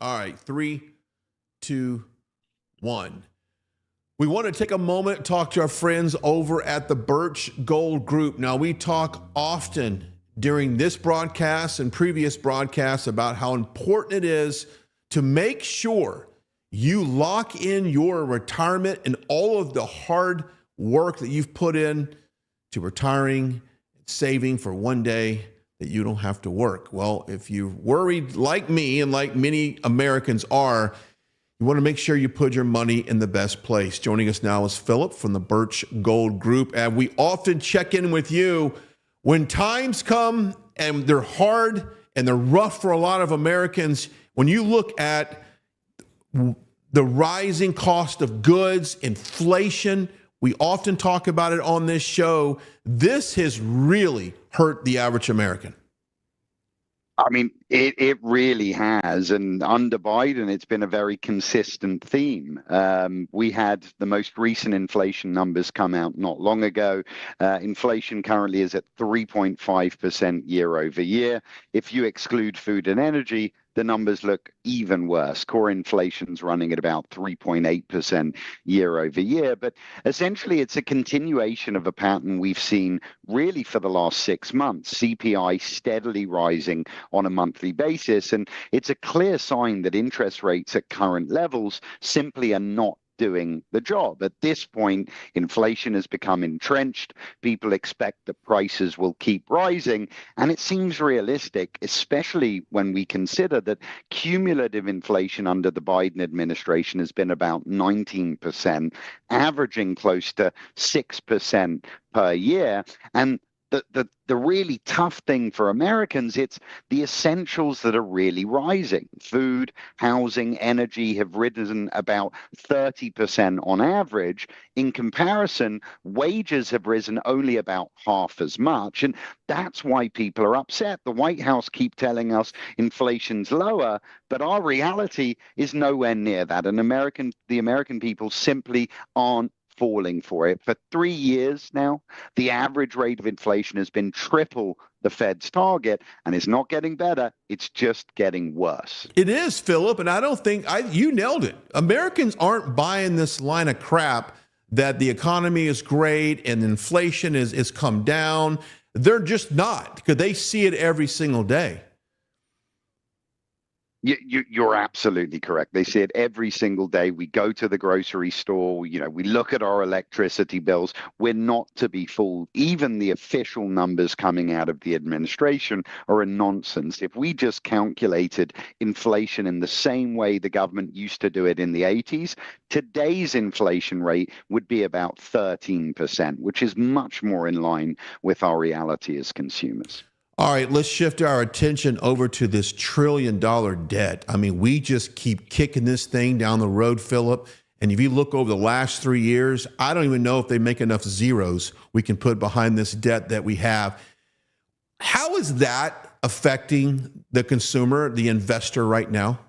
All right, 3, 2, 1. We want to take a moment, talk to our friends over at the Birch Gold Group. Now, we talk often during this broadcast and previous broadcasts about how important it is to make sure you lock in your retirement and all of the hard work that you've put in to retiring, saving for one day that you don't have to work. Well, if you're worried like me and like many Americans are, you want to make sure you put your money in the best place. Joining us now is Philip from the Birch Gold Group. And we often check in with you when times come and they're hard and they're rough for a lot of Americans. When you look at the rising cost of goods, inflation, we often talk about it on this show. This has really hurt the average American. I mean, it really has. And under Biden, it's been a very consistent theme. We had the most recent inflation numbers come out not long ago. Inflation currently is at 3.5% year over year. If you exclude food and energy, the numbers look even worse. Core inflation's running at about 3.8% year over year. But essentially, it's a continuation of a pattern we've seen really for the last 6 months. CPI steadily rising on a monthly basis. And it's a clear sign that interest rates at current levels simply are not doing the job. At this point, inflation has become entrenched. People expect that prices will keep rising. And it seems realistic, especially when we consider that cumulative inflation under the Biden administration has been about 19%, averaging close to 6% per year. And the really tough thing for Americans, it's the essentials that are really rising. Food, housing, energy have risen about 30% on average. In comparison, wages have risen only about half as much. And that's why people are upset. The White House keep telling us inflation's lower, but our reality is nowhere near that. And the American people simply aren't falling for it. For 3 years now, the average rate of inflation has been triple the Fed's target, and it's not getting better. It's just getting worse. It is, Philip, and I don't think you nailed it. Americans aren't buying this line of crap that the economy is great and inflation is come down. They're just not, because they see it every single day. You're absolutely correct. They see it every single day. We go to the grocery store, we look at our electricity bills. We're not to be fooled. Even the official numbers coming out of the administration are a nonsense. If we just calculated inflation in the same way the government used to do it in the 80s, today's inflation rate would be about 13%, which is much more in line with our reality as consumers. All right, let's shift our attention over to this $1 trillion debt. I mean, we just keep kicking this thing down the road, Philip. And if you look over the last 3 years, I don't even know if they make enough zeros we can put behind this debt that we have. How is that affecting the consumer, the investor right now?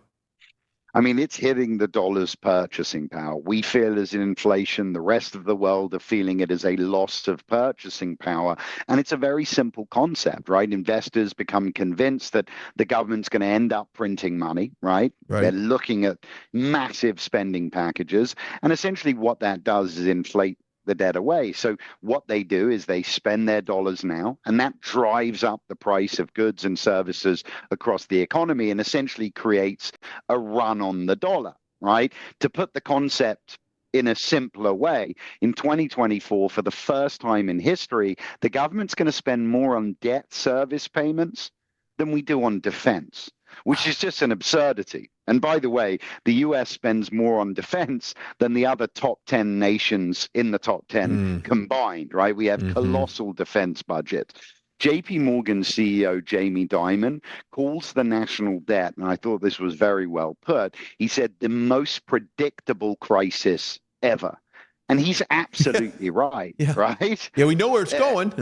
I mean, it's hitting the dollar's purchasing power. We feel as in inflation, the rest of the world are feeling it as a loss of purchasing power. And it's a very simple concept, right? Investors become convinced that the government's going to end up printing money, right? They're looking at massive spending packages. And essentially what that does is inflate the debt away. So what they do is they spend their dollars now, and that drives up the price of goods and services across the economy and essentially creates a run on the dollar, right? To put the concept in a simpler way, in 2024, for the first time in history, the government's going to spend more on debt service payments than we do on defense, which is just an absurdity. And by the way, the US spends more on defense than the other top 10 nations in the top 10 combined, right? We have colossal defense budget. JP Morgan CEO Jamie Dimon calls the national debt, and I thought this was very well put, he said the most predictable crisis ever. And he's absolutely right, right? Yeah, we know where it's going.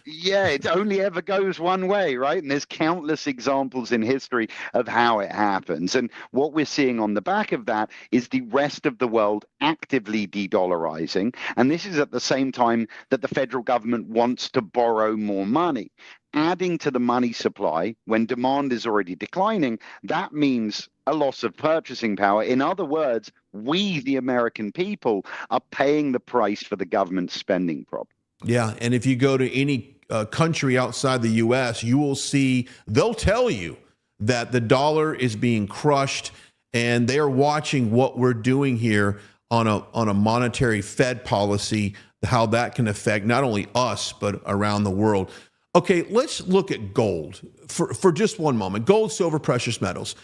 Yeah, it only ever goes one way, right? And there's countless examples in history of how it happens. And what we're seeing on the back of that is the rest of the world actively de-dollarizing. And this is at the same time that the federal government wants to borrow more money. Adding to the money supply when demand is already declining, that means a loss of purchasing power. In other words, we, the American people, are paying the price for the government spending problem. Yeah, and if you go to any country outside the U.S., you will see, they'll tell you that the dollar is being crushed, and they are watching what we're doing here on a monetary Fed policy, how that can affect not only us, but around the world. Okay, let's look at gold for just one moment. Gold, silver, precious metals.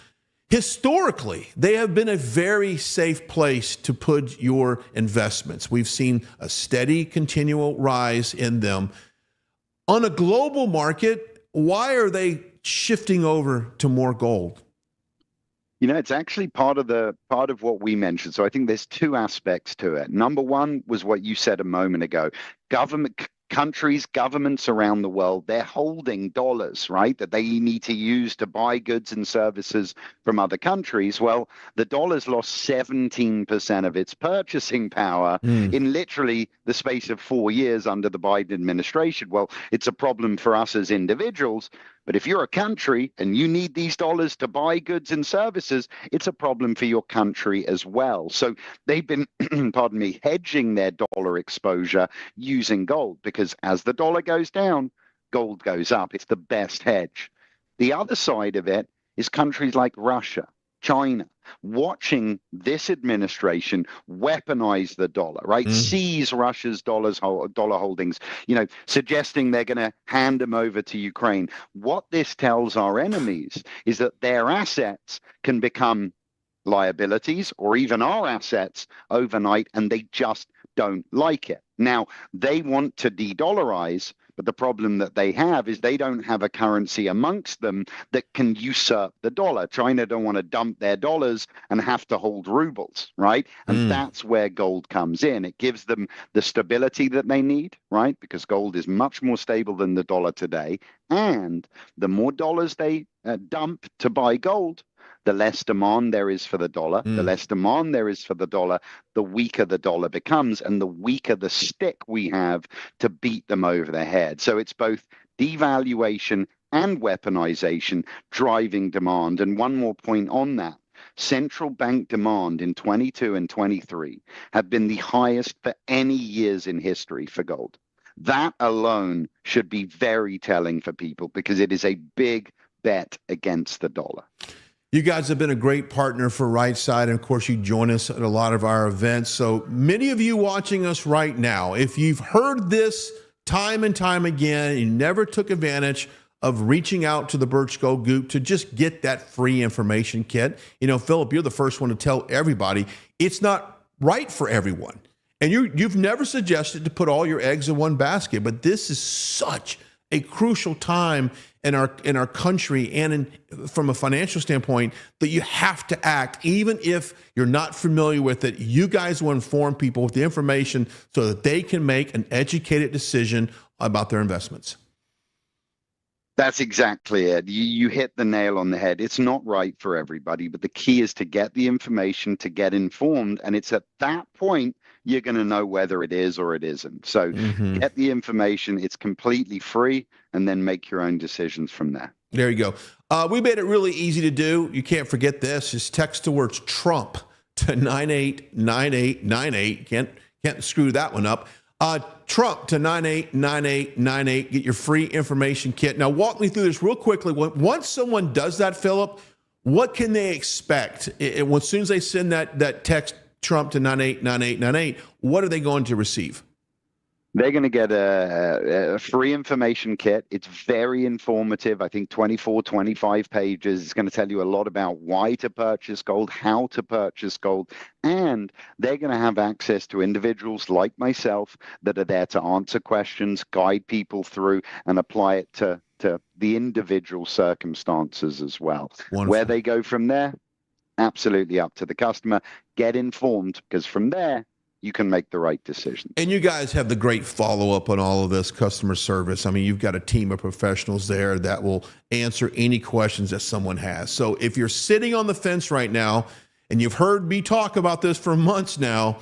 Historically, they have been a very safe place to put your investments. We've seen a steady, continual rise in them. On a global market, why are they shifting over to more gold? You know, it's actually part of what we mentioned. So I think there's two aspects to it. Number one was what you said a moment ago. Countries, governments around the world, they're holding dollars, right, that they need to use to buy goods and services from other countries. Well, the dollar's lost 17% of its purchasing power in literally the space of 4 years under the Biden administration. Well, it's a problem for us as individuals. But if you're a country and you need these dollars to buy goods and services, it's a problem for your country as well. So they've been, pardon me, hedging their dollar exposure using gold, because as the dollar goes down, gold goes up. It's the best hedge. The other side of it is countries like Russia, China, watching this administration weaponize the dollar, right? Seize Russia's dollar holdings, suggesting they're going to hand them over to Ukraine. What this tells our enemies is that their assets can become liabilities or even our assets overnight, and they just don't like it. Now, they want to de-dollarize, but the problem that they have is they don't have a currency amongst them that can usurp the dollar. China don't want to dump their dollars and have to hold rubles, right? And that's where gold comes in. It gives them the stability that they need, right? Because gold is much more stable than the dollar today. And the more dollars they dump to buy gold, the less demand there is for the dollar. The less demand there is for the dollar, the weaker the dollar becomes, and the weaker the stick we have to beat them over the head. So it's both devaluation and weaponization driving demand. And one more point on that. Central bank demand in 22 and 23 have been the highest for any years in history for gold. That alone should be very telling for people, because it is a big bet against the dollar. You guys have been a great partner for Right Side, and of course you join us at a lot of our events. So many of you watching us right now, if you've heard this time and time again, you never took advantage of reaching out to the Birch Gold Group to just get that free information kit. Philip, you're the first one to tell everybody it's not right for everyone. And you've never suggested to put all your eggs in one basket, but this is such a crucial time in our country and from a financial standpoint that you have to act, even if you're not familiar with it. You guys will inform people with the information so that they can make an educated decision about their investments. That's exactly it. You hit the nail on the head. It's not right for everybody, but the key is to get the information, to get informed. And it's at that point you're going to know whether it is or it isn't. So get the information. It's completely free, and then make your own decisions from there. There you go. We made it really easy to do. You can't forget this. Just text the words Trump to 989898. Can't screw that one up. Trump to 989898. Get your free information kit. Now, walk me through this real quickly. Once someone does that, Philip, what can they expect? As soon as they send that text, Trump to 989898, what are they going to receive? They're going to get a free information kit. It's very informative. I think 24, 25 pages. It's going to tell you a lot about why to purchase gold, how to purchase gold, and they're going to have access to individuals like myself that are there to answer questions, guide people through, and apply it to the individual circumstances as well. Wonderful. Where they go from there, absolutely up to the customer. Get informed, because from there, you can make the right decision. And you guys have the great follow-up on all of this customer service. I mean, you've got a team of professionals there that will answer any questions that someone has. So if you're sitting on the fence right now, and you've heard me talk about this for months now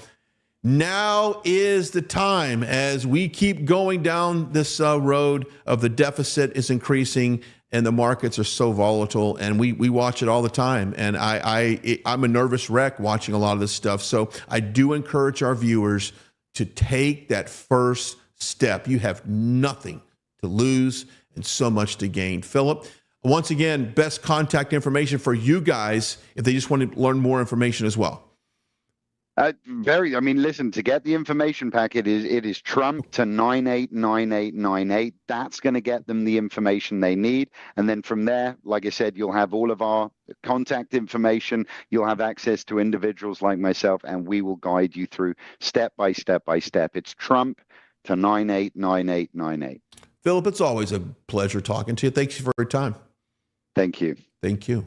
is the time, as we keep going down this road of the deficit is increasing and the markets are so volatile, and we watch it all the time. And I'm a nervous wreck watching a lot of this stuff. So I do encourage our viewers to take that first step. You have nothing to lose and so much to gain. Philip, once again, best contact information for you guys if they just want to learn more information as well. Listen, to get the information packet, it is Trump to 989898. That's going to get them the information they need. And then from there, like I said, you'll have all of our contact information. You'll have access to individuals like myself, and we will guide you through step by step by step. It's Trump to 989898. Philip, it's always a pleasure talking to you. Thanks for your time. Thank you. Thank you.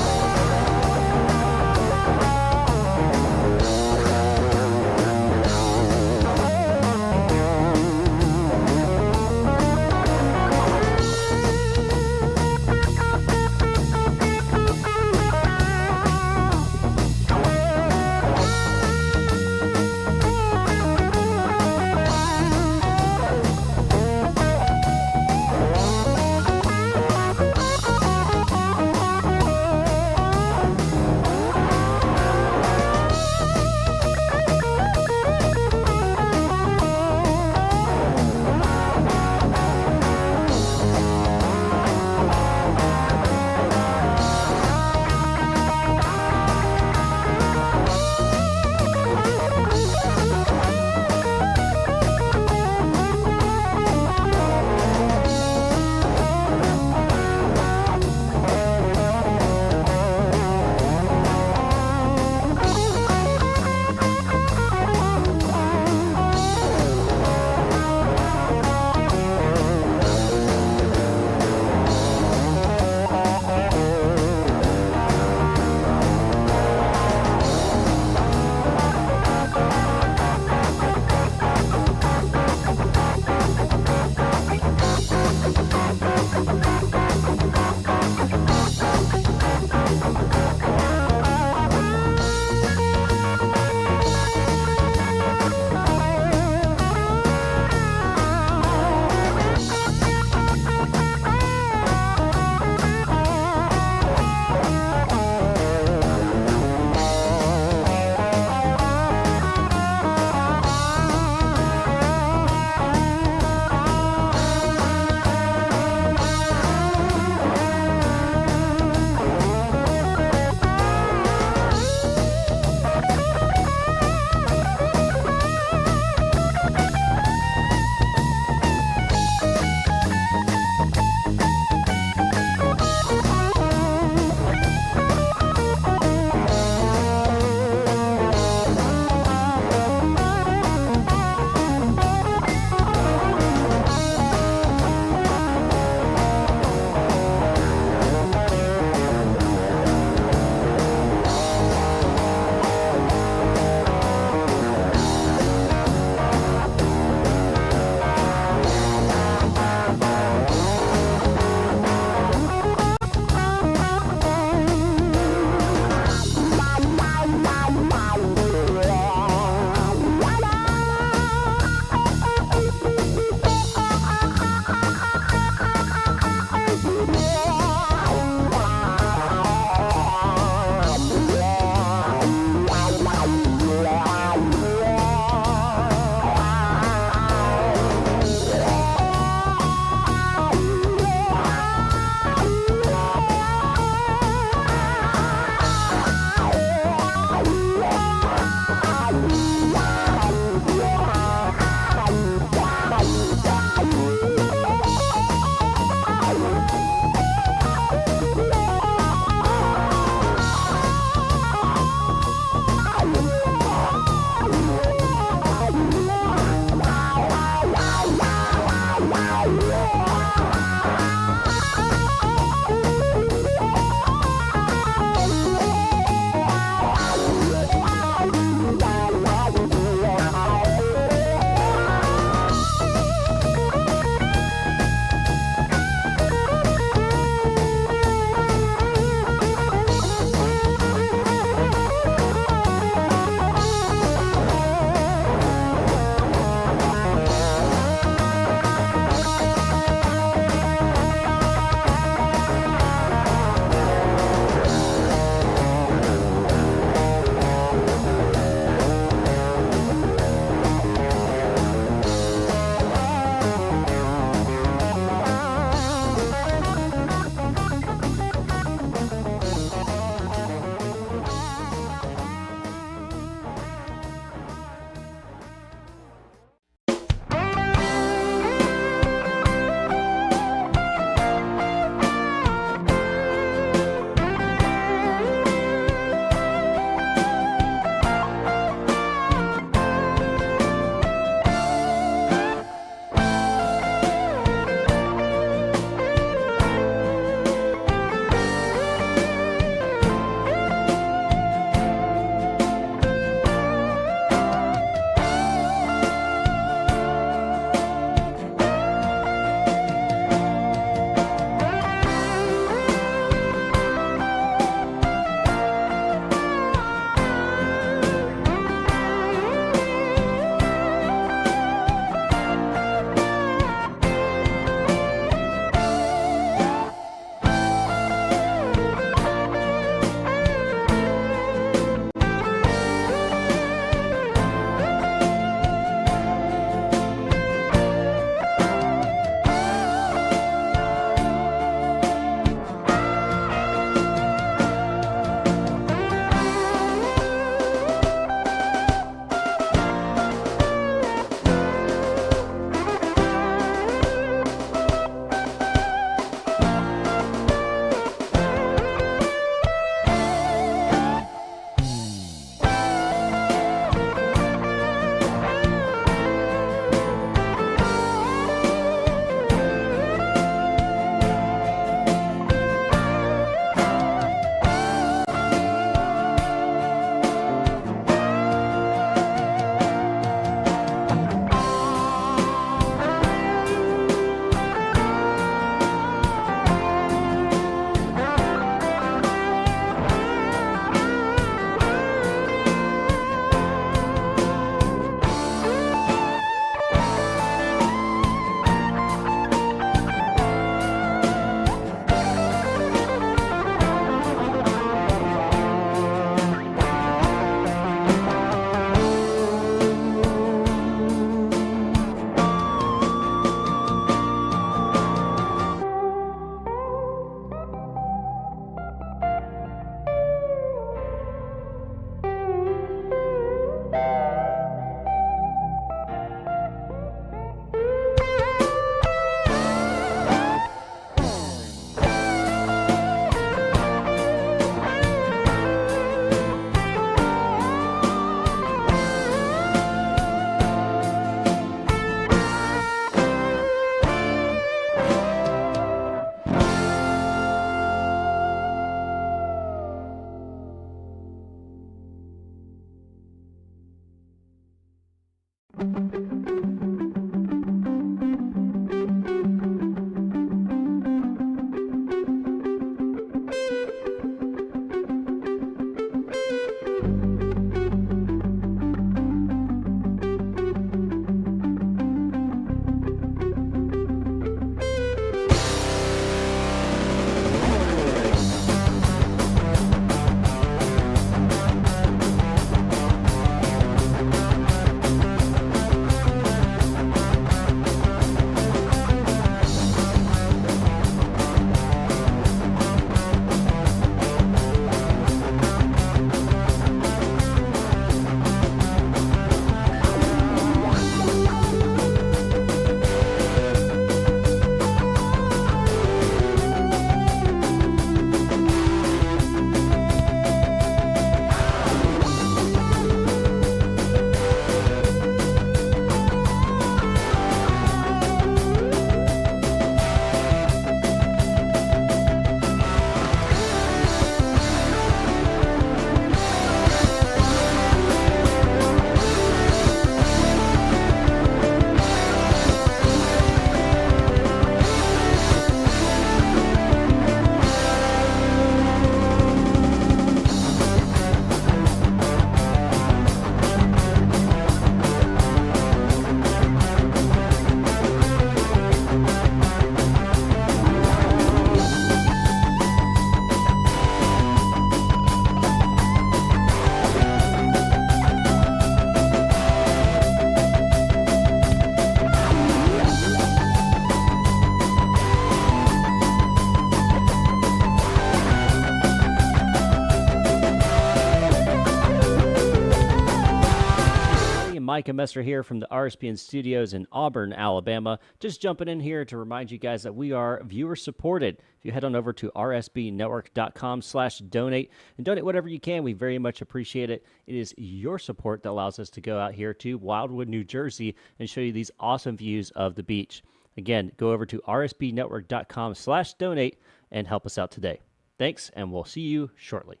Micah Messer here from the RSBN studios in Auburn, Alabama. Just jumping in here to remind you guys that we are viewer supported. If you head on over to rsbnetwork.com/donate and donate whatever you can, we very much appreciate it. It is your support that allows us to go out here to Wildwood, New Jersey and show you these awesome views of the beach. Again, go over to rsbnetwork.com/donate and help us out today. Thanks, and we'll see you shortly.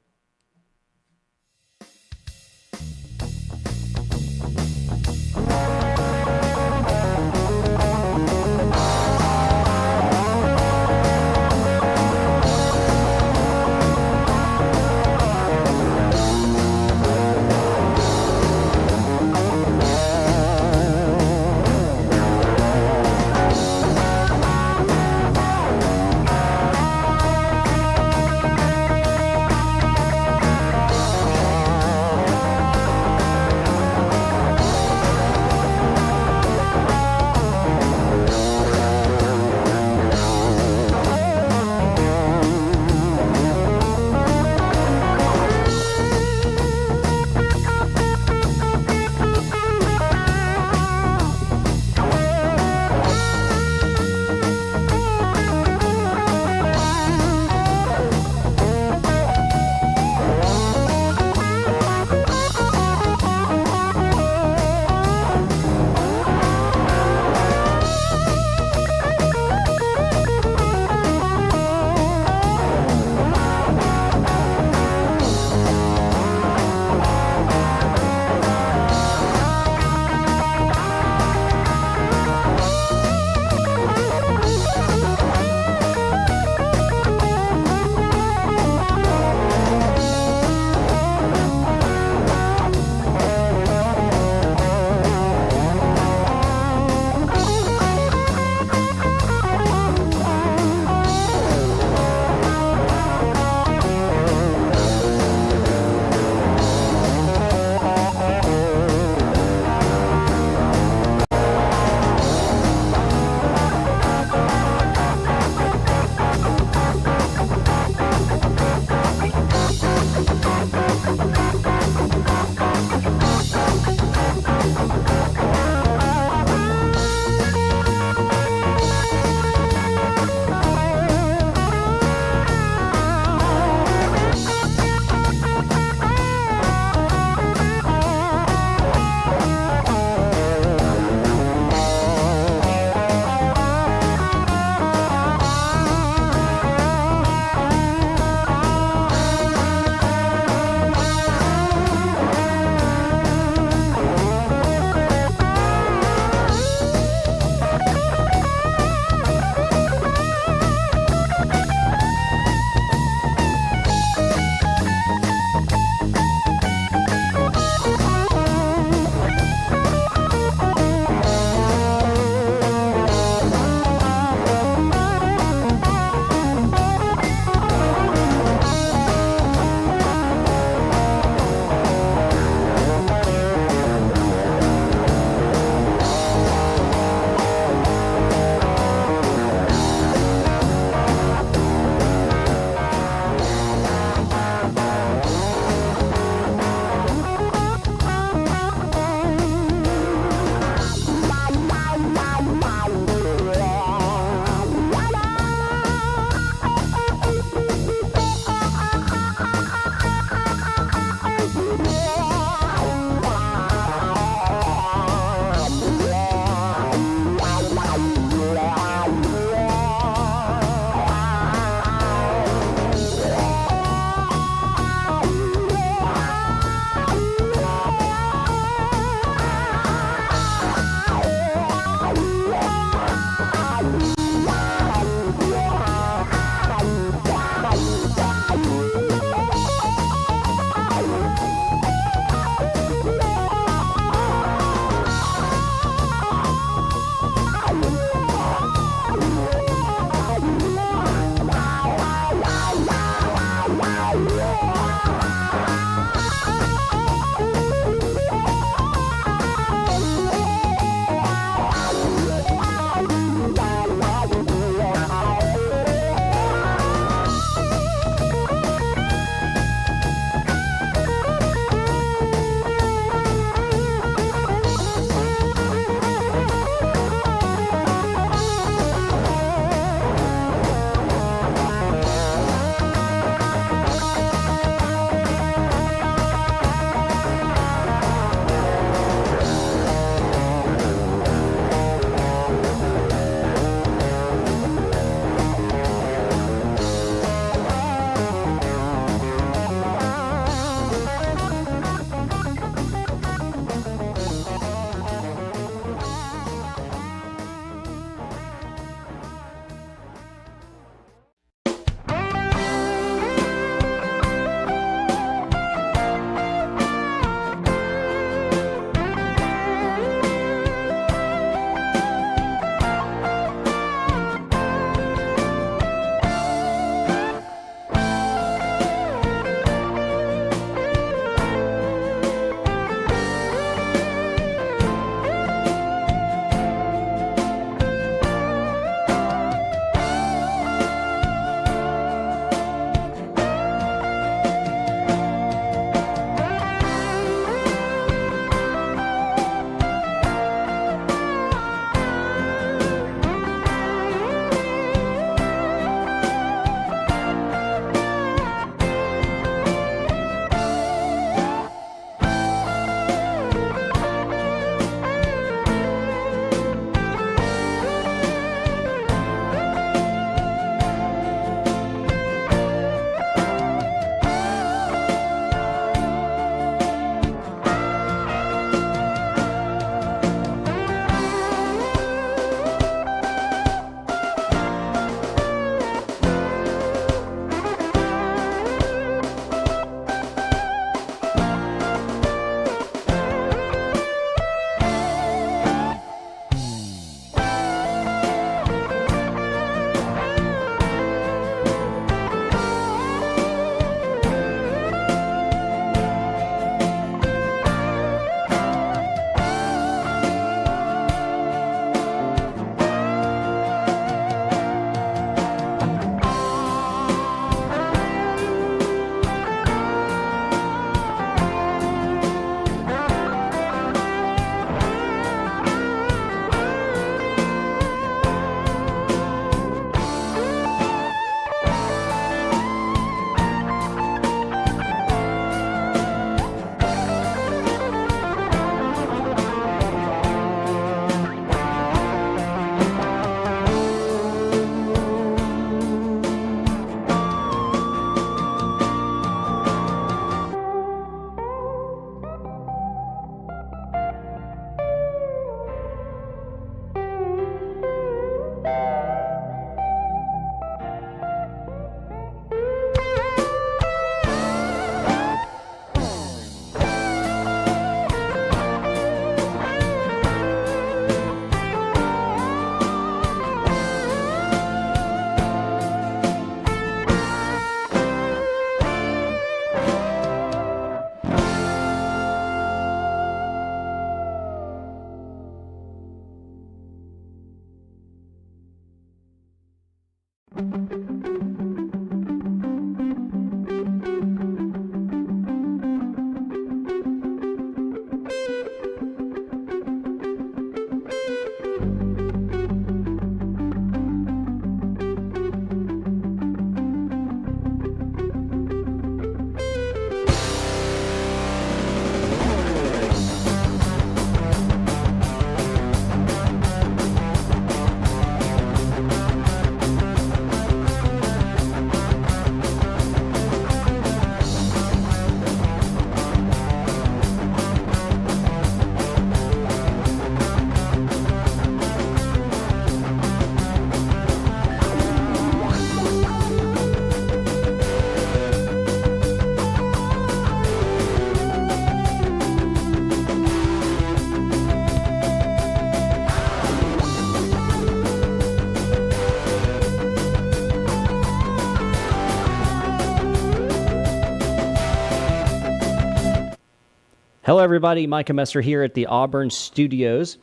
Hello, everybody. Micah Messer here at the Auburn Studios.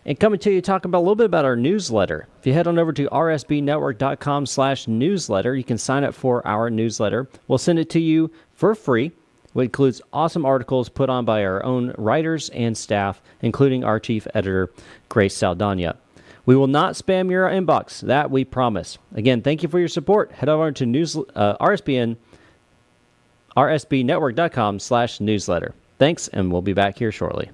And coming to you, talking about a little bit about our newsletter. If you head on over to rsbnetwork.com/newsletter, you can sign up for our newsletter. We'll send it to you for free. It includes awesome articles put on by our own writers and staff, including our chief editor, Grace Saldana. We will not spam your inbox. That we promise. Again, thank you for your support. Head over to rsbnetwork.com/newsletter. Thanks, and we'll be back here shortly.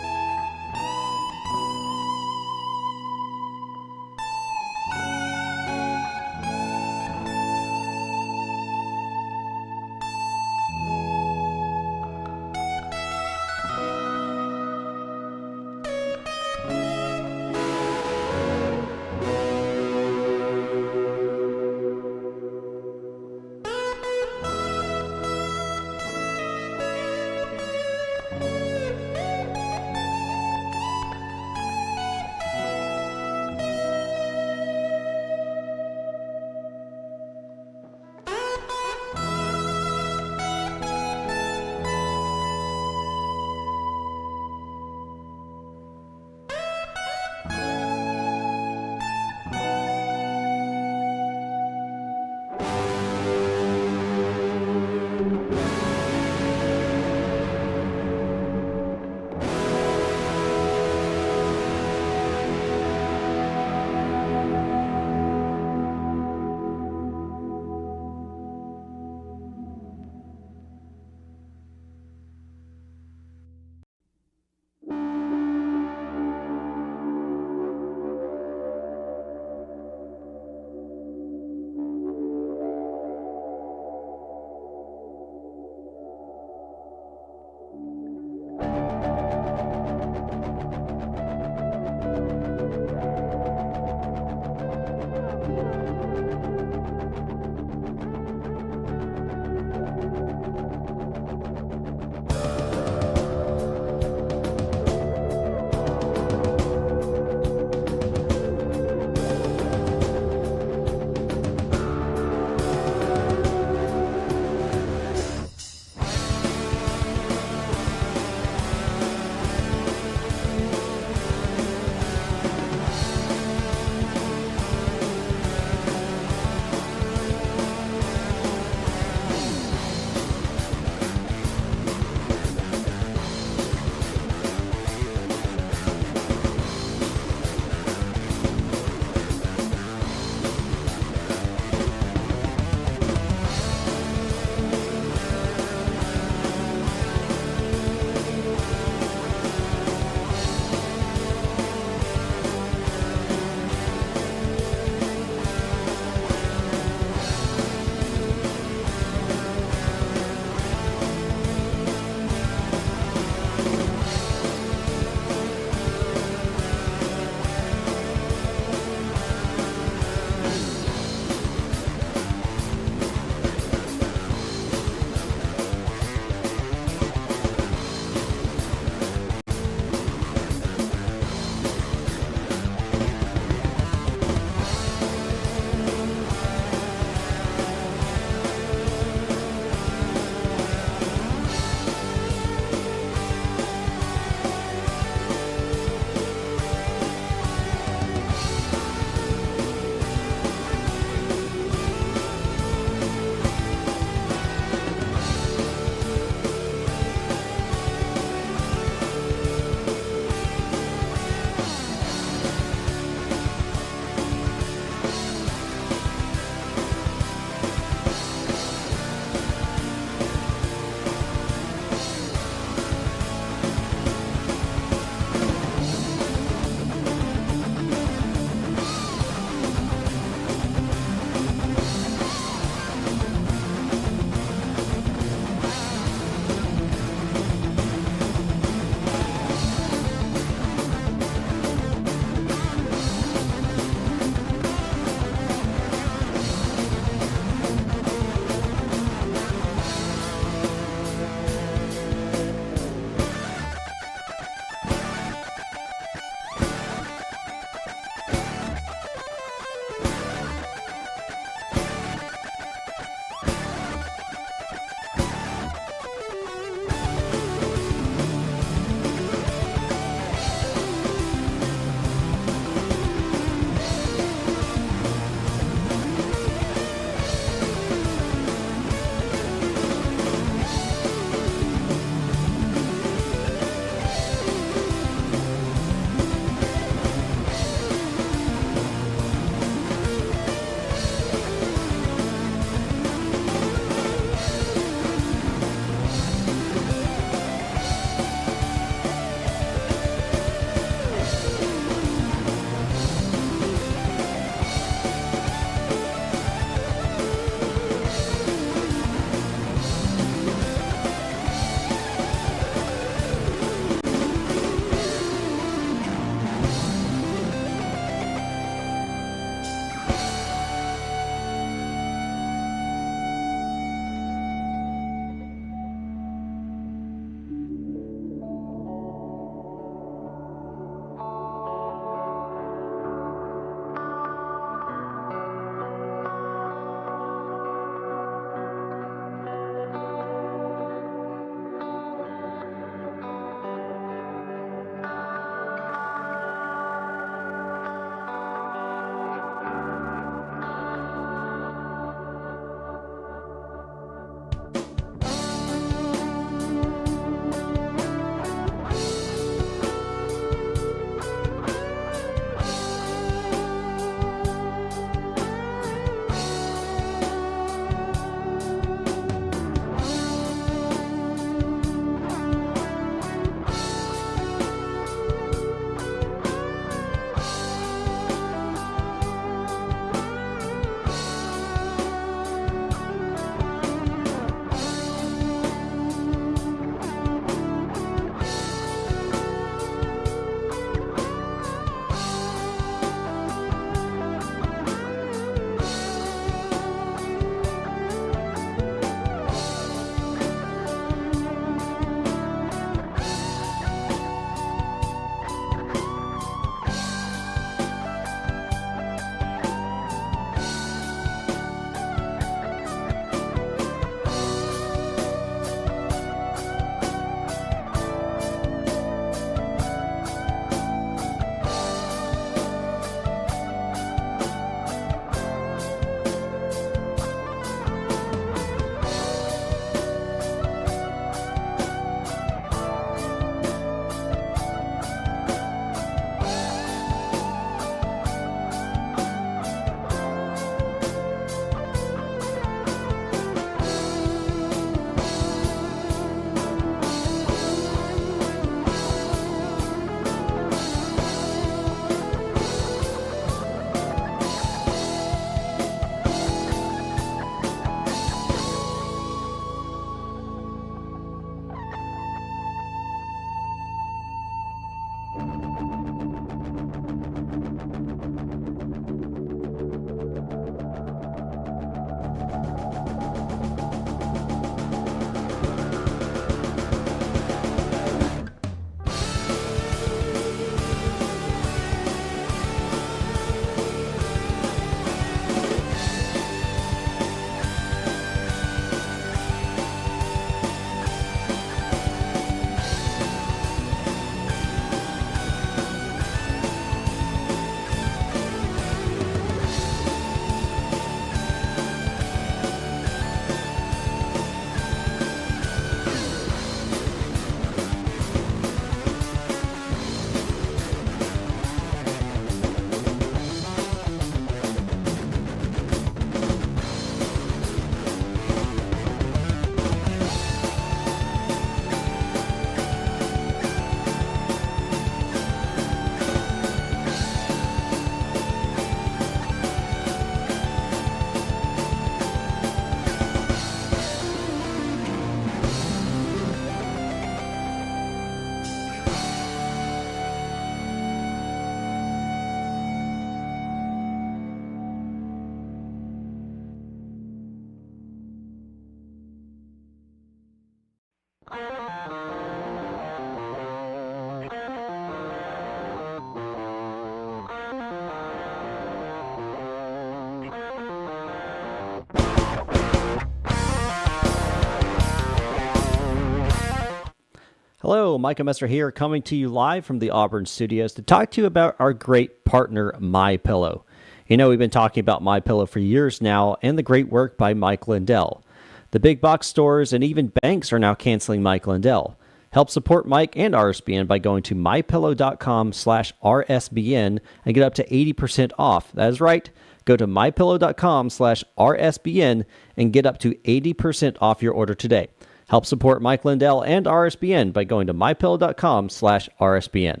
Hello, Micah Messer here, coming to you live from the Auburn studios to talk to you about our great partner, MyPillow. You know, we've been talking about MyPillow for years now and the great work by Mike Lindell. The big box stores and even banks are now canceling Mike Lindell. Help support Mike and RSBN by going to mypillow.com/RSBN and get up to 80% off. That is right. Go to mypillow.com/RSBN and get up to 80% off your order today. Help support Mike Lindell and RSBN by going to mypillow.com/RSBN.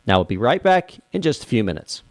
Now we'll be right back in just a few minutes.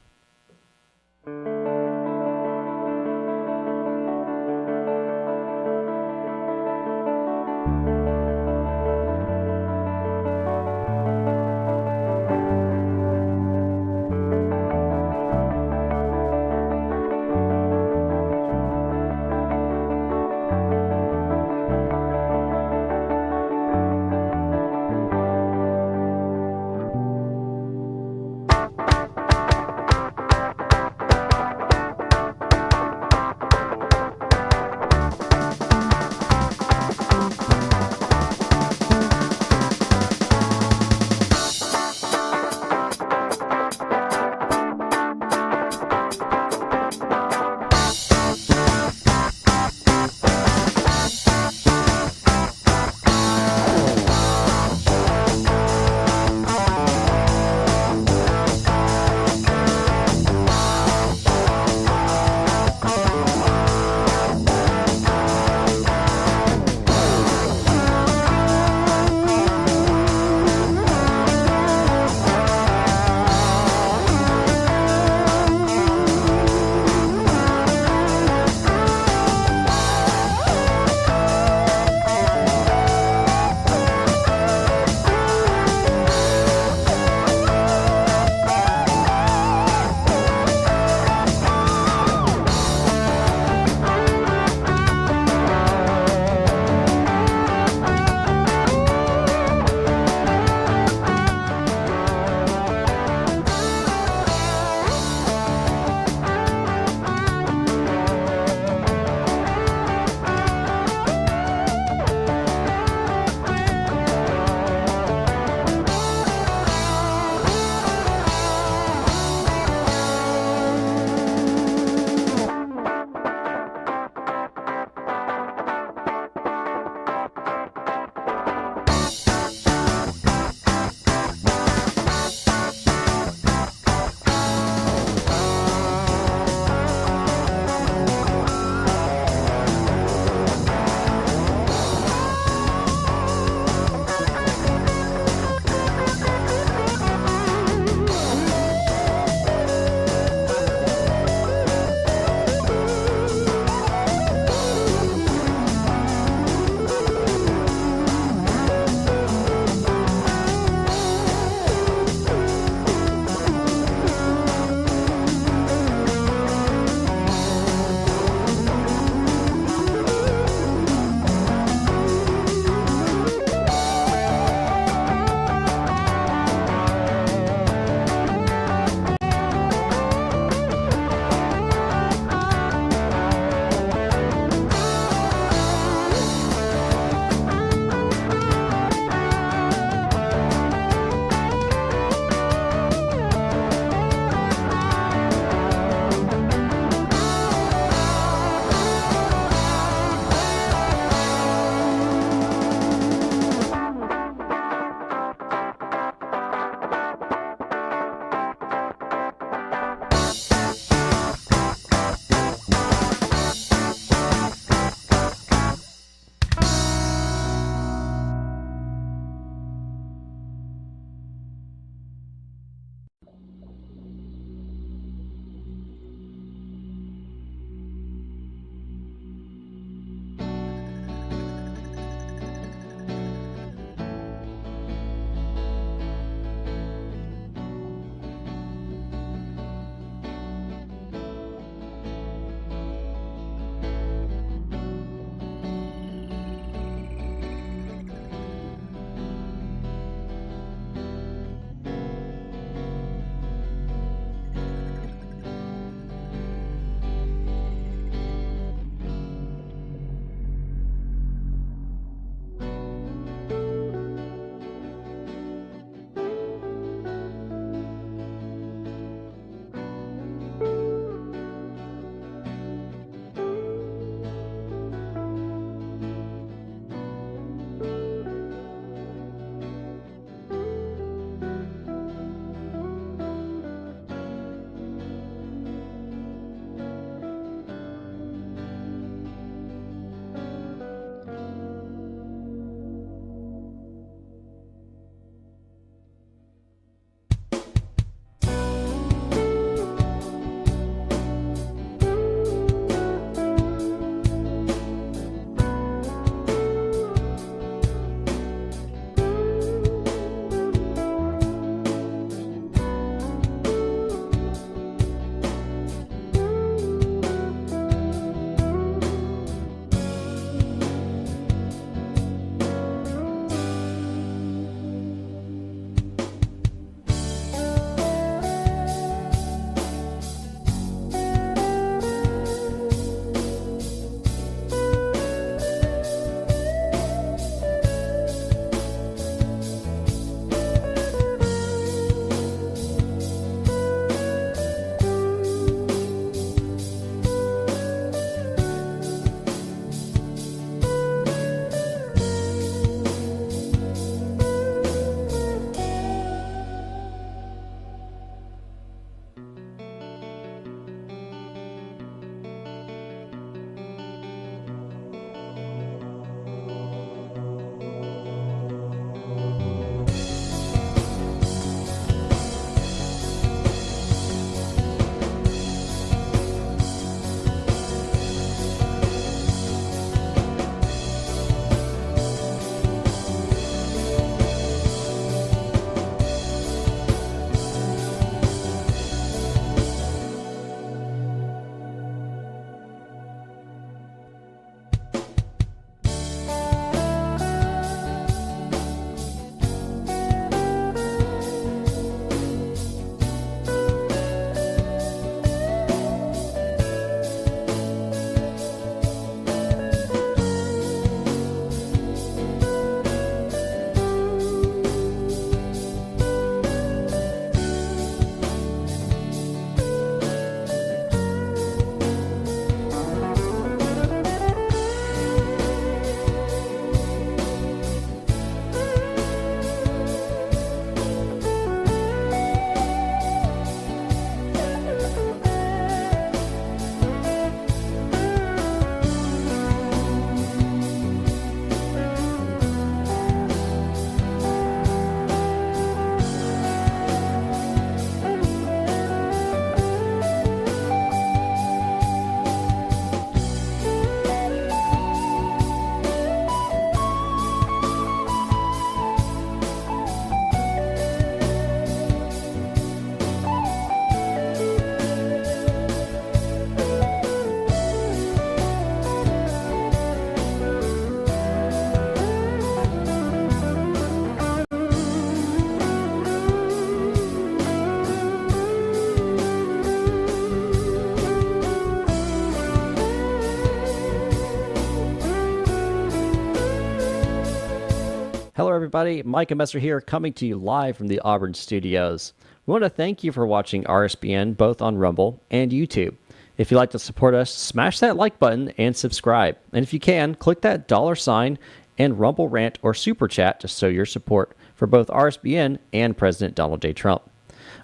everybody. Mike and Messer here, coming to you live from the Auburn studios. We want to thank you for watching RSBN both on Rumble and YouTube. If you'd like to support us, smash that like button and subscribe. And if you can, click that $sign and Rumble rant or super chat to show your support for both RSBN and President Donald J. Trump.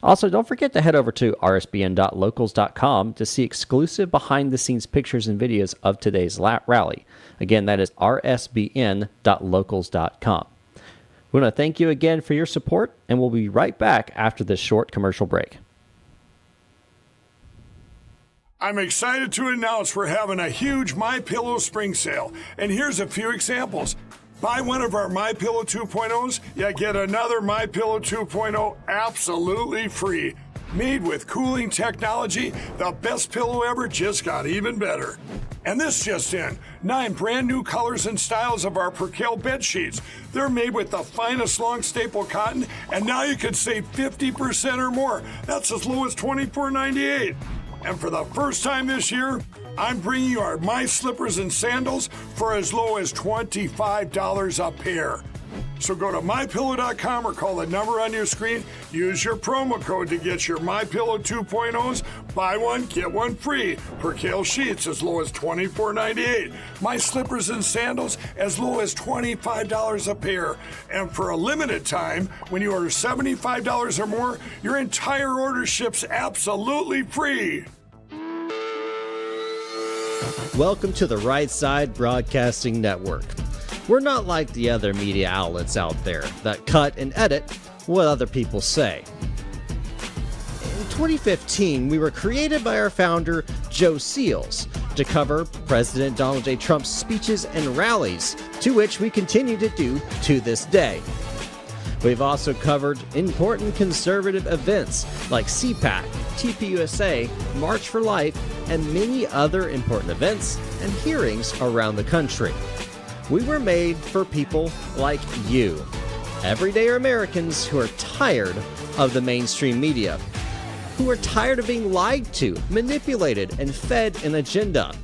Also, don't forget to head over to rsbn.locals.com to see exclusive behind-the-scenes pictures and videos of today's rally. Again, that is rsbn.locals.com. We want to thank you again for your support, and we'll be right back after this short commercial break. I'm excited to announce we're having a huge MyPillow spring sale, and here's a few examples. Buy one of our MyPillow 2.0s, you get another MyPillow 2.0 absolutely free. Made with cooling technology, the best pillow ever just got even better. And this just in, 9 brand new colors and styles of our Percale bed sheets. They're made with the finest long staple cotton, and now you can save 50% or more. That's as low as $24.98. And for the first time this year, I'm bringing you our My Slippers and Sandals for as low as $25 a pair. So go to MyPillow.com or call the number on your screen. Use your promo code to get your MyPillow 2.0s. Buy one, get one free. Percale sheets as low as $24.98. My Slippers and Sandals as low as $25 a pair. And for a limited time, when you order $75 or more, your entire order ships absolutely free. Welcome to the Right Side Broadcasting Network. We're not like the other media outlets out there that cut and edit what other people say. In 2015, we were created by our founder, Joe Seals, to cover President Donald J. Trump's speeches and rallies, to which we continue to do to this day. We've also covered important conservative events like CPAC, TPUSA, March for Life, and many other important events and hearings around the country. We were made for people like you, everyday Americans who are tired of the mainstream media, who are tired of being lied to, manipulated, and fed an agenda.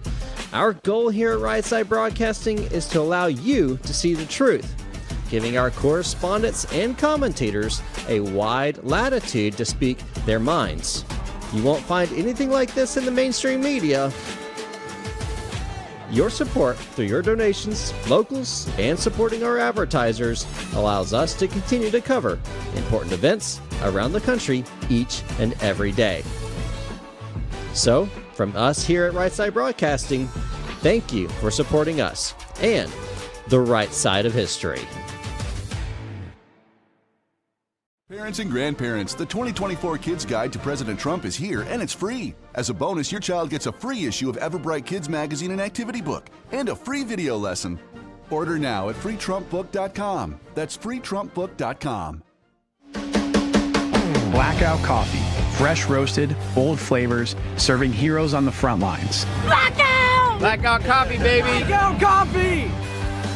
Our goal here at Right Side Broadcasting is to allow you to see the truth, giving our correspondents and commentators a wide latitude to speak their minds. You won't find anything like this in the mainstream media. Your support through your donations, locals, and supporting our advertisers allows us to continue to cover important events around the country each and every day. So, from us here at Right Side Broadcasting, thank you for supporting us and the right side of history. Parents and grandparents, the 2024 Kids Guide to President Trump is here, and it's free. As a bonus, your child gets a free issue of Everbright Kids Magazine and Activity Book, and a free video lesson. Order now at freetrumpbook.com. That's freetrumpbook.com. Blackout Coffee. Fresh roasted, bold flavors, serving heroes on the front lines. Blackout! Blackout Coffee, baby! Blackout Coffee!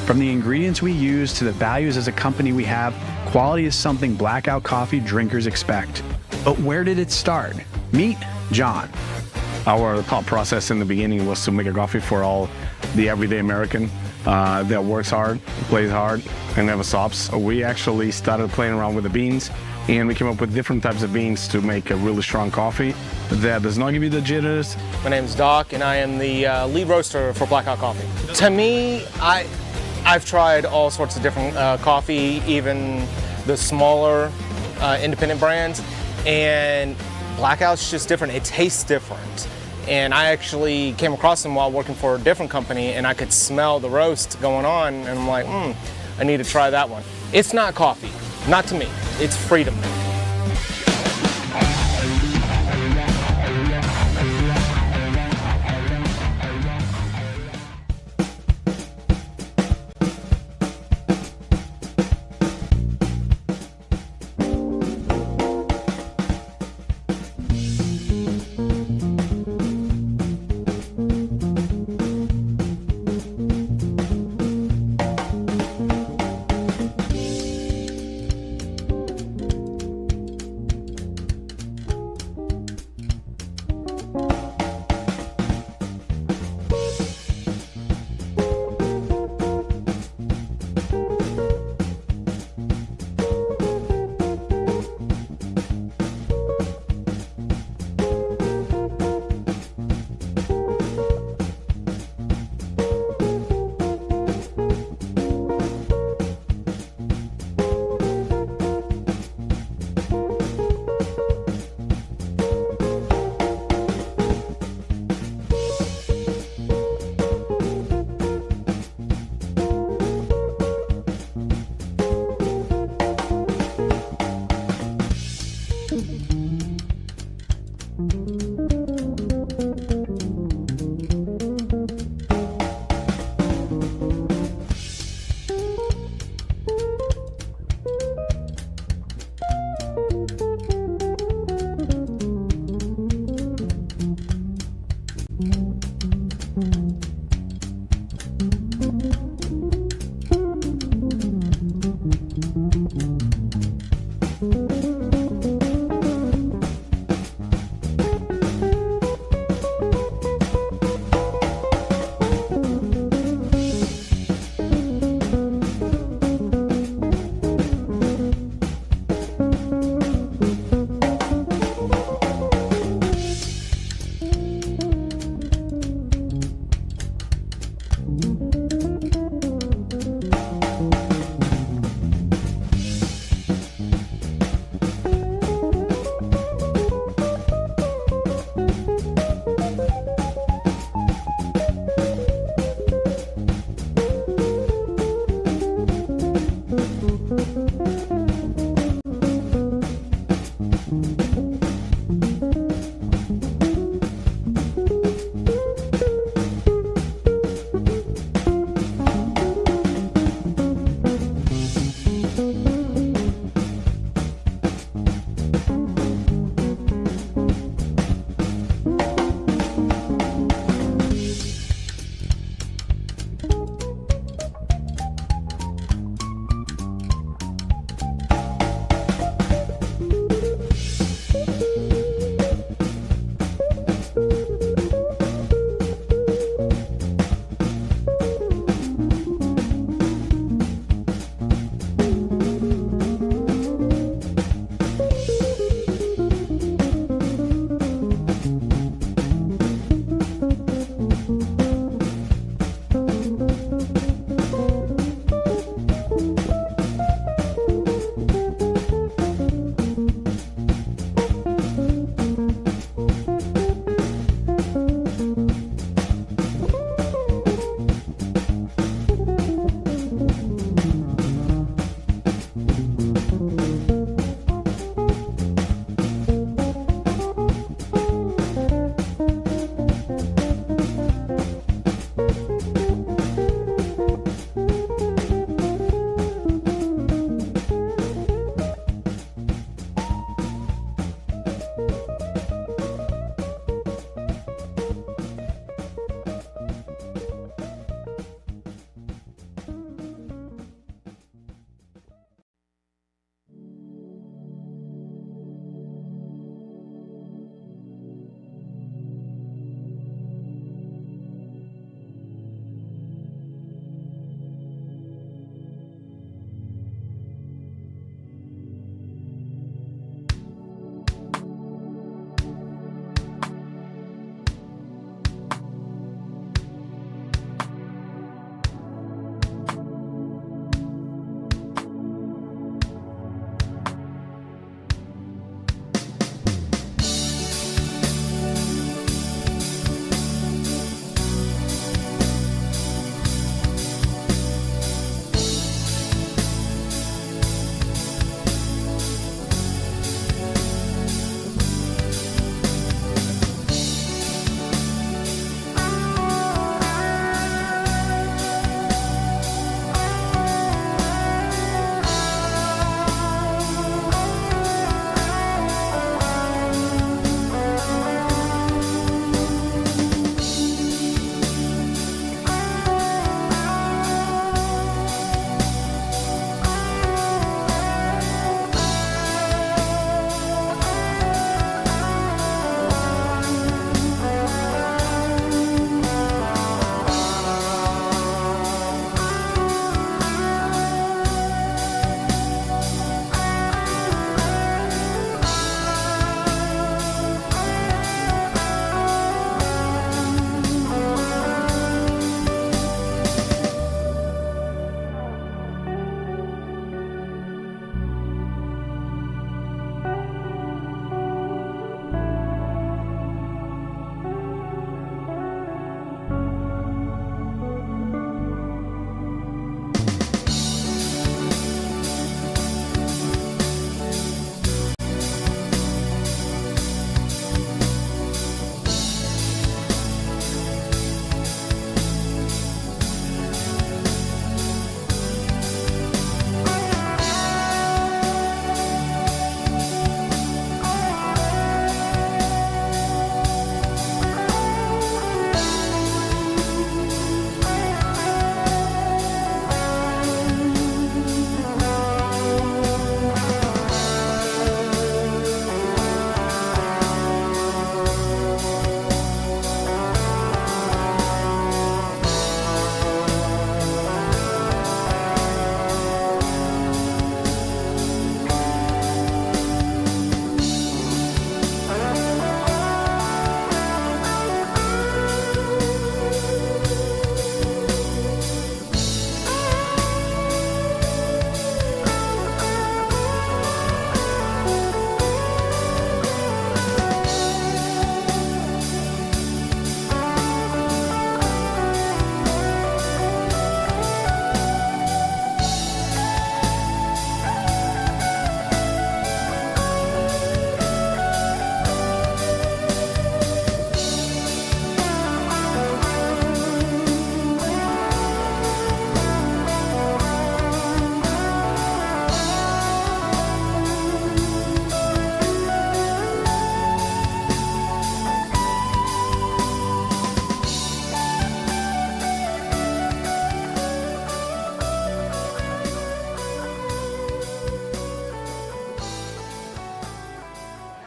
From the ingredients we use to the values as a company we have, quality is something Blackout Coffee drinkers expect. But where did it start? Meet John. Our thought process in the beginning was to make a coffee for all the everyday American that works hard, plays hard, and never stops. We actually started playing around with the beans, and we came up with different types of beans to make a really strong coffee that does not give you the jitters. My name is Doc, and I am the lead roaster for Blackout Coffee. To me, I've tried all sorts of different coffee, even the smaller independent brands, and Blackout's just different. It tastes different. And I actually came across them while working for a different company, and I could smell the roast going on, and I'm like, I need to try that one. It's not coffee, not to me. It's freedom.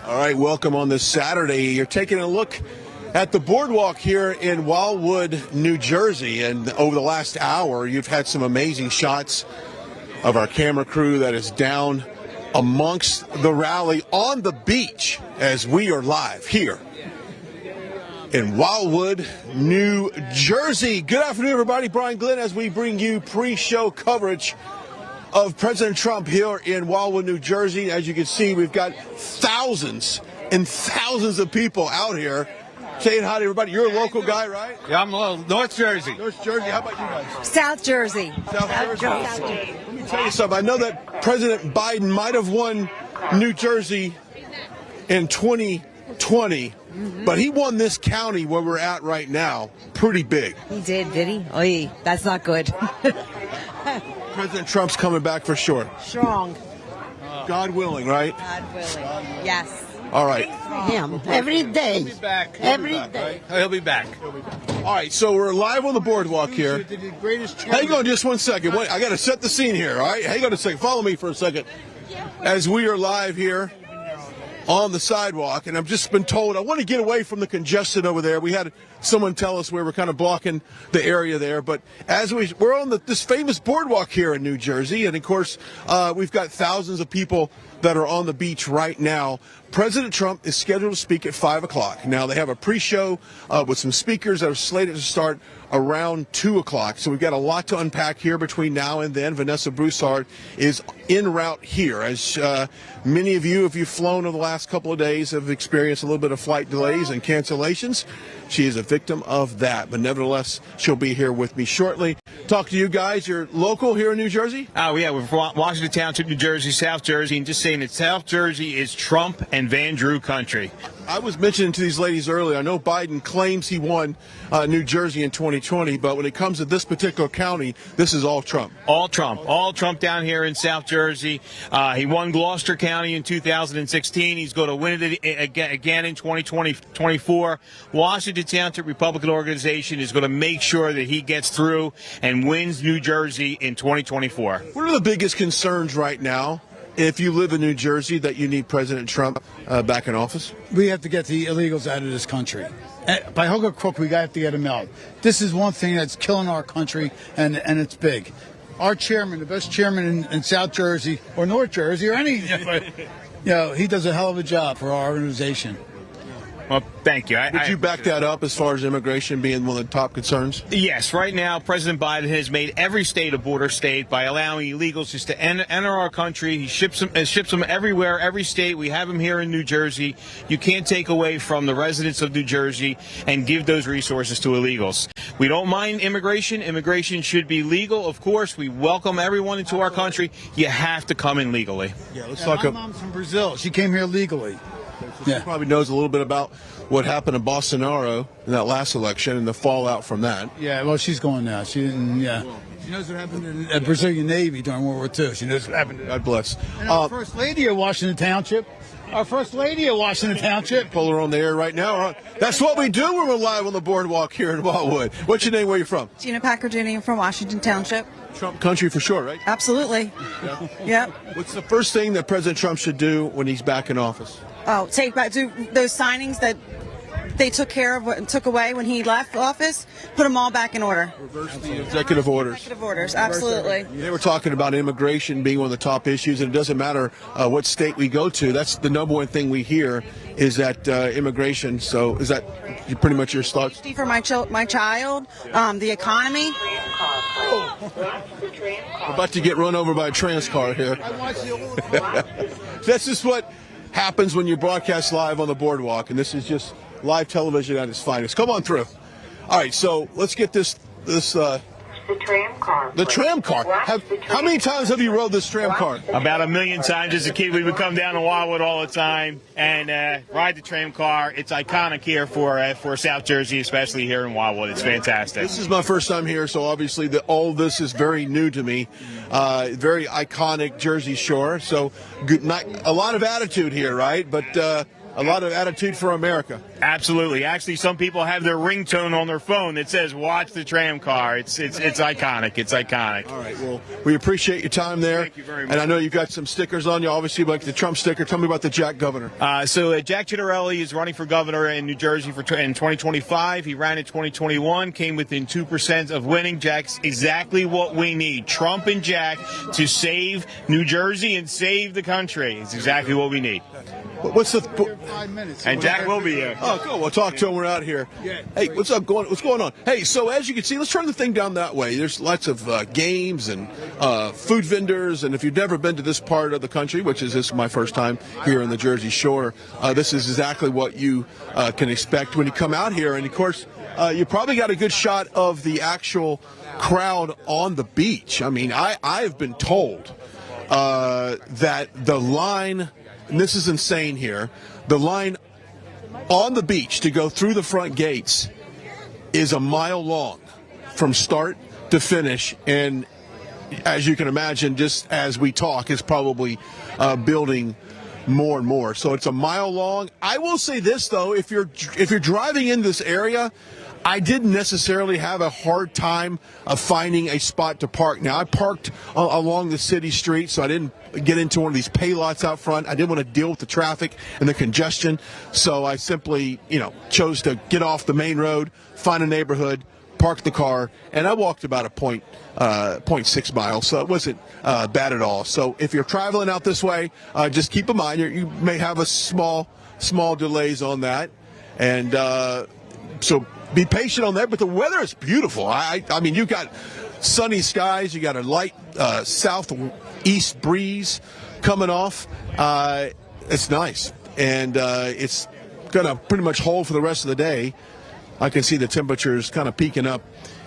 All right, welcome on this Saturday. You're taking a look at the Boardwalk here in Wildwood, New Jersey. And over the last hour, you've had some amazing shots of our camera crew that is down amongst the rally on the beach as we are live here in Wildwood, New Jersey. Good afternoon, everybody. Brian Glenn as we bring you pre-show coverage of President Trump here in Wildwood, New Jersey. As you can see, we've got thousands and thousands of people out here saying hi to everybody. You're a local guy, right? Yeah, I'm North Jersey. North Jersey. How about you guys? South Jersey. South Jersey. Let me tell you something. I know that President Biden might have won New Jersey in 2020, but he won this county where we're at right now pretty big. He did he? Oy, that's not good. President Trump's coming back for sure. Strong. God willing, right? God willing. Yes. All right. Him. Every day. He'll be back. Every day. He'll be back. All right, so we're live on the Boardwalk here. Hang on just one second. Wait, I got to set the scene here, all right? Hang on a second. Follow me for a second. As we are live here on the sidewalk, and I've just been told I want to get away from the congestion over there. We had someone tell us we were kind of blocking the area there, but as we're on this famous boardwalk here in New Jersey, and of course we've got thousands of people that are on the beach right now. President Trump is scheduled to speak at 5 o'clock. Now, they have a pre-show with some speakers that are slated to start around 2 o'clock. So we've got a lot to unpack here between now and then. Vanessa Broussard is en route here. As many of you, if you've flown over the last couple of days, have experienced a little bit of flight delays and cancellations. She is a victim of that. But nevertheless, she'll be here with me shortly. Talk to you guys. You're local here in New Jersey? Oh, yeah. We're from Washington Township, New Jersey, South Jersey. And just saying that South Jersey is Trump and Van Drew country. I was mentioning to these ladies earlier, I know Biden claims he won New Jersey in 2020, but when it comes to this particular county, this is all Trump. All Trump. All Trump down here in South Jersey. He won Gloucester County in 2016. He's going to win it again in 2024. Washington Township Republican Organization is going to make sure that he gets through and wins New Jersey in 2024. What are the biggest concerns right now, if you live in New Jersey, that you need President Trump back in office? We have to get the illegals out of this country. By hook or crook, we have to get them out. This is one thing that's killing our country, and it's big. Our chairman, the best chairman in South Jersey or North Jersey or any, he does a hell of a job for our organization. Well, thank you. Would you back that up as far as immigration being one of the top concerns? Yes. Right now, President Biden has made every state a border state by allowing illegals just to enter our country. He ships them everywhere, every state. We have them here in New Jersey. You can't take away from the residents of New Jersey and give those resources to illegals. We don't mind immigration. Immigration should be legal, of course. We welcome everyone into our country. You have to come in legally. Yeah, let's talk. My mom's from Brazil. She came here legally. She probably knows a little bit about what happened in Bolsonaro in that last election and the fallout from that. Yeah, well, she's going now. She didn't, She knows what happened in the Brazilian Navy during World War II. She knows what happened. God bless. And our First Lady of Washington Township. Our First Lady of Washington Township. Pull her on the air right now. That's what we do when we're live on the Boardwalk here in Wildwood. What's your name? Where are you from? Gina Packard-Jr. I'm from Washington Township. Trump country for sure, right? Absolutely. Yep. What's the first thing that President Trump should do when he's back in office? Oh, take back, do those signings that they took care of and took away when he left office, put them all back in order. Reverse the executive orders. Executive orders, absolutely. They were talking about immigration being one of the top issues, and it doesn't matter what state we go to. That's the number one thing we hear is that immigration. So is that pretty much your thoughts? Safety for my child, the economy. We're about to get run over by a trans car here. This is what happens when you broadcast live on the Boardwalk, and this is just live television at its finest. Come on through. All right, so let's get this The tram car. The tram car. How many times have you rode this tram car? About 1 million times. As a kid, we would come down to Wildwood all the time and ride the tram car. It's iconic here for South Jersey, especially here in Wildwood. It's fantastic. This is my first time here, so obviously all this is very new to me. Very iconic Jersey Shore. So not a lot of attitude here, right? But a lot of attitude for America. Absolutely. Actually, some people have their ringtone on their phone that says "Watch the tram car." It's iconic. It's iconic. All right. Well, we appreciate your time there. Thank you very much. And I know you've got some stickers on you. Obviously, like the Trump sticker. Tell me about the Jack Governor. So Jack Ciattarelli is running for governor in New Jersey in 2025. He ran in 2021, came within 2% of winning. Jack's exactly what we need. Trump and Jack to save New Jersey and save the country. It's exactly what we need. What's the 5 minutes. And Jack will be here. Oh, cool. We'll talk to him. We're out here. Hey, what's up? What's going on? Hey, so as you can see, let's turn the thing down that way. There's lots of games and food vendors. And if you've never been to this part of the country, which is this is my first time here on the Jersey Shore, this is exactly what you can expect when you come out here. And of course, you probably got a good shot of the actual crowd on the beach. I mean, I've been told that the line. And this is insane here, the line on the beach to go through the front gates is a mile long from start to finish. And as you can imagine, just as we talk, it's probably building more and more. So it's a mile long. I will say this, though, if you're driving in this area, I didn't necessarily have a hard time of finding a spot to park. Now, I parked along the city street, so I didn't get into one of these pay lots out front. I didn't want to deal with the traffic and the congestion, so I simply, chose to get off the main road, find a neighborhood, park the car, and I walked about a 0.6 miles, so it wasn't bad at all. So if you're traveling out this way, just keep in mind you may have a small delays on that, and so be patient on that. But the weather is beautiful. I mean, you got sunny skies, you got a light southeast breeze coming off. It's nice, and it's gonna pretty much hold for the rest of the day. I can see the temperatures kind of peaking up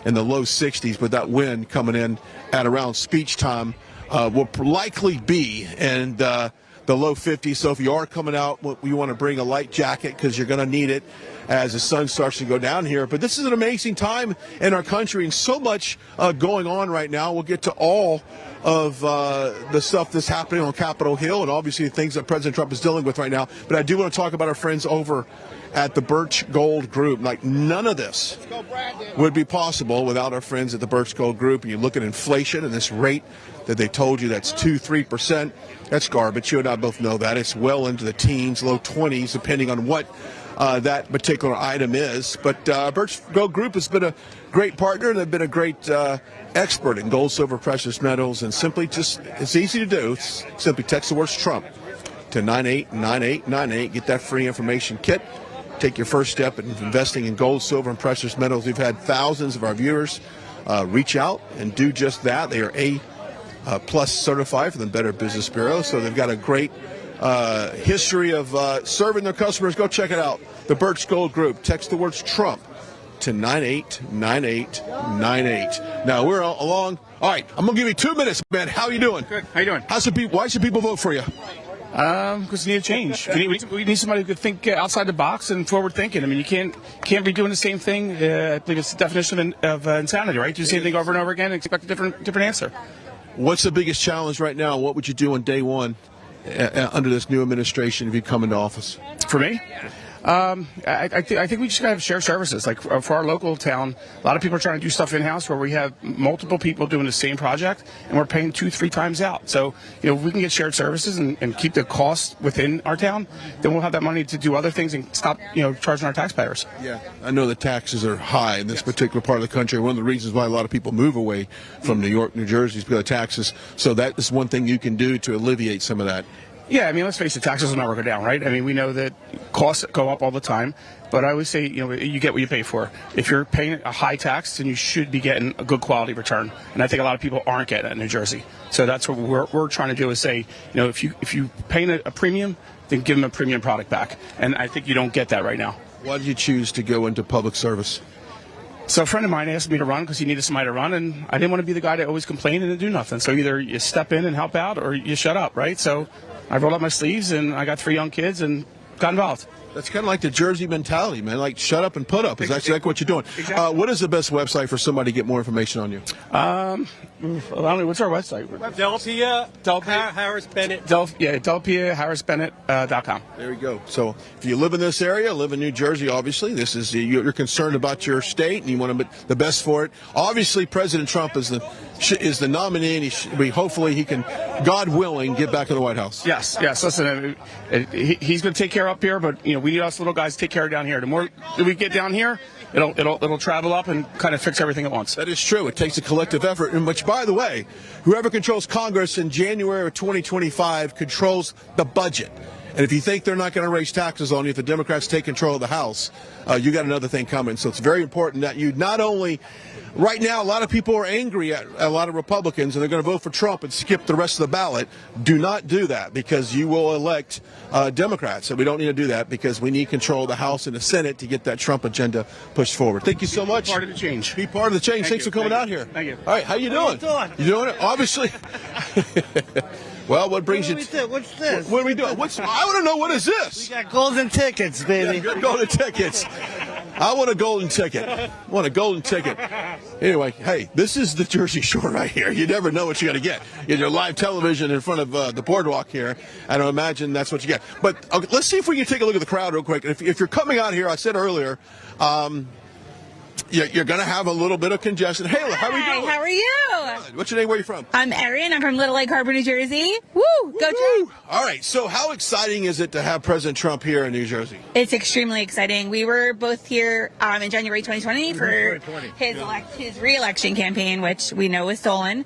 in the low 60s, with that wind coming in at around speech time will likely be in the low 50s. So if you are coming out, you want to bring a light jacket because you're going to need it as the sun starts to go down here. But this is an amazing time in our country, and so much going on right now. We'll get to all of the stuff that's happening on Capitol Hill, and obviously the things that President Trump is dealing with right now. But I do want to talk about our friends over at the Birch Gold Group. Like, none of this would be possible without our friends at the Birch Gold Group. And you look at inflation and this rate that they told you, that's 2-3%. That's garbage. You and I both know that. It's well into the teens, low 20s, depending on what that particular item is. But Birch Gold Group has been a great partner, and they've been a great expert in gold, silver, precious metals. And simply it's easy to do. Simply text the words Trump to 989898. Get that free information kit. Take your first step in investing in gold, silver, and precious metals. We've had thousands of our viewers reach out and do just that. They are A+ certified for the Better Business Bureau, so they've got a great history of serving their customers. Go check it out. The Birch Gold Group. Text the words Trump to 989898. Now we're along. All right, I'm gonna give you 2 minutes, man. How you doing? Good. How you doing? Why should people vote for you? Because we need a change. We need somebody who could think outside the box and forward thinking. I mean, you can't be doing the same thing. I think it's the definition of insanity, right? Do the same thing over and over again and expect a different answer. What's the biggest challenge right now? What would you do on day one under this new administration if you come into office? For me? I think we just got to have shared services. Like for our local town, a lot of people are trying to do stuff in-house where we have multiple people doing the same project, and we're paying 2-3 times out. So, if we can get shared services and keep the cost within our town, then we'll have that money to do other things and stop, charging our taxpayers. Yeah, I know the taxes are high in this particular part of the country. One of the reasons why a lot of people move away from New York, New Jersey is because of taxes. So that is one thing you can do to alleviate some of that. Yeah, I mean, let's face it, taxes will never go down, right? I mean, we know that costs go up all the time, but I always say, you get what you pay for. If you're paying a high tax, then you should be getting a good quality return, and I think a lot of people aren't getting it in New Jersey. So that's what we're trying to do is say, if you pay a premium, then give them a premium product back, and I think you don't get that right now. Why did you choose to go into public service? So a friend of mine asked me to run because he needed somebody to run, and I didn't want to be the guy that always complained and do nothing. So either you step in and help out, or you shut up, right? So I rolled up my sleeves, and I got 3 young kids, and got involved. That's kind of like the Jersey mentality, man. Like, shut up and put up. Is that exactly what you're doing? Exactly. What is the best website for somebody to get more information on you? I don't know. What's our website? Harris Bennett. DelpiaHarrisBennett.com. There we go. So if you live in this area, live in New Jersey, obviously, this is you're concerned about your state and you want the best for it. Obviously, President Trump is the nominee, and hopefully he can, God willing, get back to the White House. Yes. Listen, he's going to take care up here, but we need us little guys to take care of down here. The more we get down here, it'll travel up and kind of fix everything at once. That is true. It takes a collective effort, and which, by the way, whoever controls Congress in January of 2025 controls the budget. And if you think they're not going to raise taxes on you if the Democrats take control of the House, you got another thing coming. So it's very important that you not only. Right now, a lot of people are angry at a lot of Republicans, and they're going to vote for Trump and skip the rest of the ballot. Do not do that, because you will elect Democrats. And we don't need to do that, because we need control of the House and the Senate to get that Trump agenda pushed forward. Thank you so much. Be part of the change. Be part of the change. Thanks for coming out here. Thank you. All right, how you doing? You doing it? Obviously. Well, what brings you? What's this? What are we doing? I want to know, what is this? We got golden tickets, baby. Yeah, good golden tickets. I want a golden ticket. Anyway, hey, this is the Jersey Shore right here. You never know what you're going to get. You have your live television in front of the Boardwalk here, and I imagine that's what you get. But okay, let's see if we can take a look at the crowd real quick. If you're coming out here, I said earlier, you're going to have a little bit of congestion. Hey, how are you doing? How are you? What's your name? Where are you from? I'm Erin. I'm from Little Lake Harbor, New Jersey. Woo! Go Trump! All right. So how exciting is it to have President Trump here in New Jersey? It's extremely exciting. We were both here in January 2020 for his re-election campaign, which we know was stolen.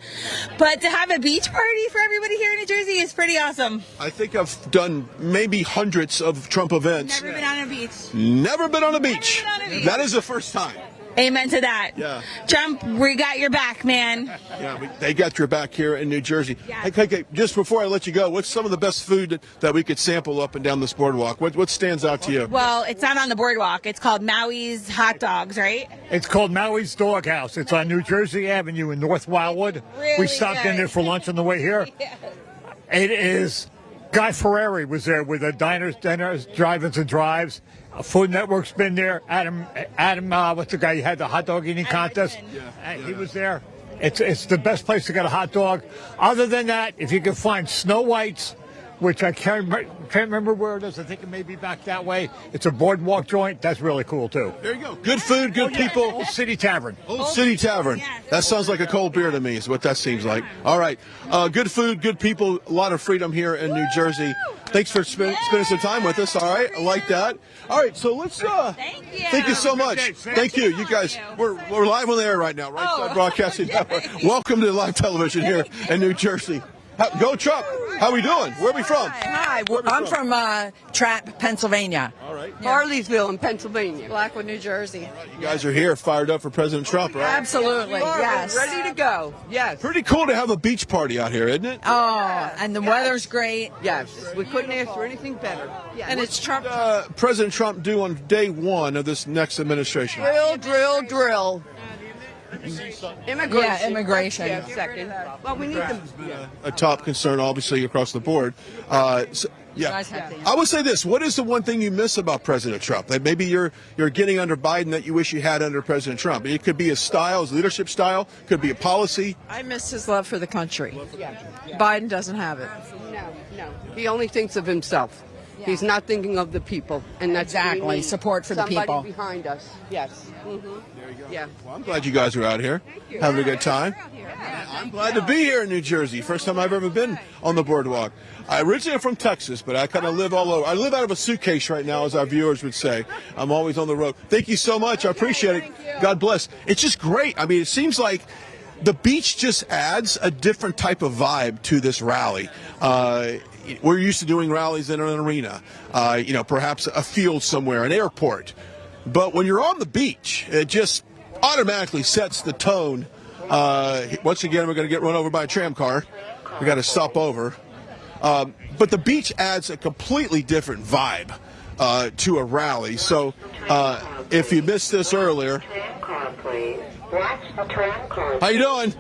But to have a beach party for everybody here in New Jersey is pretty awesome. I think I've done maybe hundreds of Trump events. Never been on a beach. Never been on a beach. That is the first time. Amen to that. Yeah. Trump, we got your back, man. Yeah, they got your back here in New Jersey. Yeah. Hey, just before I let you go, what's some of the best food that we could sample up and down this boardwalk? What stands out to you? Well, it's not on the boardwalk. It's called Maui's Hot Dogs, right? It's called Maui's Doghouse. It's on New Jersey Avenue in North Wildwood. Really we stopped in there for lunch on the way here. Yeah. It is. Guy Ferrari was there with the diners, drive-ins and drives. Food Network's been there. Adam, what's the guy who had the hot dog eating contest? He was there. It's the best place to get a hot dog. Other than that, if you can find Snow White's, which I can't remember where it is. I think it may be back that way. It's a boardwalk joint. That's really cool, too. There you go. Good food, good people. Old City Tavern. Old City Tavern. That sounds like a cold beer to me, is what that seems like. All right. Good food, good people, a lot of freedom here in New Jersey. Thanks for spending some time with us. All right. I like that. All right. So let's. Thank you so much. Thank you. You guys, we're live on the air right now. Right Side Broadcasting Network. Welcome to live television here in New Jersey. Go Trump. How we doing? Where are we from? Hi, I'm from Trapp, Pennsylvania. All right. Harleysville in Pennsylvania. Blackwood, New Jersey. You guys are here fired up for President Trump, right? Absolutely, yes. Ready to go, yes. Pretty cool to have a beach party out here, isn't it? Oh, and the weather's great. Yes, we couldn't ask for anything better. Yeah. And it's Trump. President Trump do on day one of this next administration? Drill. Immigration. Yeah, immigration. Yeah, second. Well, we need them. A top concern, obviously, across the board. I would say this. What is the one thing you miss about President Trump? That maybe you're getting under Biden that you wish you had under President Trump? It could be his style, his leadership style. Could be a policy. I miss his love for the country. Biden doesn't have it. No. He only thinks of himself. Yeah. He's not thinking of the people. And that's exactly. Support for the people. Somebody behind us. Yes. There you go. Yeah. Well, I'm glad you guys are out here having a good time. I'm glad to be here in New Jersey. First time I've ever been on the boardwalk. I originally am from Texas, but I kind of live all over. I live out of a suitcase right now, as our viewers would say. I'm always on the road. Thank you so much. I appreciate it. God bless. It's just great. I mean, it seems like the beach just adds a different type of vibe to this rally. We're used to doing rallies in an arena, perhaps a field somewhere, an airport. But when you're on the beach, it just automatically sets the tone. Once again, we're going to get run over by a tram car. We got to stop over. But the beach adds a completely different vibe to a rally. So if you missed this earlier, how you doing?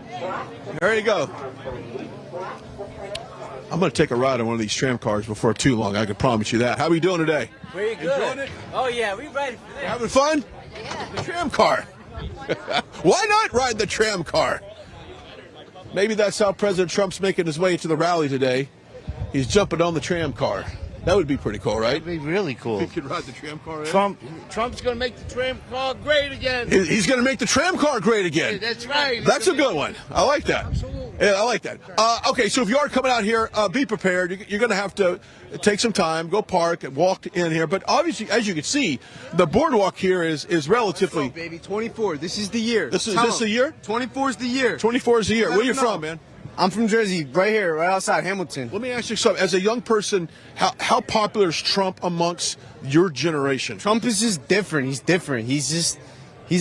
There you go. I'm going to take a ride on one of these tram cars before too long. I can promise you that. How are we doing today? Pretty good. Enjoying it? Oh, yeah, we ready for this. Having fun? Yeah. The tram car. Why not ride the tram car? Maybe that's how President Trump's making his way to the rally today. He's jumping on the tram car. That would be pretty cool, right? That'd be really cool. He could ride the tram car in. Trump's going to make the tram car great again. He's going to make the tram car great again. Yeah, that's right. That's a good one. I like that. Yeah, I like that. Okay, so if you are coming out here, be prepared. You're going to have to take some time, go park, and walk in here. But obviously, as you can see, the boardwalk here is relatively. Let's go, baby, 24. This is the year. This is the year? 24 is the year. 24 is the year. Where are you from, man? I'm from Jersey, right here, right outside Hamilton. Let me ask you something. As a young person, how popular is Trump amongst your generation? Trump is just different. He's different. He's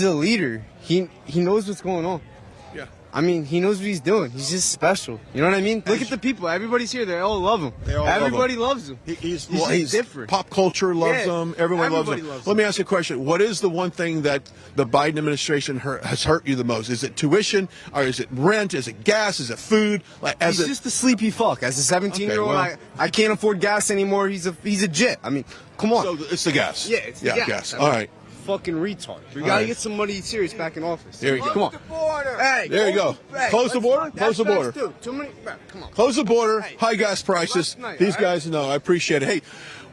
a leader. He knows what's going on. Yeah. I mean, he knows what he's doing. He's just special. You know what I mean? Look at the people. Everybody's here. They all love him. Everybody loves him. He's different. Pop culture loves him. Everyone loves him. Let me ask you a question. What is the one thing that the Biden administration has hurt you the most? Is it tuition? Or is it rent? Is it gas? Is it food? He's just a sleepy fuck. As a 17-year-old, I can't afford gas anymore. He's a jet. I mean, come on. So it's the gas. Yeah, it's the gas. All right. Fucking retard. We gotta get somebody serious back in office. There you go. Come on. Hey, there you go. Close the border. Close the border. Too many. Come on. Close the border. High gas prices. These guys know. I appreciate it. Hey,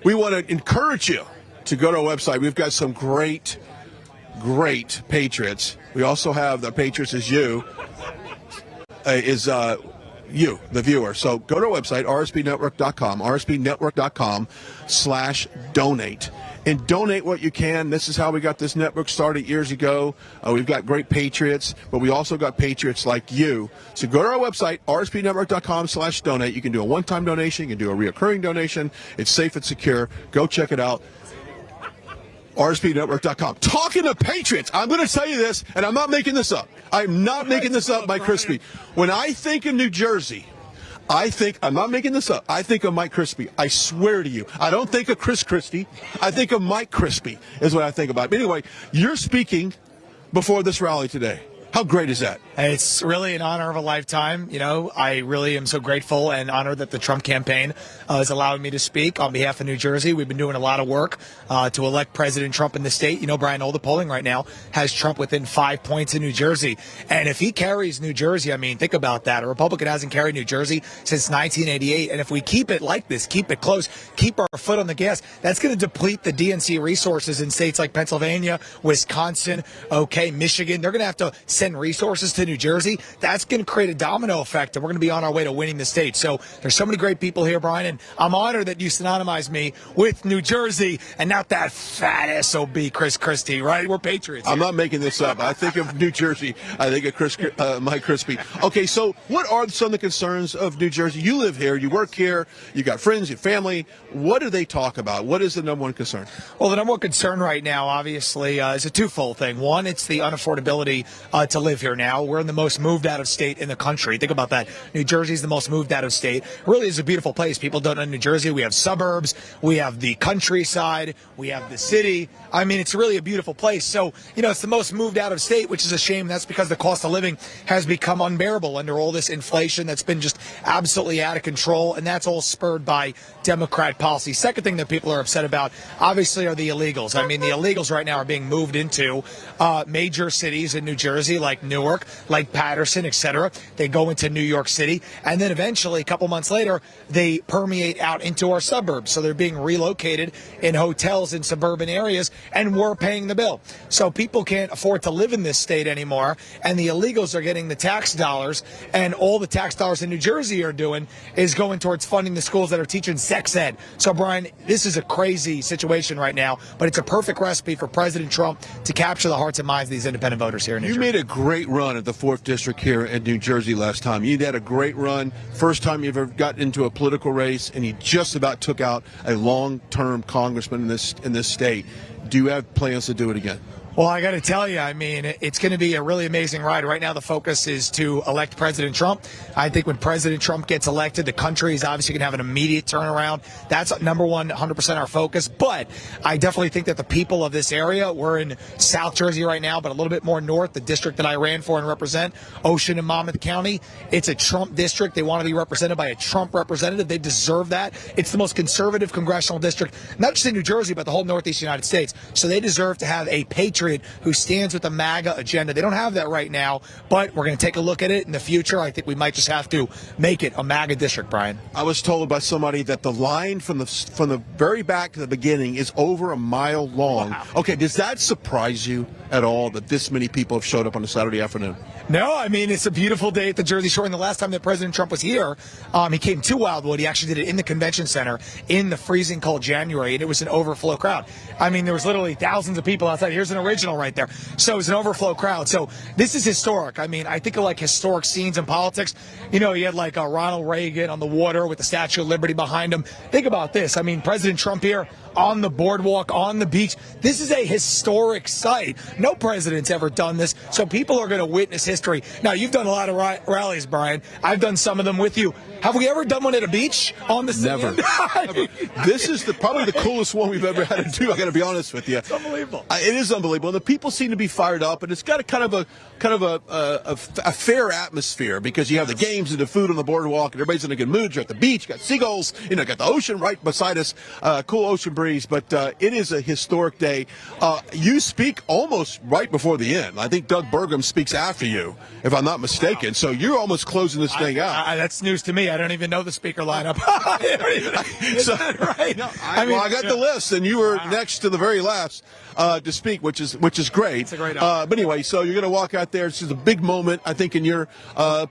we want to encourage you to go to our website. We've got some great Patriots. We also have the Patriots is you, you, the viewer. So go to our website, rsbnetwork.com, rsbnetwork.com/donate. And donate what you can. This is how we got this network started years ago. We've got great patriots, but we also got patriots like you. So go to our website, rsbnetwork.com/donate. You can do a one-time donation. You can do a reoccurring donation. It's safe and secure. Go check it out. RSBNetwork.com. Talking to Patriots, I'm going to tell you this, and I'm not making this up. I'm not making this up by Crispi. When I think of New Jersey, I'm not making this up. I think of Mike Crispi. I swear to you. I don't think of Chris Christie. I think of Mike Crispi is what I think about. But anyway, you're speaking before this rally today. How great is that? It's really an honor of a lifetime. You know, I really am so grateful and honored that the Trump campaign is allowing me to speak on behalf of New Jersey. We've been doing a lot of work to elect President Trump in the state. You know, Brian, all the polling right now has Trump within 5 points in New Jersey. And if he carries New Jersey, I mean, think about that. A Republican hasn't carried New Jersey since 1988. And if we keep it like this, keep it close, keep our foot on the gas, that's going to deplete the DNC resources in states like Pennsylvania, Wisconsin, Michigan. They're going to have to send resources to New Jersey. That's going to create a domino effect, and we're going to be on our way to winning the state. So there's so many great people here, Brian, and I'm honored that you synonymize me with New Jersey and not that fat SOB Chris Christie, right? We're Patriots here. I'm not making this up. I think of New Jersey. I think of Mike Crispi. Okay, so what are some of the concerns of New Jersey? You live here. You work here. You got friends, your family. What do they talk about? What is the number one concern? Well, the number one concern right now, obviously, is a twofold thing. One, it's the unaffordability to live here now. We're in the most moved out of state in the country. Think about that. New Jersey's the most moved out of state. Really is a beautiful place. People don't know New Jersey. We have suburbs. We have the countryside. We have the city. I mean, it's really a beautiful place. So, you know, it's the most moved out of state, which is a shame. That's because the cost of living has become unbearable under all this inflation that's been just absolutely out of control. And that's all spurred by Democrat policy. Second thing that people are upset about, obviously, are the illegals. I mean, the illegals right now are being moved into major cities in New Jersey, like Newark, like Patterson, etc. They go into New York City, and then eventually, a couple months later, they permeate out into our suburbs. So they're being relocated in hotels in suburban areas, and we're paying the bill. So people can't afford to live in this state anymore, and the illegals are getting the tax dollars, and all the tax dollars in New Jersey are doing is going towards funding the schools that are teaching sex ed. So, Brian, this is a crazy situation right now, but it's a perfect recipe for President Trump to capture the hearts and minds of these independent voters here in New Jersey. You made a great run at the 4th District here in New Jersey last time. You had a great run. First time you've ever gotten into a political race, and you just about took out a long-term congressman in this state. Do you have plans to do it again? Well, I got to tell you, I mean, it's going to be a really amazing ride. Right now, the focus is to elect President Trump. I think when President Trump gets elected, the country is obviously going to have an immediate turnaround. That's number one, 100% our focus. But I definitely think that the people of this area, we're in South Jersey right now, but a little bit more north, the district that I ran for and represent, Ocean and Monmouth County, it's a Trump district. They want to be represented by a Trump representative. They deserve that. It's the most conservative congressional district, not just in New Jersey, but the whole Northeast United States. So they deserve to have a patriot who stands with the MAGA agenda. They don't have that right now, but we're going to take a look at it in the future. I think we might just have to make it a MAGA district, Brian. I was told by somebody that the line from the very back to the beginning is over a mile long. Wow. Okay, does that surprise you at all that this many people have showed up on a Saturday afternoon? No, I mean, it's a beautiful day at the Jersey Shore. And the last time that President Trump was here, he came to Wildwood. He actually did it in the convention center in the freezing cold January, and it was an overflow crowd. I mean, there was literally thousands of people outside. Here's an original right there. So it was an overflow crowd. So this is historic. I mean, I think of like historic scenes in politics. You know, you had like Ronald Reagan on the water with the Statue of Liberty behind him. Think about this. I mean, President Trump here on the boardwalk, on the beach. This is a historic sight. No president's ever done this, so people are going to witness history. Now, you've done a lot of rallies, Brian. I've done some of them with you. Have we ever done one at a beach on the sand? Never. This is probably the coolest one we've ever had to do. I got to be honest with you. It's unbelievable. It is unbelievable. The people seem to be fired up, and it's got a kind of a fair atmosphere because you have the games and the food on the boardwalk, and everybody's in a good mood. You're at the beach, you got seagulls, got the ocean right beside us, cool ocean breeze. But it is a historic day. You speak almost right before the end. I think Doug Burgum speaks after you, if I'm not mistaken. So you're almost closing this thing out. That's news to me. I don't even know the speaker lineup. So, right? No, I got the list, and you were next to the very last to speak, which is great. It's a great but anyway, so you're going to walk out there. This is a big moment, I think, in your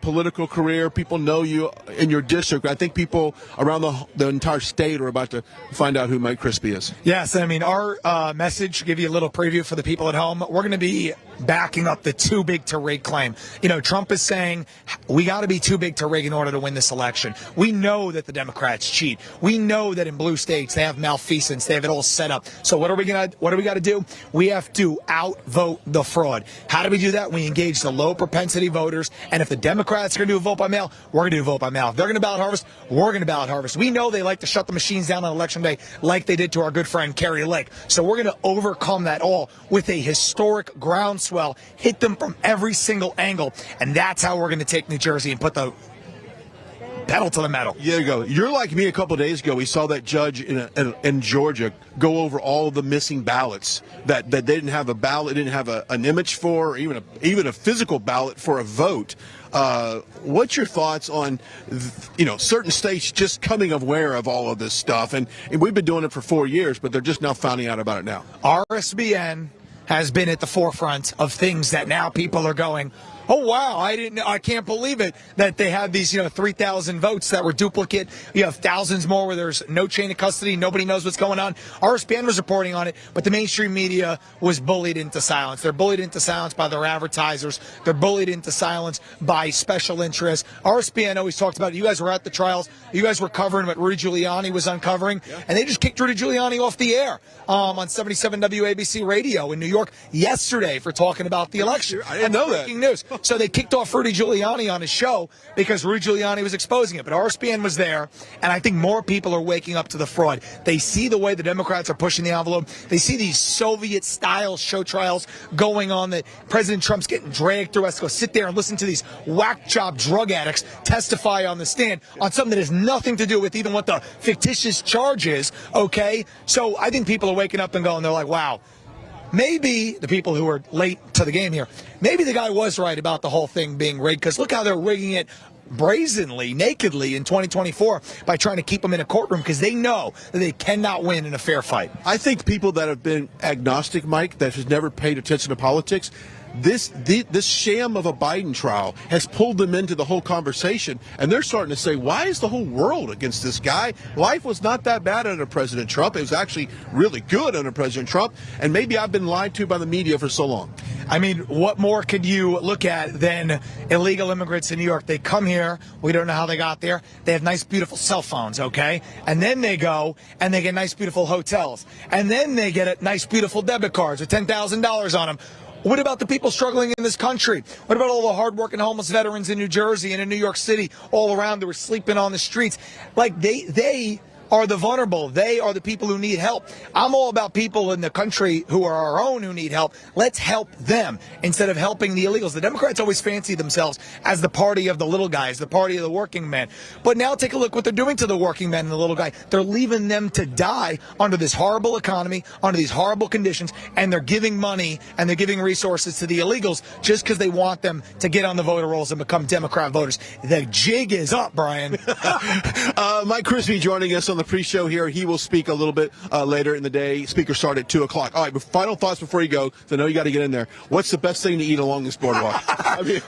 political career. People know you in your district. I think people around the entire state are about to find out who Mike Crispi is. Yes, I mean, our message, give you a little preview for the people at home. We're going to be backing up the too big to rig claim. Trump is saying we got to be too big to rig in order to win this election. We know that the Democrats cheat. We know that in blue states they have malfeasance. They have it all set up. So what do we got to do? We have to outvote the fraud. How do we do that? We engage the low propensity voters. And if the Democrats are going to do a vote by mail, we're going to do a vote by mail. If they're going to ballot harvest, we're going to ballot harvest. We know they like to shut the machines down on election day like they did to our good friend Kerry Lake. So we're going to overcome that all with a historic groundswell, hit them from every single angle. And that's how we're going to take New Jersey and put the pedal to the metal. There you go. You're like me a couple of days ago. We saw that judge in Georgia go over all of the missing ballots that they didn't have a ballot, didn't have an image for, or even a physical ballot for a vote. What's your thoughts on, certain states just coming aware of all of this stuff? And we've been doing it for 4 years, but they're just now finding out about it now. RSBN has been at the forefront of things that now people are going, oh, wow, I can't believe it that they had these, 3,000 votes that were duplicate. You have thousands more where there's no chain of custody. Nobody knows what's going on. RSBN was reporting on it, but the mainstream media was bullied into silence. They're bullied into silence by their advertisers. They're bullied into silence by special interests. RSBN always talked about it. You guys were at the trials. You guys were covering what Rudy Giuliani was uncovering, and they just kicked Rudy Giuliani off the air on 77 WABC radio in New York yesterday for talking about the election. I didn't know that. Breaking news. So they kicked off Rudy Giuliani on his show because Rudy Giuliani was exposing it. But RSBN was there, and I think more people are waking up to the fraud. They see the way the Democrats are pushing the envelope. They see these Soviet-style show trials going on that President Trump's getting dragged through. Has to go sit there and listen to these whack-job drug addicts testify on the stand on something that has nothing to do with even what the fictitious charge is, okay? So I think people are waking up and going, they're like, wow. Maybe the people who are late to the game here, maybe the guy was right about the whole thing being rigged, because look how they're rigging it brazenly, nakedly in 2024 by trying to keep them in a courtroom because they know that they cannot win in a fair fight. I think people that have been agnostic, Mike, that has never paid attention to politics, this sham of a Biden trial has pulled them into the whole conversation, and they're starting to say, why is the whole world against this guy? Life was not that bad under President Trump. It was actually really good under President Trump, and maybe I've been lied to by the media for so long. I mean, what more could you look at than illegal immigrants in New York? They come here. We don't know how they got there. They have nice, beautiful cell phones, okay? And then they go and they get nice, beautiful hotels. And then they get nice, beautiful debit cards with $10,000 on them. What about the people struggling in this country? What about all the hardworking homeless veterans in New Jersey and in New York City all around that were sleeping on the streets? Like, they are the vulnerable. They are the people who need help. I'm all about people in the country who are our own who need help. Let's help them instead of helping the illegals. The Democrats always fancy themselves as the party of the little guys, the party of the working men. But now take a look what they're doing to the working men and the little guy. They're leaving them to die under this horrible economy, under these horrible conditions, and they're giving money and they're giving resources to the illegals just because they want them to get on the voter rolls and become Democrat voters. The jig is up, Brian. Mike Crispi joining us on the pre-show here. He will speak a little bit later in the day. Speakers start at 2 o'clock. All right, but final thoughts before you go. I know you got to get in there. What's the best thing to eat along this boardwalk?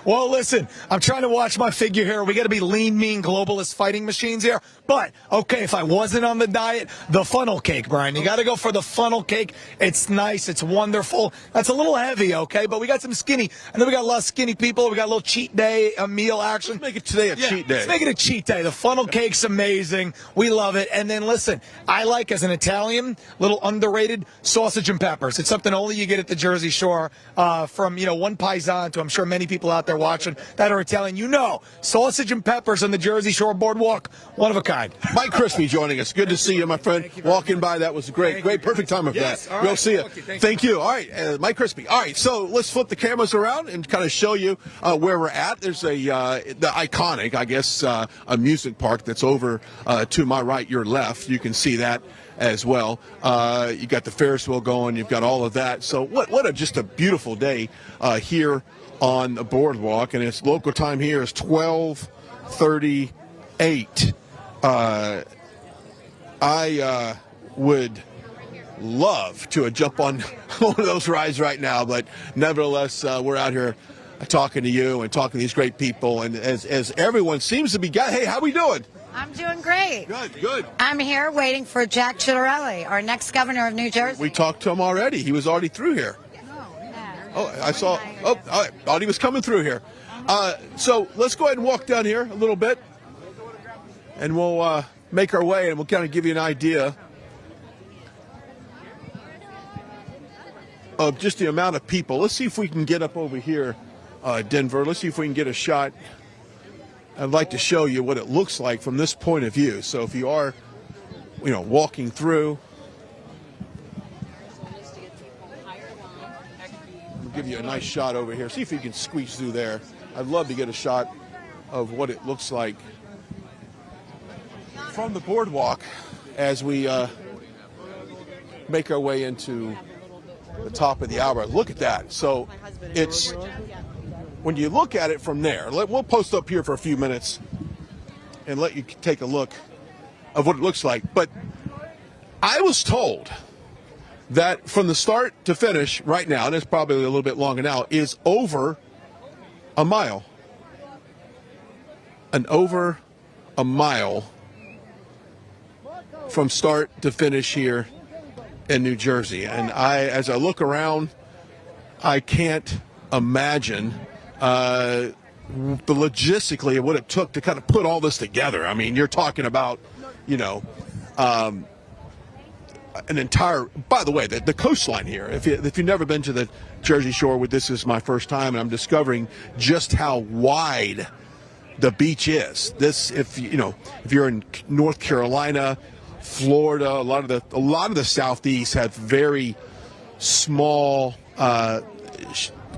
Well, listen, I'm trying to watch my figure here. We got to be lean, mean, globalist fighting machines here. But, okay, if I wasn't on the diet, the funnel cake, Brian. You got to go for the funnel cake. It's nice. It's wonderful. That's a little heavy, okay? But we got some skinny. I know we got a lot of skinny people. We got a little cheat day, a meal action. Let's make it today a cheat day. Let's make it a cheat day. The funnel cake's amazing. We love it. And then, listen, I like, as an Italian, little underrated sausage and peppers. It's something only you get at the Jersey Shore from, one paisan to, I'm sure, many people out there watching that are Italian. Sausage and peppers on the Jersey Shore Boardwalk, one of a kind. Mike Crispi joining us. Good to see you, my friend. Walking by, that was great. Perfect time of that. All right. We'll see you. Okay, thank you. All right, Mike Crispi. All right, so let's flip the cameras around and kind of show you where we're at. There's the iconic, I guess, amusement park that's over to my right, your left. You can see that as well. You got the Ferris wheel going. You've got all of that. So just a beautiful day here on the boardwalk, and its local time here is 12:38. I would love to jump on one of those rides right now, but nevertheless, we're out here talking to you and talking to these great people, and as everyone seems to be, hey, how we doing? I'm doing great. Good. I'm here waiting for Jack Ciattarelli, our next governor of New Jersey. We talked to him already. He was already through here. Oh, I saw. Oh, I thought he was coming through here. So let's go ahead and walk down here a little bit, and we'll make our way, and we'll kind of give you an idea of just the amount of people. Let's see if we can get up over here, Denver. Let's see if we can get a shot. I'd like to show you what it looks like from this point of view. So if you are, walking through, I'll give you a nice shot over here. See if you can squeeze through there. I'd love to get a shot of what it looks like from the boardwalk as we make our way into the top of the hour. Look at that. So it's, when you look at it from there, we'll post up here for a few minutes and let you take a look of what it looks like. But I was told that from the start to finish right now, and it's probably a little bit longer now, is over a mile. Over a mile from start to finish here in New Jersey. And as I look around, I can't imagine logistically what it took to kind of put all this together. I mean, you're talking about, an entire, by the way, the coastline here. If you've never been to the Jersey Shore, this is my first time, and I'm discovering just how wide the beach is. If you're in North Carolina, Florida, a lot of the Southeast have very small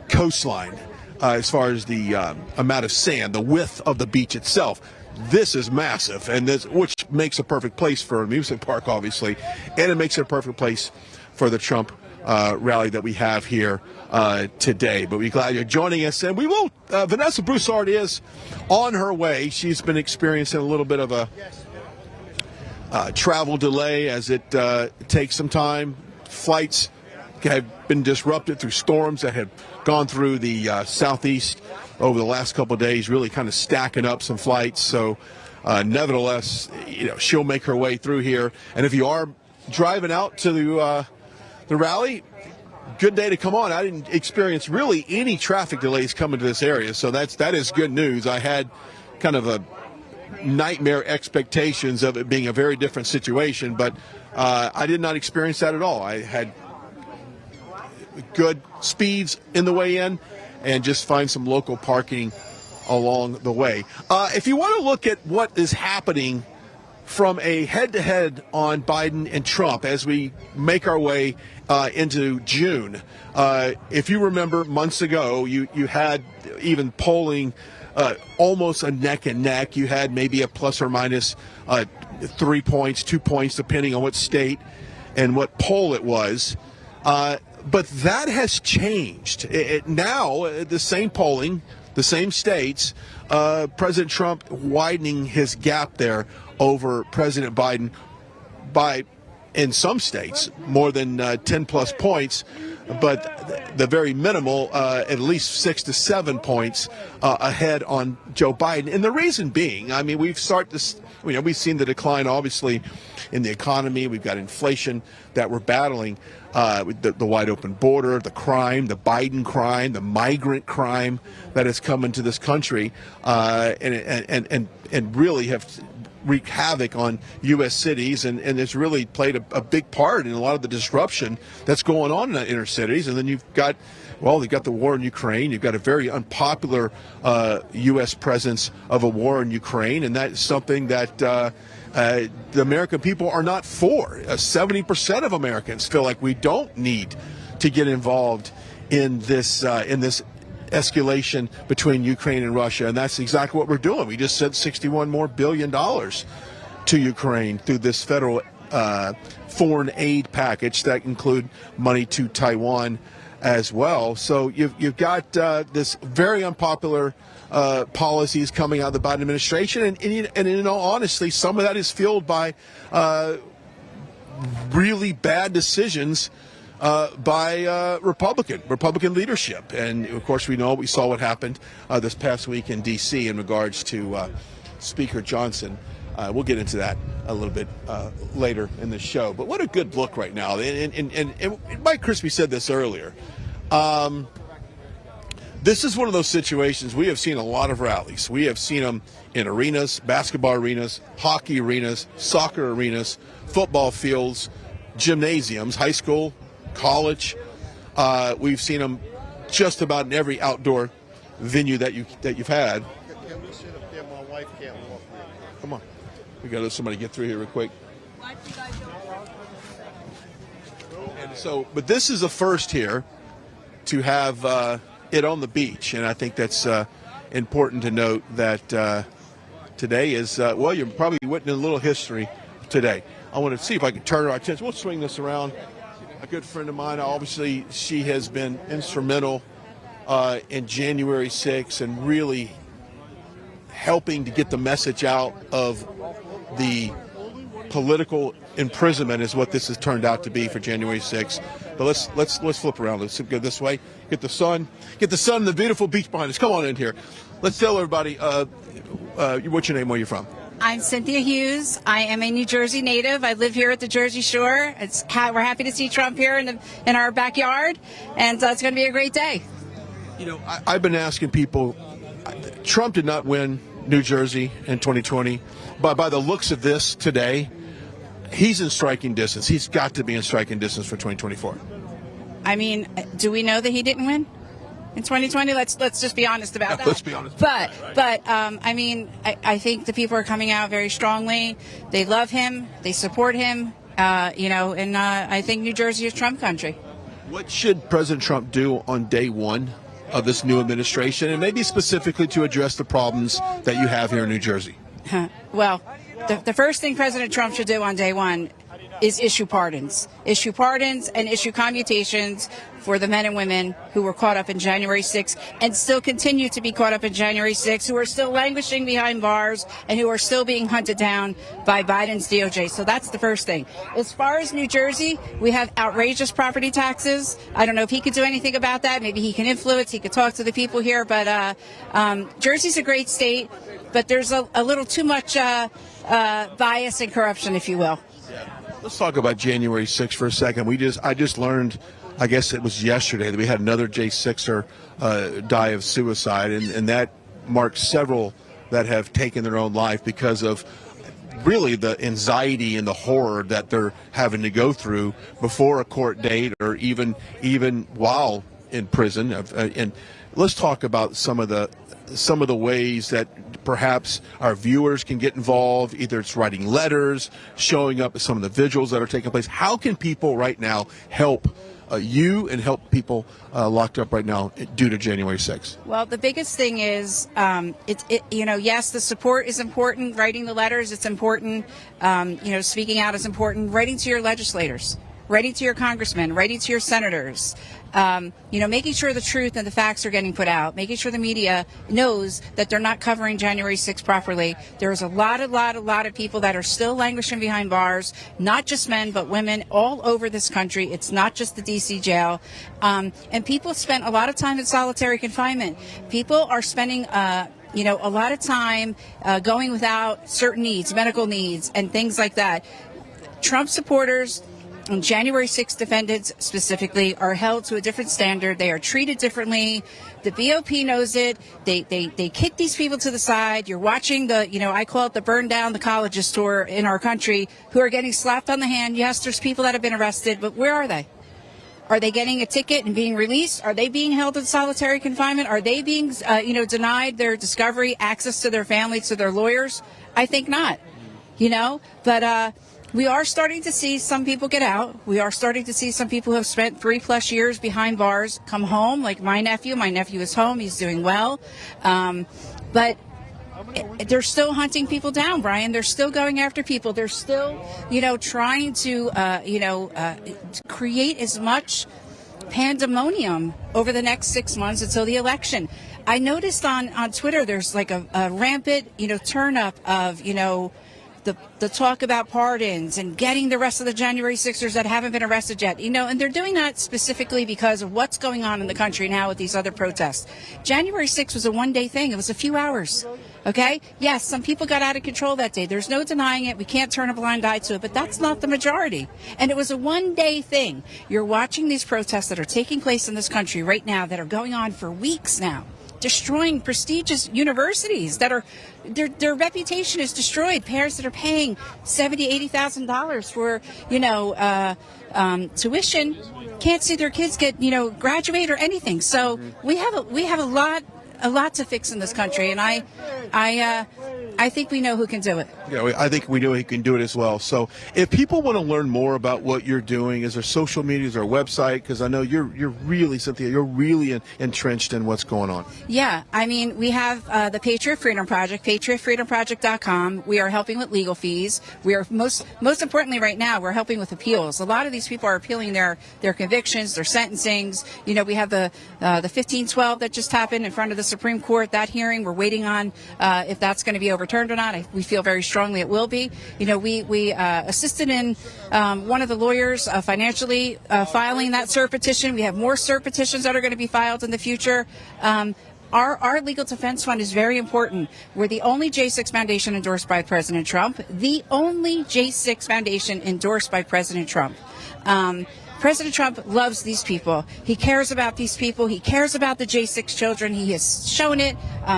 coastline as far as the amount of sand, the width of the beach itself. This is massive, and which makes a perfect place for an amusement park, obviously, and it makes it a perfect place for the Trump rally that we have here today. But we're glad you're joining us, and we will. Vanessa Broussard is on her way. She's been experiencing a little bit of a travel delay as it takes some time. Flights have been disrupted through storms that have gone through the southeast over the last couple of days, really kind of stacking up some flights. So nevertheless, she'll make her way through here. And if you are driving out to the rally, good day to come on. I didn't experience really any traffic delays coming to this area, so that is good news. I had kind of a nightmare expectations of it being a very different situation, but I did not experience that at all. I had good speeds in the way in and just find some local parking along the way. If you want to look at what is happening from a head-to-head on Biden and Trump as we make our way into June, if you remember months ago, you had even polling almost a neck and neck. You had maybe a plus or minus 3 points, 2 points, depending on what state and what poll it was. But that has changed. Now, the same polling, the same states, President Trump widening his gap there over President Biden by, in some states, more than 10-plus points, but the very minimal, at least 6 to 7 points ahead on Joe Biden. And the reason being, I mean, we've seen the decline, obviously, in the economy. We've got inflation that we're battling, with the wide open border, the crime, the Biden crime, the migrant crime that has come into this country, and really have wreaked havoc on U.S. cities, and it's really played a big part in a lot of the disruption that's going on in the inner cities. And then you've got the war in Ukraine. You've got a very unpopular U.S. presence of a war in Ukraine, and that's something that the American people are not for. 70% of Americans feel like we don't need to get involved in this escalation between Ukraine and Russia, and that's exactly what we're doing. We just sent $61 billion more to Ukraine through this federal foreign aid package that include money to Taiwan as well. So you've got this very unpopular policies coming out of the Biden administration, and in all honesty, some of that is fueled by really bad decisions by Republican leadership. And of course, we saw what happened this past week in D.C. in regards to Speaker Johnson. We'll get into that a little bit later in the show. But what a good look right now. And Mike Crispi said this earlier. This is one of those situations. We have seen a lot of rallies. We have seen them in arenas, basketball arenas, hockey arenas, soccer arenas, football fields, gymnasiums, high school, college. We've seen them just about in every outdoor venue that you've had. Can we sit up there? My wife can't walk. Come on. We got to let somebody get through here real quick. And so, but this is a first here to have it on the beach, and I think that's important to note that today is, you're probably witnessing a little history today. I want to see if I can turn our attention. We'll swing this around. A good friend of mine, obviously, she has been instrumental in January 6th and really helping to get the message out of the political imprisonment is what this has turned out to be for January 6th. But let's flip around. Let's go this way. Get the sun and the beautiful beach behind us. Come on in here. Let's tell everybody what's your name, where you're from. I'm Cynthia Hughes. I am a New Jersey native. I live here at the Jersey Shore. We're happy to see Trump here in our backyard, and it's going to be a great day. I've been asking people, Trump did not win New Jersey in 2020, but by the looks of this today, he's in striking distance. He's got to be in striking distance for 2024. I mean, do we know that he didn't win in 2020? Let's just be honest about that. Let's be honest. But I mean, I think the people are coming out very strongly. They love him. They support him. And I think New Jersey is Trump country. What should President Trump do on day one of this new administration, and maybe specifically to address the problems that you have here in New Jersey? Well, the first thing President Trump should do on day one is issue pardons. Issue pardons and issue commutations for the men and women who were caught up in January 6th and still continue to be caught up in January 6th, who are still languishing behind bars and who are still being hunted down by Biden's DOJ. So that's the first thing. As far as New Jersey, we have outrageous property taxes. I don't know if he could do anything about that. Maybe he can influence. He could talk to the people here. But Jersey's a great state, but there's a little too much bias and corruption, if you will. Let's talk about January 6th for a second. I just learned, I guess it was yesterday, that we had another J6er die of suicide, and that marks several that have taken their own life because of really the anxiety and the horror that they're having to go through before a court date or even while in prison. And let's talk about some of the ways that perhaps our viewers can get involved. Either it's writing letters, showing up at some of the vigils that are taking place. How can people right now help you and help people locked up right now due to January 6th? Well, the biggest thing is, yes, the support is important. Writing the letters, it's important. Speaking out is important. Writing to your legislators, writing to your congressmen, writing to your senators. Making sure the truth and the facts are getting put out, making sure the media knows that they're not covering January 6th properly. There's a lot of people that are still languishing behind bars, not just men, but women all over this country. It's not just the D.C. jail. And people spent a lot of time in solitary confinement. People are spending a lot of time going without certain needs, medical needs, and things like that. Trump supporters and January 6th defendants specifically are held to a different standard. They are treated differently. The BOP knows it. They kick these people to the side. You're watching I call it the burn down the colleges tour in our country, who are getting slapped on the hand. Yes, there's people that have been arrested, but where are they? Are they getting a ticket and being released? Are they being held in solitary confinement? Are they being, denied their discovery, access to their families, to their lawyers? I think not, but, we are starting to see some people get out. We are starting to see some people who have spent 3+ years behind bars come home, like my nephew. My nephew is home. He's doing well. But they're still hunting people down, Brian. They're still going after people. They're still, trying to, create as much pandemonium over the next 6 months until the election. I noticed on Twitter there's like a rampant, turn up of, the talk about pardons and getting the rest of the January 6ers that haven't been arrested yet, and they're doing that specifically because of what's going on in the country now with these other protests. January 6th was a one-day thing. It was a few hours. Okay? Yes, some people got out of control that day. There's no denying it. We can't turn a blind eye to it, but that's not the majority. And it was a one-day thing. You're watching these protests that are taking place in this country right now that are going on for weeks now, destroying prestigious universities that are their reputation is destroyed. Parents that are paying $70,000, $80,000 for tuition can't see their kids get graduate or anything. So we have a lot to fix in this country, and I think we know who can do it. Yeah, I think we know he can do it as well. So if people want to learn more about what you're doing, is there social media, is there a website? Because I know you're really, Cynthia, you're really entrenched in what's going on. Yeah, I mean, we have the Patriot Freedom Project, patriotfreedomproject.com. We are helping with legal fees. We are most importantly right now, we're helping with appeals. A lot of these people are appealing their convictions, their sentencings. We have the 1512 that just happened in front of the Supreme Court. That hearing, we're waiting on if that's going to be overturned or not. We feel very strongly it will be. We assisted in one of the lawyers financially filing that cert petition. We have more cert petitions that are going to be filed in the future. Our legal defense fund is very important. We're the only J6 foundation endorsed by President Trump. The only J6 foundation endorsed by President Trump. President Trump loves these people. He cares about these people. He cares about the J6 children. He has shown it.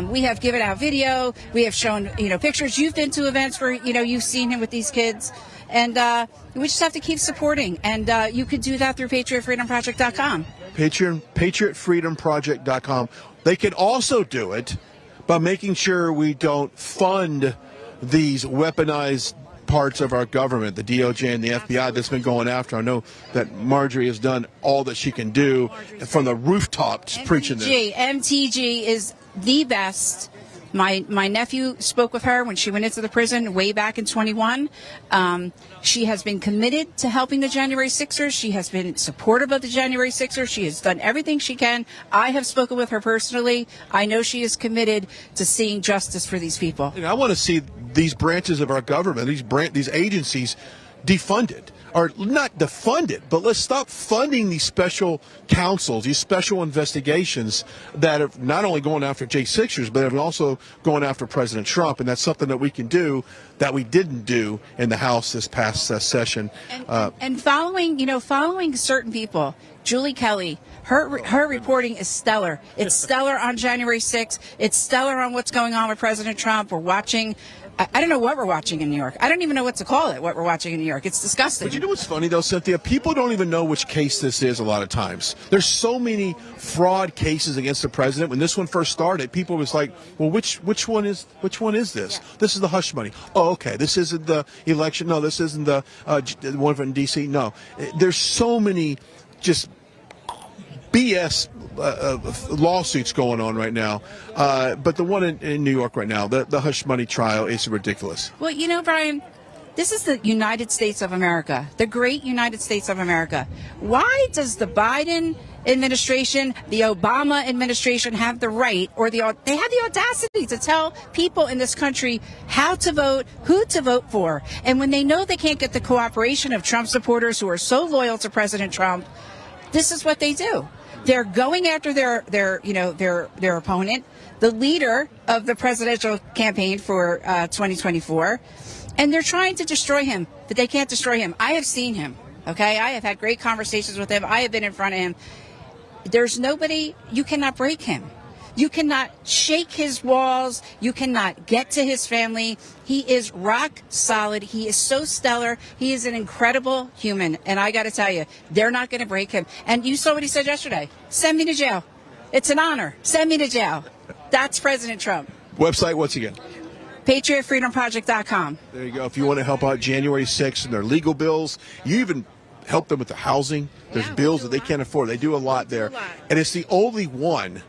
We have given out video. We have shown, pictures. You've been to events where, you've seen him with these kids. And we just have to keep supporting. And you could do that through patriotfreedomproject.com. patriotfreedomproject.com. They can also do it by making sure we don't fund these weaponized parts of our government, the DOJ and the FBI that's been going after. I know that Marjorie has done all that she can do from the rooftops preaching this. MTG is the best My nephew spoke with her when she went into the prison way back in 21. She has been committed to helping the January 6ers. She has been supportive of the January 6ers. She has done everything she can. I have spoken with her personally. I know she is committed to seeing justice for these people. And I want to see these branches of our government, these agencies, defunded. Or not defunded, but let's stop funding these special counsels, these special investigations that are not only going after J6ers, but are also going after President Trump. And that's something that we can do that we didn't do in the House this past session. And following certain people, Julie Kelly, her reporting is stellar. It's stellar on January 6th. It's stellar on what's going on with President Trump. We're watching. I don't know what we're watching in New York. I don't even know what to call it, what we're watching in New York. It's disgusting. But you know what's funny, though, Cynthia? People don't even know which case this is a lot of times. There's so many fraud cases against the president. When this one first started, people was like, well, which one is this? Yeah. This is the hush money. Oh, okay. This isn't the election. No, this isn't the one in D.C. No. There's so many just BS lawsuits going on right now, but the one in New York right now, the hush money trial, is ridiculous. Well, Brian, this is the United States of America, the great United States of America. Why does the Biden administration, the Obama administration have the right, or they have the audacity to tell people in this country how to vote, who to vote for? And when they know they can't get the cooperation of Trump supporters who are so loyal to President Trump, this is what they do. They're going after their opponent, the leader of the presidential campaign for 2024, and they're trying to destroy him, but they can't destroy him. I have seen him, okay? I have had great conversations with him. I have been in front of him. There's nobody, you cannot break him. You cannot shake his walls. You cannot get to his family. He is rock solid. He is so stellar. He is an incredible human. And I got to tell you, they're not going to break him. And you saw what he said yesterday. Send me to jail. It's an honor. Send me to jail. That's President Trump. Website, once again? PatriotFreedomProject.com. There you go. If you want to help out January 6th and their legal bills, you even help them with the housing. There's bills that they can't afford. They do a lot there. And it's the only one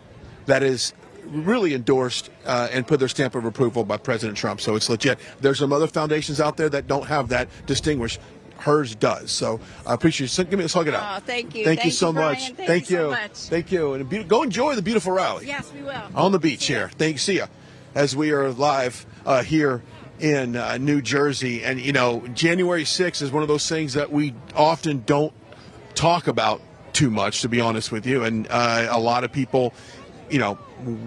that is really endorsed and put their stamp of approval by President Trump. So it's legit. There's some other foundations out there that don't have that distinguished. Hers does. So I appreciate it. Give me a hug it out. Oh, thank you. Thank you so much. Thank you so much. Thank you. And go enjoy the beautiful rally. Yes, we will. On the beach here. See ya. As we are live here in New Jersey. And, January 6th is one of those things that we often don't talk about too much, to be honest with you. And a lot of people,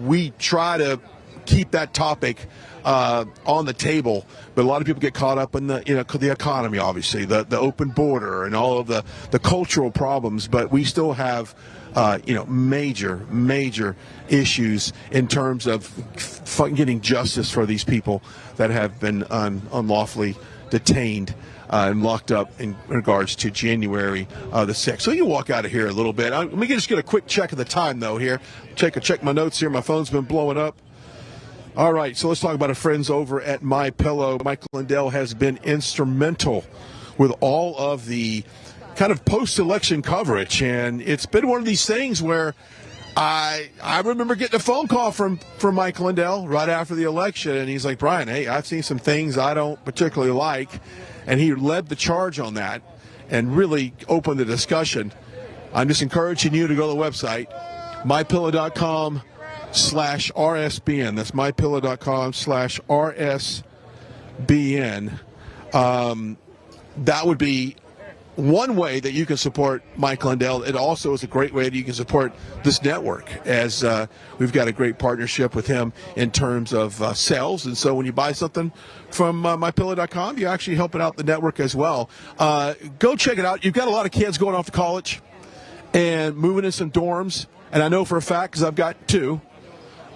we try to keep that topic on the table, but a lot of people get caught up in the economy, obviously, the open border and all of the cultural problems. But we still have major issues in terms of getting justice for these people that have been unlawfully detained and locked up in regards to January the 6th. So you can walk out of here a little bit. Let me just get a quick check of the time, though, here. Check my notes here. My phone's been blowing up. All right, so let's talk about our friends over at MyPillow. Mike Lindell has been instrumental with all of the kind of post-election coverage, and it's been one of these things where I remember getting a phone call from Mike Lindell right after the election, and he's like, Brian, hey, I've seen some things I don't particularly like, and he led the charge on that and really opened the discussion. I'm just encouraging you to go to the website, mypillow.com/RSBN. That's mypillow.com/RSBN. That would be one way that you can support Mike Lindell. It also is a great way that you can support this network, as we've got a great partnership with him in terms of sales. And so when you buy something from mypillow.com, you're actually helping out the network as well. Go check it out. You've got a lot of kids going off to college and moving in some dorms. And I know for a fact, because I've got two,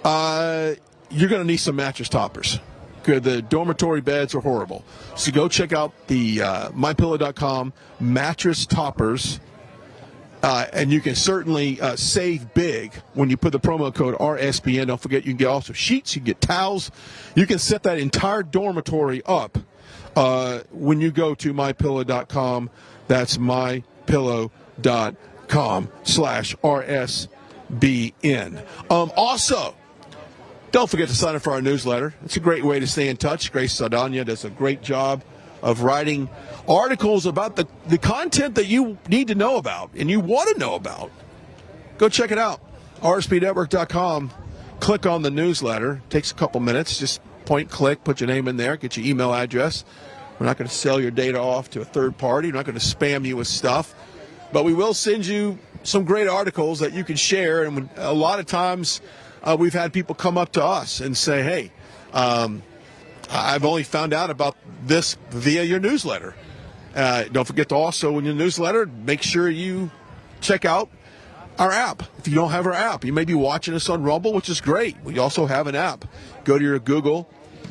you're going to need some mattress toppers. The dormitory beds are horrible. So go check out the mypillow.com mattress toppers, and you can certainly save big when you put the promo code RSBN. Don't forget, you can get also sheets, you can get towels. You can set that entire dormitory up when you go to mypillow.com. That's mypillow.com/RSBN. Also, Don't forget to sign up for our newsletter. It's a great way to stay in touch. Grace Saldana does a great job of writing articles about the content that you need to know about and you want to know about. Go check it out. RSBNetwork.com. Click on the newsletter. Takes a couple minutes. Just point, click, put your name in there, get your email address. We're not going to sell your data off to a third party. We're not going to spam you with stuff. But we will send you some great articles that you can share. And a lot of times we've had people come up to us and say, hey, I've only found out about this via your newsletter. Don't forget to also, in your newsletter, make sure you check out our app. If you don't have our app, you may be watching us on Rumble, which is great. We also have an app. Go to your Google,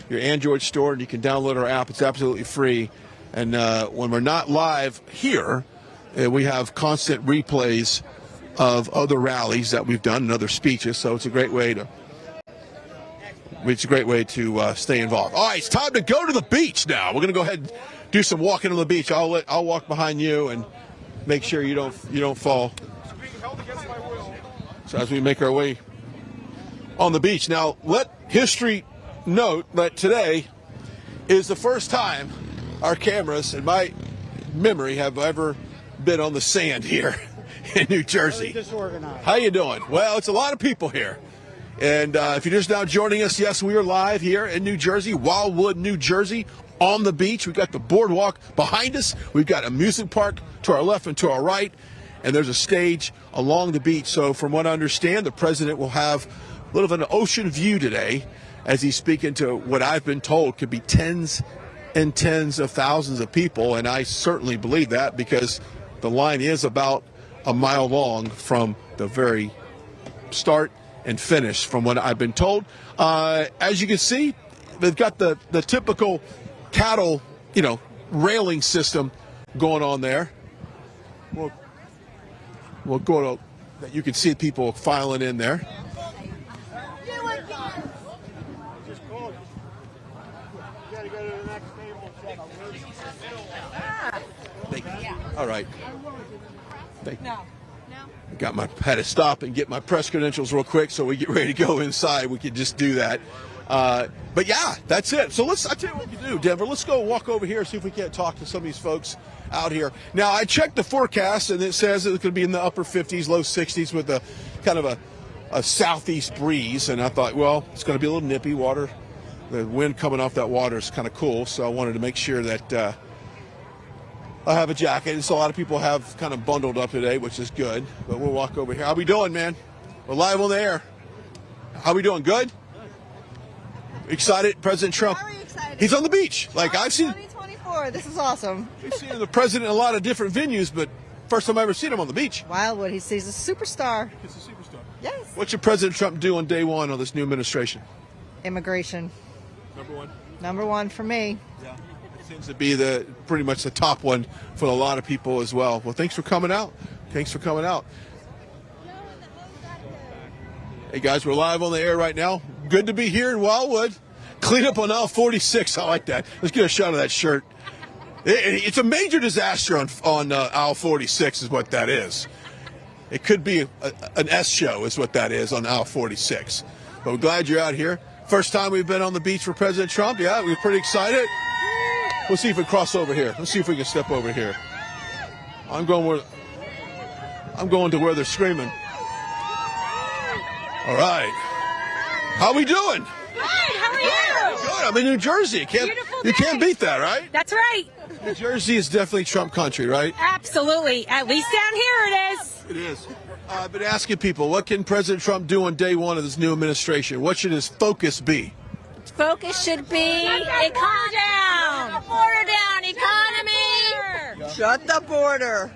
your Android store, and you can download our app. It's absolutely free. And when we're not live here, we have constant replays of other rallies that we've done and other speeches. So it's a great way to stay involved. All right, it's time to go to the beach now. We're going to go ahead and do some walking on the beach. I'll walk behind you and make sure you don't fall. So as we make our way on the beach. Now, let history note that today is the first time our cameras, in my memory, have ever been on the sand here in New Jersey. Disorganized. How you doing? Well, it's a lot of people here. And if you're just now joining us, yes, we are live here in New Jersey, Wildwood, New Jersey, on the beach. We've got the boardwalk behind us. We've got a music park to our left and to our right. And there's a stage along the beach. So from what I understand, the president will have a little of an ocean view today as he's speaking to what I've been told could be tens and tens of thousands of people. And I certainly believe that because the line is about a mile long from the very start and finish, from what I've been told. As you can see, they've got the typical cattle, railing system going on there. We'll go to that. You can see people filing in there. All right. Had to stop and get my press credentials real quick so we get ready to go inside. We could just do that. But yeah, that's it. So I tell you what we can do, Denver. Let's go walk over here, see if we can't talk to some of these folks out here. Now, I checked the forecast, and it says it's going to be in the upper 50s, low 60s with a kind of a southeast breeze. And I thought, well, it's going to be a little nippy. Water, the wind coming off that water is kind of cool. So I wanted to make sure that I have a jacket. And so a lot of people have kind of bundled up today, which is good. But we'll walk over here. How we doing, man? We're live on the air. How we doing? Good? Excited? President Trump. Very excited. He's on the beach. Like I've seen. 2024. This is awesome. I've seen the president in a lot of different venues, but first time I ever seen him on the beach. Wildwood. He's a superstar. He's a superstar. Yes. What should President Trump do on day one of this new administration? Immigration. Number one. Number one for me. Yeah. It seems to be pretty much the top one for a lot of people as well. Well, thanks for coming out. Thanks for coming out. Hey guys, we're live on the air right now. Good to be here in Wildwood. Clean up on aisle 46. I like that. Let's get a shot of that shirt. It's a major disaster on aisle 46 is what that is. It could be an S show is what that is on aisle 46. But we're glad you're out here. First time we've been on the beach for President Trump. Yeah, we're pretty excited. We'll see if we cross over here. Let's see if we can step over here. I'm going to where they're screaming. All right. How we doing? Good. How are you? Good. I'm in New Jersey. You can't beat that, right? That's right. New Jersey is definitely Trump country, right? Absolutely. At least down here it is. It is. I've been asking people, what can President Trump do on day one of this new administration? What should his focus be? Focus should be calm down. Shut the border down. Economy. Shut the border.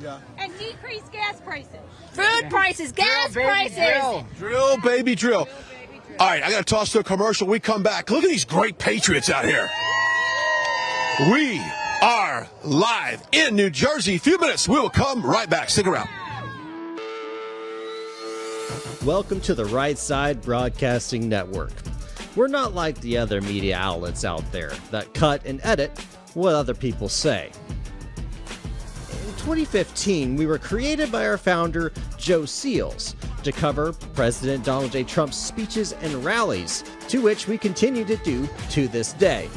Yeah. And decrease gas prices. Food prices, gas prices. Drill, baby, drill. All right, I got to toss to a commercial. We come back. Look at these great patriots out here. We are live in New Jersey. A few minutes. We will come right back. Stick around. Welcome to the Right Side Broadcasting Network. We're not like the other media outlets out there that cut and edit what other people say. In 2015, we were created by our founder, Joe Seals, to cover President Donald J. Trump's speeches and rallies, to which we continue to do to this day.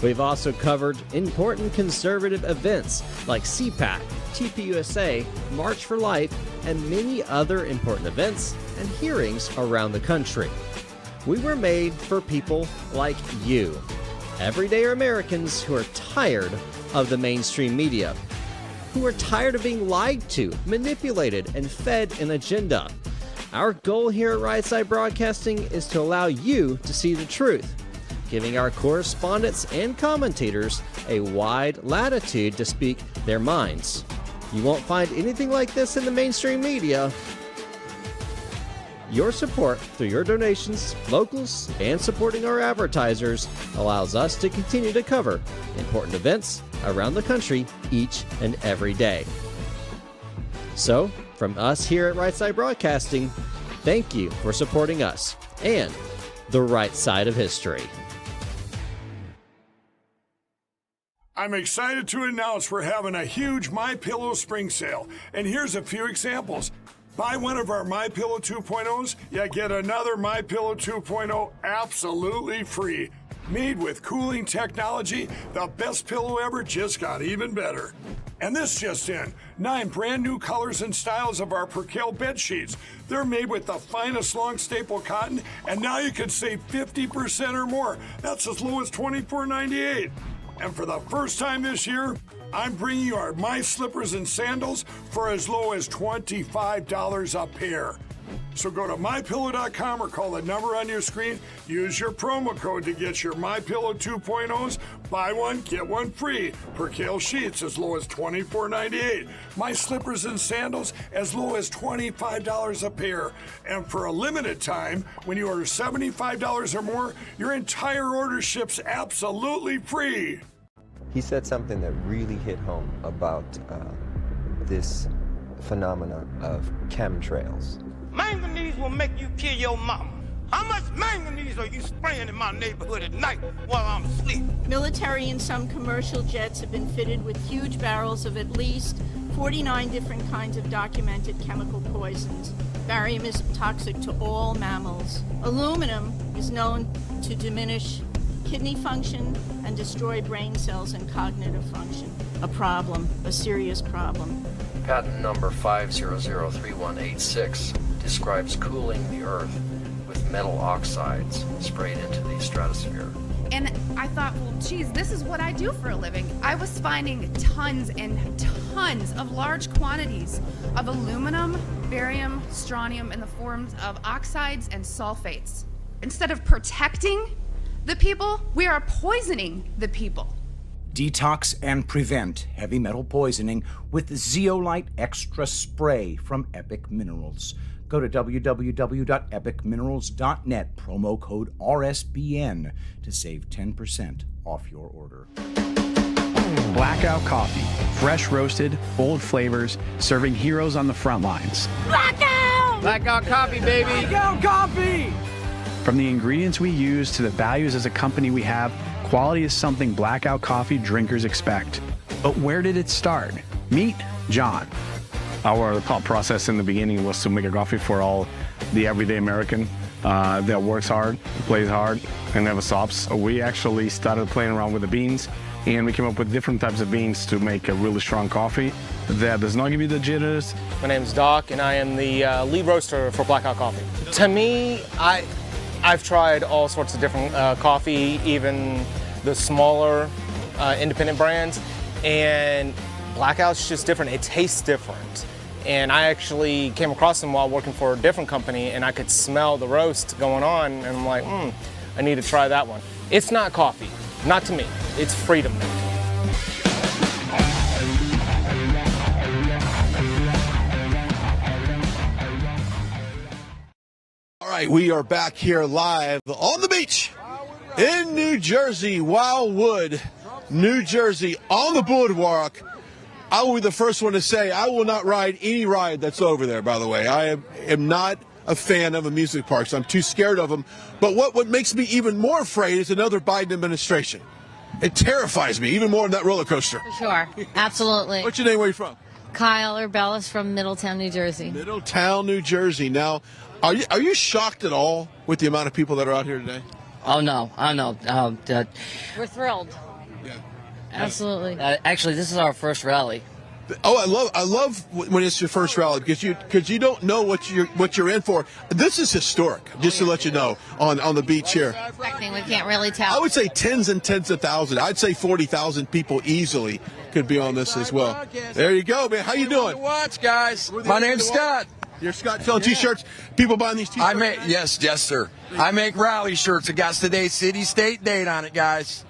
We've also covered important conservative events like CPAC, TPUSA, March for Life, and many other important events and hearings around the country. We were made for people like you, everyday Americans who are tired of the mainstream media, who are tired of being lied to, manipulated, and fed an agenda. Our goal here at Right Side Broadcasting is to allow you to see the truth, giving our correspondents and commentators a wide latitude to speak their minds. You won't find anything like this in the mainstream media. Your support through your donations, locals, and supporting our advertisers allows us to continue to cover important events around the country each and every day. So, from us here at Right Side Broadcasting, thank you for supporting us and the right side of history. I'm excited to announce we're having a huge MyPillow spring sale, and here's a few examples. Buy one of our MyPillow 2.0s, you get another MyPillow 2.0 absolutely free. Made with cooling technology, the best pillow ever just got even better. And this just in, 9 brand new colors and styles of our Percale bed sheets. They're made with the finest long staple cotton, and now you can save 50% or more. That's as low as $24.98. And for the first time this year, I'm bringing you our My Slippers and Sandals for as low as $25 a pair. So go to MyPillow.com or call the number on your screen. Use your promo code to get your MyPillow 2.0s. Buy one, get one free. Percale sheets as low as $24.98. My Slippers and Sandals as low as $25 a pair. And for a limited time, when you order $75 or more, your entire order ships absolutely free. He said something that really hit home about this phenomenon of chemtrails. Manganese will make you kill your mama. How much manganese are you spraying in my neighborhood at night while I'm asleep? Military and some commercial jets have been fitted with huge barrels of at least 49 different kinds of documented chemical poisons. Barium is toxic to all mammals. Aluminum is known to diminish kidney function and destroy brain cells and cognitive function. A problem, a serious problem. Patent number 5003186 describes cooling the Earth with metal oxides sprayed into the stratosphere. And I thought, well, geez, this is what I do for a living. I was finding tons and tons of large quantities of aluminum, barium, strontium in the forms of oxides and sulfates. Instead of protecting the people, we are poisoning the people. Detox and prevent heavy metal poisoning with Zeolite Extra Spray from Epic Minerals. Go to www.epicminerals.net, promo code RSBN to save 10% off your order. Blackout Coffee. Fresh roasted, bold flavors, serving heroes on the front lines. Blackout! Blackout Coffee, baby! Blackout Coffee! From the ingredients we use to the values as a company we have, quality is something Blackout Coffee drinkers expect. But where did it start? Meet John. Our thought process in the beginning was to make a coffee for all the everyday American that works hard, plays hard, and never stops. We actually started playing around with the beans, and we came up with different types of beans to make a really strong coffee that does not give you the jitters. My name is Doc, and I am the lead roaster for Blackout Coffee. To me, I've tried all sorts of different coffee, even the smaller independent brands, and Blackout's just different. It tastes different. And I actually came across them while working for a different company, and I could smell the roast going on, and I'm like, I need to try that one. It's not coffee, not to me. It's freedom. All right, we are back here live on the beach in New Jersey, Wildwood, New Jersey, on the Boardwalk. I will be the first one to say I will not ride any ride that's over there, by the way. I am not a fan of amusement parks. I'm too scared of them. But what makes me even more afraid is another Biden administration. It terrifies me even more than that roller coaster. Sure, absolutely. What's your name? Where are you from? Kyle Urbellis from Middletown, New Jersey. Middletown, New Jersey. Now, are you shocked at all with the amount of people that are out here today? Oh, no. I don't know. We're thrilled. Yeah. Absolutely. Actually, this is our first rally. Oh, I love when it's your first rally because you don't know what you're in for. This is historic, just to let you know, on the beach here. We can't really tell. I would say tens and tens of thousands. I'd say 40,000 people easily could be on this as well. There you go, man. How you doing? Watch, guys. My name's Scott. You're Scott selling T-shirts. People buying these T-shirts. Yes, sir. I make rally shirts. It got today's city, state, date on it, guys.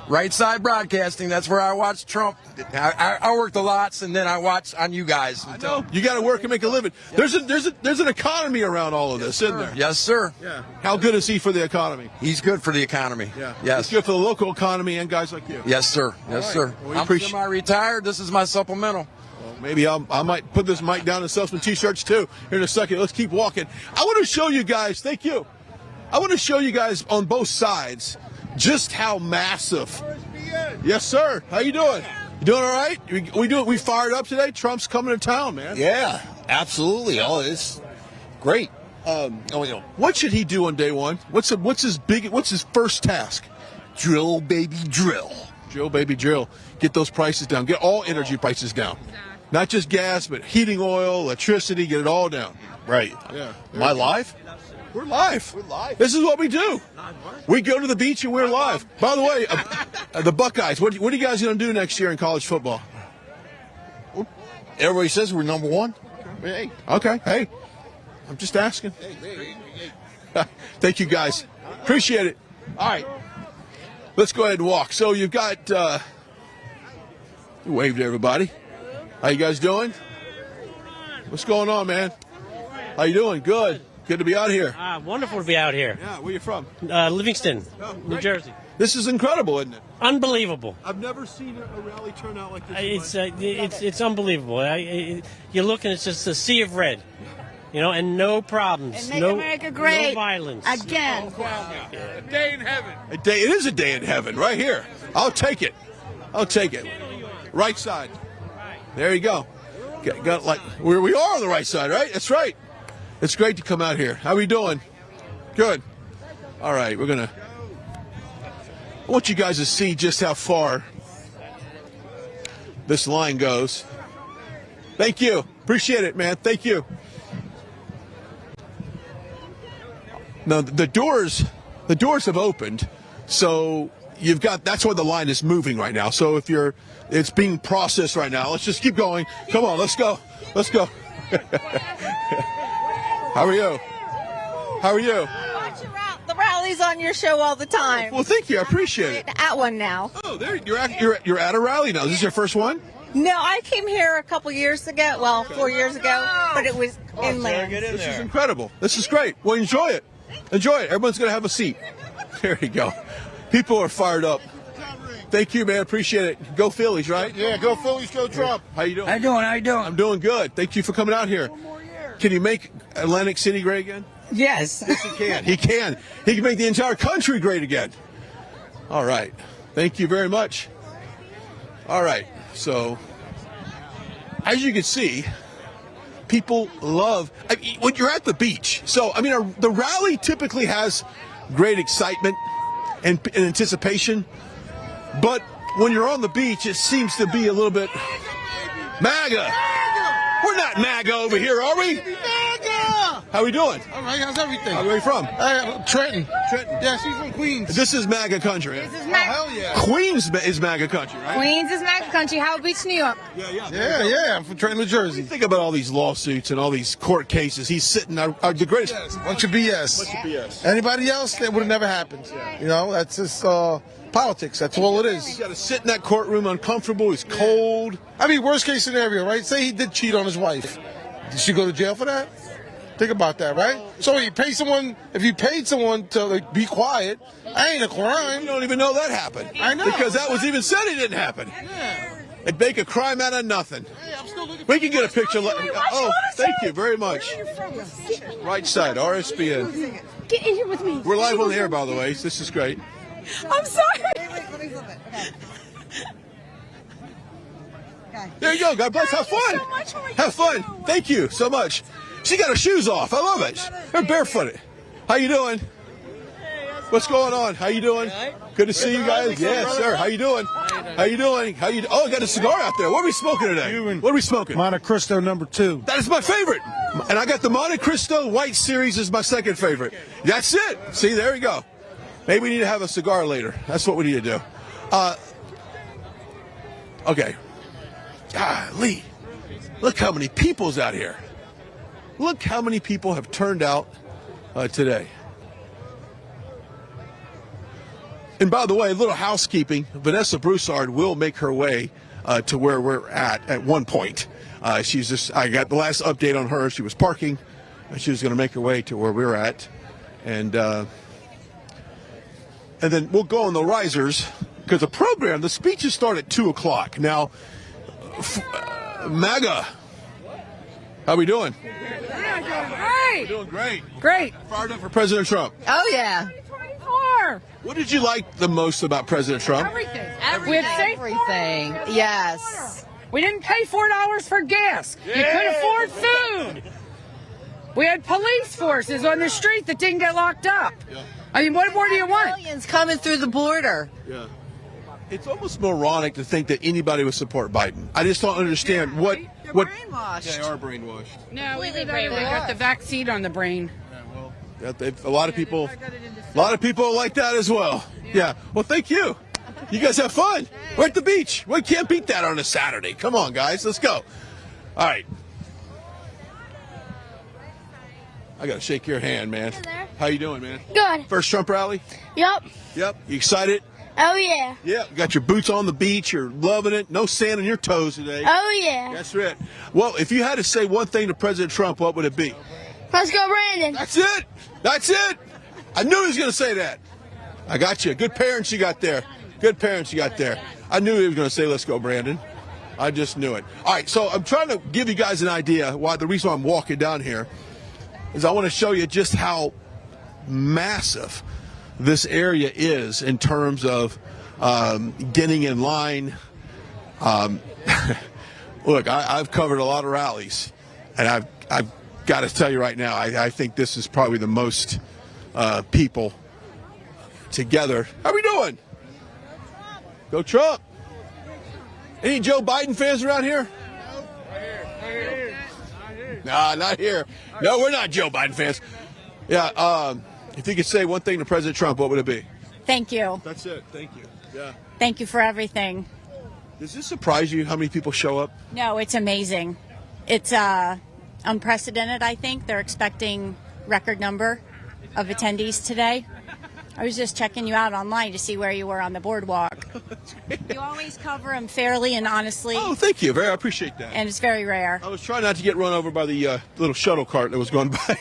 Right Side Broadcasting. That's where I watch Trump. I work the lots, and then I watch on you guys. I know. You got to work and make a living. There's an economy around all of this, isn't there? Yes, sir. Yeah. How good is he for the economy? He's good for the economy. Yeah. Yes. He's good for the local economy and guys like you. Yes, sir. Yes, sir. Well, I'm semi-retired. This is my supplemental. Well, maybe I might put this mic down and sell some T-shirts too here in a second. Let's keep walking. I want to show you guys. Thank you. I want to show you guys on both sides just how massive. Yes, sir. How you doing? You doing all right? We fired up today? Trump's coming to town, man. Yeah, absolutely. Oh, it's great. What should he do on day one? What's his first task? Drill, baby, drill. Drill, baby, drill. Get those prices down. Get all energy prices down. Not just gas, but heating oil, electricity. Get it all down. Right. Yeah. Am I live? We're live. This is what we do. We go to the beach and we're live. By the way, the Buckeyes, what are you guys going to do next year in college football? Everybody says we're number one. Hey. Okay. Hey. I'm just asking. Thank you, guys. Appreciate it. All right. Let's go ahead and walk. So you've got... wave to everybody. How you guys doing? What's going on, man? How you doing? Good. Good to be out here. Wonderful to be out here. Yeah, where you from? Livingston, New Jersey. This is incredible, isn't it? Unbelievable. I've never seen a rally turn out like this. It's unbelievable. You look and it's just a sea of red, and no problems. And make America great. No violence. Again. A day in heaven. It is a day in heaven, right here. I'll take it. Right side. There you go. Got we are on the right side, right? That's right. It's great to come out here. How are we doing? Good. All right, I want you guys to see just how far this line goes. Thank you. Appreciate it, man. Thank you. Now, the doors have opened, so that's why the line is moving right now. So it's being processed right now. Let's just keep going. Come on, let's go. How are you? The rally's on your show all the time. Well, thank you. I appreciate it. At one now. Oh, there you're at a rally now. Is this your first one? No, I came here a couple years ago. Well, 4 years ago, but it was inland. This is incredible. This is great. Well, enjoy it. Everyone's going to have a seat. There you go. People are fired up. Thank you, man. Appreciate it. Go Phillies, right? Yeah, go Phillies, go Trump. How you doing? How you doing? I'm doing good. Thank you for coming out here. Can you make Atlantic City great again? Yes. Yes, he can. He can. He can make the entire country great again. All right. Thank you very much. All right. So, as you can see, people love when you're at the beach. So, the rally typically has great excitement and anticipation, but when you're on the beach, it seems to be a little bit MAGA. We're not MAGA over here, are we? How we doing? All right, how's everything? Where are you from? Trenton. Yeah, she's from Queens. This is MAGA country. This is MAGA. Oh, hell yeah. Queens is MAGA country, right? Queens is MAGA country. Howard Beach, New York. Yeah. I'm from Trenton, New Jersey. Think about all these lawsuits and all these court cases. He's sitting there, the greatest. Bunch of BS. Anybody else, that would have never happened. Yeah. That's just politics. That's all it is. He's got to sit in that courtroom uncomfortable. He's cold. Worst case scenario, right? Say he did cheat on his wife. Did she go to jail for that? Think about that, right? So if you paid someone to be quiet, that ain't a crime. You don't even know that happened. I know. Because that was even said it didn't happen. Yeah. They'd make a crime out of nothing. Hey, I'm still looking we can get a picture. Thank you very much. Right side, RSBN. Get in here with me. We're live on the air, by the way. This is great. I'm sorry. There you go. God bless. Have fun. Have fun. Thank you so much. She got her shoes off. I love it. They're barefooted. How you doing? What's going on? How you doing? Good to see you guys. Yes, sir. How you doing? How you doing? Oh, got a cigar out there. What are we smoking today? What are we smoking? Monte Cristo #2. That is my favorite. And I got the Monte Cristo White Series as my second favorite. That's it. See, there you go. Maybe we need to have a cigar later. That's what we need to do. Okay. Golly. Look how many people's out here. Look how many people have turned out today. And by the way, a little housekeeping. Vanessa Broussard will make her way to where we're at one point. I got the last update on her. She was parking. And she was going to make her way to where we're at. And then we'll go on the risers because the speeches start at 2 o'clock. Now, MAGA, how we doing? Great. We're doing great. Great. Fired up for President Trump. Oh, yeah. What did you like the most about President Trump? Everything. Everything. Yes. We didn't pay $4 for gas. You could afford food. We had police forces on the street that didn't get locked up. Yeah. I mean, what more do you want? Millions coming through the border. Yeah. It's almost moronic to think that anybody would support Biden. I just don't understand what. Brainwashed. They are brainwashed. No, we got the vaccine on the brain. A lot of people like that as well. Yeah. Well, thank you. You guys have fun. We're at the beach. We can't beat that on a Saturday. Come on, guys. Let's go. All right. I got to shake your hand, man. How you doing, man? Good. First Trump rally? Yep. Yep. You excited? Oh, yeah. Yeah. You got your boots on the beach. You're loving it. No sand on your toes today. Oh, yeah. That's right. Well, if you had to say one thing to President Trump, what would it be? Let's go, Brandon. That's it. That's it. I knew he was going to say that. I got you. Good parents you got there. Good parents you got there. I knew he was going to say, let's go, Brandon. I just knew it. All right, so I'm trying to give you guys an idea why the reason why I'm walking down here is I want to show you just how massive this area is in terms of getting in line. Look, I've covered a lot of rallies, and I've got to tell you right now, I think this is probably the most people together. How we doing? Go Trump. Any Joe Biden fans around here? Nah, not here. No, we're not Joe Biden fans. Yeah, if you could say one thing to President Trump, what would it be? Thank you. That's it. Thank you. Yeah. Thank you for everything. Does this surprise you how many people show up? No, it's amazing. It's unprecedented, I think. They're expecting record number of attendees today. I was just checking you out online to see where you were on the boardwalk. You always cover them fairly and honestly. Oh, thank you. I appreciate that. And it's very rare. I was trying not to get run over by the little shuttle cart that was going by.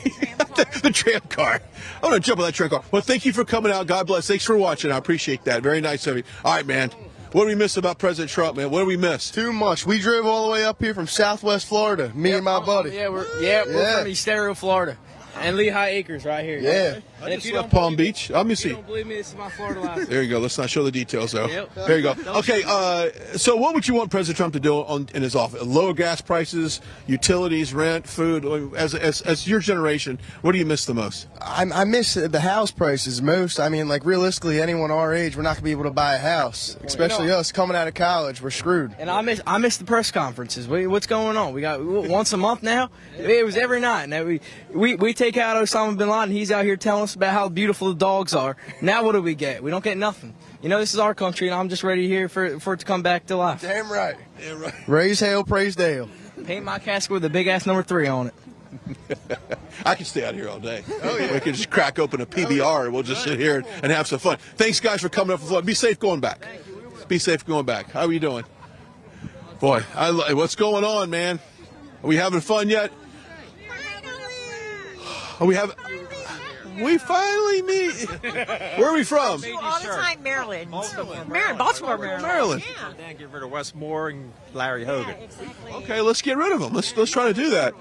The tram car. I want to jump on that tram car. Well, thank you for coming out. God bless. Thanks for watching. I appreciate that. Very nice of you. All right, man. What do we miss about President Trump, man? What do we miss? Too much. We drove all the way up here from Southwest Florida, me and my buddy. Yeah, we're from Estero, Florida. And Lehigh Acres right here. Yeah. I just left Palm Beach. Let me see. If you don't believe me, this is my Florida license. There you go. Let's not show the details, though. Yep. There you go. Okay, so what would you want President Trump to do in his office? Lower gas prices, utilities, rent, food. As your generation, what do you miss the most? I miss the house prices most. I mean, like, realistically, anyone our age, we're not going to be able to buy a house, especially us coming out of college. We're screwed. And I miss the press conferences. What's going on? We got once a month now. It was every night. Now we take out Osama bin Laden. He's out here telling us about how beautiful the dogs are. Now what do we get? We don't get nothing. You know, this is our country, and I'm just ready here for it to come back to life. Damn right. Damn right. Raise hell, praise Dale. Paint my casket with a big-ass number 3 on it. I can stay out here all day. Oh, yeah. We can just crack open a PBR and we'll just sit here and have some fun. Thanks, guys, for coming up for fun. Be safe going back. Be safe going back. How are you doing? Boy, what's going on, man? Are we having fun yet? Are we having... We finally meet. Where are we from? All the time, Maryland. Baltimore, Maryland. Yeah. Then get rid of Wes Moore and Larry Hogan. Okay, let's get rid of them. Let's try to do that.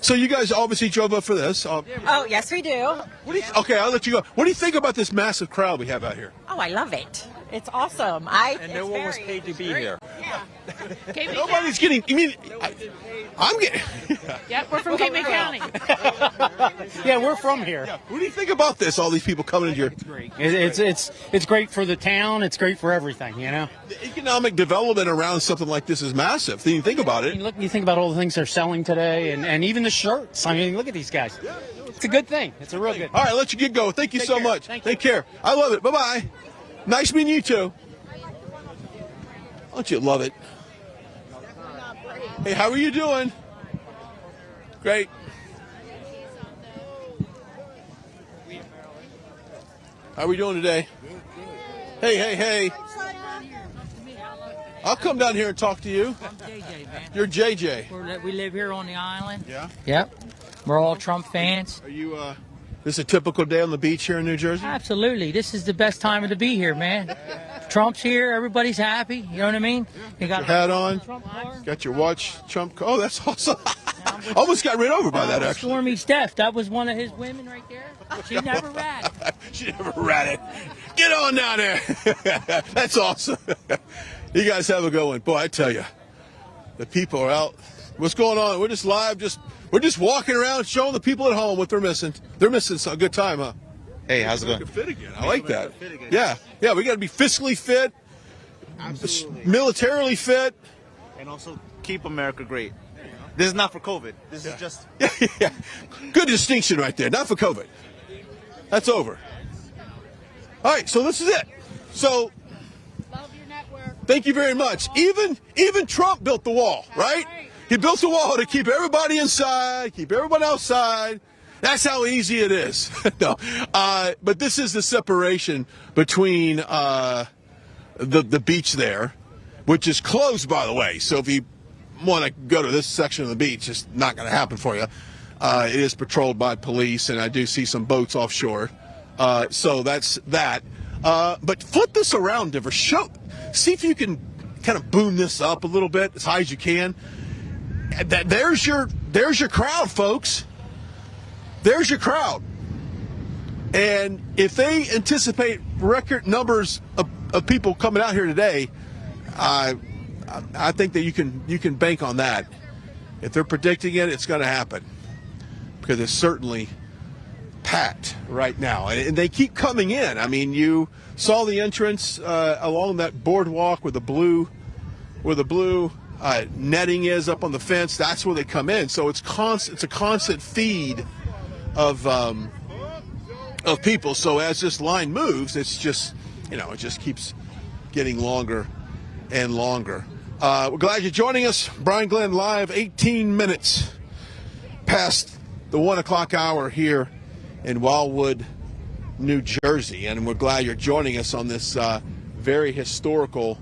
So you guys obviously drove up for this. Oh, yes, we do. Okay, I'll let you go. What do you think about this massive crowd we have out here? Oh, I love it. It's awesome. And no one was paid to be here. Nobody's getting. You mean I'm getting? Yep, we're from Cape May County. Yeah, we're from here. What do you think about this? All these people coming into your. It's great for the town. It's great for everything. You know. The economic development around something like this is massive. You think about it. You think about all the things they're selling today, and even the shirts. I mean, look at these guys. It's a good thing. It's a real good thing. All right, let you get going. Thank you so much. Take care. I love it. Bye bye. Nice meeting you too. Don't you love it? Hey, how are you doing? Great. How are we doing today? Hey. I'll come down here and talk to you. I'm JJ, man. You're JJ. We live here on the island. Yeah? Yep. We're all Trump fans. Are you, this is a typical day on the beach here in New Jersey? Absolutely. This is the best time to be here, man. Trump's here. Everybody's happy. You know what I mean? You got your hat on. Got your watch. Trump. Oh, that's awesome. Almost got ran over by that, actually. Stormy Steph. That was one of his women right there. She never ratted. She never ratted. Get on down there. That's awesome. You guys have a good one. Boy, I tell you, the people are out. What's going on? We're just live. We're just walking around showing the people at home what they're missing. They're missing a good time, huh? Hey, how's it going? Fit again. I like that. Yeah. We got to be fiscally fit, militarily fit, and also keep America great. This is not for COVID. This is just. Yeah. Good distinction right there. Not for COVID. That's over. All right. So this is it. So. Thank you very much. Even Trump built the wall, right? He built the wall to keep everybody inside, keep everyone outside. That's how easy it is. No, but this is the separation between the beach there, which is closed, by the way. So if you want to go to this section of the beach, it's not going to happen for you. It is patrolled by police, and I do see some boats offshore. So that's that. But flip this around, Diver. See if you can kind of boom this up a little bit as high as you can. There's your crowd, folks. There's your crowd. And if they anticipate record numbers of people coming out here today, I think that you can bank on that. If they're predicting it, it's going to happen because it's certainly packed right now, and they keep coming in. I mean, you saw the entrance along that boardwalk where the blue netting is up on the fence. That's where they come in. So it's a constant feed of people. So as this line moves, it's just it just keeps getting longer and longer. We're glad you're joining us. Brian Glenn live, 18 minutes past the 1 o'clock hour here in Wildwood, New Jersey, and we're glad you're joining us on this very historical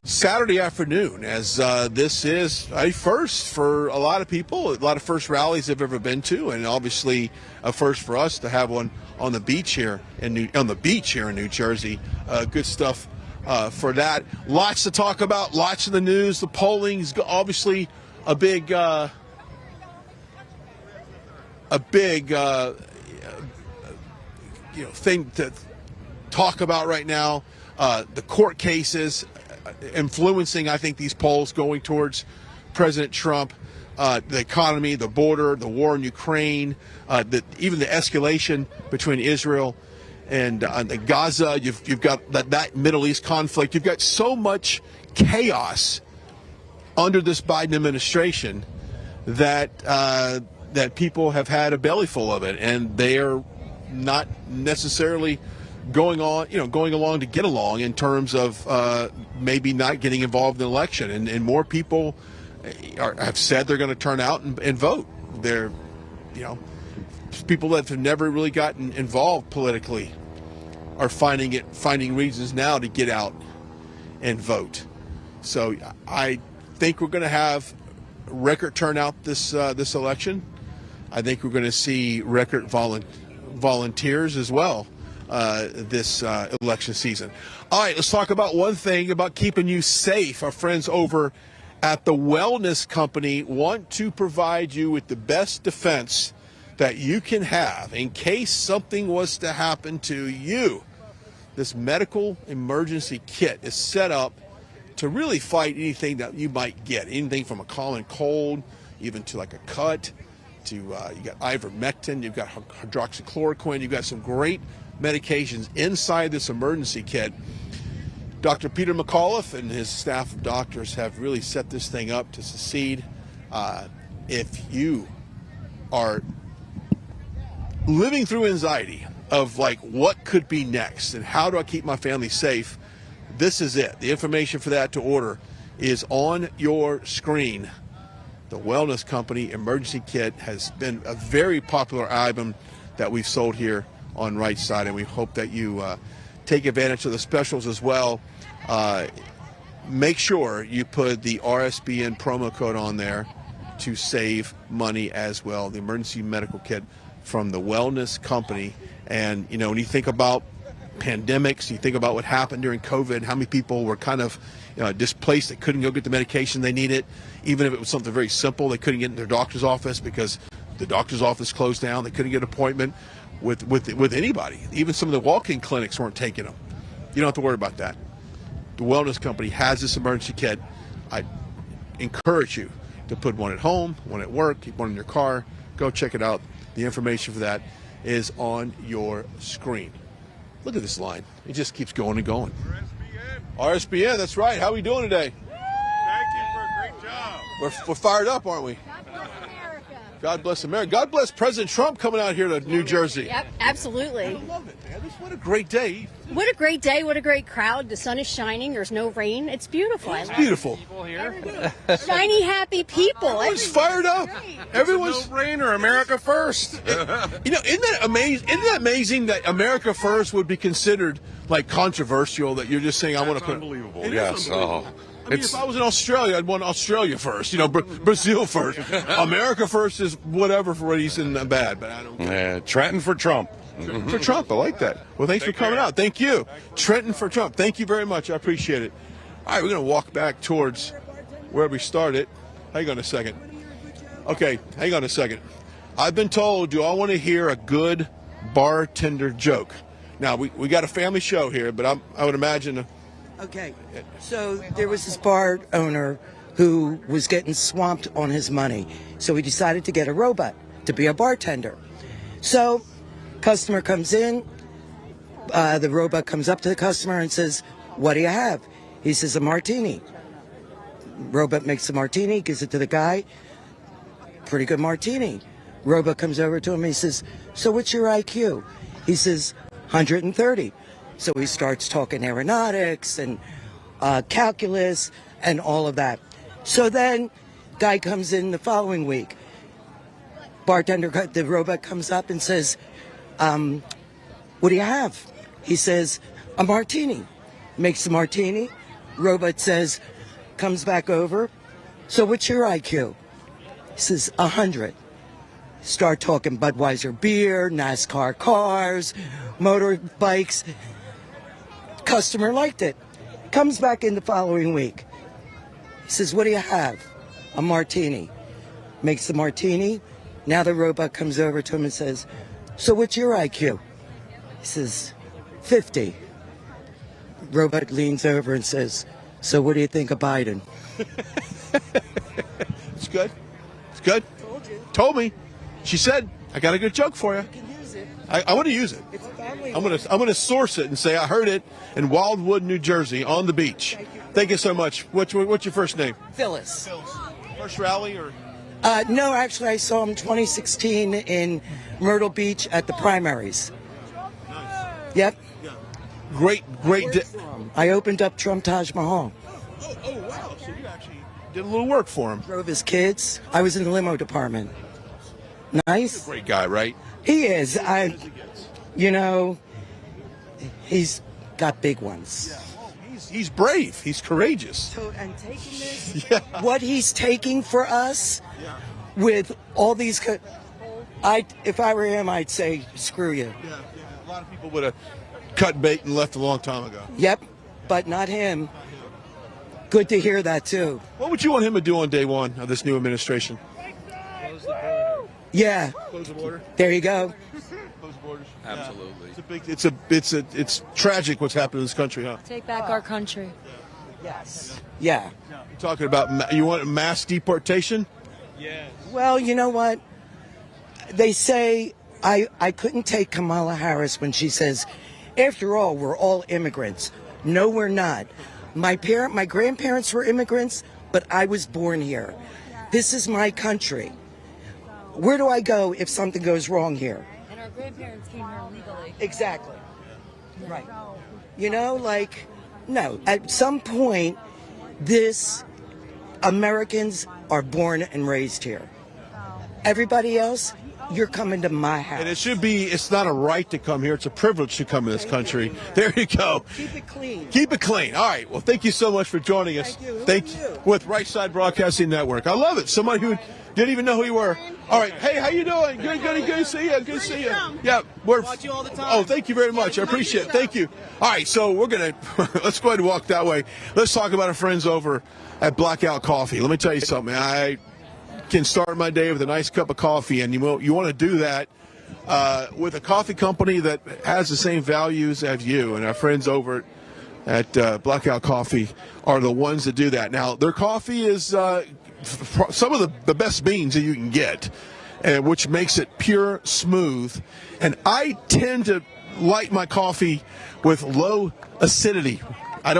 Saturday afternoon, as this is a first for a lot of people, a lot of first rallies they've ever been to, and obviously a first for us to have one on the beach here in New Jersey. Good stuff for that. Lots to talk about, lots in the news. The polling's obviously a big thing to talk about right now. The court cases influencing, I think, these polls going towards President Trump. The economy, the border, the war in Ukraine, even the escalation between Israel and Gaza. You've got that Middle East conflict. You've got so much chaos under this Biden administration that people have had a belly full of it, and they are not necessarily going along to get along in terms of maybe not getting involved in the election. And more people have said they're going to turn out and vote. They're, people that have never really gotten involved politically are finding reasons now to get out and vote. So I think we're going to have record turnout this election. I think we're going to see record volunteers as well this election season. All right, let's talk about one thing about keeping you safe. Our friends over at the Wellness Company want to provide you with the best defense that you can have in case something was to happen to you. this medical emergency kit is set up to really fight anything that you might get, anything from a common cold, even to like a cut, to you got ivermectin, you've got hydroxychloroquine, you've got some great medications inside this emergency kit. Dr. Peter McAuliffe and his staff of doctors have really set this thing up to succeed. If you are living through anxiety of like what could be next and how do I keep my family safe, this is it. The information for that to order is on your screen. The Wellness Company Emergency Kit has been a very popular item that we've sold here on Right Side, and we hope that you take advantage of the specials as well. Make sure you put the RSBN promo code on there to save money as well. The Emergency Medical Kit from the Wellness Company. And, you know, when you think about pandemics, you think about what happened during COVID, how many people were kind of displaced, they couldn't go get the medication they needed, even if it was something very simple. They couldn't get in their doctor's office because the doctor's office closed down. They couldn't get an appointment with anybody. Even some of the walk-in clinics weren't taking them. You don't have to worry about that. The Wellness Company has this emergency kit. I encourage you to put one at home, one at work, keep one in your car. Go check it out. The information for that is on your screen. Look at this line. It just keeps going and going. RSBN, that's right. How are we doing today? Thank you for a great job. We're fired up, aren't we? God bless America. God bless President Trump coming out here to New Jersey. Yep, absolutely. I love it, man. What a great day. What a great day. What a great crowd. The sun is shining. There's no rain. It's beautiful. It's beautiful. Shiny, happy people. Everyone's fired up. Everyone's no-brainer. America first. You know, isn't that amazing? Isn't that amazing that America first would be considered like controversial? That you're just saying I want to put. Unbelievable. It Yes. is unbelievable. I mean, if I was in Australia, I'd want Australia first. You know, Brazil first. America first is whatever for reason bad, but I don't care. Trenton for Trump. For Trump, I like that. Well, thanks for coming out. Thank you. Trenton for Trump. Thank you very much. I appreciate it. All right, we're going to walk back towards where we started. Hang on a second. Okay, hang on a second. I've been told, do I want to hear a good bartender joke? Now, we got a family show here, but I would imagine... Okay, so there was this bar owner who was getting swamped on his money. So he decided to get a robot to be a bartender. So customer comes in, the robot comes up to the customer and says, "What do you have?" He says, "A martini." Robot makes a martini, gives it to the guy. Pretty good martini. Robot comes over to him, he says, "So what's your IQ?" He says, 130. So he starts talking aeronautics and calculus and all of that. So then guy comes in the following week. The robot comes up and says, "What do you have?" He says, "A martini." Makes the martini. Robot says, comes back over, "So what's your IQ?" He says, 100. Start talking Budweiser beer, NASCAR cars, motorbikes. Customer liked it. Comes back in the following week. He says, "What do you have?" "A martini." Makes the martini. Now the robot comes over to him and says, "So what's your IQ?" He says, 50. Robot leans over and says, "So what do you think of Biden?" It's good. It's good. Told you. Told me. She said, "I got a good joke for you." You can use it. I want to use it. It's a family. I'm gonna source it and say I heard it in Wildwood, New Jersey, on the beach. Thank you so much. What's your first name? Phyllis. First rally or? No, actually, I saw him 2016 in Myrtle Beach at the primaries. Yep. Great. I opened up Trump Taj Mahal. Oh wow! So you actually did a little work for him. Drove his kids. I was in the limo department. Nice. Great guy, right? He is. He's got big ones. He's brave. He's courageous. And taking this, what he's taking for us, with all these, if I were him, I'd say, screw you. Yeah. A lot of people would have cut bait and left a long time ago. Yep, but not him. Good to hear that too. What would you want him to do on day one of this new administration? Yeah. Close the border. There you go. Close the borders. Absolutely. It's tragic what's happened in this country, huh? Take back our country. Yes. Yeah. You're talking about you want mass deportation? Well, you know what? They say I couldn't take Kamala Harris when she says, after all, we're all immigrants. No, we're not. My grandparents were immigrants, but I was born here. This is my country. Where do I go if something goes wrong here? And our grandparents came here illegally. Exactly. Right. You know, like, no. At some point, Americans are born and raised here. Everybody else, you're coming to my house. And it's not a right to come here. It's a privilege to come in this country. There you go. Keep it clean. Keep it clean. All right. Well, thank you so much for joining us. Thank you. With Right Side Broadcasting Network. I love it. Somebody who didn't even know who you were. All right. Hey, how you doing? Good to see you. Good to see you. Yeah. Watch you all the time. Oh, thank you very much. I appreciate it. Thank you. All right. So we're going to, let's go ahead and walk that way. Let's talk about our friends over at Blackout Coffee. Let me tell you something. I can start my day with a nice cup of coffee, and you want to do that with a coffee company that has the same values as you. And our friends over at Blackout Coffee are the ones that do that. Now, their coffee is some of the best beans that you can get, and which makes it pure, smooth. And I tend to like my coffee with low acidity. I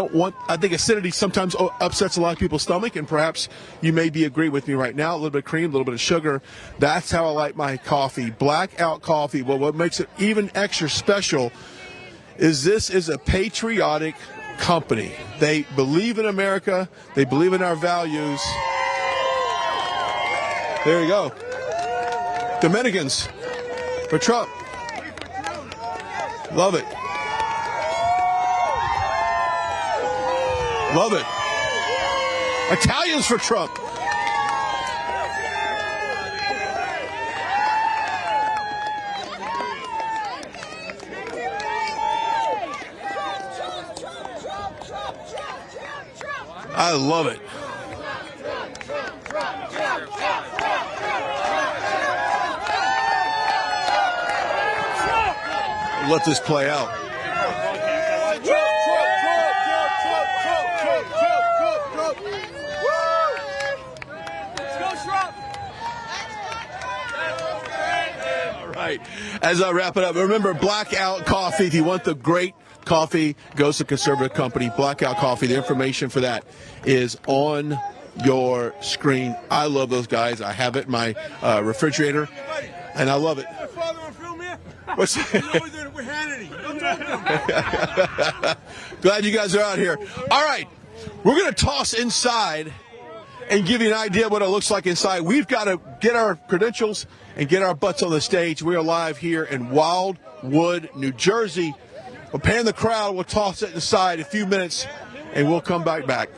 think acidity sometimes upsets a lot of people's stomach, and perhaps you may agree with me right now. A little bit of cream, a little bit of sugar. That's how I like my coffee. Blackout Coffee. Well, what makes it even extra special is this is a patriotic company. They believe in America. They believe in our values. There you go. Dominicans for Trump. Love it. Love it. Italians for Trump. I love it. Let this play out. Right. As I wrap it up, remember Blackout Coffee. If you want the great coffee, goes to conservative company, Blackout Coffee. The information for that is on your screen. I love those guys. I have it in my refrigerator, and I love it. What's Glad you guys are out here. All right, we're going to toss inside and give you an idea of what it looks like inside. We've got to get our credentials and get our butts on the stage. We are live here in Wildwood, New Jersey. We'll pan the crowd. We'll toss it inside in a few minutes, and we'll come back.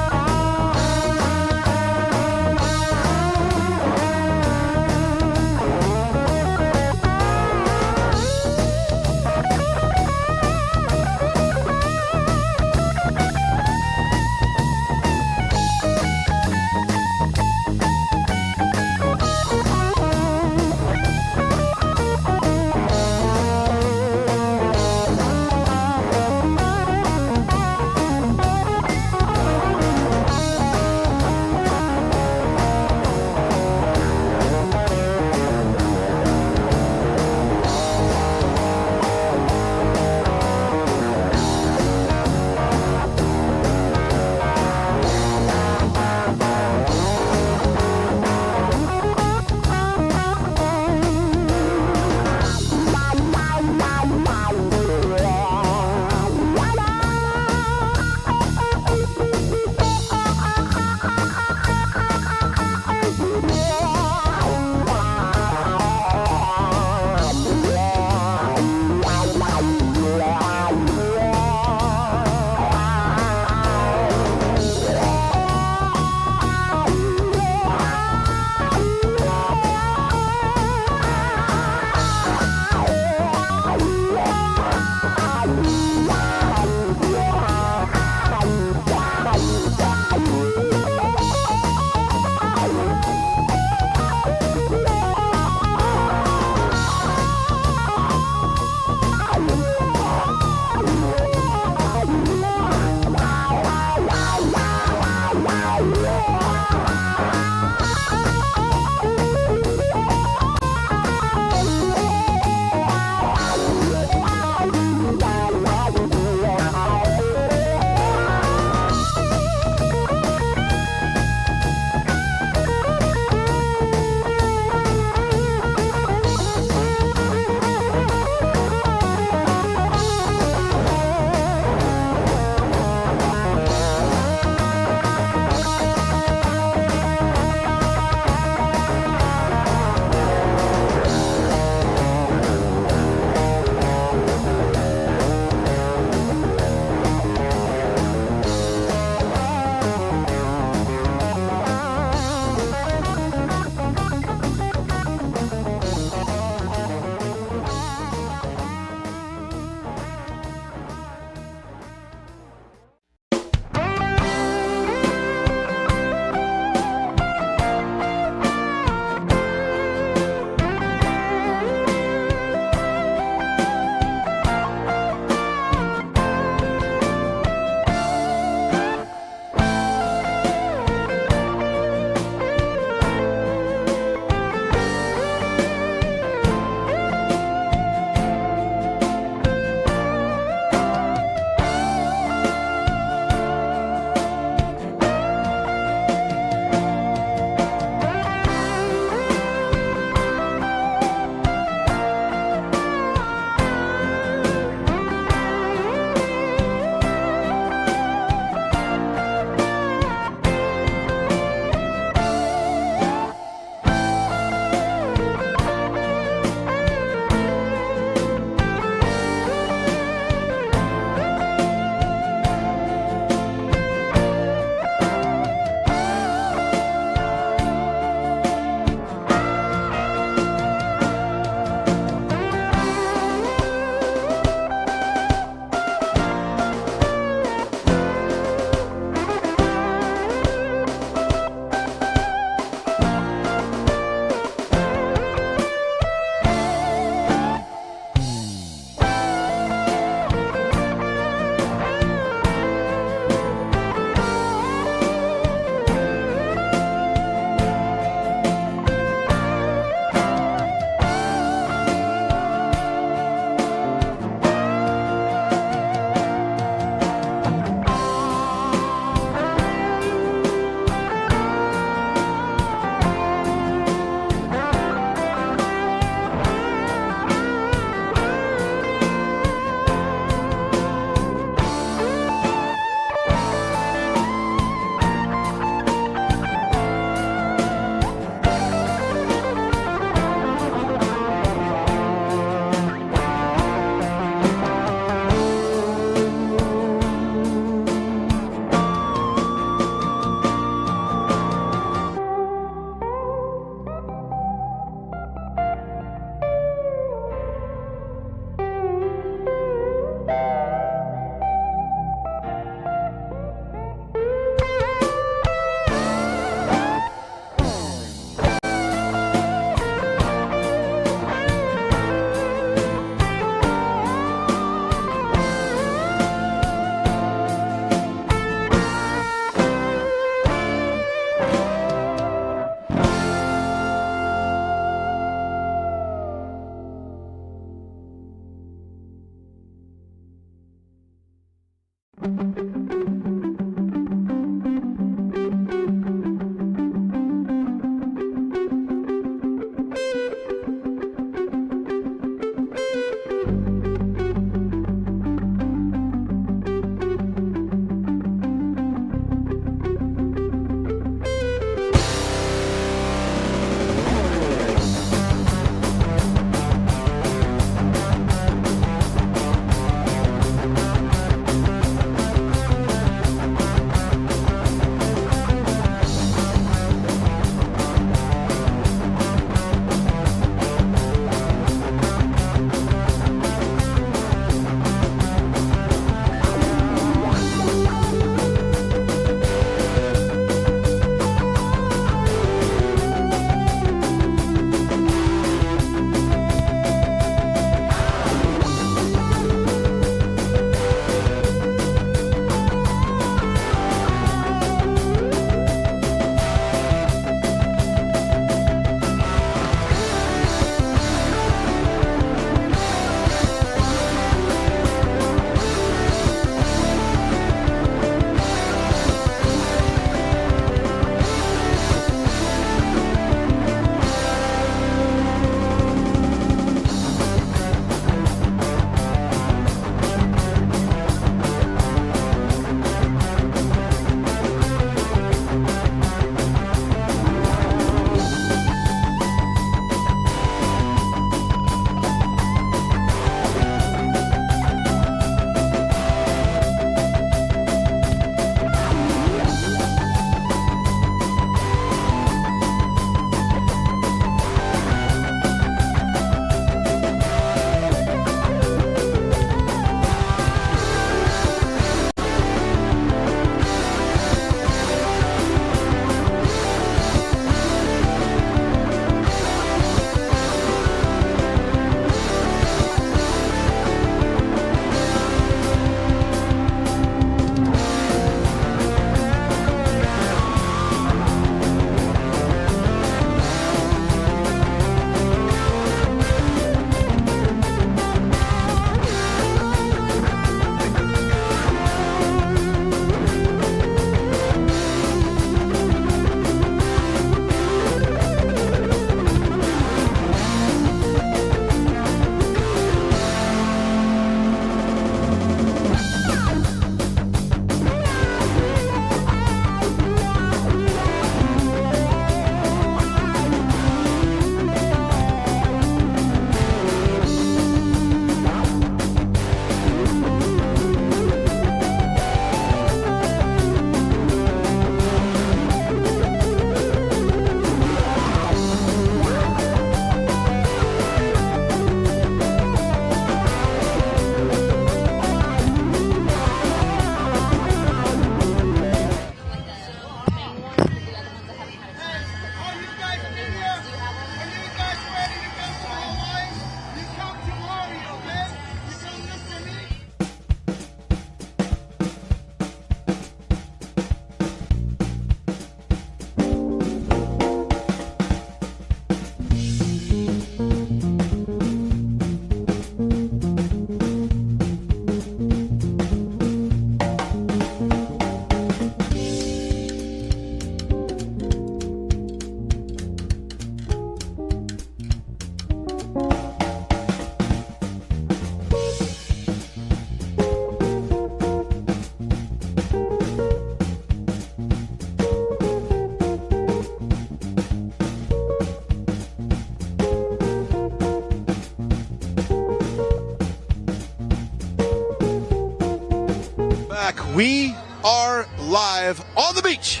We are live on the beach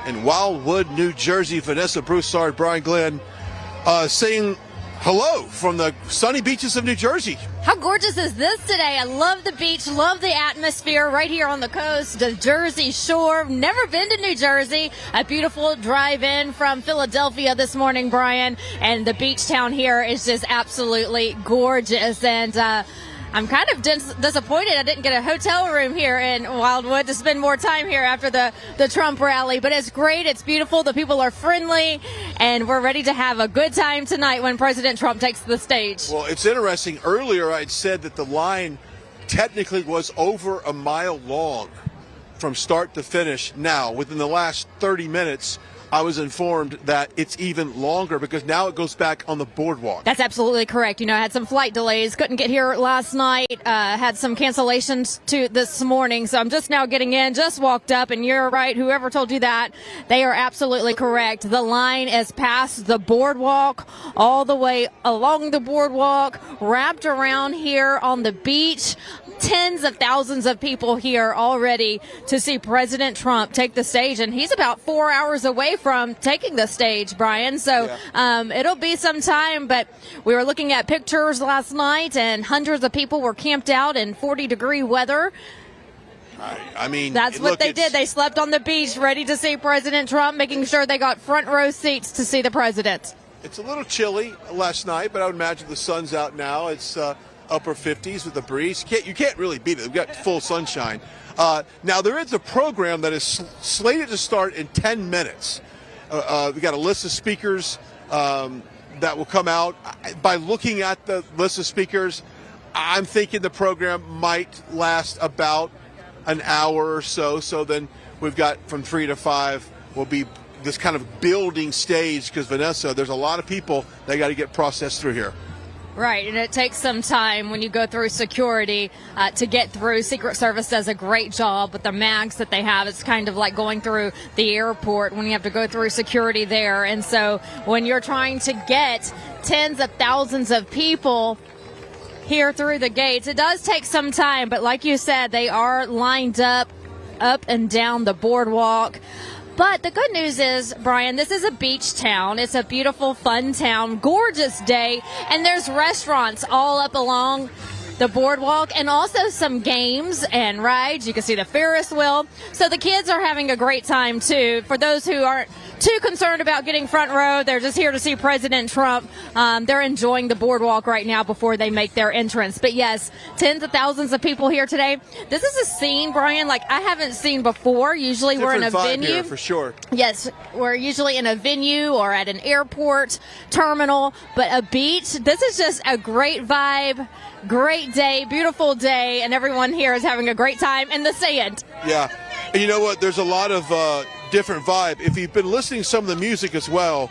in Wildwood, New Jersey. Vanessa Broussard, Brian Glenn, saying hello from the sunny beaches of New Jersey. How gorgeous is this today? I love the beach, love the atmosphere right here on the coast, the Jersey Shore. Never been to New Jersey. A beautiful drive-in from Philadelphia this morning, Brian, and the beach town here is just absolutely gorgeous. And I'm kind of disappointed I didn't get a hotel room here in Wildwood to spend more time here after the Trump rally. But it's great. It's beautiful. The people are friendly. And we're ready to have a good time tonight when President Trump takes the stage. Well, it's interesting. Earlier I'd said that the line technically was over a mile long from start to finish. Now, within the last 30 minutes, I was informed that it's even longer because now it goes back on the boardwalk. That's absolutely correct. I had some flight delays, couldn't get here last night, had some cancellations to this morning, so I'm just now getting in, just walked up, and you're right, whoever told you that, they are absolutely correct. The line is past the boardwalk, all the way along the boardwalk, wrapped around here on the beach. Tens of thousands of people here already to see President Trump take the stage, and he's about 4 hours away from taking the stage, Brian. So it'll be some time, but we were looking at pictures last night, and hundreds of people were camped out in 40-degree weather. I mean, that's what they did. They slept on the beach ready to see President Trump, making sure they got front row seats to see the president. It's a little chilly last night, but I would imagine the sun's out now. It's upper 50s with the breeze. You can't really beat it. We've got full sunshine. Now, there is a program that is slated to start in 10 minutes. We've got a list of speakers that will come out. By looking at the list of speakers, I'm thinking the program might last about an hour or so. So then we've got from 3 to 5 will be this kind of building stage because, Vanessa, there's a lot of people that got to get processed through here. Right, and it takes some time when you go through security to get through. Secret Service does a great job with the mags that they have. It's kind of like going through the airport when you have to go through security there. And so when you're trying to get tens of thousands of people here through the gates, it does take some time. But like you said, they are lined up and down the boardwalk. But the good news is, Brian, this is a beach town. It's a beautiful, fun town, gorgeous day, and there's restaurants all up along the boardwalk and also some games and rides. You can see the Ferris wheel. So the kids are having a great time, too. For those who aren't too concerned about getting front row, they're just here to see President Trump. They're enjoying the boardwalk right now before they make their entrance. But, yes, tens of thousands of people here today. This is a scene, Brian, like I haven't seen before. Usually we're in a venue. Here for sure. Yes, we're usually in a venue or at an airport terminal. But a beach, this is just a great vibe. Great day, beautiful day, and everyone here is having a great time in the sand. Yeah. And you know what? There's a lot of different vibe. If you've been listening to some of the music as well,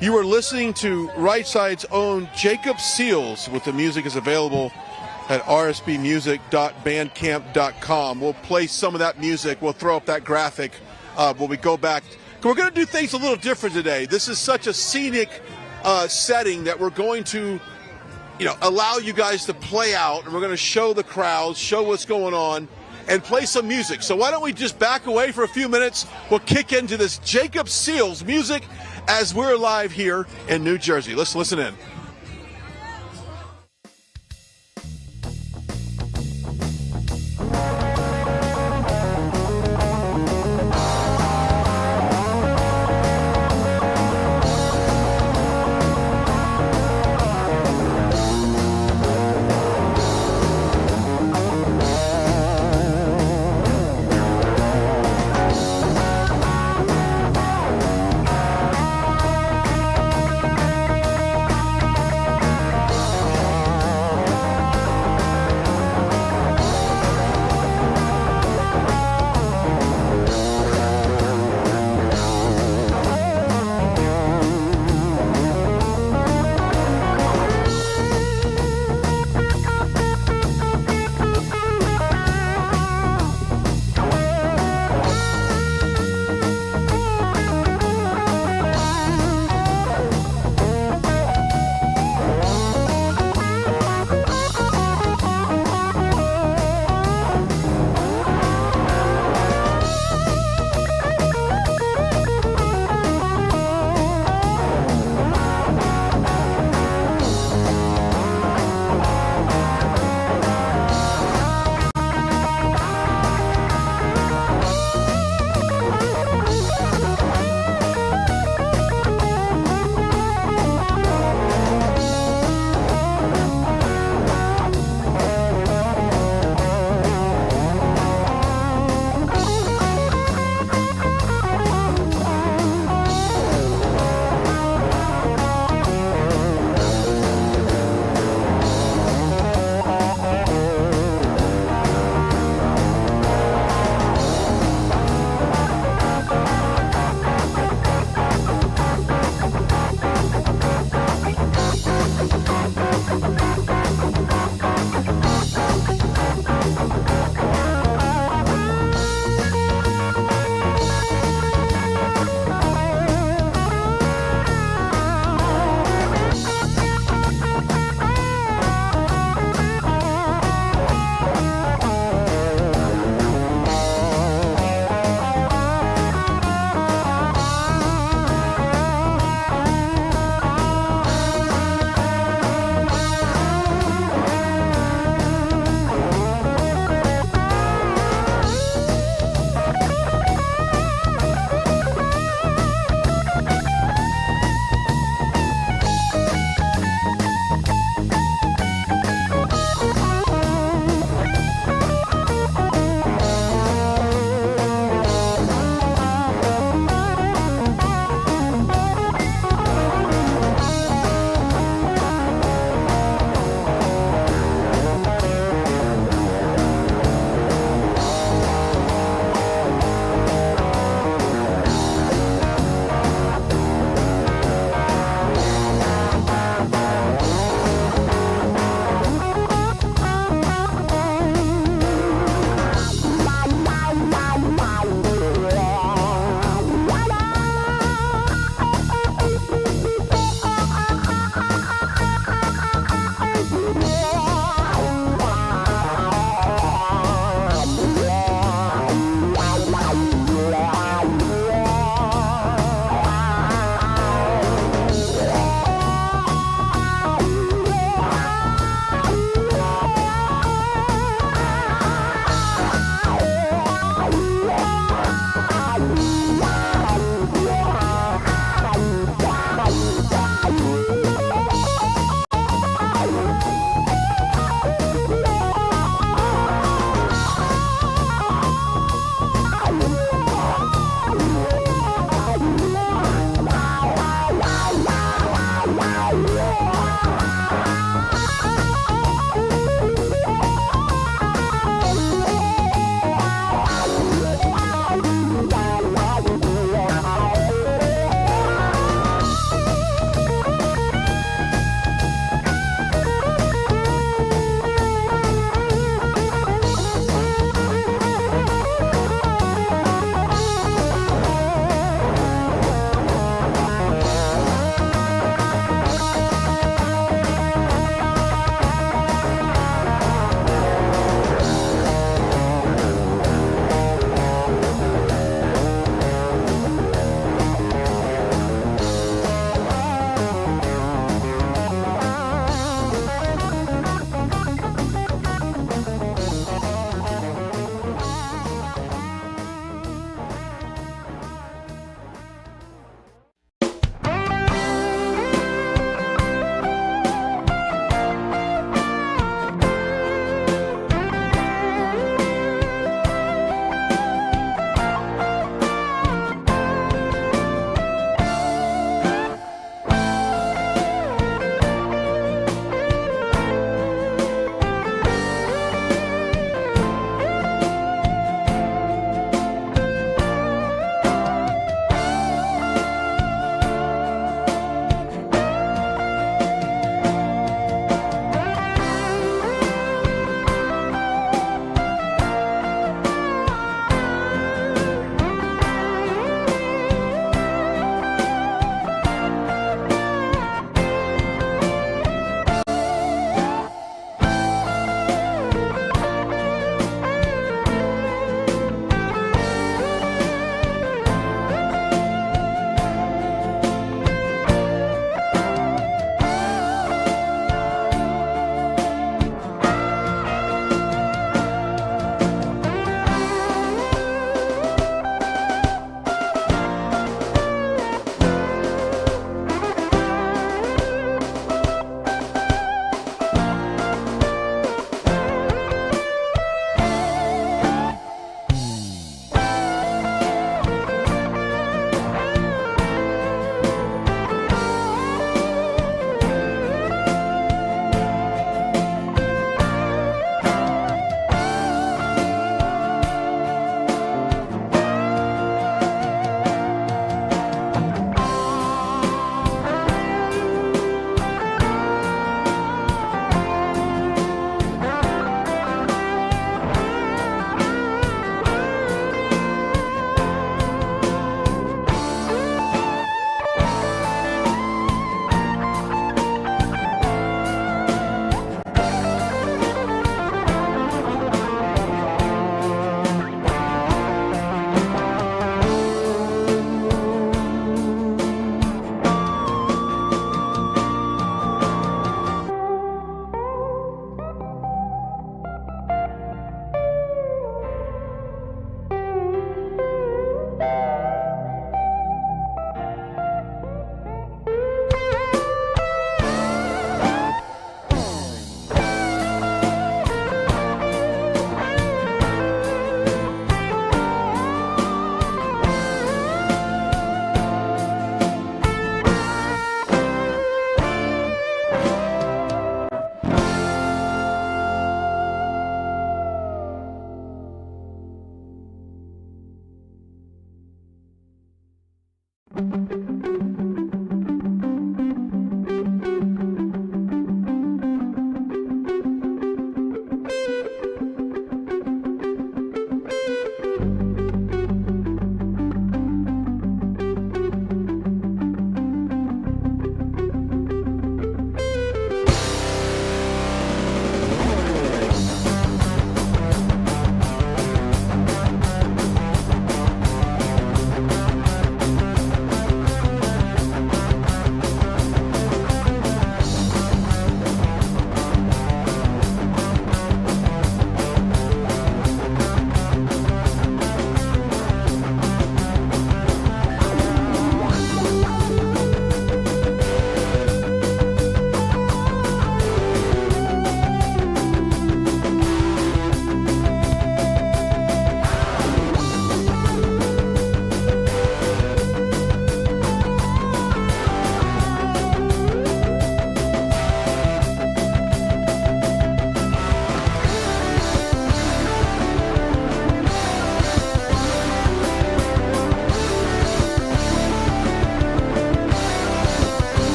you were listening to Right Side's own Jacob Seals, with the music is available at rsbmusic.bandcamp.com. We'll play some of that music. We'll throw up that graphic when we go back. We're going to do things a little different today. This is such a scenic setting that we're going to allow you guys to play out, and we're going to show the crowds, show what's going on, and play some music. So why don't we just back away for a few minutes? We'll kick into this Jacob Seals music as we're live here in New Jersey. Let's listen in.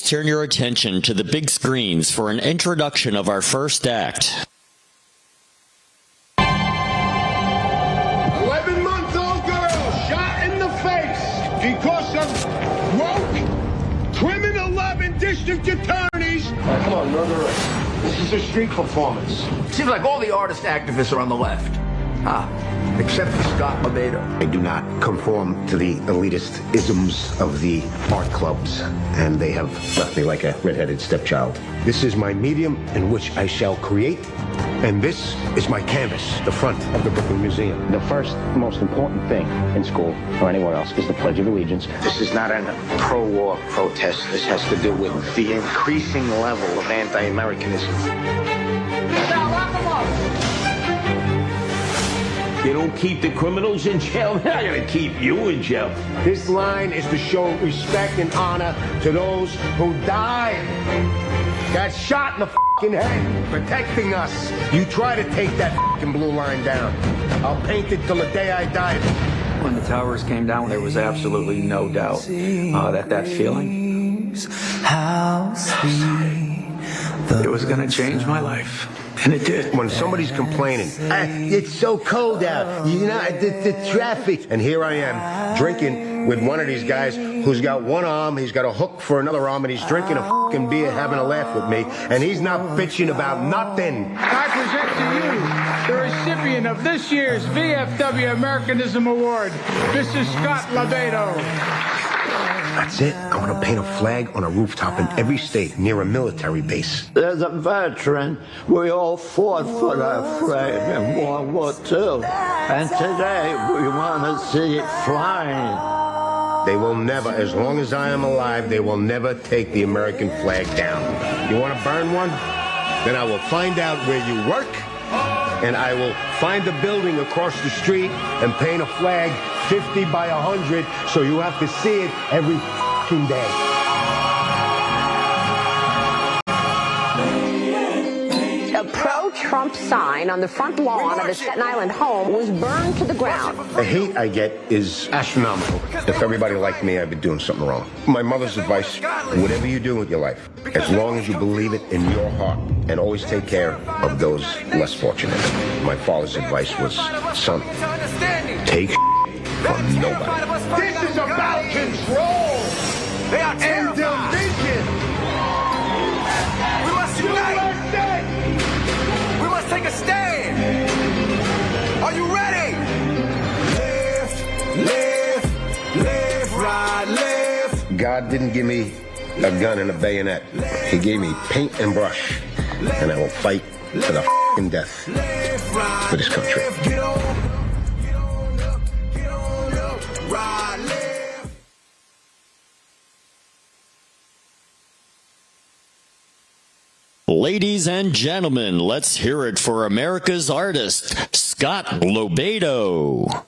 turn your attention to the big screens for an introduction of our first act. 11-month-old girl shot in the face because of woke, criminal-loving district attorneys. Come on, murderer. This is a street performance. Seems like all the artist activists are on the left. Except for Scott LoBaido. I do not conform to the elitist isms of the art clubs, and they have left me like a redheaded stepchild. This is my medium in which I shall create, and this is my canvas, the front of the Brooklyn Museum. The first most important thing in school or anywhere else is the Pledge of Allegiance. This is not a pro-war protest. This has to do with the increasing level of anti-Americanism. Now lock them up. They don't keep the criminals in jail. They're not going to keep you in jail. This line is to show respect and honor to those who died, got shot in the fucking head, protecting us. You try to take that fucking blue line down. I'll paint it till the day I die. When the towers came down, there was absolutely no doubt that feeling, it was going to change my life. And it did. When somebody's complaining, it's so cold out, you know, the traffic. And here I am, drinking with one of these guys who's got one arm, he's got a hook for another arm, and he's drinking a fucking beer, having a laugh with me, and he's not bitching about nothing. I present to you the recipient of this year's VFW Americanism Award, Mr. Scott LoBaido. That's it. I want to paint a flag on a rooftop in every state near a military base. As a veteran, we all fought for that flag in World War II. And today, we want to see it flying. They will never, as long as I am alive, they will never take the American flag down. You want to burn one? Then I will find out where you work, and I will find a building across the street and paint a flag 50 by 100, so you have to see it every f***ing day. A pro-Trump sign on the front lawn of a Staten Island home was burned to the ground. The hate I get is astronomical. If everybody liked me, I'd be doing something wrong. My mother's advice, whatever you do with your life, as long as you believe it in your heart, and always take care of those less fortunate. My father's advice was, son, take from nobody. This is about control and division. We must unite. We must take a stand. Are you ready? Left, right, left. God didn't give me a gun and a bayonet. He gave me paint and brush, and I will fight to the f***ing death for this country. Ladies and gentlemen, let's hear it for America's artist, Scott LoBaido.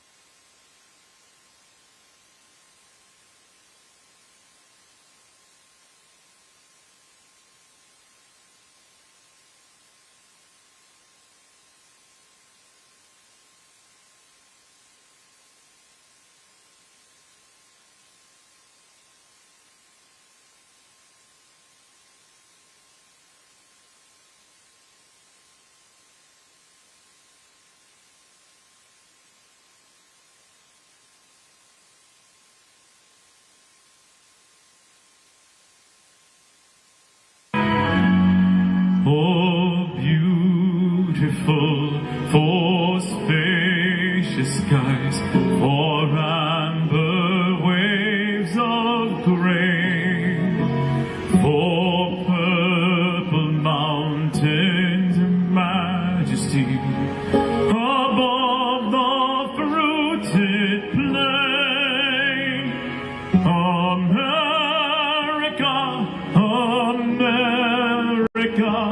For beautiful, for spacious skies, for amber waves of gray, for purple mountains and majesty, above the fruited plain, America, America,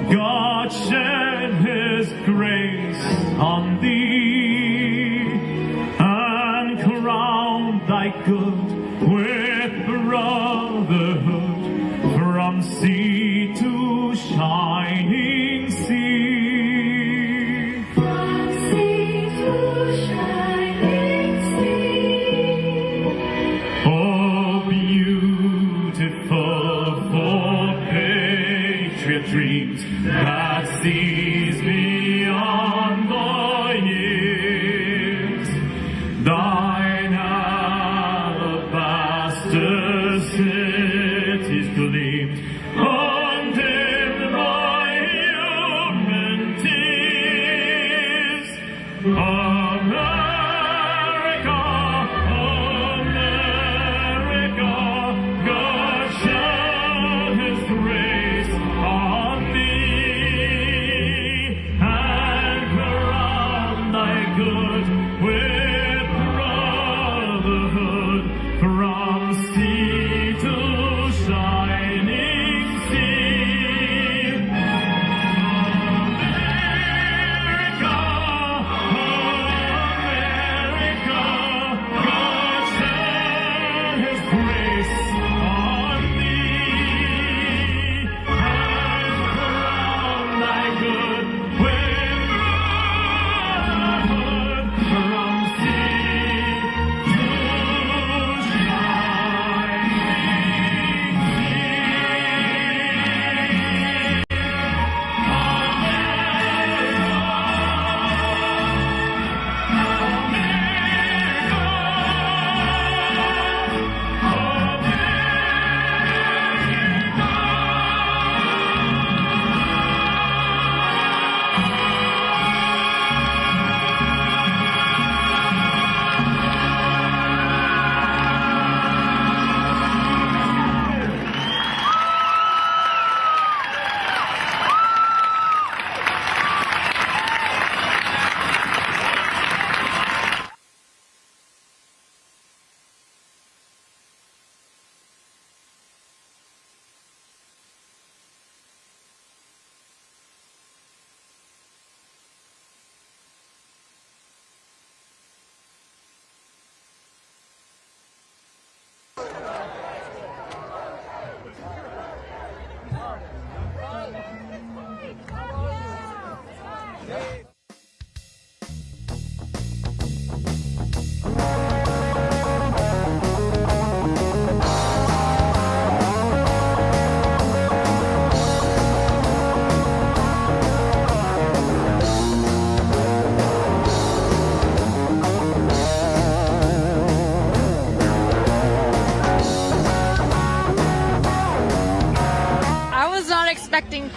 God shed his grace on thee, and crowned thy good with brotherhood, from sea to shining sea. From sea to shining sea. Oh, beautiful America, America, God shed His grace on thee, and crown thy good with brotherhood from sea to shining sea. America, America, God shed His grace on thee, and crown thy good with brotherhood from sea to I was not expecting.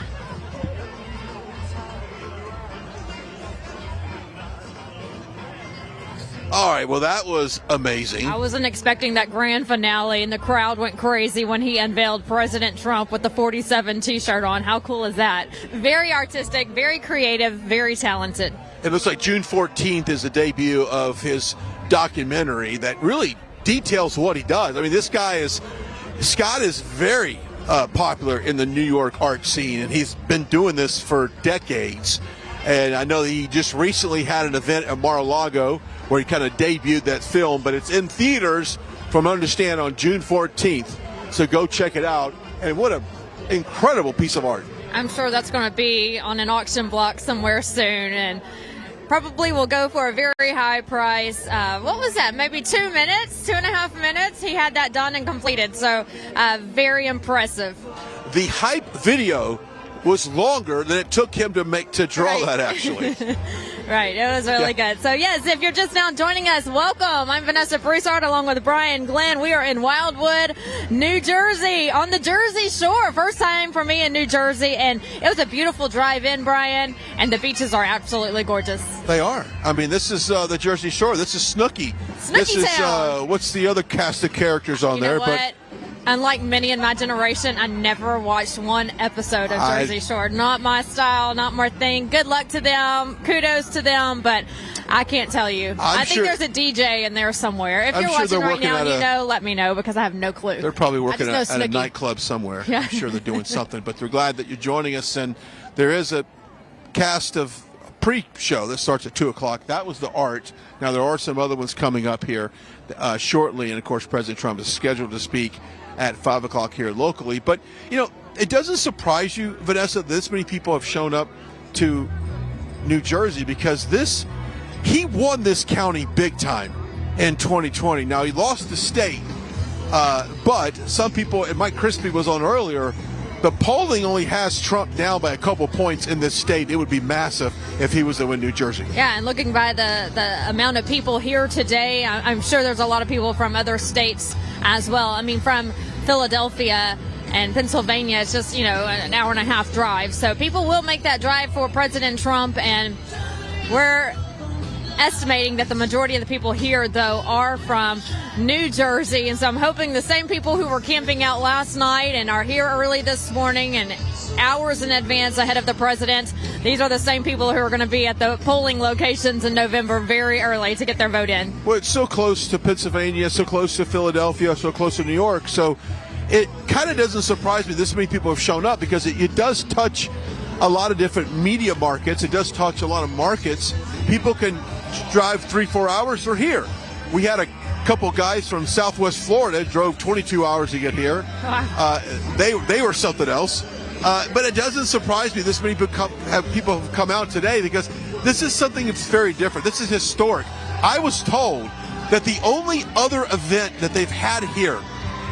All right, well, that was amazing. I wasn't expecting that grand finale, and the crowd went crazy when he unveiled President Trump with the 47 T-shirt on. How cool is that? Very artistic, very creative, very talented. It looks like June 14th is the debut of his documentary that really details what he does. I mean, Scott is very popular in the New York art scene, and he's been doing this for decades. And I know that he just recently had an event at Mar-a-Lago where he kind of debuted that film, but it's in theaters, from what I understand, on June 14th. So go check it out. And what an incredible piece of art. I'm sure that's going to be on an auction block somewhere soon, and probably will go for a very high price. What was that? Maybe 2 minutes, 2.5 minutes? He had that done and completed. So very impressive. The hype video was longer than it took him to draw that, actually. Right, it was really good. So yes, if you're just now joining us, welcome. I'm Vanessa Broussard along with Brian Glenn. We are in Wildwood, New Jersey, on the Jersey Shore. First time for me in New Jersey, and it was a beautiful drive in, Brian, and the beaches are absolutely gorgeous. They are. I mean, this is the Jersey Shore. This is Snooki. This is what's the other cast of characters on there? But unlike many in my generation, I never watched one episode of Jersey Shore. Not my style, not my thing. Good luck to them. Kudos to them, but I can't tell you. I think there's a DJ in there somewhere. If you're watching right now and you know, let me know, because I have no clue. They're probably working at a nightclub somewhere. Yeah. I'm sure they're doing something, but they're glad that you're joining us. And there is a cast of pre-show that starts at 2 o'clock. That was the art. Now, there are some other ones coming up here shortly, and, of course, President Trump is scheduled to speak at 5 o'clock here locally. But, you know, it doesn't surprise you, Vanessa, this many people have shown up to New Jersey, because he won this county big time in 2020. Now, he lost the state, but some people, and Mike Crispi was on earlier, the polling only has Trump down by a couple points in this state. It would be massive if he was to win New Jersey. Yeah, and looking by the amount of people here today, I'm sure there's a lot of people from other states as well. I mean, from Philadelphia and Pennsylvania, it's just, an hour and a half drive. So people will make that drive for President Trump, and we're estimating that the majority of the people here, though, are from New Jersey. And so I'm hoping the same people who were camping out last night and are here early this morning and hours in advance ahead of the president, these are the same people who are going to be at the polling locations in November very early to get their vote in. Well, it's so close to Pennsylvania, so close to Philadelphia, so close to New York. So it kind of doesn't surprise me this many people have shown up, because it does touch a lot of different media markets. It does touch a lot of markets. People can drive 3-4 hours. They're here. We had a couple guys from Southwest Florida drove 22 hours to get here. They were something else. But it doesn't surprise me this many people have come out today, because this is something that's very different. This is historic. I was told that the only other event that they've had here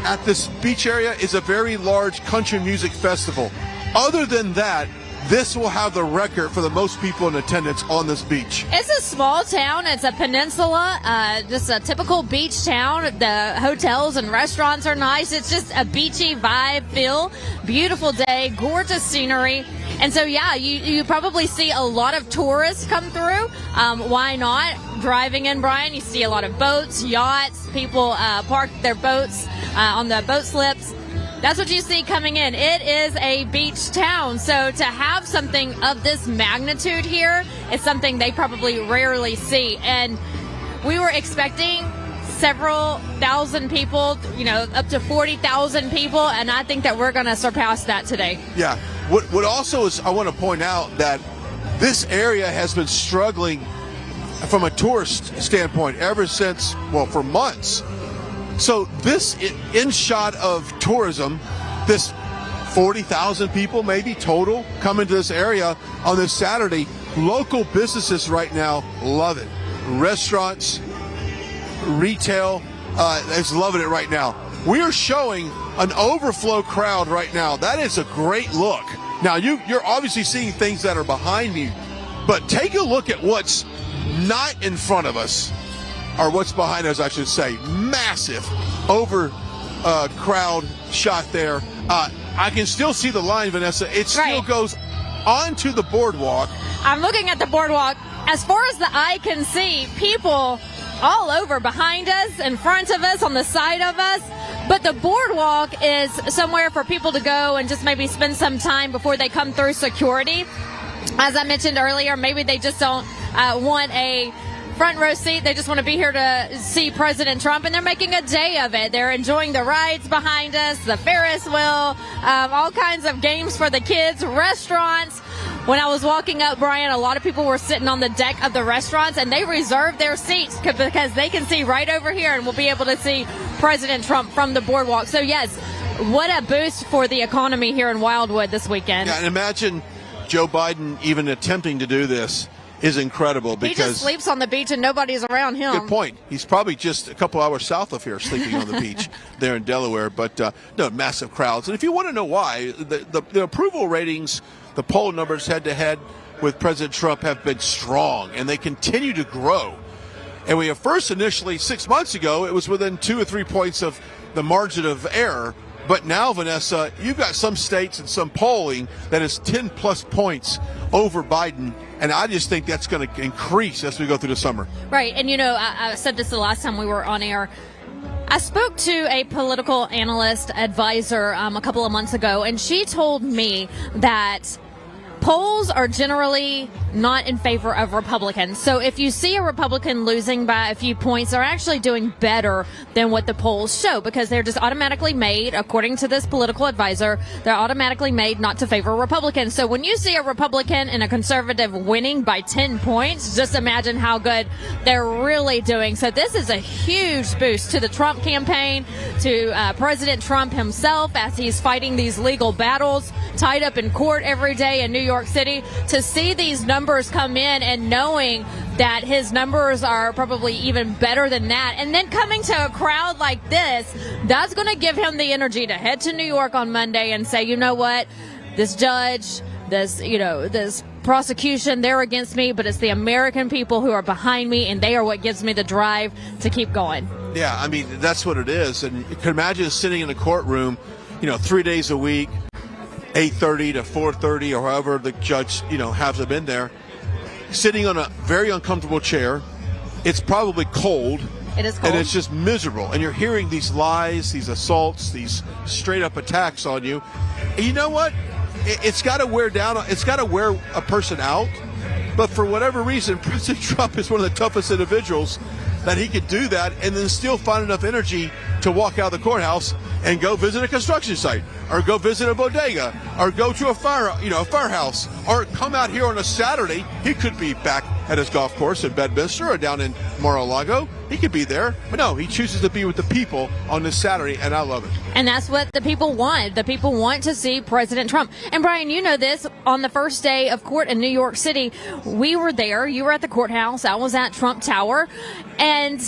at this beach area is a very large country music festival. Other than that, this will have the record for the most people in attendance on this beach. It's a small town. It's a peninsula, just a typical beach town. The hotels and restaurants are nice. It's just a beachy vibe feel. Beautiful day, gorgeous scenery. And so, yeah, you probably see a lot of tourists come through. Why not? Driving in, Brian, you see a lot of boats, yachts, people park their boats on the boat slips. That's what you see coming in. It is a beach town. So to have something of this magnitude here is something they probably rarely see. And we were expecting several thousand people, up to 40,000 people. And I think that we're going to surpass that today. Yeah. What also is, I want to point out that this area has been struggling from a tourist standpoint ever since, for months. So this in shot of tourism, this 40,000 people maybe total come into this area on this Saturday. Local businesses right now love it. Restaurants, retail, is loving it right now. We are showing an overflow crowd right now. That is a great look. Now you're obviously seeing things that are behind me, but take a look at what's not in front of us. Or what's behind us, I should say. Massive crowd shot there. I can still see the line, Vanessa. It still goes onto the boardwalk. I'm looking at the boardwalk. As far as the eye can see, people all over behind us, in front of us, on the side of us. But the boardwalk is somewhere for people to go and just maybe spend some time before they come through security. As I mentioned earlier, maybe they just don't want a front row seat. They just want to be here to see President Trump, and they're making a day of it. They're enjoying the rides behind us, the Ferris wheel, all kinds of games for the kids, restaurants. When I was walking up, Brian, a lot of people were sitting on the deck of the restaurants, and they reserved their seats because they can see right over here, and we'll be able to see President Trump from the boardwalk. So, yes, what a boost for the economy here in Wildwood this weekend. Yeah, and imagine Joe Biden even attempting to do this is incredible, because he just sleeps on the beach and nobody's around him. Good point. He's probably just a couple hours south of here sleeping on the beach there in Delaware. But no, massive crowds. And if you want to know why, the approval ratings, the poll numbers head-to-head with President Trump have been strong, and they continue to grow. And we have first initially 6 months ago, it was within 2 or 3 points of the margin of error. But now, Vanessa, you've got some states and some polling that is 10-plus points over Biden, and I just think that's going to increase as we go through the summer. Right, and I said this the last time we were on air. I spoke to a political analyst advisor a couple of months ago, and she told me that polls are generally not in favor of Republicans. So if you see a Republican losing by a few points, they're actually doing better than what the polls show, because they're just automatically made, according to this political advisor, they're automatically made not to favor Republicans. So when you see a Republican and a conservative winning by 10 points, just imagine how good they're really doing. So this is a huge boost to the Trump campaign, to President Trump himself as he's fighting these legal battles, tied up in court every day in New York City. To see these numbers come in and knowing that his numbers are probably even better than that, and then coming to a crowd like this, that's going to give him the energy to head to New York on Monday and say, you know what, this judge, this prosecution, they're against me, but it's the American people who are behind me, and they are what gives me the drive to keep going. Yeah, I mean, that's what it is. And you can imagine sitting in a courtroom, 3 days a week, 8:30 to 4:30, or however the judge, has them in there, sitting on a very uncomfortable chair, it's probably cold. It is cold. And it's just miserable. And you're hearing these lies, these assaults, these straight up attacks on you. And you know what? It's got to wear down. It's got to wear a person out. But for whatever reason, President Trump is one of the toughest individuals that he could do that and then still find enough energy to walk out of the courthouse and go visit a construction site, or go visit a bodega, or go to a firehouse, or come out here on a Saturday. He could be back at his golf course in Bedminster or down in Mar-a-Lago. He could be there, but no, he chooses to be with the people on this Saturday, and I love it. And that's what the people want. The people want to see President Trump. And Brian, you know this, on the first day of court in New York City, we were there. You were at the courthouse. I was at Trump Tower. And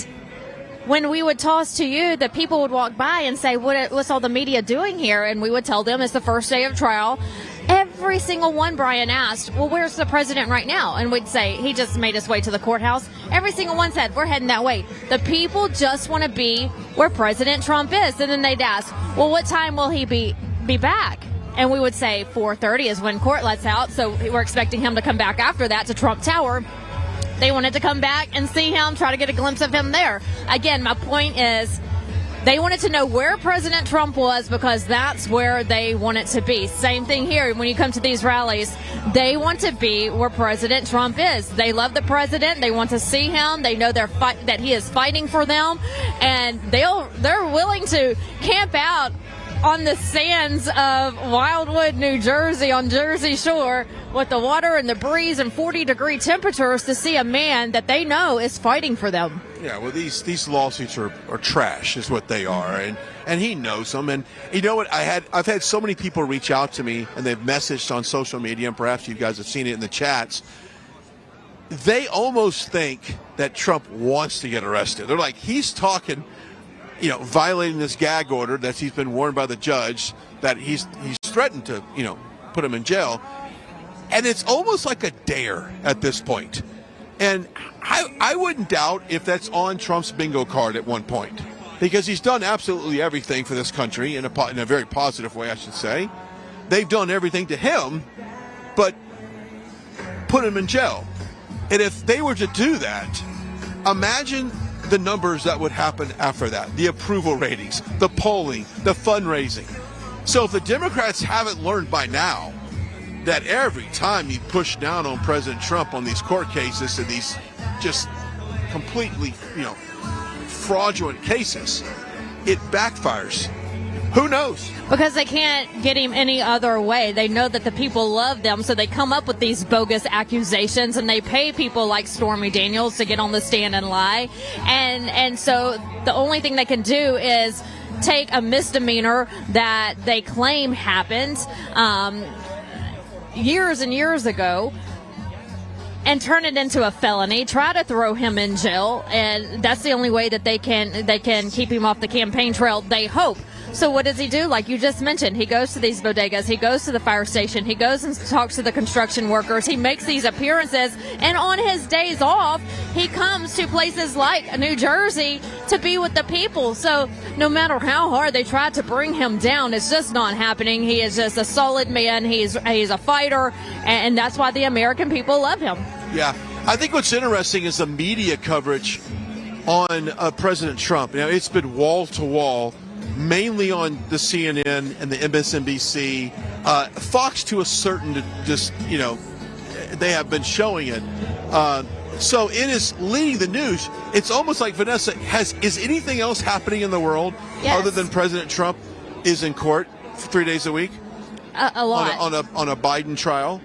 when we would toss to you, the people would walk by and say, what's all the media doing here? And we would tell them it's the first day of trial. Every single one, Brian, asked, well, where's the president right now? And we'd say, he just made his way to the courthouse. Every single one said, we're heading that way. The people just want to be where President Trump is. And then they'd ask, well, what time will he be back? And we would say 4:30 is when court lets out. So we're expecting him to come back after that to Trump Tower. They wanted to come back and see him, try to get a glimpse of him there. Again, my point is, they wanted to know where President Trump was because that's where they want it to be. Same thing here. When you come to these rallies, they want to be where President Trump is. They love the president. They want to see him. They know that he is fighting for them, and they're willing to camp out on the sands of Wildwood, New Jersey, on Jersey Shore, with the water and the breeze and 40-degree temperatures to see a man that they know is fighting for them. Yeah, well, these lawsuits are trash, is what they are, and he knows them. And you know what? I've had so many people reach out to me, and they've messaged on social media, and perhaps you guys have seen it in the chats. They almost think that Trump wants to get arrested. They're like, he's talking, violating this gag order that he's been warned by the judge that he's threatened to, put him in jail. And it's almost like a dare at this point. And I wouldn't doubt if that's on Trump's bingo card at one point, because he's done absolutely everything for this country in a very positive way, I should say. They've done everything to him, but put him in jail. And if they were to do that, imagine the numbers that would happen after that, the approval ratings, the polling, the fundraising. So if the Democrats haven't learned by now that every time you push down on President Trump on these court cases and these just completely, fraudulent cases, it backfires. Who knows? Because they can't get him any other way. They know that the people love them, so they come up with these bogus accusations, and they pay people like Stormy Daniels to get on the stand and lie. And so the only thing they can do is take a misdemeanor that they claim happened years and years ago and turn it into a felony, try to throw him in jail, and that's the only way that they can keep him off the campaign trail, they hope. So what does he do? Like you just mentioned, he goes to these bodegas, he goes to the fire station, he goes and talks to the construction workers, he makes these appearances, and on his days off, he comes to places like New Jersey to be with the people. So no matter how hard they try to bring him down, it's just not happening. He is just a solid man. He's a fighter, and that's why the American people love him. Yeah. I think what's interesting is the media coverage on President Trump. It's been wall to wall, mainly on the CNN and the MSNBC, Fox to a certain, they have been showing it. So it is leading the news. It's almost like, Vanessa, is anything else happening in the world other than President Trump is in court 3 days a week? A lot. On a Biden trial?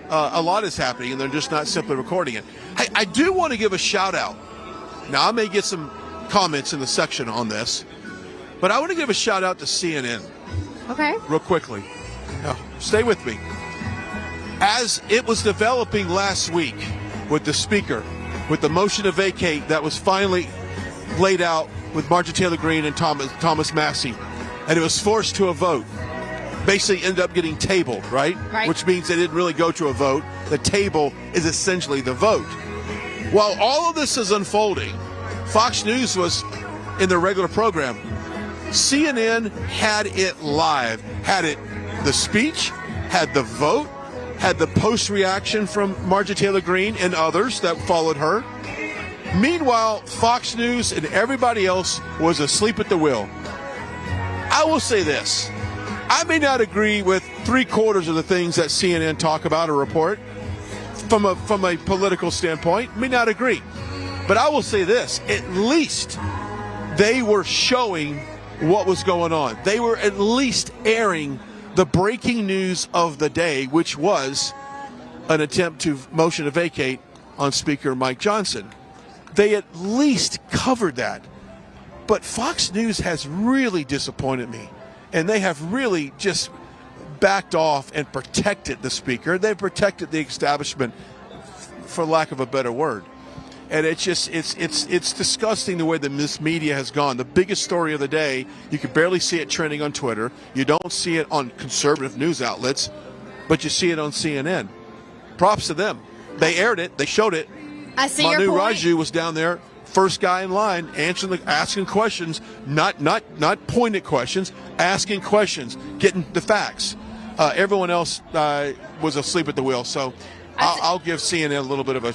A lot is happening, and they're just not simply recording it. I do want to give a shout out. Now, I may get some comments in the section on this, but I want to give a shout out to CNN. Okay. Real quickly. Now, stay with me. As it was developing last week with the speaker, with the motion to vacate that was finally laid out with Marjorie Taylor Greene and Thomas Massey, and it was forced to a vote, basically ended up getting tabled, right? Which means they didn't really go to a vote. The table is essentially the vote. While all of this is unfolding, Fox News was in their regular program. CNN had it live, had it the speech, had the vote, had the post reaction from Marjorie Taylor Greene and others that followed her. Meanwhile, Fox News and everybody else was asleep at the wheel. I will say this. I may not agree with 3/4 of the things that CNN talk about or report from a political standpoint. May not agree. But I will say this. At least they were showing what was going on. They were at least airing the breaking news of the day, which was an attempt to motion to vacate on Speaker Mike Johnson. They at least covered that. But Fox News has really disappointed me, and they have really just backed off and protected the Speaker. They've protected the establishment, for lack of a better word. And it's just, it's disgusting the way that this media has gone. The biggest story of the day, you can barely see it trending on Twitter. You don't see it on conservative news outlets, but you see it on CNN. Props to them. They aired it. They showed it. I see Manu your point. Raju was down there, first guy in line, asking questions, not pointed questions, asking questions, getting the facts. Everyone else was asleep at the wheel. So I'll give CNN a little bit of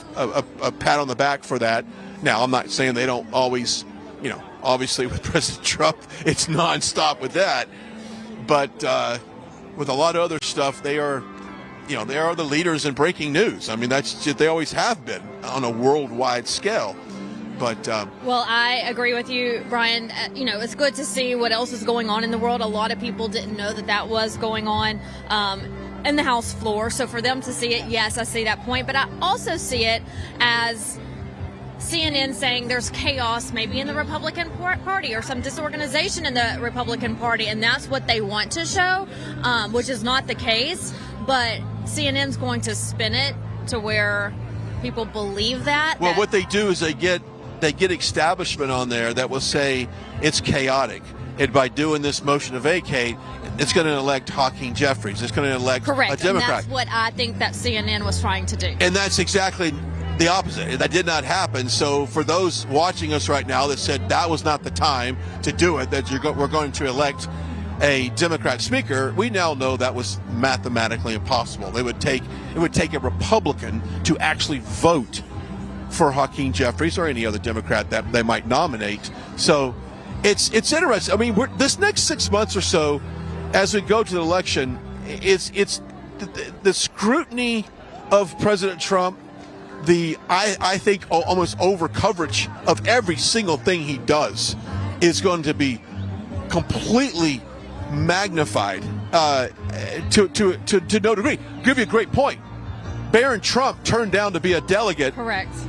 a pat on the back for that. Now, I'm not saying they don't always, obviously with President Trump, it's nonstop with that. But with a lot of other stuff, they are the leaders in breaking news. I mean, they always have been on a worldwide scale. But well, I agree with you, Brian. It's good to see what else is going on in the world. A lot of people didn't know that was going on in the House floor. So for them to see it, yes, I see that point. But I also see it as CNN saying there's chaos maybe in the Republican Party or some disorganization in the Republican Party. And that's what they want to show, which is not the case. But CNN's going to spin it to where people believe that. Well, what they do is they get establishment on there that will say it's chaotic. And by doing this motion to vacate, it's going to elect Hakeem Jeffries. It's going to elect a Democrat. And that's what I think that CNN was trying to do. And that's exactly the opposite. That did not happen. So for those watching us right now that said that was not the time to do it, that we're going to elect a Democrat speaker, we now know that was mathematically impossible. It would take a Republican to actually vote for Hakeem Jeffries or any other Democrat that they might nominate. So it's interesting. I mean, this next 6 months or so, as we go to the election, it's the scrutiny of President Trump, I think almost over coverage of every single thing he does is going to be completely magnified to no degree. I'll give you a great point. Barron Trump turned down to be a delegate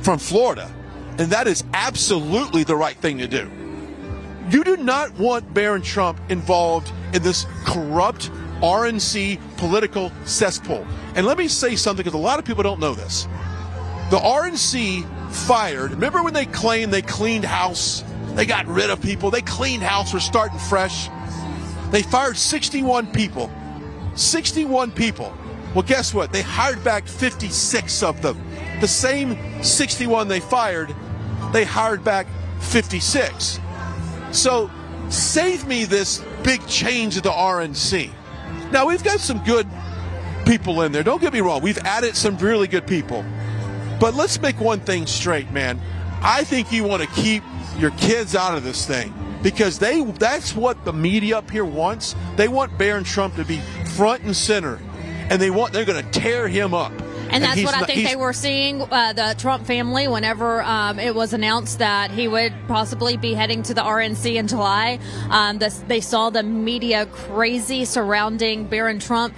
from Florida, and that is absolutely the right thing to do. You do not want Barron Trump involved in this corrupt RNC political cesspool. And let me say something, because a lot of people don't know this. The RNC fired, remember when they claimed they cleaned house? They got rid of people. They cleaned house. We're starting fresh. They fired 61 people. 61 people. Well, guess what? They hired back 56 of them. The same 61 they fired, they hired back 56. So save me this big change at the RNC. Now, we've got some good people in there. Don't get me wrong. We've added some really good people. But let's make one thing straight, man. I think you want to keep your kids out of this thing, because that's what the media up here wants. They want Barron Trump to be front and center, and they're going to tear him up. And that's what I think they were seeing, the Trump family, whenever it was announced that he would possibly be heading to the RNC in July. They saw the media crazy surrounding Barron Trump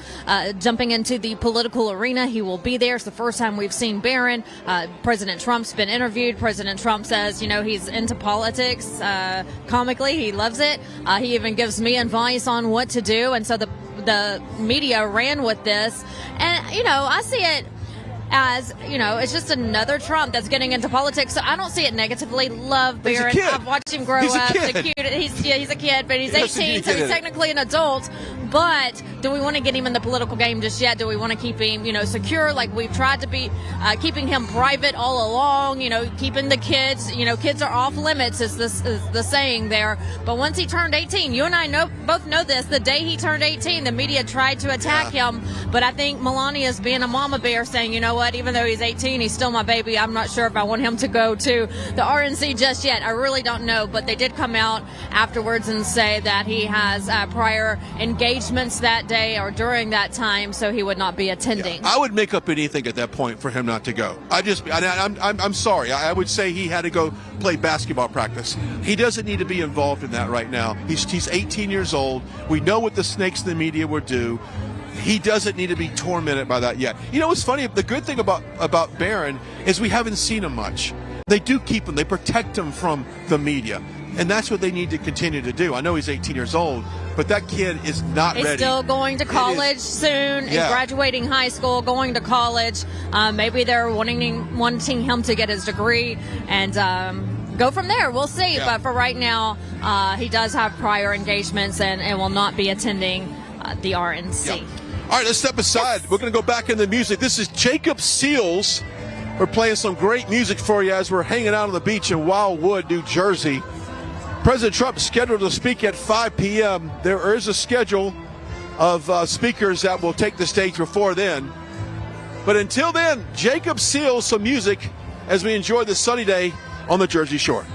jumping into the political arena. He will be there. It's the first time we've seen Barron. President Trump's been interviewed. President Trump says, he's into politics. Comically, he loves it. He even gives me advice on what to do. And so the media ran with this. And, I see it as, it's just another Trump that's getting into politics. So I don't see it negatively. Love Barron. I've watched him grow up. He's a kid, but he's 18, so he's technically an adult. But do we want to get him in the political game just yet? Do we want to keep him, secure? Like we've tried to be, keeping him private all along, keeping the kids, kids are off limits is the saying there. But once he turned 18, you and I both know this, the day he turned 18, the media tried to attack him. But I think Melania's being a mama bear saying, you know what? what? Even though he's 18, he's still my baby. I'm not sure if I want him to go to the RNC just yet. I really don't know. But they did come out afterwards and say that he has prior engagements that day or during that time, so he would not be attending. I would make up anything at that point for him not to go. I'm sorry. I would say he had to go play basketball practice. He doesn't need to be involved in that right now. He's 18 years old. We know what the snakes in the media would do. He doesn't need to be tormented by that yet. You know what's funny? The good thing about Barron is we haven't seen him much. They do keep him. They protect him from the media. And that's what they need to continue to do. I know he's 18 years old, but that kid is not ready. He's still going to college soon, Yeah. graduating high school, going to college. Maybe they're wanting him to get his degree and go from there. We'll see. Yeah. But for right now, he does have prior engagements and will not be attending the RNC. Yeah. All right, let's step aside. We're going to go back into music. This is Jacob Seals. We're playing some great music for you as we're hanging out on the beach in Wildwood, New Jersey. President Trump is scheduled to speak at 5 p.m. There is a schedule of speakers that will take the stage before then. But until then, Jacob Seals, some music as we enjoy the sunny day on the Jersey Shore.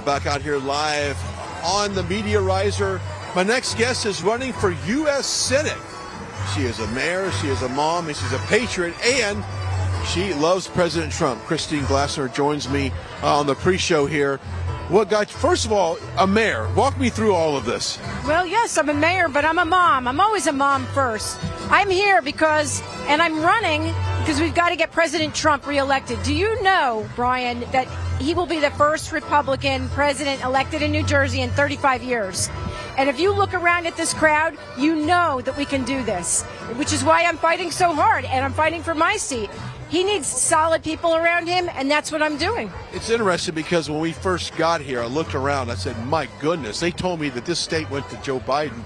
Back out here live on the Media Riser. My next guest is running for U.S. Senate. She is a mayor, she is a mom, and she's a patriot, and she loves President Trump. Cynthia Glassner joins me on the pre-show here. What got you, first of all, a mayor? Walk me through all of this. Well, yes, I'm a mayor, but I'm a mom. I'm always a mom first. I'm here and I'm running because we've got to get President Trump reelected. Do you know, Brian, that he will be the first Republican president elected in New Jersey in 35 years? And if you look around at this crowd, you know that we can do this, which is why I'm fighting so hard, and I'm fighting for my seat. He needs solid people around him, and that's what I'm doing. It's interesting because when we first got here, I looked around, I said, my goodness, they told me that this state went to Joe Biden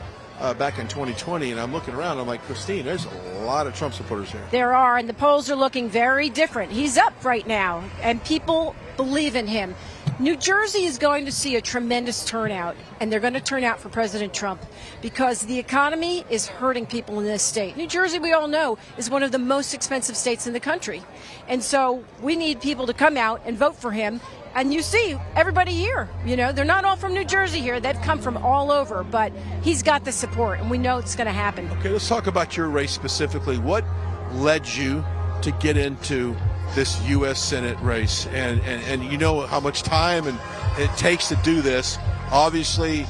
back in 2020, and I'm looking around, I'm like, Christine, there's a lot of Trump supporters here. There are, and the polls are looking very different. He's up right now, and people believe in him. New Jersey is going to see a tremendous turnout, and they're going to turn out for President Trump because the economy is hurting people in this state. New Jersey, we all know, is one of the most expensive states in the country. And so we need people to come out and vote for him. And you see everybody here, they're not all from New Jersey here. They've come from all over, but he's got the support, and we know it's going to happen. Okay, let's talk about your race specifically. What led you to get into this U.S. Senate race? And you know how much time and it takes to do this. Obviously,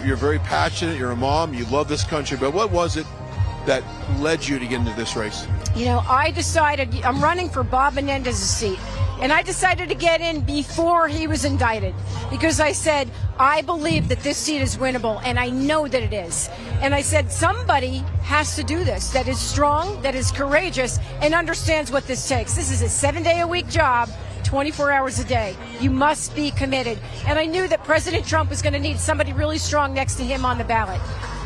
you're very passionate. You're a mom. You love this country. But what was it that led you to get into this race? I decided I'm running for Bob Menendez's seat. And I decided to get in before he was indicted because I said, I believe that this seat is winnable, and I know that it is. And I said, somebody has to do this that is strong, that is courageous, and understands what this takes. This is a 7-day-a-week job, 24 hours a day. You must be committed. And I knew that President Trump was going to need somebody really strong next to him on the ballot.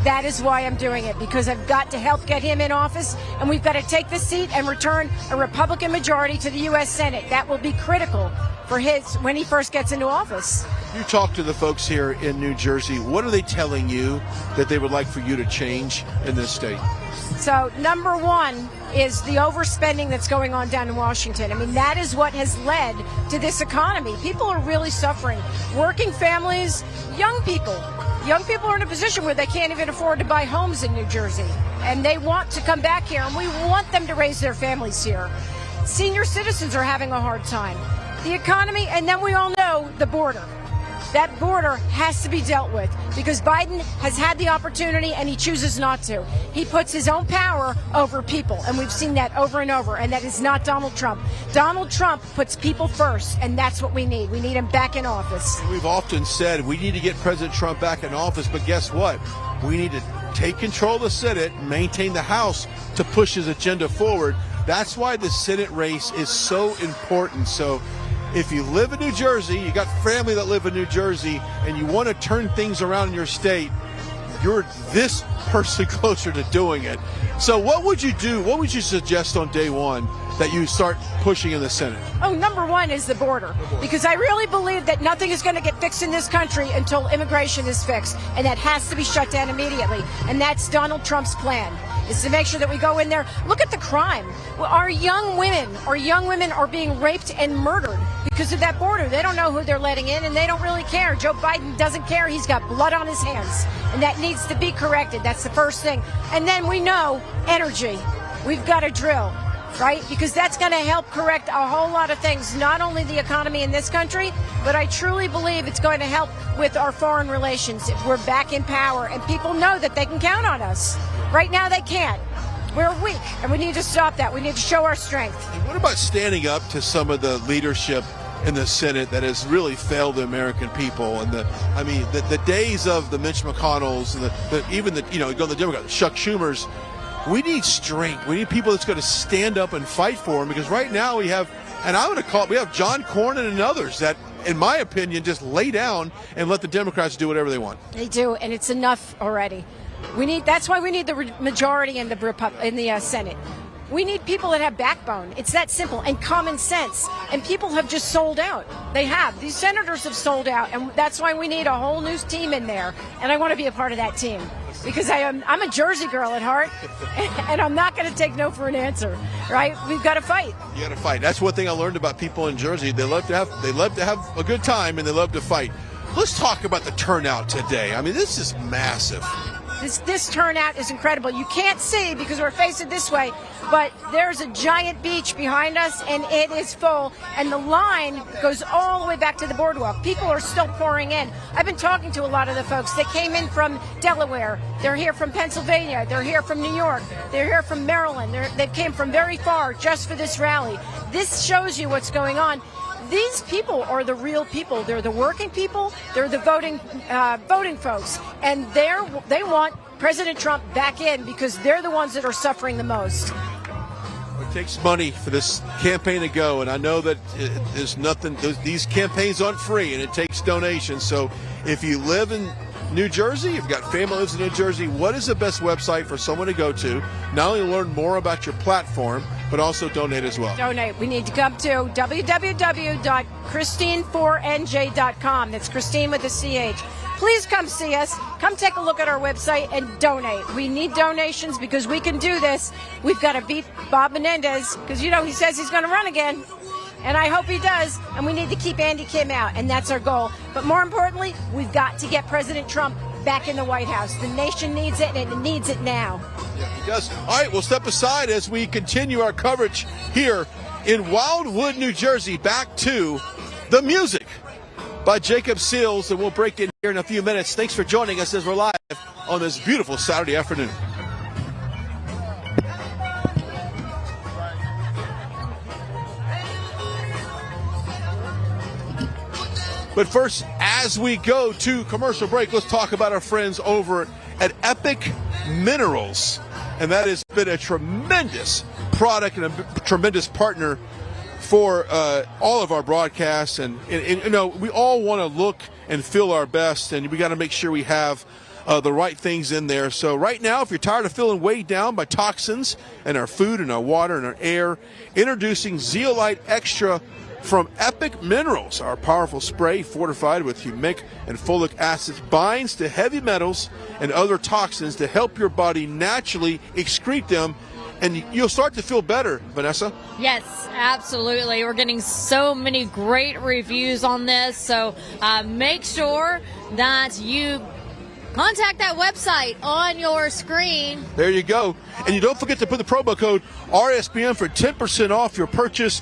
That is why I'm doing it, because I've got to help get him in office, and we've got to take this seat and return a Republican majority to the U.S. Senate. That will be critical for when he first gets into office. You talk to the folks here in New Jersey. What are they telling you that they would like for you to change in this state? So, number one is the overspending that's going on down in Washington. I mean, that is what has led to this economy. People are really suffering. Working families, young people. Young people are in a position where they can't even afford to buy homes in New Jersey, and they want to come back here, and we want them to raise their families here. Senior citizens are having a hard time. The economy, and then we all know the border. That border has to be dealt with because Biden has had the opportunity and he chooses not to. He puts his own power over people, and we've seen that over and over, and that is not Donald Trump. Donald Trump puts people first, and that's what we need. We need him back in office. We've often said we need to get President Trump back in office, but guess what? We need to take control of the Senate, maintain the House to push his agenda forward. That's why the Senate race is so important. So if you live in New Jersey, you got family that live in New Jersey, and you want to turn things around in your state, you're this person closer to doing it. So what would you do? What would you suggest on day one that you start pushing in the Senate? Oh, number one is the border, because I really believe that nothing is going to get fixed in this country until immigration is fixed, and that has to be shut down immediately. And that's Donald Trump's plan, is to make sure that we go in there. Look at the crime. Our young women are being raped and murdered because of that border. They don't know who they're letting in, and they don't really care. Joe Biden doesn't care. He's got blood on his hands, and that needs to be corrected. That's the first thing. And then we know energy. We've got to drill right? Because that's going to help correct a whole lot of things, not only the economy in this country, but I truly believe it's going to help with our foreign relations if we're back in power and people know that they can count on us. Right now they can't. We're weak, and we need to stop that. We need to show our strength. And what about standing up to some of the leadership in the Senate that has really failed the American people? And the days of the Mitch McConnells and even the Democrats, Chuck Schumers. We need strength. We need people that's going to stand up and fight for them, because right now we have John Cornyn and others that, in my opinion, just lay down and let the Democrats do whatever they want. They do, and it's enough already. That's why we need the majority in the Senate. We need people that have backbone. It's that simple, and common sense. And people have just sold out. They have. These senators have sold out, and that's why we need a whole new team in there. And I want to be a part of that team, because I'm a Jersey girl at heart, and I'm not going to take no for an answer. Right? We've got to fight. You got to fight. That's one thing I learned about people in Jersey. They love to have a good time, and they love to fight. Let's talk about the turnout today. I mean, this is massive. This turnout is incredible. You can't see because we're facing this way, but there's a giant beach behind us, and it is full, and the line goes all the way back to the boardwalk. People are still pouring in. I've been talking to a lot of the folks that came in from Delaware. They're here from Pennsylvania. They're here from New York. They're here from Maryland. They came from very far just for this rally. This shows you what's going on. These people are the real people. They're the working people. They're the voting folks, and they want President Trump back in because they're the ones that are suffering the most. It takes money for this campaign to go, and I know that there's nothing. These campaigns aren't free, and it takes donations. So if you live in New Jersey, you've got family lives in New Jersey, what is the best website for someone to go to, not only learn more about your platform, but also donate as well? Donate. We need to come to www.Christine4NJ.com. That's Christine with a CH. Please come see us. Come take a look at our website and donate. We need donations because we can do this. We've got to beat Bob Menendez because, he says he's going to run again. And I hope he does. And we need to keep Andy Kim out. And that's our goal. But more importantly, we've got to get President Trump back in the White House. The nation needs it, and it needs it now. Yeah, he does. All right, we'll step aside as we continue our coverage here in Wildwood, New Jersey. Back to the music by Jacob Seals, and we'll break in here in a few minutes. Thanks for joining us as we're live on this beautiful Saturday afternoon. But first, as we go to commercial break, let's talk about our friends over at Epic Minerals. And that has been a tremendous product and a tremendous partner for all of our broadcasts. And we all want to look and feel our best, and we got to make sure we have the right things in there. So right now, if you're tired of feeling weighed down by toxins in our food and our water and our air, introducing Zeolite Extra from Epic Minerals. Our powerful spray, fortified with humic and folic acids, binds to heavy metals and other toxins to help your body naturally excrete them, and you'll start to feel better, Vanessa. Yes, absolutely. We're getting so many great reviews on this, so make sure that you contact that website on your screen. There you go. And you don't forget to put the promo code RSBN for 10% off your purchase.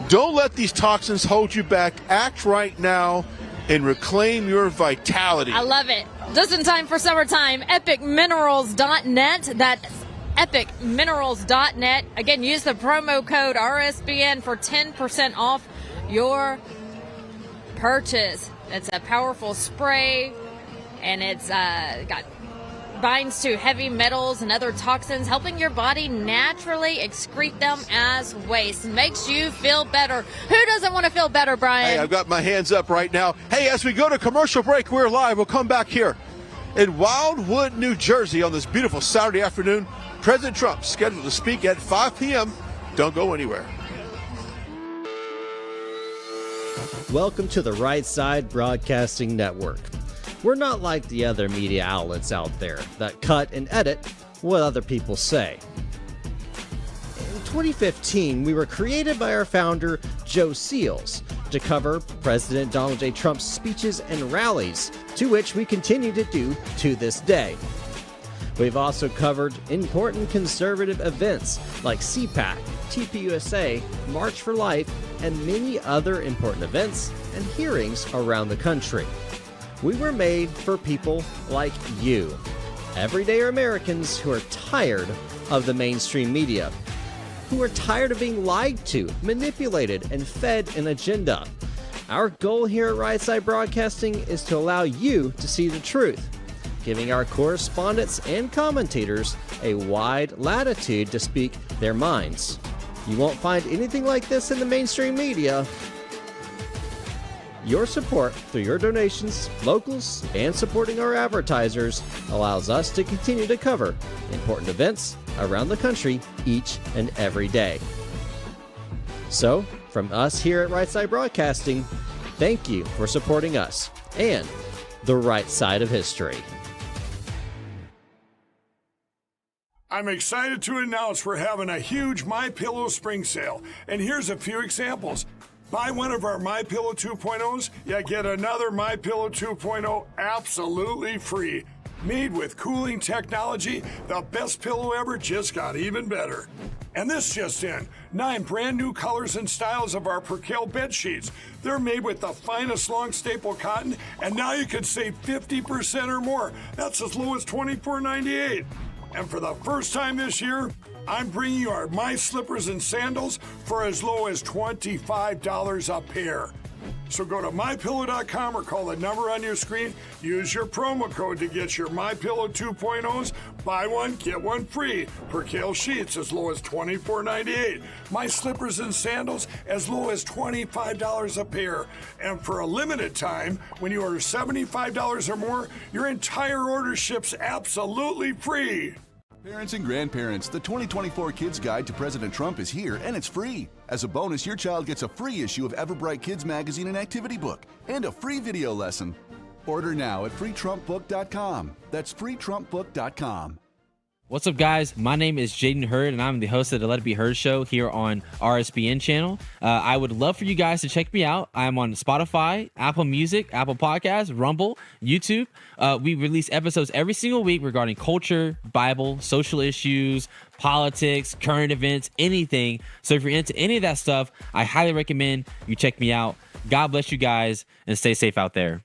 Don't let these toxins hold you back. Act right now and reclaim your vitality. I love it. Just in time for summertime. EpicMinerals.net. That's EpicMinerals.net. Again, use the promo code RSBN for 10% off your purchase. It's a powerful spray, and it's got binds to heavy metals and other toxins, helping your body naturally excrete them as waste. Makes you feel better. Who doesn't want to feel better, Brian? Hey, I've got my hands up right now. Hey, as we go to commercial break, we're live. We'll come back here in Wildwood, New Jersey on this beautiful Saturday afternoon. President Trump scheduled to speak at 5 p.m. Don't go anywhere. Welcome to the Right Side Broadcasting Network. We're not like the other media outlets out there that cut and edit what other people say. In 2015, we were created by our founder, Joe Seals, to cover President Donald J. Trump's speeches and rallies, to which we continue to do to this day. We've also covered important conservative events like CPAC, TPUSA, March for Life, and many other important events and hearings around the country. We were made for people like you, everyday Americans who are tired of the mainstream media, who are tired of being lied to, manipulated, and fed an agenda. Our goal here at Right Side Broadcasting is to allow you to see the truth, giving our correspondents and commentators a wide latitude to speak their minds. You won't find anything like this in the mainstream media. Your support through your donations, locals, and supporting our advertisers allows us to continue to cover important events around the country each and every day. So, from us here at Right Side Broadcasting, thank you for supporting us and the right side of history. I'm excited to announce we're having a huge MyPillow spring sale, and here's a few examples. Buy one of our MyPillow 2.0s, you get another MyPillow 2.0 absolutely free. Made with cooling technology, the best pillow ever just got even better. And this just in, 9 brand new colors and styles of our Percale bed sheets. They're made with the finest long staple cotton, and now you can save 50% or more. That's as low as $24.98. And for the first time this year, I'm bringing you our My Slippers and Sandals for as low as $25 a pair. So go to MyPillow.com or call the number on your screen. Use your promo code to get your MyPillow 2.0s. Buy one, get one free. Percale sheets as low as $24.98. My Slippers and Sandals as low as $25 a pair. And for a limited time, when you order $75 or more, your entire order ships absolutely free. Parents and grandparents, the 2024 Kids Guide to President Trump is here, and it's free. As a bonus, your child gets a free issue of Everbright Kids Magazine and Activity Book, and a free video lesson. Order now at freetrumpbook.com. That's freetrumpbook.com. What's up, guys? My name is Jaden Hurd, and I'm the host of the Let It Be Heard show here on RSBN channel. I would love for you guys to check me out. I'm on Spotify, Apple Music, Apple Podcasts, Rumble, YouTube. We release episodes every single week regarding culture, Bible, social issues, politics, current events, anything. So if you're into any of that stuff, I highly recommend you check me out. God bless you guys, and stay safe out there.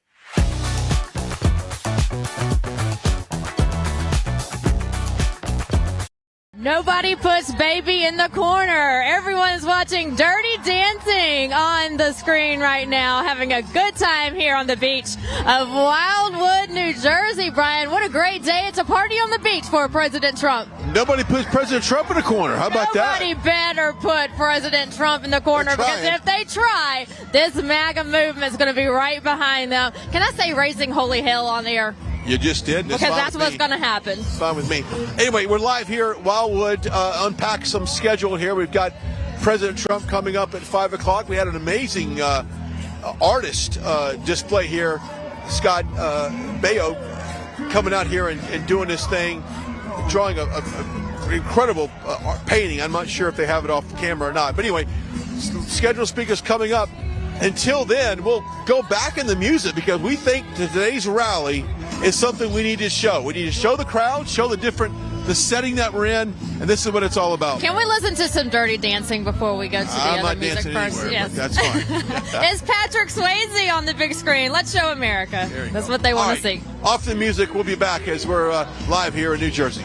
Nobody puts baby in the corner. Everyone is watching Dirty Dancing on the screen right now, having a good time here on the beach of Wildwood, New Jersey. Brian, what a great day. It's a party on the beach for President Trump. Nobody puts President Trump in the corner. How about that? Nobody better put President Trump in the corner, because if they try, this MAGA movement is going to be right behind them. Can I say raising holy hell on air? You just did. Because that's what's going to happen. It's fine with me. Anyway, we're live here at Wildwood. Unpack some schedule here. We've got President Trump coming up at 5 o'clock. We had an amazing artist display here. Scott Baio coming out here and doing this thing, drawing an incredible painting. I'm not sure if they have it off camera or not. But anyway, scheduled speakers coming up. Until then, we'll go back in the music, because we think today's rally is something we need to show. We need to show the crowd, show the setting that we're in, and this is what it's all about. Can we listen to some Dirty Dancing before we go to the other music first? Anywhere, yes, that's fine. It's Patrick Swayze on the big screen. Let's show America. That's what they want to see. Off the music, we'll be back as we're live here in New Jersey.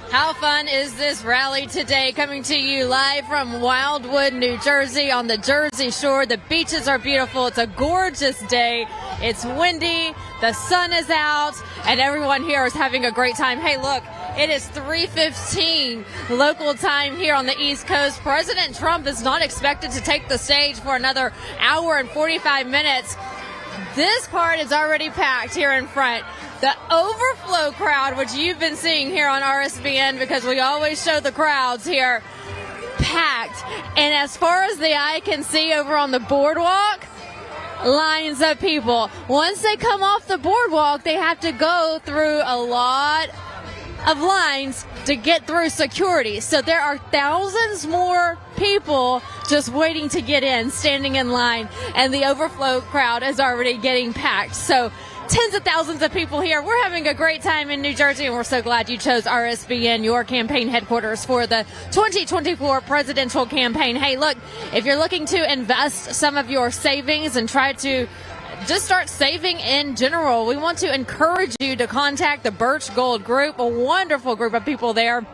How fun is this rally today? Coming to you live from Wildwood, New Jersey on the Jersey Shore. The beaches are beautiful. It's a gorgeous day. It's windy. The sun is out and everyone here is having a great time. Hey, look, it is 3:15 local time here on the East Coast. President Trump is not expected to take the stage for another hour and 45 minutes. This part is already packed here in front. The overflow crowd, which you've been seeing here on RSBN because we always show the crowds here, packed. And as far as the eye can see over on the boardwalk, lines of people. Once they come off the boardwalk, they have to go through a lot of lines to get through security. So there are thousands more people just waiting to get in, standing in line, and the overflow crowd is already getting packed. So tens of thousands of people here. We're having a great time in New Jersey, and we're so glad you chose RSBN, your campaign headquarters for the 2024 presidential campaign. Hey, look, if you're looking to invest some of your savings and try to just start saving in general, we want to encourage you to contact the Birch Gold Group, a wonderful group of people there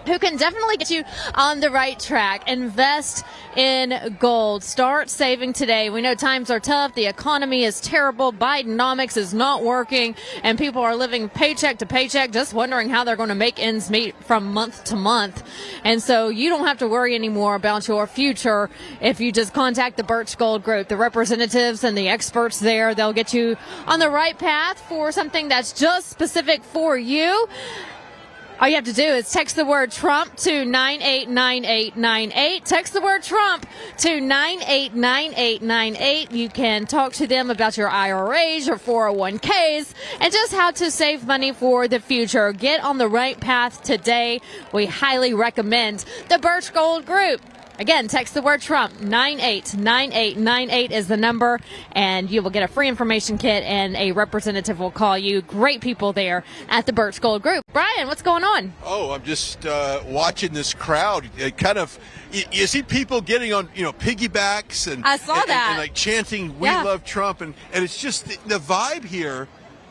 who can definitely get you on the right track. Invest in gold. Start saving today. We know times are tough. The economy is terrible. Bidenomics is not working, and people are living paycheck to paycheck, just wondering how they're going to make ends meet from month to month. And so you don't have to worry anymore about your future if you just contact the Birch Gold Group. The representatives and the experts there, they'll get you on the right path for something that's just specific for you. All you have to do is text the word Trump to 989898. Text the word Trump to 989898. You can talk to them about your IRAs, your 401ks, and just how to save money for the future. Get on the right path today. We highly recommend the Birch Gold Group. Again, text the word Trump, 989898 is the number, and you will get a free information kit, and a representative will call you. Great people there at the Birch Gold Group. Brian, what's going on? Oh, I'm just watching this crowd. It kind of, you see people getting on, piggybacks and I saw that. And like chanting, "We love Trump," and it's just the vibe here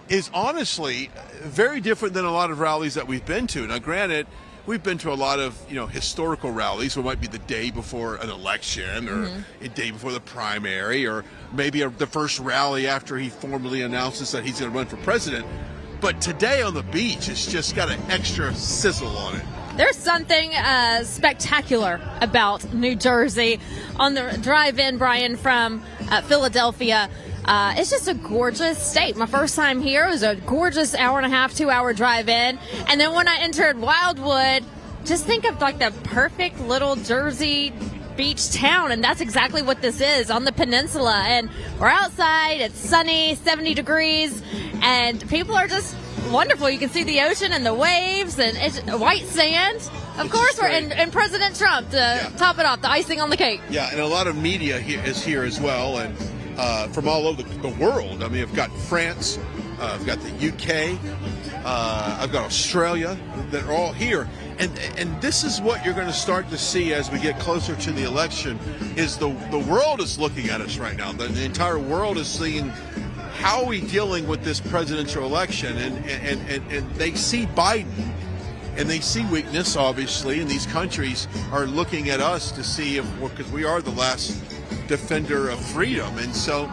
is honestly very different than a lot of rallies that we've been to. Now, granted, we've been to a lot of, historical rallies. So it might be the day before an election or a day before the primary or maybe the first rally after he formally announces that he's going to run for president. But today on the beach, it's just got an extra sizzle on it. There's something spectacular about New Jersey. On the drive-in, Brian, from Philadelphia, it's just a gorgeous state. My first time here, it was a gorgeous hour and a half, 2-hour drive in. And then when I entered Wildwood, just think of like the perfect little Jersey beach town. And that's exactly what this is on the peninsula. And we're outside, it's sunny, 70 degrees, and people are just wonderful. You can see the ocean and the waves, and it's white sand. Of course, we're in President Trump to top it off, the icing on the cake. Yeah, and a lot of media is here as well, and from all over the world. I mean, I've got France, I've got the UK, I've got Australia, that are all here. And this is what you're going to start to see as we get closer to the election, is the world is looking at us right now. The entire world is seeing how are we dealing with this presidential election, and they see Biden, and they see weakness, obviously, and these countries are looking at us to see if, because we are the last defender of freedom. And so,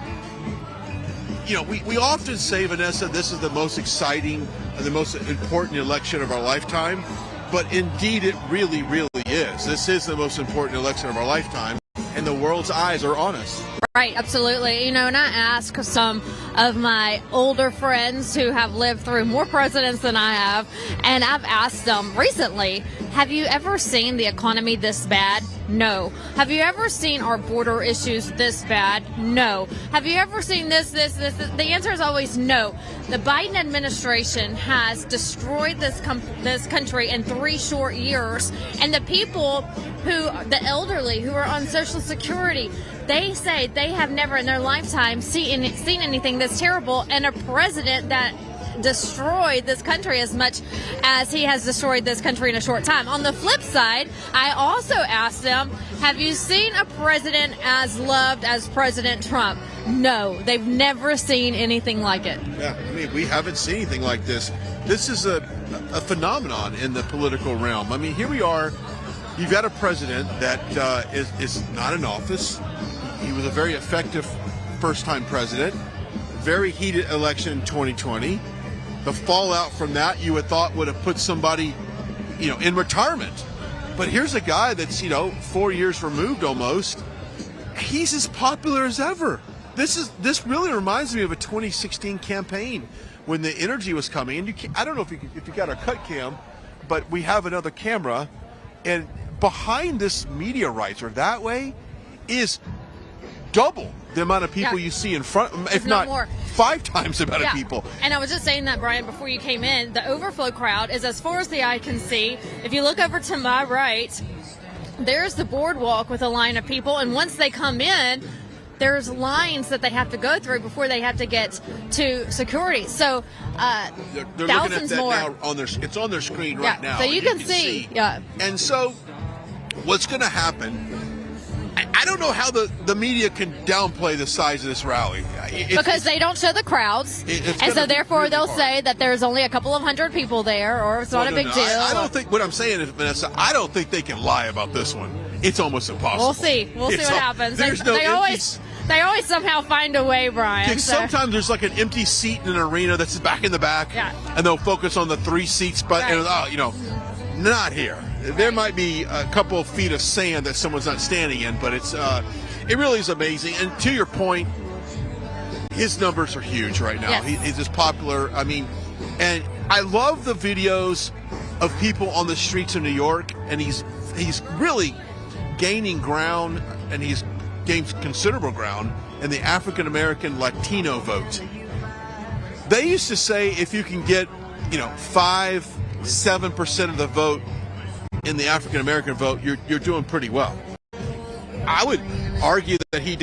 we often say, Vanessa, this is the most exciting and the most important election of our lifetime, but indeed it really, really is. This is the most important election of our lifetime, and the world's eyes are on us. Right, absolutely. And I ask some of my older friends who have lived through more presidents than I have, and I've asked them recently, have you ever seen the economy this bad? No. Have you ever seen our border issues this bad? No. Have you ever seen this? The answer is always no. The Biden administration has destroyed this country in 3 short years, and the people the elderly who are on Social Security, they say they have never in their lifetime seen anything this terrible, and a president that destroyed this country as much as he has destroyed this country in a short time. On the flip side, I also asked them, have you seen a president as loved as President Trump? No, they've never seen anything like it. Yeah, I mean, we haven't seen anything like this. This is a phenomenon in the political realm. I mean, here we are. You've got a president that is not in office. He was a very effective first-time president. Very heated election in 2020. The fallout from that you would thought would have put somebody, in retirement. But here's a guy that's, 4 years removed almost. He's as popular as ever. This really reminds me of a 2016 campaign when the energy was coming. And I don't know if you got a cut cam, but we have another camera, and behind this media rights, or that way, is double the amount of people you see in front, if not more. 5 times the amount of people. And I was just saying that, Brian, before you came in, the overflow crowd is as far as the eye can see. If you look over to my right, there's the boardwalk with a line of people, and once they come in, there's lines that they have to go through before they have to get to security. So they're thousands looking at that more. now it's on their screen right now. So you can see. Yeah. And so what's going to happen? I don't know how the media can downplay the size of this rally. Because they don't show the crowds. And so therefore they'll say that there's only a couple of hundred people there, or it's not a big deal. I don't think, what I'm saying is, Vanessa, I don't think they can lie about this one. It's almost impossible. We'll see. We'll see what happens. They always somehow find a way, Brian. Sometimes there's like an empty seat in an arena that's back in the back, and they'll focus on the 3 seats, but not here. There might be a couple of feet of sand that someone's not standing in, but it really is amazing. And to your point, his numbers are huge right now. Yes. He's just popular. I mean, and I love the videos of people on the streets of New York, and he's really gaining ground, and he's gained considerable ground in the African American Latino vote. They used to say if you can get 5-7% of the vote in the African American vote, you're doing pretty well. I would argue that he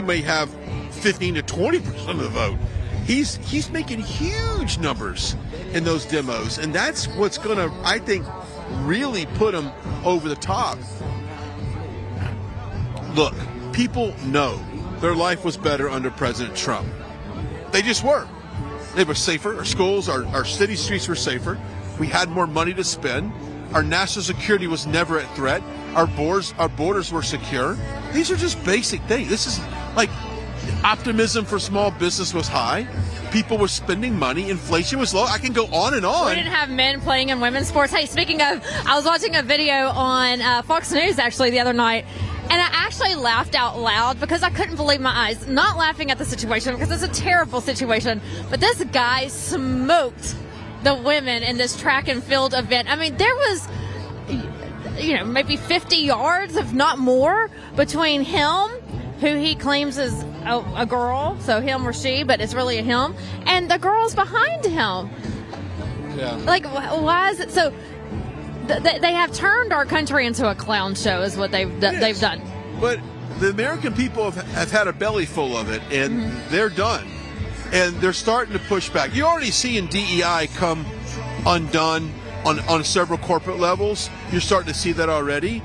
may have 15 to 20% of the vote. He's making huge numbers in those demos, and that's what's going to, I think, really put him over the top. Look, people know their life was better under President Trump. They just were. They were safer. Our schools, our city streets were safer. We had more money to spend. Our national security was never at threat. Our borders were secure. These are just basic things. This is like optimism for small business was high. People were spending money. Inflation was low. I can go on and on. We didn't have men playing in women's sports. Hey, speaking of, I was watching a video on Fox News actually the other night, and I actually laughed out loud because I couldn't believe my eyes. Not laughing at the situation because it's a terrible situation, but this guy smoked the women in this track and field event. I mean, there was, maybe 50 yards, if not more, between him, who he claims is a girl, so him or she, but it's really a him, and the girls behind him. Yeah. Like, why is it so? They have turned our country into a clown show, is what they've done. But the American people have had a belly full of it, and they're done. And they're starting to push back. You're already seeing DEI come undone on several corporate levels. You're starting to see that already.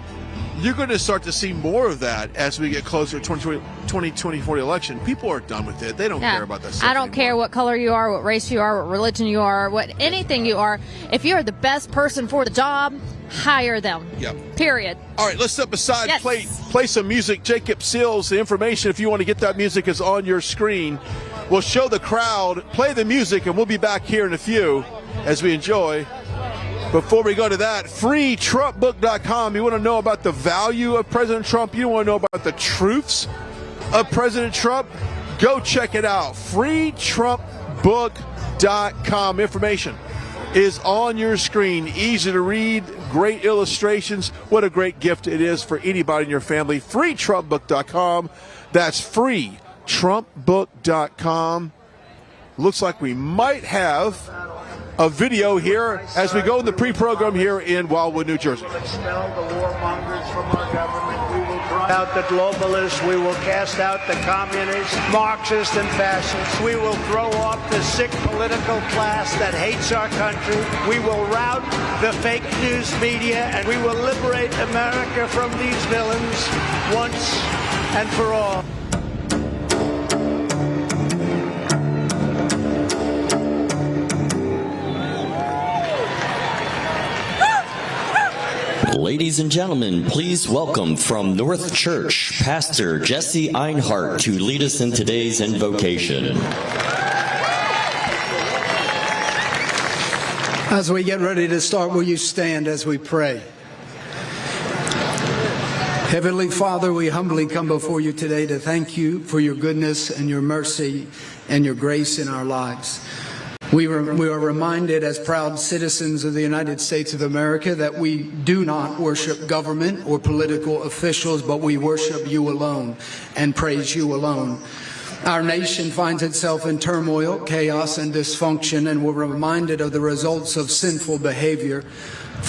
You're going to start to see more of that as we get closer to 2024 election. People are done with it. They don't care about that stuff I don't care what color you are, what race you are, what religion you are, what anything you are. If you're the best person for the job, hire them. Yep. Period. All right, let's step aside, play some music. Jacob Seals, the information, if you want to get that music, is on your screen. We'll show the crowd, play the music, and we'll be back here in a few as we enjoy. Before we go to that, freetrumpbook.com. You want to know about the value of President Trump? You want to know about the truths of President Trump? Go check it out. freetrumpbook.com. Information is on your screen. Easy to read, great illustrations. What a great gift it is for anybody in your family. freetrumpbook.com. That's freetrumpbook.com. Looks like we might have a video here as we go in the pre-program here in Wildwood, New Jersey. We will expel the warmongers from our government. We will drive out the globalists. We will cast out the communists, Marxists, and fascists. We will throw off the sick political class that hates our country. We will rout the fake news media, and we will liberate America from these villains once and for all. Ladies and gentlemen, please welcome from North Church, Pastor Jesse Einhart to lead us in today's invocation. As we get ready to start, will you stand as we pray? Heavenly Father, we humbly come before you today to thank you for your goodness and your mercy and your grace in our lives. We are reminded as proud citizens of the United States of America that we do not worship government or political officials, but we worship you alone and praise you alone. Our nation finds itself in turmoil, chaos, and dysfunction, and we're reminded of the results of sinful behavior.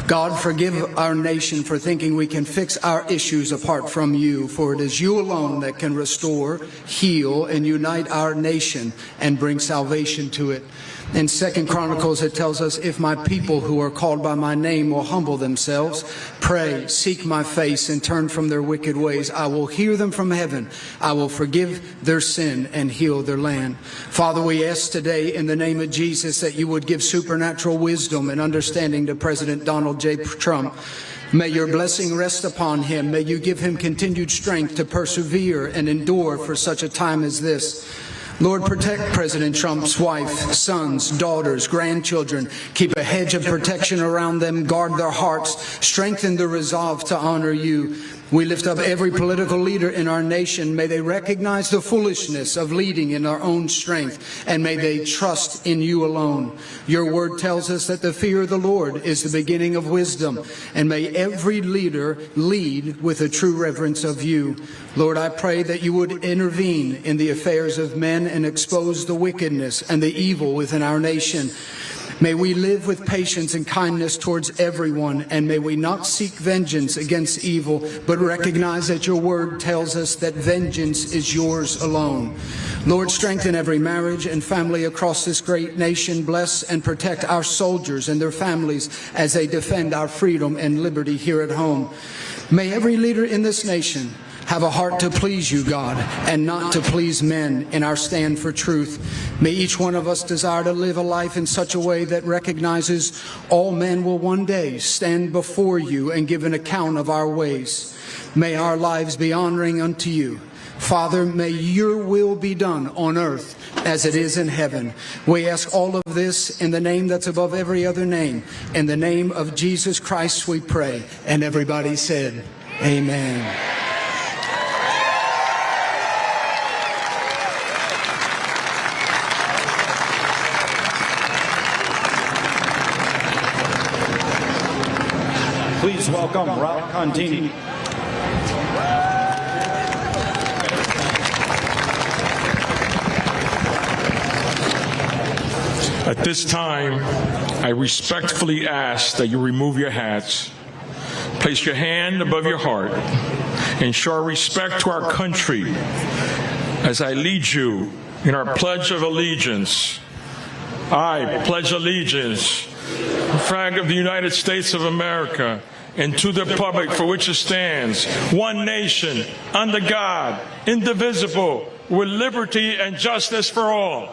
God, forgive our nation for thinking we can fix our issues apart from you, for it is you alone that can restore, heal, and unite our nation and bring salvation to it. In 2 Chronicles, it tells us, if my people who are called by my name will humble themselves, pray, seek my face, and turn from their wicked ways, I will hear them from heaven. I will forgive their sin and heal their land. Father, we ask today in the name of Jesus that you would give supernatural wisdom and understanding to President Donald J. Trump. May your blessing rest upon him. May you give him continued strength to persevere and endure for such a time as this. Lord, protect President Trump's wife, sons, daughters, grandchildren. Keep a hedge of protection around them. Guard their hearts. Strengthen the resolve to honor you. We lift up every political leader in our nation. May they recognize the foolishness of leading in their own strength, and may they trust in you alone. Your word tells us that the fear of the Lord is the beginning of wisdom, and may every leader lead with a true reverence of you. Lord, I pray that you would intervene in the affairs of men and expose the wickedness and the evil within our nation. May we live with patience and kindness towards everyone, and may we not seek vengeance against evil, but recognize that your word tells us that vengeance is yours alone. Lord, strengthen every marriage and family across this great nation. Bless and protect our soldiers and their families as they defend our freedom and liberty here at home. May every leader in this nation have a heart to please you, God, and not to please men in our stand for truth. May each one of us desire to live a life in such a way that recognizes all men will one day stand before you and give an account of our ways. May our lives be honoring unto you. Father, may your will be done on earth as it is in heaven. We ask all of this in the name that's above every other name. In the name of Jesus Christ we pray. And everybody said, amen. Please welcome Ralph Contini. At this time, I respectfully ask that you remove your hats, place your hand above your heart, and show our respect to our country as I lead you in our Pledge of Allegiance. I pledge allegiance to the flag of the United States of America and to the republic for which it stands, one nation, under God, indivisible, with liberty and justice for all.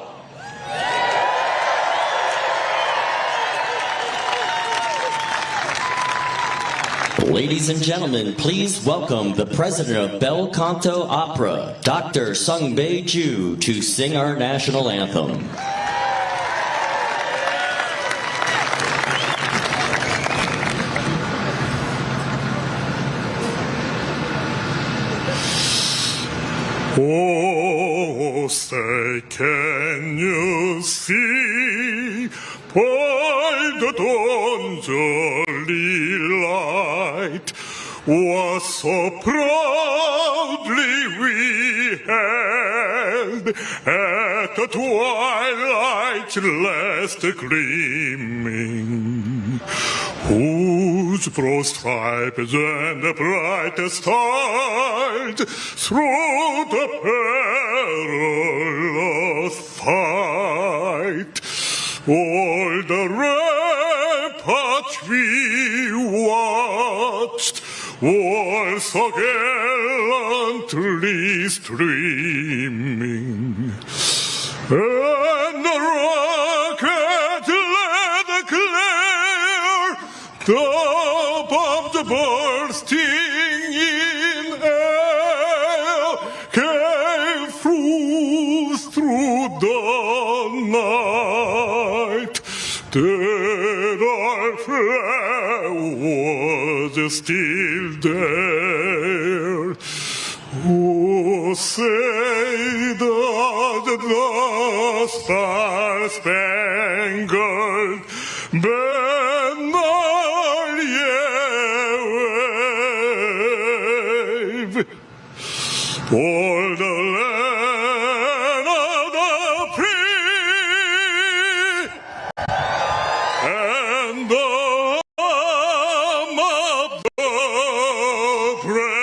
Ladies and gentlemen, please welcome the president of Bel Canto Opera, Dr. Sung-Bae Ju, to sing our national anthem. Oh, say, can you see by the dawn's early light what so proudly we held at the twilight's last gleaming, whose broad stripes and the brightest stars through the perilous fight, all the ramparts we watched, all so gallantly streaming, and the rocket led clear the bomb the bursting in air came through the night. Dead I was still there. Oh, say does the star-spangled banner yet wave o'er the land of the free and the home of the brave.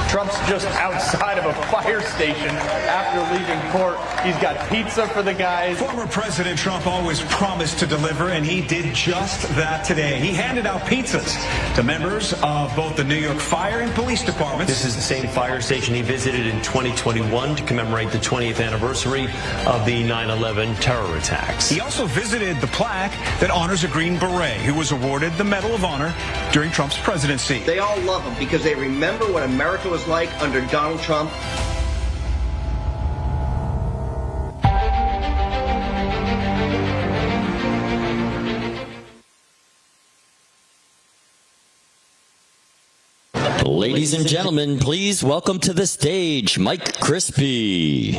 Trump's just outside of a fire station after leaving court. He's got pizza for the guys. Former President Trump always promised to deliver, and he did just that today. He handed out pizzas to members of both the New York Fire and Police Departments. This is the same fire station he visited in 2021 to commemorate the 20th anniversary of the 9/11 terror attacks. He also visited the plaque that honors a Green Beret who was awarded the Medal of Honor during Trump's presidency. They all love him because they remember what America was like under Donald Trump. Ladies and gentlemen, please welcome to the stage Mike Crispi.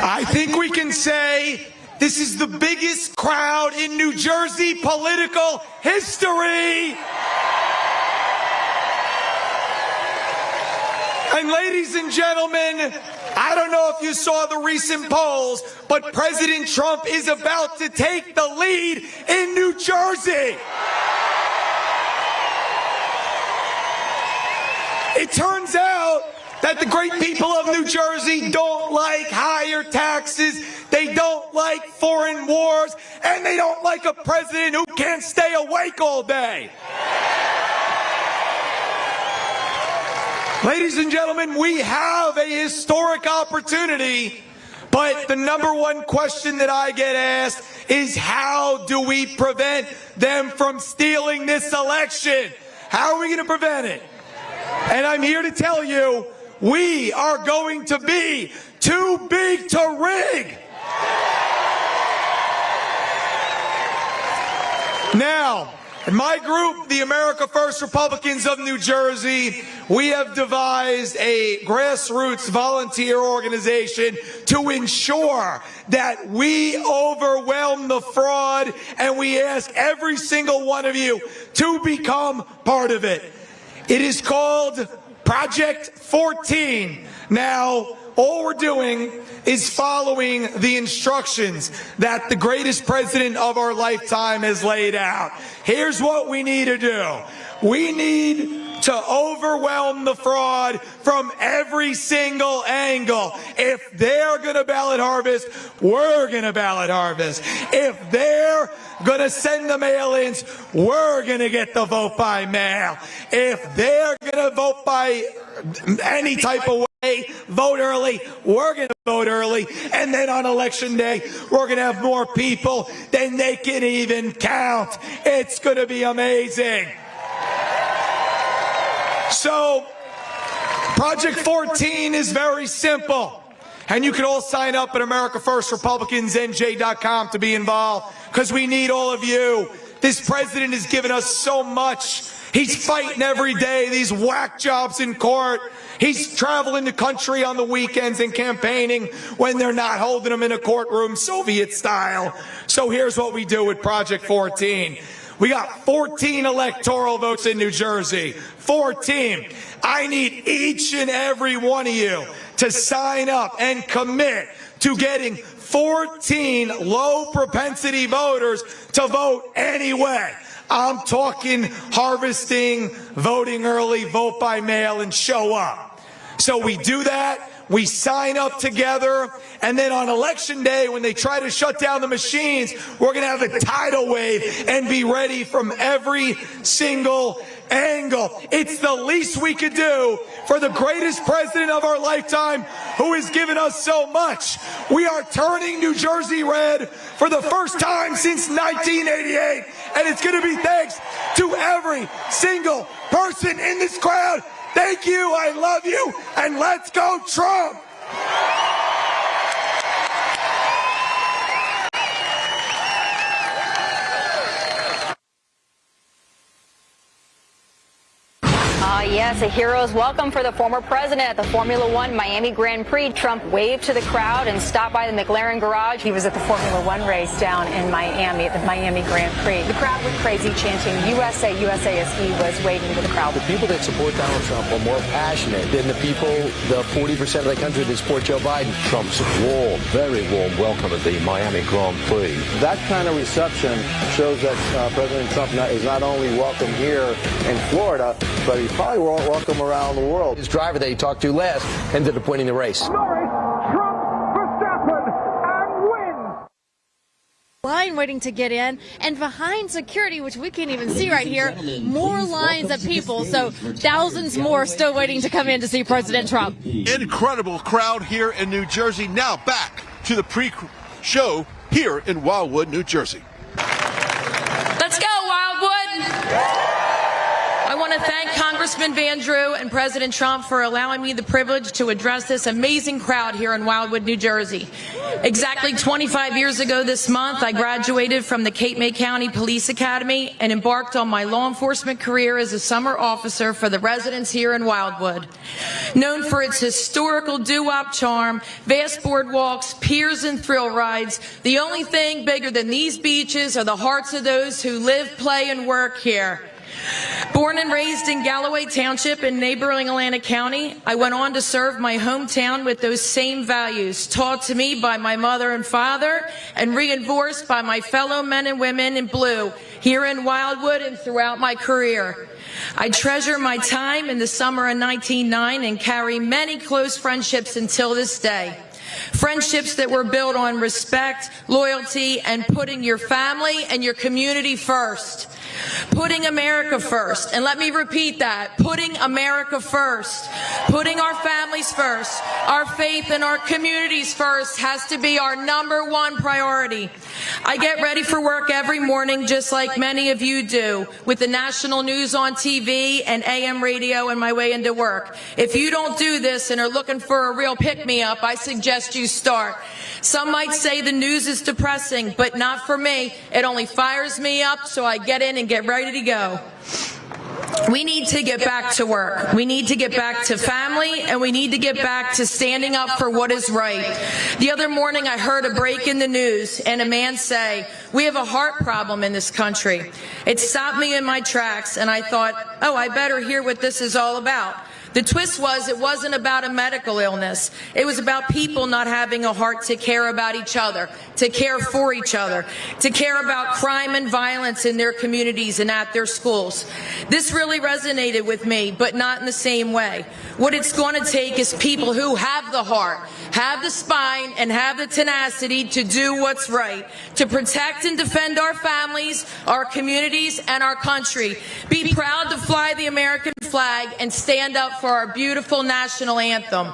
I think we can say this is the biggest crowd in New Jersey political history. And ladies and gentlemen, I don't know if you saw the recent polls, but President Trump is about to take the lead in New Jersey. It turns out that the great people of New Jersey don't like higher taxes, they don't like foreign wars, and they don't like a president who can't stay awake all day. Ladies and gentlemen, we have a historic opportunity, but the number one question that I get asked is how do we prevent them from stealing this election? How are we going to prevent it? And I'm here to tell you, we are going to be too big to rig. Now, in my group, the America First Republicans of New Jersey, we have devised a grassroots volunteer organization to ensure that we overwhelm the fraud, and we ask every single one of you to become part of it. It is called Project 14. Now, all we're doing is following the instructions that the greatest president of our lifetime has laid out. Here's what we need to do. We need to overwhelm the fraud from every single angle. If they're going to ballot harvest, we're going to ballot harvest. If they're going to send the mail-ins, we're going to get the vote by mail. If they're going to vote by any type of way, vote early, we're going to vote early. And then on election day, we're going to have more people than they can even count. It's going to be amazing. So, Project 14 is very simple. And you can all sign up at AmericaFirstRepublicansNJ.com to be involved, because we need all of you. This president has given us so much. He's fighting every day, these whack jobs in court. He's traveling the country on the weekends and campaigning when they're not holding him in a courtroom, Soviet style. So here's what we do with Project 14. We got 14 electoral votes in New Jersey. 14. I need each and every one of you to sign up and commit to getting 14 low propensity voters to vote anyway. I'm talking harvesting, voting early, vote by mail, and show up. So we do that. We sign up together, and then on Election Day, when they try to shut down the machines, we're going to have a tidal wave and be ready from every single angle. It's the least we could do for the greatest president of our lifetime, who has given us so much. We are turning New Jersey red for the first time since 1988, and it's going to be thanks to every single person in this crowd. Thank you, I love you, and let's go Trump! Yes, a hero's welcome for the former president at the Formula One Miami Grand Prix. Trump waved to the crowd and stopped by the McLaren garage. He was at the Formula One race down in Miami at the Miami Grand Prix. The crowd went crazy, chanting USA, USA as he was waving to the crowd. The people that support Donald Trump are more passionate than the people, the 40% of the country that support Joe Biden. Trump's warm, very warm welcome at the Miami Grand Prix. That kind of reception shows that President Trump is not only welcome here in Florida, but he's probably welcome around the world. His driver that he talked to last ended up winning the race. Line waiting to get in, and behind security, which we can't even see right here, more lines of people, so thousands more still waiting to come in to see President Trump. Incredible crowd here in New Jersey. Now back to the pre-show here in Wildwood, New Jersey. Let's go, Wildwood! I want to thank Congressman Van Drew and President Trump for allowing me the privilege to address this amazing crowd here in Wildwood, New Jersey. Exactly 25 years ago this month, I graduated from the Cape May County Police Academy and embarked on my law enforcement career as a summer officer for the residents here in Wildwood. Known for its historical doo-wop charm, vast boardwalks, piers, and thrill rides, the only thing bigger than these beaches are the hearts of those who live, play, and work here. Born and raised in Galloway Township in neighboring Atlantic County, I went on to serve my hometown with those same values, taught to me by my mother and father, and reinforced by my fellow men and women in blue here in Wildwood and throughout my career. I treasure my time in the summer of 1909 and carry many close friendships until this day. Friendships that were built on respect, loyalty, and putting your family and your community first. Putting America first. And let me repeat that. Putting America first. Putting our families first. Our faith and our communities first has to be our #1 priority. I get ready for work every morning just like many of you do, with the national news on TV and AM radio on my way into work. If you don't do this and are looking for a real pick-me-up, I suggest you start. Some might say the news is depressing, but not for me. It only fires me up, so I get in and get ready to go. We need to get back to work. We need to get back to family, and we need to get back to standing up for what is right. The other morning I heard a break in the news and a man say, "We have a heart problem in this country." It stopped me in my tracks, and I thought, oh, I better hear what this is all about. The twist was it wasn't about a medical illness. It was about people not having a heart to care about each other, to care for each other, to care about crime and violence in their communities and at their schools. This really resonated with me, but not in the same way. What it's going to take is people who have the heart, have the spine, and have the tenacity to do what's right, to protect and defend our families, our communities, and our country. Be proud to fly the American flag and stand up for our beautiful national anthem.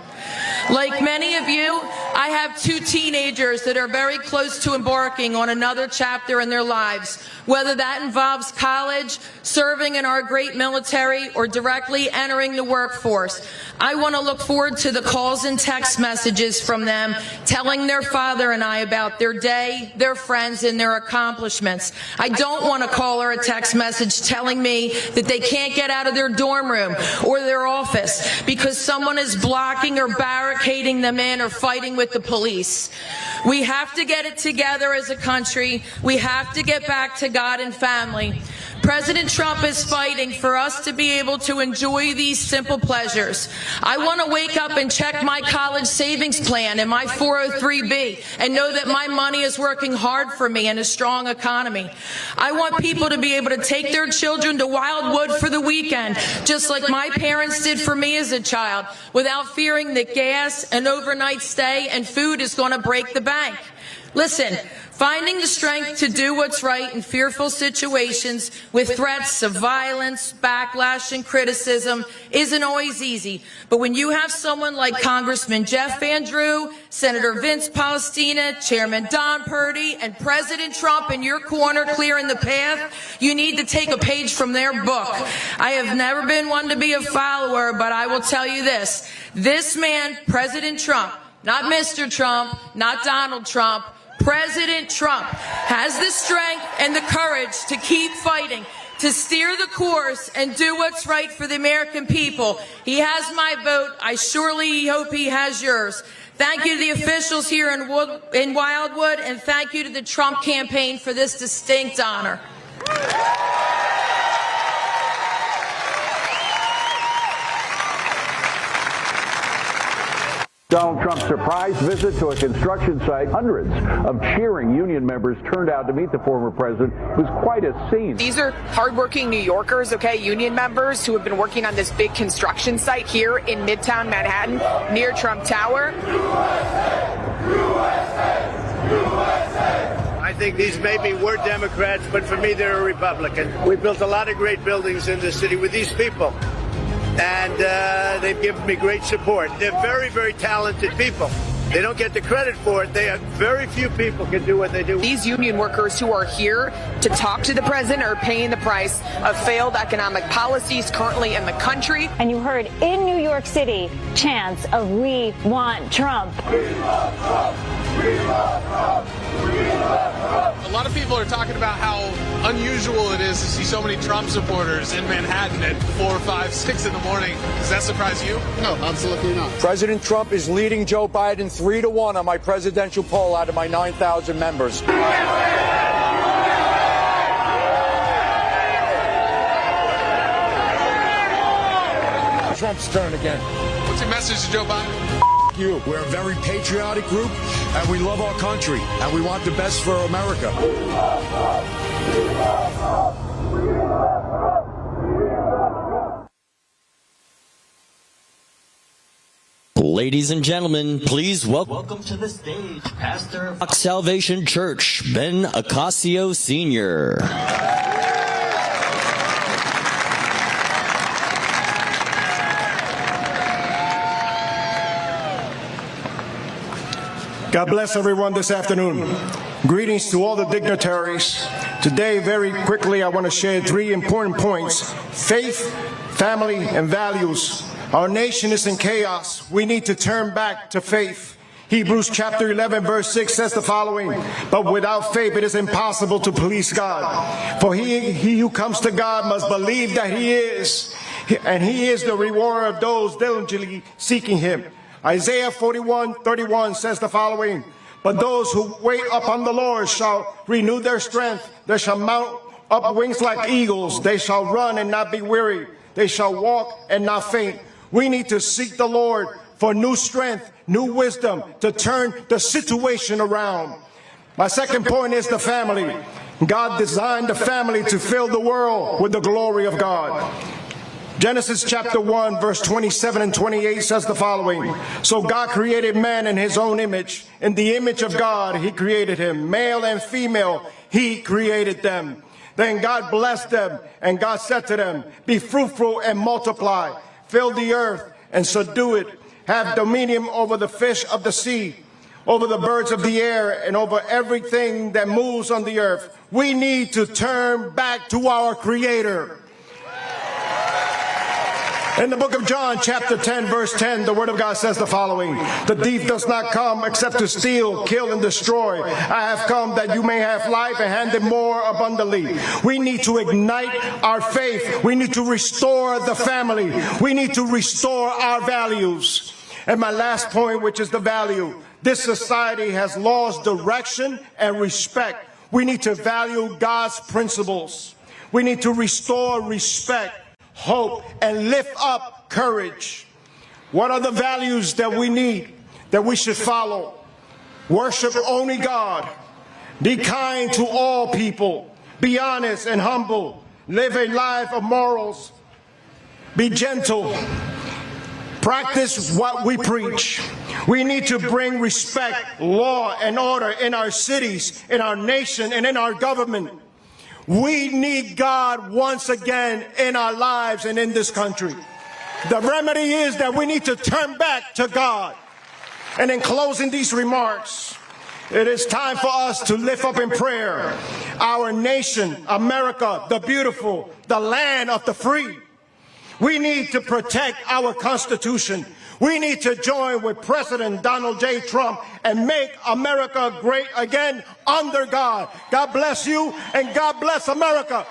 Like many of you, I have 2 teenagers that are very close to embarking on another chapter in their lives, whether that involves college, serving in our great military, or directly entering the workforce. I want to look forward to the calls and text messages from them telling their father and I about their day, their friends, and their accomplishments. I don't want a call or a text message telling me that they can't get out of their dorm room or their office because someone is blocking or barricading them in or fighting with the police. We have to get it together as a country. We have to get back to God and family. President Trump is fighting for us to be able to enjoy these simple pleasures. I want to wake up and check my college savings plan and my 403B and know that my money is working hard for me in a strong economy. I want people to be able to take their children to Wildwood for the weekend, just like my parents did for me as a child, without fearing that gas, an overnight stay, and food is going to break the bank. Listen, finding the strength to do what's right in fearful situations with threats of violence, backlash, and criticism isn't always easy. But when you have someone like Congressman Jeff Van Drew, Senator Vince Palestina, Chairman Don Purdy, and President Trump in your corner clearing the path, you need to take a page from their book. I have never been one to be a follower, but I will tell you this. This man, President Trump, not Mr. Trump, not Donald Trump, President Trump has the strength and the courage to keep fighting, to steer the course and do what's right for the American people. He has my vote. I surely hope he has yours. Thank you to the officials here in Wildwood, and thank you to the Trump campaign for this distinct honor. Donald Trump's surprise visit to a construction site. Hundreds of cheering union members turned out to meet the former president. It was quite a scene. These are hardworking New Yorkers, okay, union members who have been working on this big construction site here in Midtown Manhattan near Trump Tower. I think these maybe were Democrats, but for me, they're a Republican. We built a lot of great buildings in this city with these people. And they've given me great support. They're very, very talented people. They don't get the credit for it. They have very few people can do what they do. These union workers who are here to talk to the president are paying the price of failed economic policies currently in the country. And you heard in New York City chants of "We want Trump." We love Trump. We love Trump. We love Trump. A lot of people are talking about how unusual it is to see so many Trump supporters in Manhattan at 4, 5, 6 in the morning. Does that surprise you? No, absolutely not. President Trump is leading Joe Biden 3-1 on my presidential poll out of my 9,000 members. Trump's turn again. What's your message to Joe Biden? You. We're a very patriotic group, and we love our country, and we want the best for America. Ladies and gentlemen, please welcome to the stage Pastor of Salvation Church, Ben Cachola Sr. God bless everyone this afternoon. Greetings to all the dignitaries. Today, very quickly, I want to share 3 important points: faith, family, and values. Our nation is in chaos. We need to turn back to faith. Hebrews chapter 11, verse 6 says the following: "But without faith it is impossible to please God. For he who comes to God must believe that he is, and he is the rewarder of those diligently seeking him." Isaiah 41:31 says the following: "But those who wait upon the Lord shall renew their strength. They shall mount up wings like eagles. They shall run and not be weary. They shall walk and not faint." We need to seek the Lord for new strength, new wisdom to turn the situation around. My second point is the family. God designed the family to fill the world with the glory of God. Genesis chapter 1, verse 27 and 28 says the following: "So God created man in his own image. In the image of God, he created him. Male and female, he created them. Then God blessed them, and God said to them, 'Be fruitful and multiply. Fill the earth and subdue it. Have dominion over the fish of the sea, over the birds of the air, and over everything that moves on the earth.'" We need to turn back to our Creator. In the book of John, chapter 10, verse 10, the Word of God says the following: "The thief does not come except to steal, kill, and destroy. I have come that you may have life and have it more abundantly." We need to ignite our faith. We need to restore the family. We need to restore our values. And my last point, which is the value: this society has lost direction and respect. We need to value God's principles. We need to restore respect, hope, and lift up courage. What are the values that we need, that we should follow? Worship only God. Be kind to all people. Be honest and humble. Live a life of morals. Be gentle. Practice what we preach. We need to bring respect, law, and order in our cities, in our nation, and in our government. We need God once again in our lives and in this country. The remedy is that we need to turn back to God. And in closing these remarks, it is time for us to lift up in prayer our nation, America, the beautiful, the land of the free. We need to protect our Constitution. We need to join with President Donald J. Trump and make America great again under God. God bless you, and God bless America.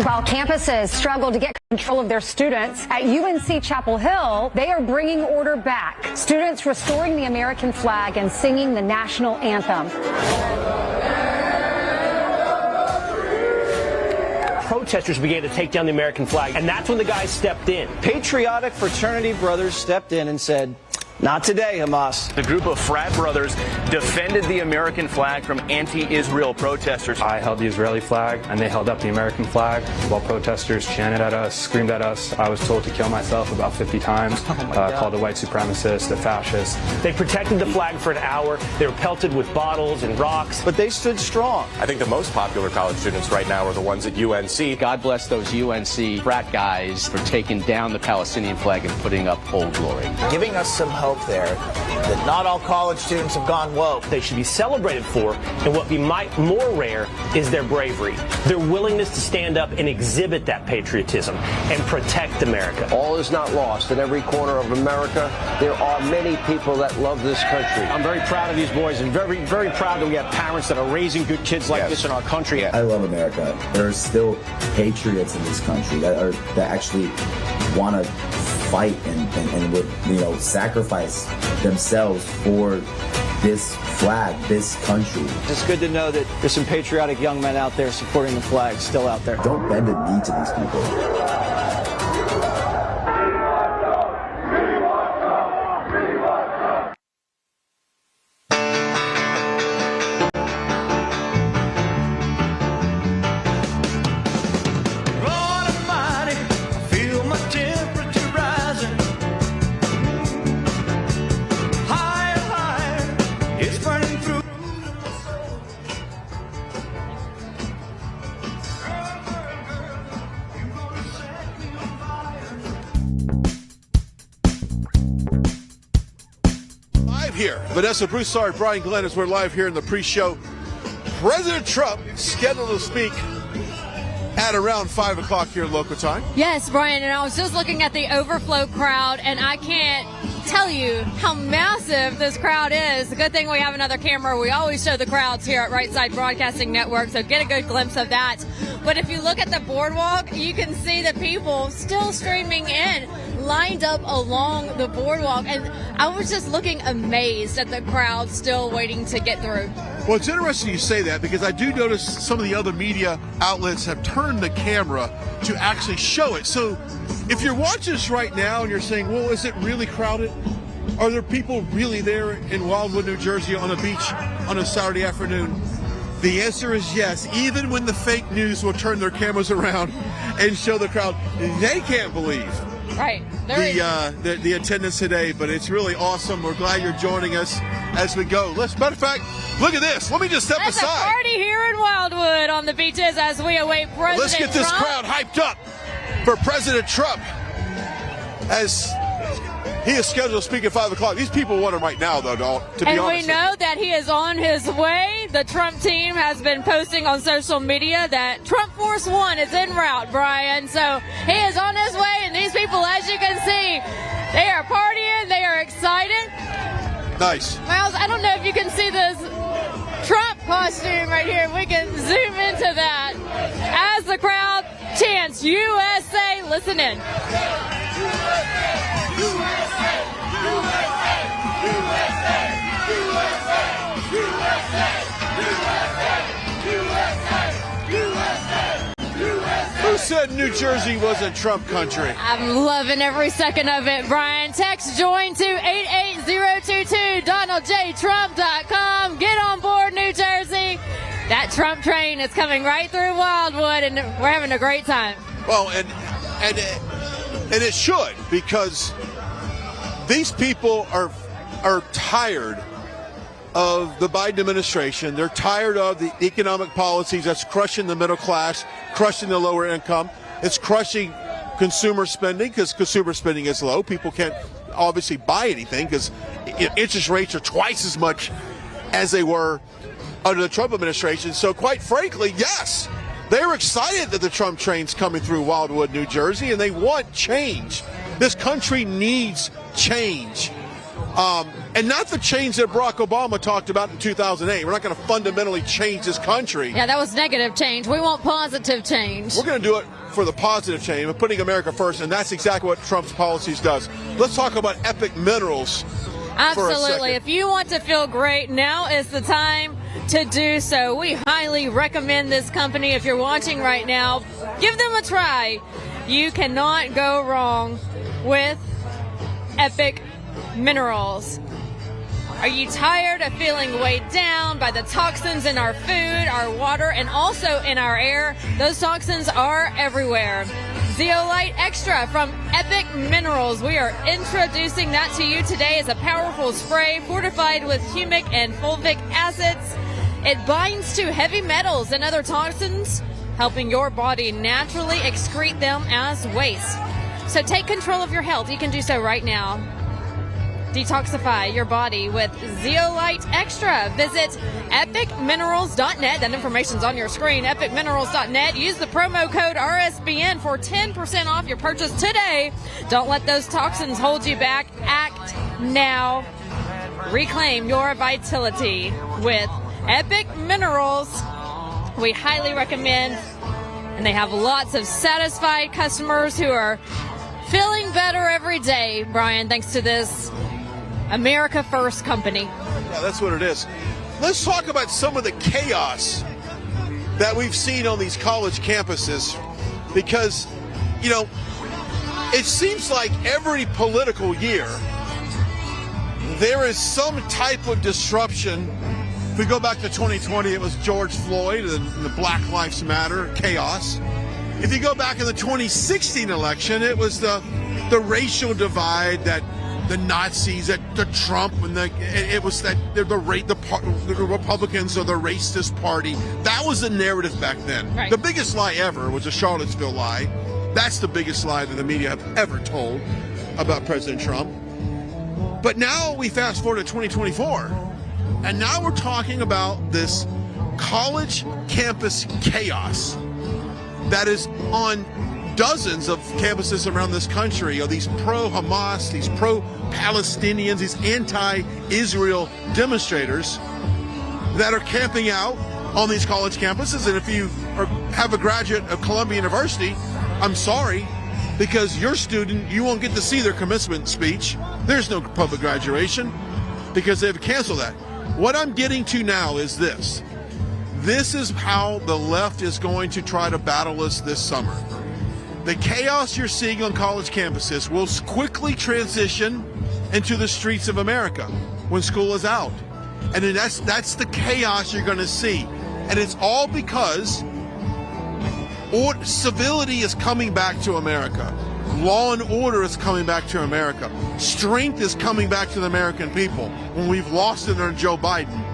While campuses struggle to get control of their students, at UNC Chapel Hill, they are bringing order back. Students restoring the American flag and singing the national anthem. Protesters began to take down the American flag, and that's when the guys stepped in. Patriotic fraternity brothers stepped in and said, "Not today, Hamas." The group of frat brothers defended the American flag from anti-Israel protesters. I held the Israeli flag, and they held up the American flag while protesters chanted at us, screamed at us. I was told to kill myself about 50 times, called a white supremacist, a fascist. They protected the flag for an hour. They were pelted with bottles and rocks. But they stood strong. I think the most popular college students right now are the ones at UNC. God bless those UNC frat guys for taking down the Palestinian flag and putting up Old Glory. Giving us some hope there that not all college students have gone woke. They should be celebrated for, and what be more rare is their bravery, their willingness to stand up and exhibit that patriotism and protect America. All is not lost. In every corner of America, there are many people that love this country. I'm very proud of these boys and very, very proud that we have parents that are raising good kids like this in our country. I love America. There are still patriots in this country that actually want to fight and would, sacrifice themselves for this flag, this country. It's good to know that there's some patriotic young men out there supporting the flag still out there. Don't bend the knee to these people. Here, Vanessa Broussard, Brian Glenn, as we're live here in the pre-show. President Trump scheduled to speak at around 5 o'clock here local time. Yes, Brian, and I was just looking at the overflow crowd, and I can't tell you how massive this crowd is. The good thing we have another camera. We always show the crowds here at Right Side Broadcasting Network, so get a good glimpse of that. But if you look at the boardwalk, you can see the people still streaming in, lined up along the boardwalk, and I was just looking amazed at the crowd still waiting to get through. Well, it's interesting you say that, because I do notice some of the other media outlets have turned the camera to actually show it. So if you're watching this right now and you're saying, well, is it really crowded? Are there people really there in Wildwood, New Jersey on a beach on a Saturday afternoon? The answer is yes. Even when the fake news will turn their cameras around and show the crowd, they can't believe right the attendance today. But it's really awesome. We're glad you're joining us as we go. Matter of fact, look at this. Let me just step aside. It's a party here in Wildwood on the beaches as we await President Trump. Let's get this crowd hyped up for President Trump as he is scheduled to speak at 5 o'clock. These people want him right now, though, to be honest. And we know that he is on his way. The Trump team has been posting on social media that Trump Force One is en route, Brian. So he is on his way, and these people, as you can see, they are partying, they are excited. Nice. Miles, I don't know if you can see this Trump costume right here. We can zoom into that as the crowd chants USA. Listen in. Who said New Jersey was a Trump country? I'm loving every second of it, Brian. Text JOIN to 88022, DonaldJTrump.com. Get on board, New Jersey. That Trump train is coming right through Wildwood, and we're having a great time. Well, and it should, because these people are tired of the Biden administration. They're tired of the economic policies that's crushing the middle class, crushing the lower income. It's crushing consumer spending because consumer spending is low. People can't obviously buy anything because interest rates are twice as much as they were under the Trump administration. So quite frankly, yes, they're excited that the Trump train's coming through Wildwood, New Jersey, and they want change. This country needs change. And not the change that Barack Obama talked about in 2008. We're not going to fundamentally change this country. Yeah, that was negative change. We want positive change. We're going to do it for the positive change, of putting America first, and that's exactly what Trump's policies does. Let's talk about Epic Minerals. Absolutely. If you want to feel great, now is the time to do so. We highly recommend this company. If you're watching right now, give them a try. You cannot go wrong with Epic Minerals. Are you tired of feeling weighed down by the toxins in our food, our water, and also in our air? Those toxins are everywhere. Zeolite Extra from Epic Minerals. We are introducing that to you today as a powerful spray fortified with humic and fulvic acids. It binds to heavy metals and other toxins, helping your body naturally excrete them as waste. So take control of your health. You can do so right now. Detoxify your body with Zeolite Extra. Visit epicminerals.net. That information's on your screen. Epicminerals.net. Use the promo code RSBN for 10% off your purchase today. Don't let those toxins hold you back. Act now. Reclaim your vitality with Epic Minerals. We highly recommend, and they have lots of satisfied customers who are feeling better every day, Brian, thanks to this America First company. Yeah, that's what it is. Let's talk about some of the chaos that we've seen on these college campuses, because, you know, it seems like every political year there is some type of disruption. If we go back to 2020, it was George Floyd and the Black Lives Matter chaos. If you go back in the 2016 election, it was the racial divide, that the Nazis, that the Trump, and it was that the Republicans are the racist party. That was the narrative back then. Right. The biggest lie ever was the Charlottesville lie. That's the biggest lie that the media have ever told about President Trump. But now we fast forward to 2024, and now we're talking about this college campus chaos that is on dozens of campuses around this country. You know, these pro-Hamas, these pro-Palestinians, these anti-Israel demonstrators that are camping out on these college campuses. And if you have a graduate of Columbia University, I'm sorry, because your student, you won't get to see their commencement speech. There's no public graduation because they've canceled that. What I'm getting to now is this. This is how the left is going to try to battle us this summer. The chaos you're seeing on college campuses will quickly transition into the streets of America when school is out. And then that's the chaos you're going to see. And it's all because civility is coming back to America. Law and order is coming back to America. Strength is coming back to the American people when we've lost it under Joe Biden.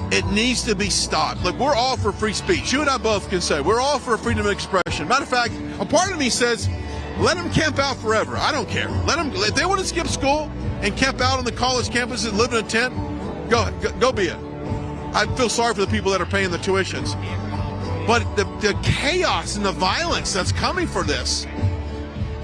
It needs to be stopped. Look, we're all for free speech. You and I both can say we're all for freedom of expression. Matter of fact, a part of me says, let them camp out forever. I don't care. Let them. If they want to skip school and camp out on the college campus and live in a tent, go be it. I feel sorry for the people that are paying the tuitions. But the chaos and the violence that's coming for this,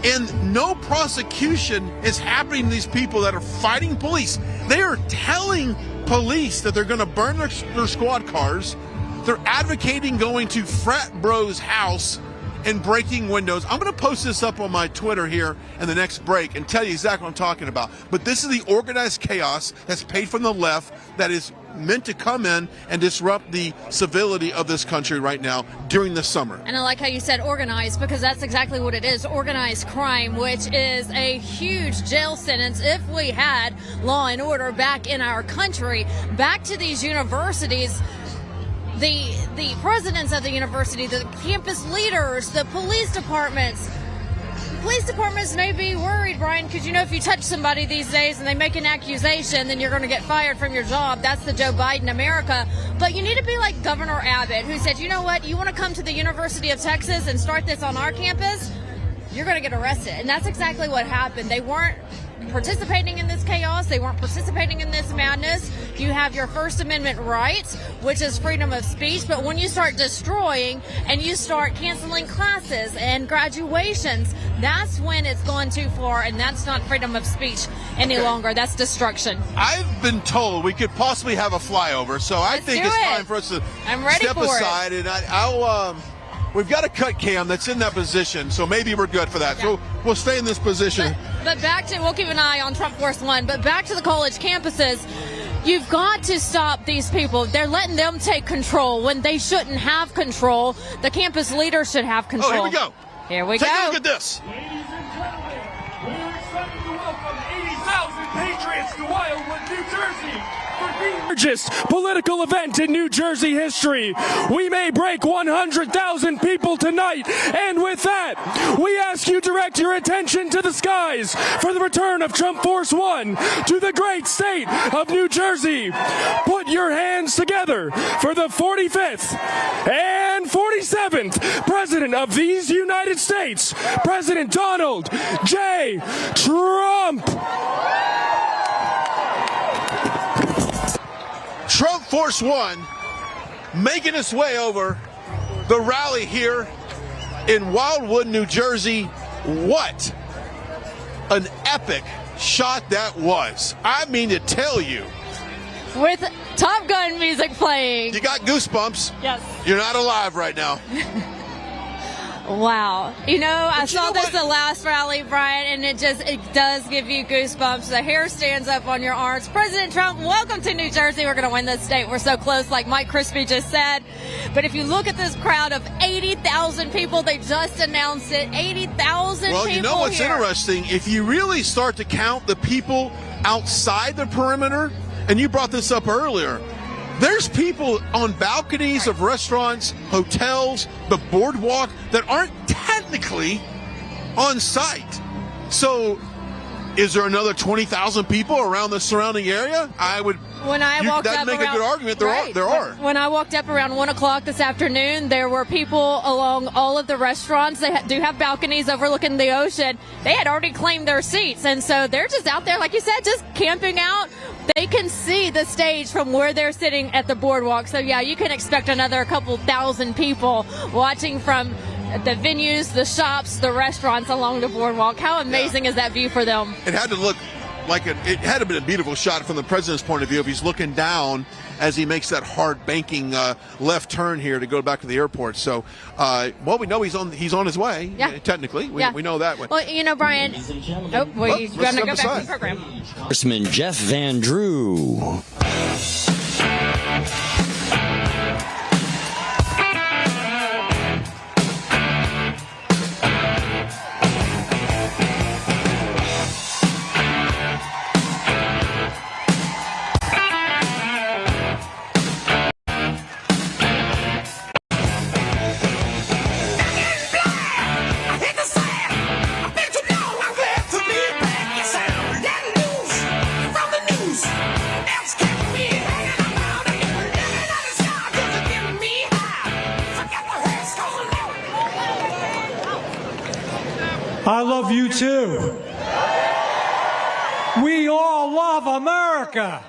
and no prosecution is happening to these people that are fighting police. They are telling police that they're going to burn their squad cars. They're advocating going to frat bro's house and breaking windows. I'm going to post this up on my Twitter here in the next break and tell you exactly what I'm talking about. But this is the organized chaos that's paid from the left that is meant to come in and disrupt the civility of this country right now during the summer. And I like how you said organized, because that's exactly what it is, organized crime, which is a huge jail sentence if we had law and order back in our country. Back to these universities, the presidents of the university, the campus leaders, the police departments. Police departments may be worried, Brian, because, if you touch somebody these days and they make an accusation, then you're going to get fired from your job. That's the Joe Biden America. But you need to be like Governor Abbott, who said, you know what, you want to come to the University of Texas and start this on our campus? You're going to get arrested. And that's exactly what happened. They weren't participating in this chaos. They weren't participating in this madness. You have your First Amendment rights, which is freedom of speech. But when you start destroying and you start canceling classes and graduations, that's when it's gone too far, and that's not freedom of speech any longer. That's destruction. I've been told we could possibly have a flyover, so I think it's time for us to step aside. And I'll we've got a cut cam that's in that position, so maybe we're good for that. Yeah. So we'll stay in this position. But back to, we'll keep an eye on Trump Force One, but back to the college campuses. You've got to stop these people. They're letting them take control when they shouldn't have control. The campus leaders should have control. Oh, here we go. Here we go. Take a look at this. Ladies and gentlemen, we are excited to welcome 80,000 patriots to Wildwood, New Jersey. The largest political event in New Jersey history. We may break 100,000 people tonight, and with that, we ask you direct your attention to the skies for the return of Trump Force One to the great state of New Jersey. Put your hands together for the 45th and 47th President of these United States, President Donald J. Trump. Trump Force One making its way over the rally here in Wildwood, New Jersey. What an epic shot that was. I mean to tell you. With Top Gun music playing. You got goosebumps. Yes. You're not alive right now. Wow. I saw this the last rally, Brian, and it does give you goosebumps. The hair stands up on your arms. President Trump, welcome to New Jersey. We're going to win this state. We're so close, like Mike Crispi just said. But if you look at this crowd of 80,000 people, they just announced it. 80,000 people. Well, you know what's here. interesting? If you really start to count the people outside the perimeter, and you brought this up earlier, there's people on balconies of restaurants, hotels, the boardwalk that aren't technically on site. So is there another 20,000 people around the surrounding area? That'd make a good argument. There are. When I walked up around 1 o'clock this afternoon, there were people along all of the restaurants. They do have balconies overlooking the ocean. They had already claimed their seats, and so they're just out there, like you said, just camping out. They can see the stage from where they're sitting at the boardwalk. So, yeah, you can expect another couple thousand people watching from the venues, the shops, the restaurants along the boardwalk. How amazing is that view for them? It had to look like it had to be a beautiful shot from the president's point of view if he's looking down as he makes that hard banking left turn here to go back to the airport. So, we know he's on his way. Yeah. Technically, we know that way. Well, Brian. You got to go back to the program. Congressman Jeff Van Drew. I love you too. We all love America.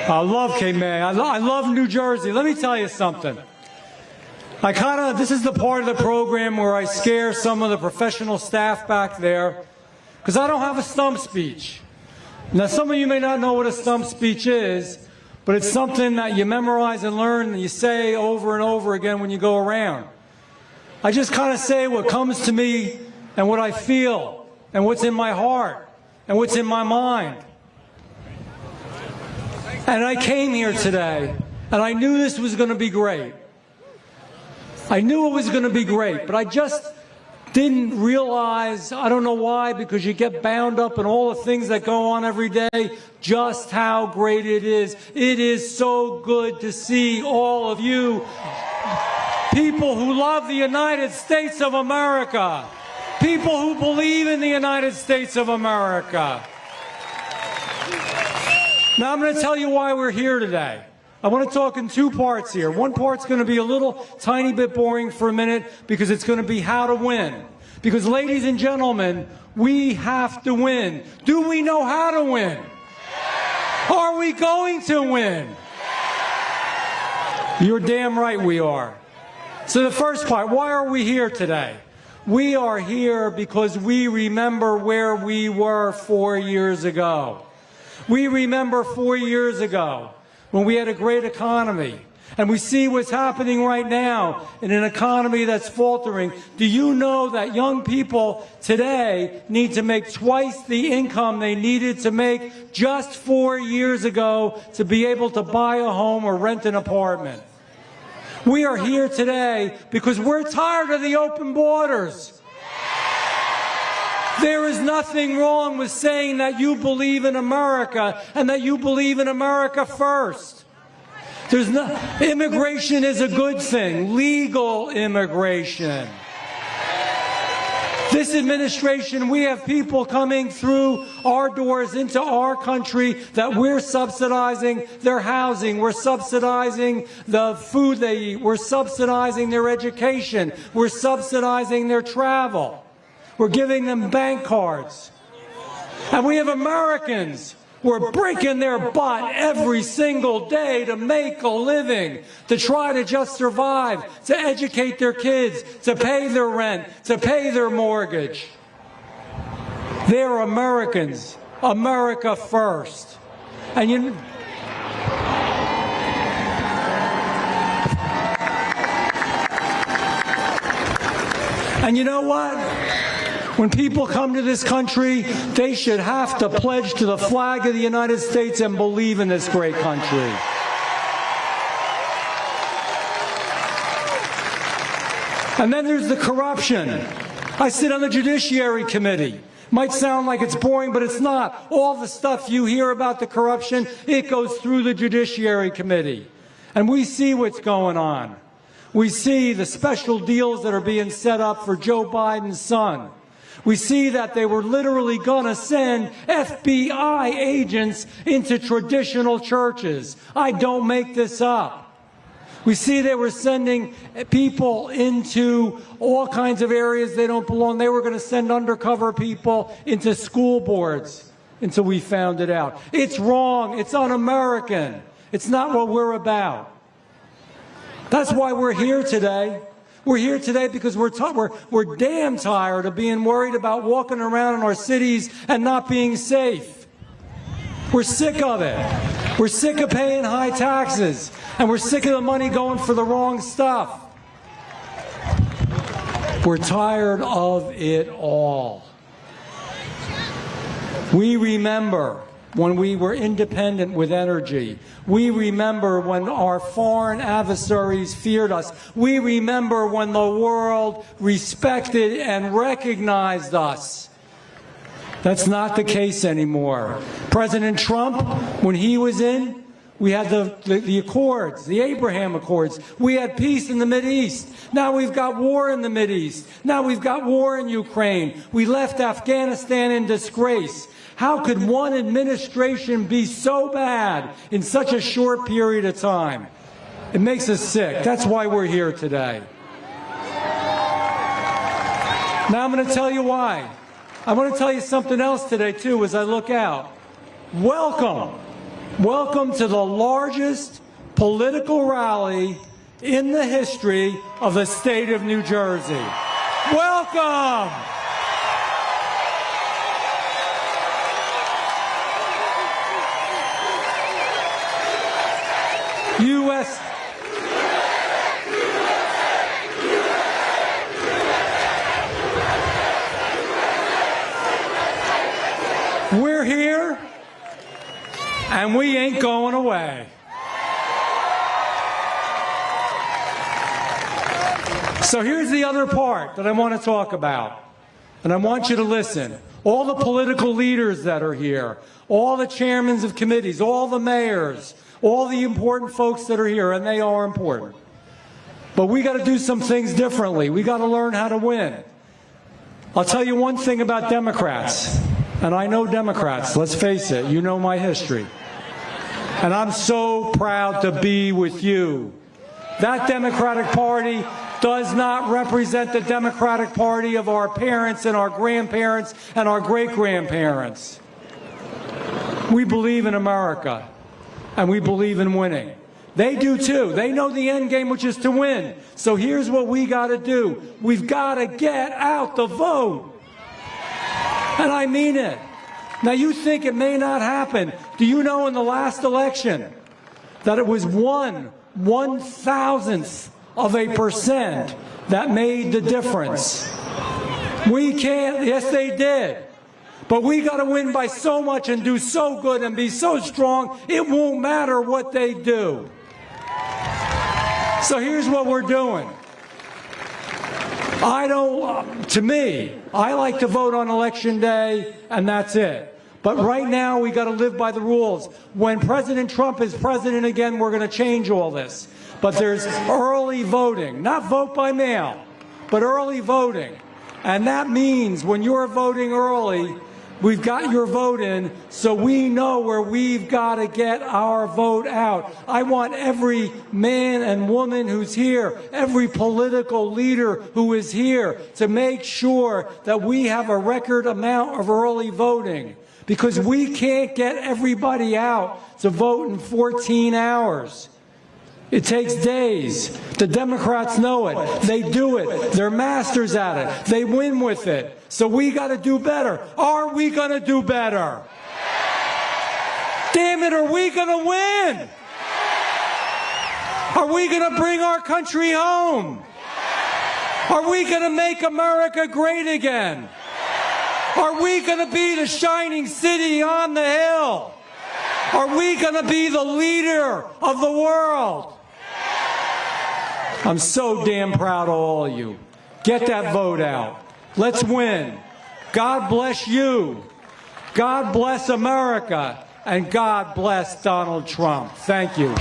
I love K-Man. I love New Jersey. Let me tell you something. This is the part of the program where I scare some of the professional staff back there because I don't have a stump speech. Now, some of you may not know what a stump speech is, but it's something that you memorize and learn and you say over and over again when you go around. I just kind of say what comes to me and what I feel and what's in my heart and what's in my mind. And I came here today and I knew this was going to be great. I knew it was going to be great, but I just didn't realize, I don't know why, because you get bound up in all the things that go on every day, just how great it is. It is so good to see all of you, people who love the United States of America, people who believe in the United States of America. Now I'm going to tell you why we're here today. I want to talk in two parts here. One part's going to be a little tiny bit boring for a minute because it's going to be how to win. Because, ladies and gentlemen, we have to win. Do we know how to win? Are we going to win? You're damn right we are. So the first part, why are we here today? We are here because we remember where we were 4 years ago. We remember 4 years ago when we had a great economy, and we see what's happening right now in an economy that's faltering. Do you know that young people today need to make twice the income they needed to make just 4 years ago to be able to buy a home or rent an apartment? We are here today because we're tired of the open borders. There is nothing wrong with saying that you believe in America and that you believe in America first. Immigration is a good thing, legal immigration. This administration, we have people coming through our doors into our country that we're subsidizing their housing, we're subsidizing the food they eat, we're subsidizing their education, we're subsidizing their travel. We're giving them bank cards. And we have Americans who are breaking their butt every single day to make a living, to try to just survive, to educate their kids, to pay their rent, to pay their mortgage. They're Americans. America first. And you know what? When people come to this country, they should have to pledge to the flag of the United States and believe in this great country. And then there's the corruption. I sit on the Judiciary Committee. Might sound like it's boring, but it's not. All the stuff you hear about the corruption, it goes through the Judiciary Committee. And we see what's going on. We see the special deals that are being set up for Joe Biden's son. We see that they were literally going to send FBI agents into traditional churches. I don't make this up. We see they were sending people into all kinds of areas they don't belong. They were going to send undercover people into school boards until we found it out. It's wrong. It's un-American. It's not what we're about. That's why we're here today. We're here today because we're damn tired of being worried about walking around in our cities and not being safe. We're sick of it. We're sick of paying high taxes, and we're sick of the money going for the wrong stuff. We're tired of it all. We remember when we were independent with energy. We remember when our foreign adversaries feared us. We remember when the world respected and recognized us. That's not the case anymore. President Trump, when he was in, we had the Accords, the Abraham Accords. We had peace in the Mideast. Now we've got war in the Mideast. Now we've got war in Ukraine. We left Afghanistan in disgrace. How could one administration be so bad in such a short period of time? It makes us sick. That's why we're here today. Now I'm going to tell you why. I want to tell you something else today, too, as I look out. Welcome. Welcome to the largest political rally in the history of the state of New Jersey. Welcome. U.S. We're here, and we ain't going away. So here's the other part that I want to talk about, and I want you to listen. All the political leaders that are here, all the chairmen of committees, all the mayors, all the important folks that are here, and they are important. But we got to do some things differently. We got to learn how to win. I'll tell you one thing about Democrats, and I know Democrats, let's face it, you know my history. And I'm so proud to be with you. That Democratic Party does not represent the Democratic Party of our parents and our grandparents and our great-grandparents. We believe in America, and we believe in winning. They do too. They know the end game, which is to win. So here's what we got to do. We've got to get out the vote. And I mean it. Now you think it may not happen. Do you know in the last election that it was 1/1000th of a percent that made the difference? We can't, yes they did. But we got to win by so much and do so good and be so strong, it won't matter what they do. So here's what we're doing. To me, I like to vote on election day, and that's it. But right now, we got to live by the rules. When President Trump is president again, we're going to change all this. But there's early voting, not vote by mail, but early voting. And that means when you're voting early, we've got your vote in, so we know where we've got to get our vote out. I want every man and woman who's here, every political leader who is here, to make sure that we have a record amount of early voting, because we can't get everybody out to vote in 14 hours. It takes days. The Democrats know it. They do it. They're masters at it. They win with it. So we got to do better. Are we going to do better? Damn it, are we going to win? Are we going to bring our country home? Are we going to make America great again? Are we going to be the shining city on the hill? Are we going to be the leader of the world? I'm so damn proud of all of you. Get that vote out. Let's win. God bless you. God bless America. And God bless Donald Trump. Thank you.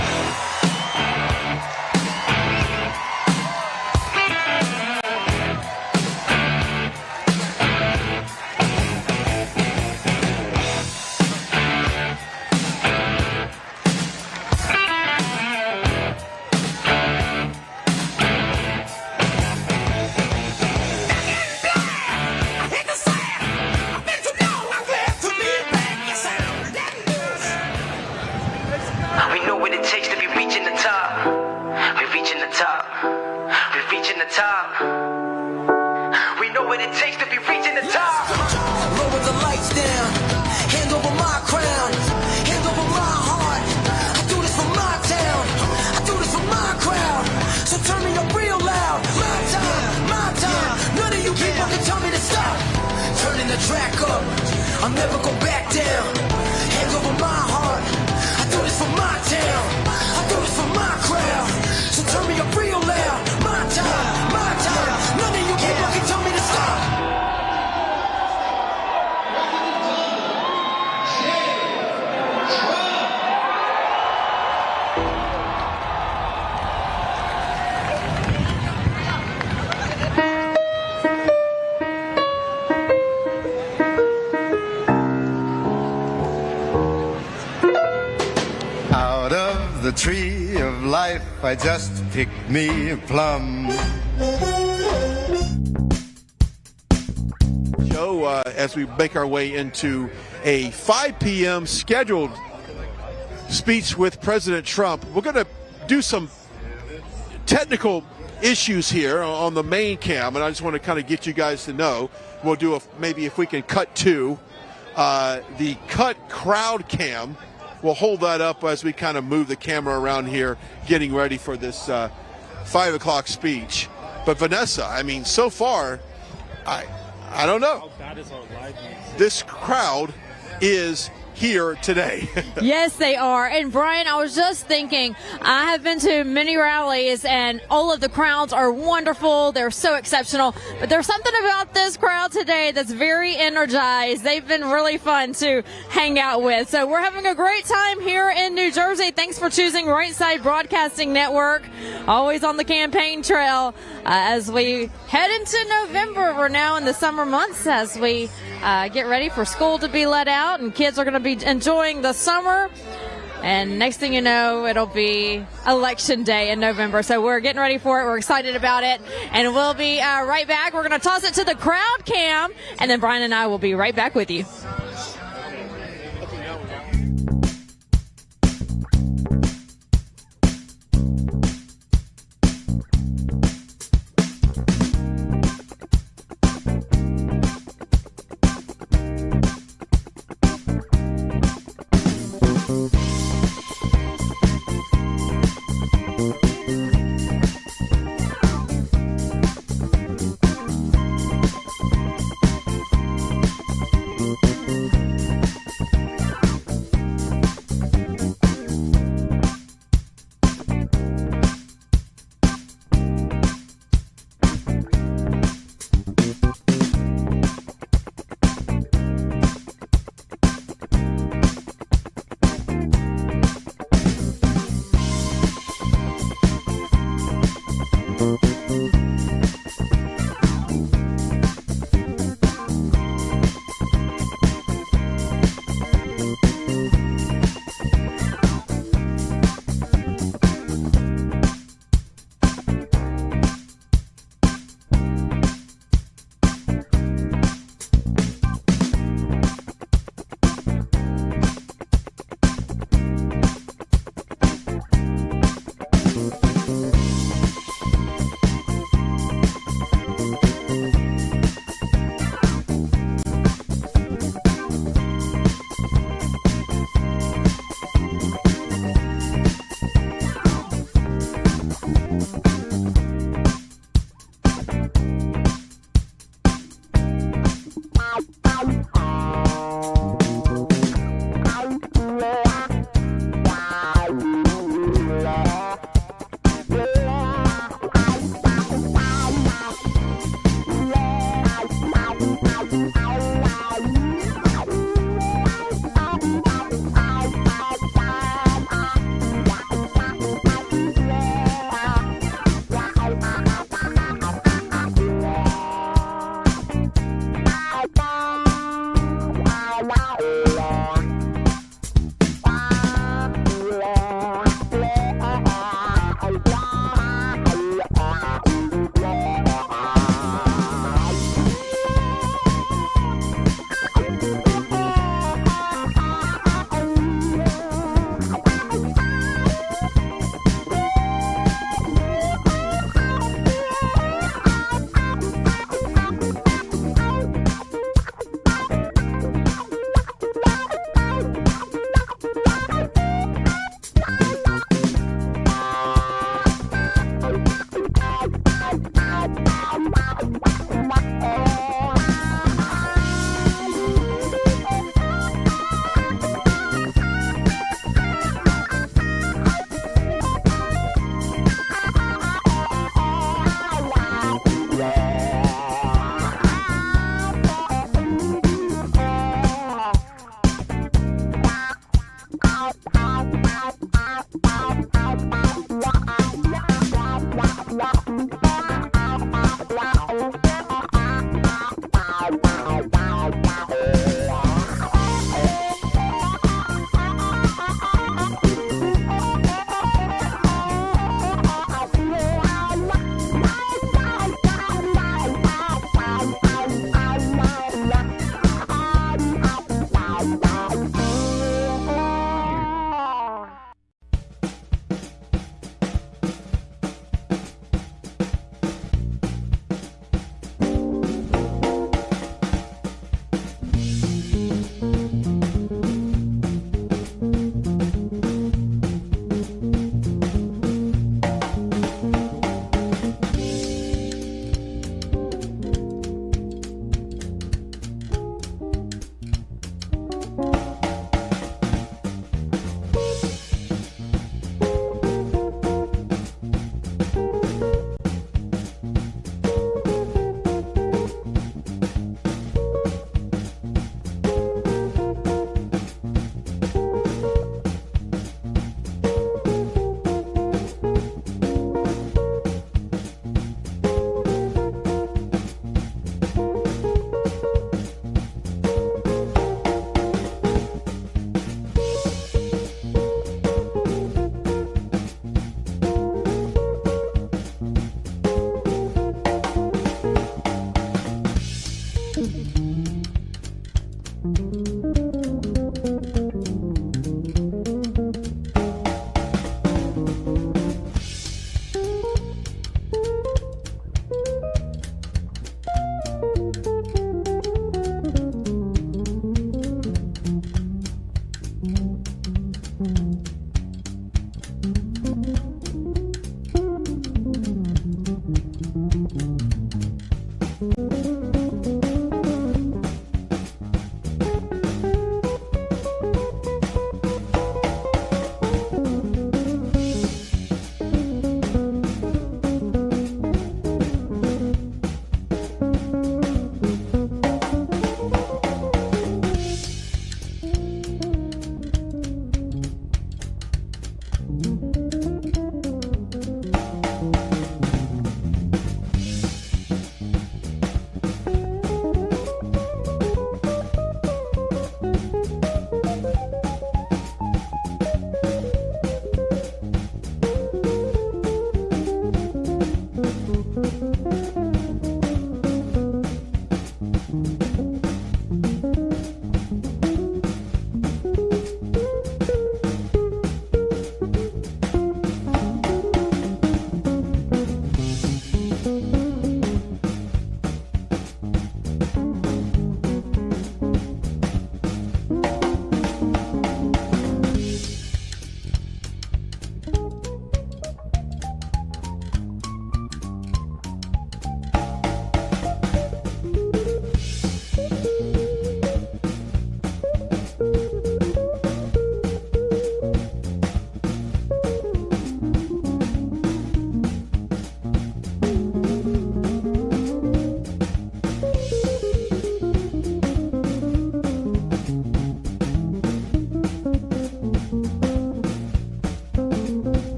Tree of life, I just picked me a plum. Joe, as we make our way into a 5 p.m. scheduled speech with President Trump, we're going to do some technical issues here on the main cam, and I just want to kind of get you guys to know. We'll do maybe if we can cut to the cut crowd cam we'll hold that up as we kind of move the camera around here, getting ready for this 5 o'clock speech. But Vanessa, I mean, so far, I don't know. This crowd is here today. Yes, they are. And Brian, I was just thinking, I have been to many rallies and all of the crowds are wonderful. They're so exceptional. But there's something about this crowd today that's very energized. They've been really fun to hang out with. So we're having a great time here in New Jersey. Thanks for choosing Right Side Broadcasting Network. Always on the campaign trail. As we head into November, we're now in the summer months as we get ready for school to be let out and kids are going to be enjoying the summer. And next thing you know, it'll be Election Day in November. So we're getting ready for it. We're excited about it. And we'll be right back. We're going to toss it to the crowd cam. And then Brian and I will be right back with you.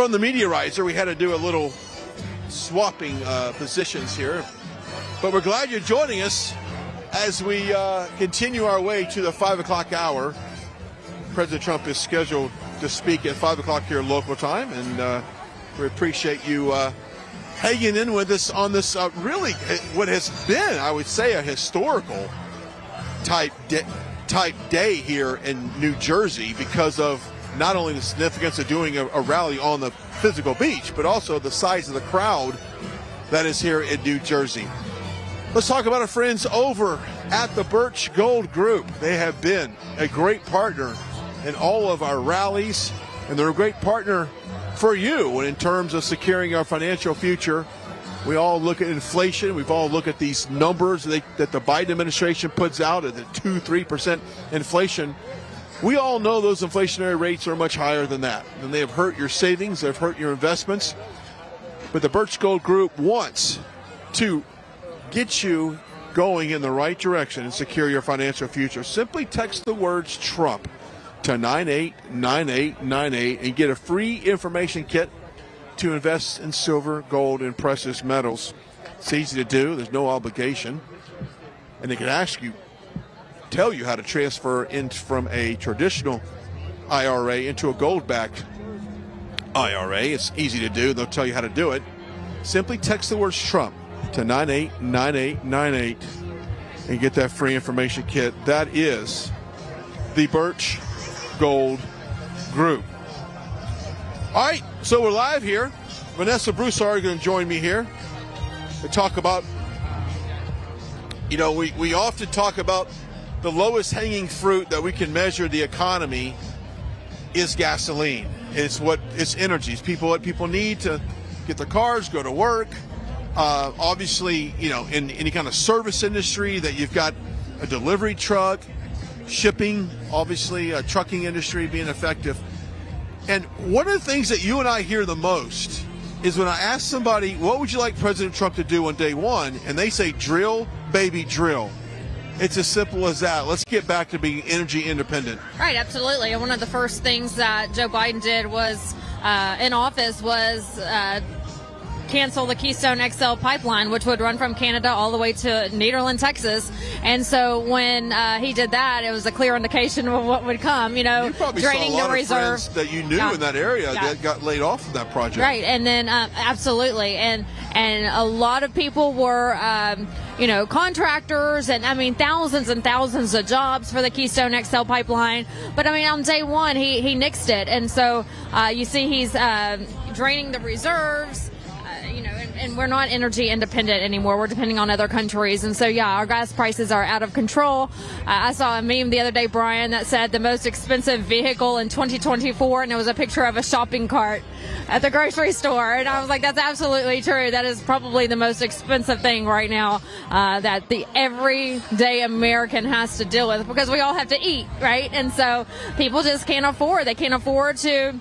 from the media riser. We had to do a little swapping positions here. But we're glad you're joining us as we continue our way to the 5 o'clock hour. President Trump is scheduled to speak at 5 o'clock here local time, and we appreciate you hanging in with us on this really what has been, I would say, a historical type day here in New Jersey because of not only the significance of doing a rally on the physical beach, but also the size of the crowd that is here in New Jersey. Let's talk about our friends over at the Birch Gold Group. They have been a great partner in all of our rallies, and they're a great partner for you in terms of securing our financial future. We all look at inflation. We've all looked at these numbers that the Biden administration puts out at the 2-3% inflation. We all know those inflationary rates are much higher than that, and they have hurt your savings. They've hurt your investments. But the Birch Gold Group wants to get you going in the right direction and secure your financial future. Simply text the words Trump to 989898 and get a free information kit to invest in silver, gold, and precious metals. It's easy to do. There's no obligation. And they can tell you how to transfer in from a traditional IRA into a gold-backed IRA. It's easy to do. They'll tell you how to do it. Simply text the words Trump to 989898 and get that free information kit. That is the Birch Gold Group. All right, so we're live here. Vanessa Broussard is going to join me here to talk about, we often talk about the lowest hanging fruit that we can measure the economy is gasoline. It's energy. It's what people need to get their cars, go to work. Obviously, in any kind of service industry that you've got a delivery truck, shipping, obviously a trucking industry being effective. And one of the things that you and I hear the most is when I ask somebody, what would you like President Trump to do on day one? And they say, drill, baby, drill. It's as simple as that. Let's get back to being energy independent. Right, absolutely. And one of the first things that Joe Biden did was in office was cancel the Keystone XL pipeline, which would run from Canada all the way to Nederland, Texas. And so when he did that, it was a clear indication of what would come, you probably draining saw a lot the reserve. Of friends that you knew in that area that got laid off from that project. Right, and then absolutely. And a lot of people were, contractors, and thousands and thousands of jobs for the Keystone XL pipeline. But on day one, he nixed it. And so you see he's draining the reserves. And we're not energy independent anymore. We're depending on other countries. And so, our gas prices are out of control. I saw a meme the other day, Brian, that said the most expensive vehicle in 2024, and it was a picture of a shopping cart at the grocery store. And I was like, that's absolutely true. That is probably the most expensive thing right now that the everyday American has to deal with, because we all have to eat, right? And so people just can't afford. They can't afford to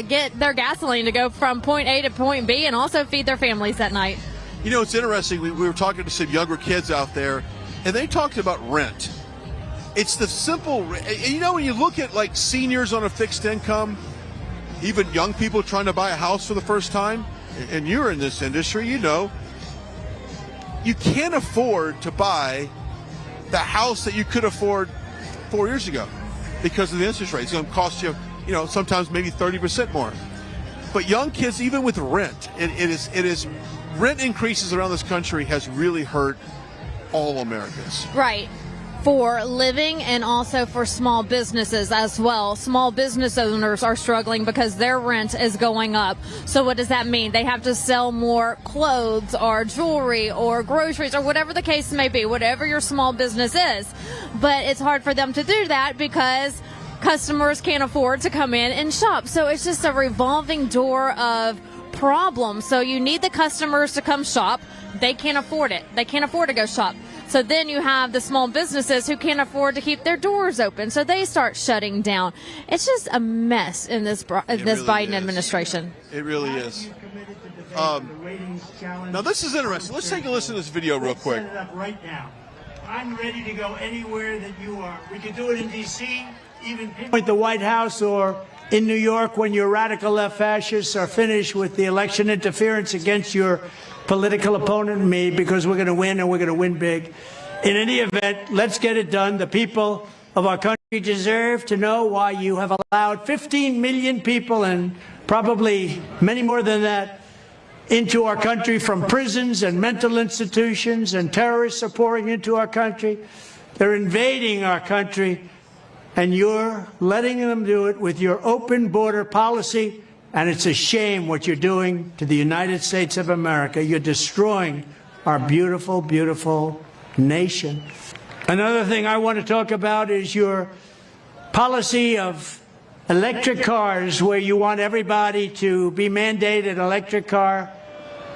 get their gasoline to go from point A to point B and also feed their families at night. It's interesting. We were talking to some younger kids out there, and they talked about rent. It's the simple, when you look at like seniors on a fixed income, even young people trying to buy a house for the first time, and you're in this industry, you can't afford to buy the house that you could afford 4 years ago because of the interest rate. It's going to cost you, sometimes maybe 30% more. But young kids, even with rent, it is rent increases around this country has really hurt all Americans. Right. For living and also for small businesses as well. Small business owners are struggling because their rent is going up. So what does that mean? They have to sell more clothes or jewelry or groceries or whatever the case may be, whatever your small business is. But it's hard for them to do that because customers can't afford to come in and shop. So it's just a revolving door of problems. So you need the customers to come shop. They can't afford it. They can't afford to go shop. So then you have the small businesses who can't afford to keep their doors open. So they start shutting down. It's just a mess in this Biden administration. It really is. Now this is interesting. Let's take a listen to this video real quick. Set it up right now. I'm ready to go anywhere that you are. We could do it in D.C., even pinpoint the White House or in New York when your radical left fascists are finished with the election interference against your political opponent and me, because we're going to win and we're going to win big. In any event, let's get it done. The people of our country deserve to know why you have allowed 15 million people, and probably many more than that, into our country from prisons and mental institutions, and terrorists are pouring into our country. They're invading our country, and you're letting them do it with your open border policy, and it's a shame what you're doing to the United States of America. You're destroying our beautiful, beautiful nation. Another thing I want to talk about is your policy of electric cars, where you want everybody to be mandated electric car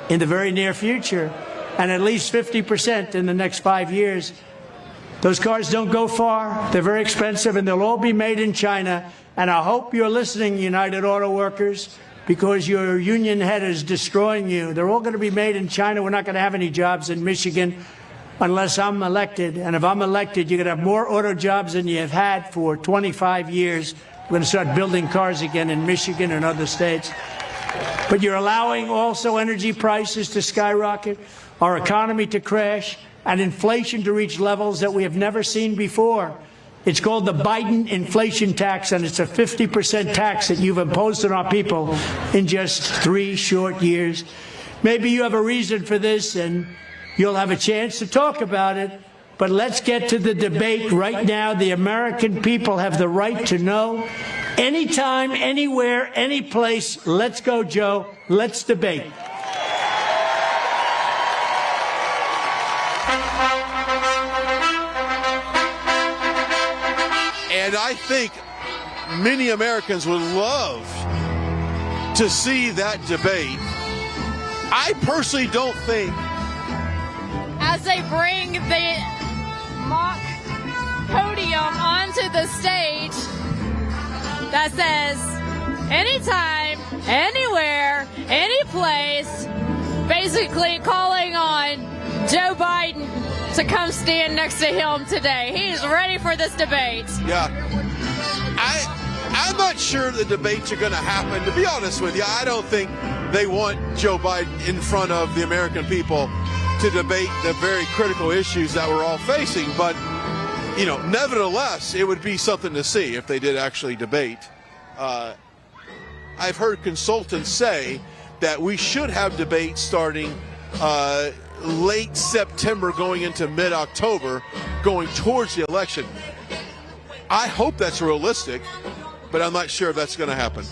in the very near future, and at least 50% in the next 5 years. Those cars don't go far, they're very expensive, and they'll all be made in China. And I hope you're listening, United Auto Workers, because your union head is destroying you. They're all going to be made in China. We're not going to have any jobs in Michigan unless I'm elected. And if I'm elected, you're going to have more auto jobs than you've had for 25 years. We're going to start building cars again in Michigan and other states. But you're allowing also energy prices to skyrocket, our economy to crash, and inflation to reach levels that we have never seen before. It's called the Biden inflation tax, and it's a 50% tax that you've imposed on our people in just 3 short years. Maybe you have a reason for this, and you'll have a chance to talk about it. But let's get to the debate right now. The American people have the right to know. Anytime, anywhere, any place. Let's go, Joe. Let's debate. And I think many Americans would love to see that debate. I personally don't think, as they bring the mock podium onto the stage that says anytime, anywhere, any place, basically calling on Joe Biden to come stand next to him today. He's ready for this debate. Yeah. I'm not sure the debates are going to happen. To be honest with you, I don't think they want Joe Biden in front of the American people to debate the very critical issues that we're all facing. But, you know, nevertheless, it would be something to see if they did actually debate. I've heard consultants say that we should have debates starting late September going into mid-October, going towards the election. I hope that's realistic, but I'm not sure if that's going to happen.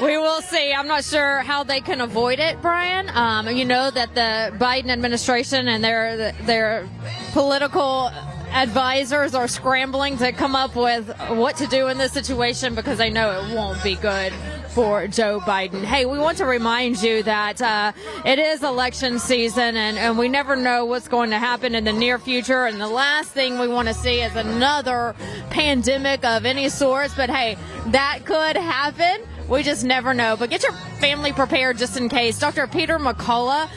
We will see. I'm not sure how they can avoid it, Brian. You know that the Biden administration and their political advisors are scrambling to come up with what to do in this situation, because they know it won't be good for Joe Biden. Hey, we want to remind you that it is election season, and we never know what's going to happen in the near future. And the last thing we want to see is another pandemic of any sorts. But hey, that could happen. We just never know. But get your family prepared just in case. Dr. Peter McCullough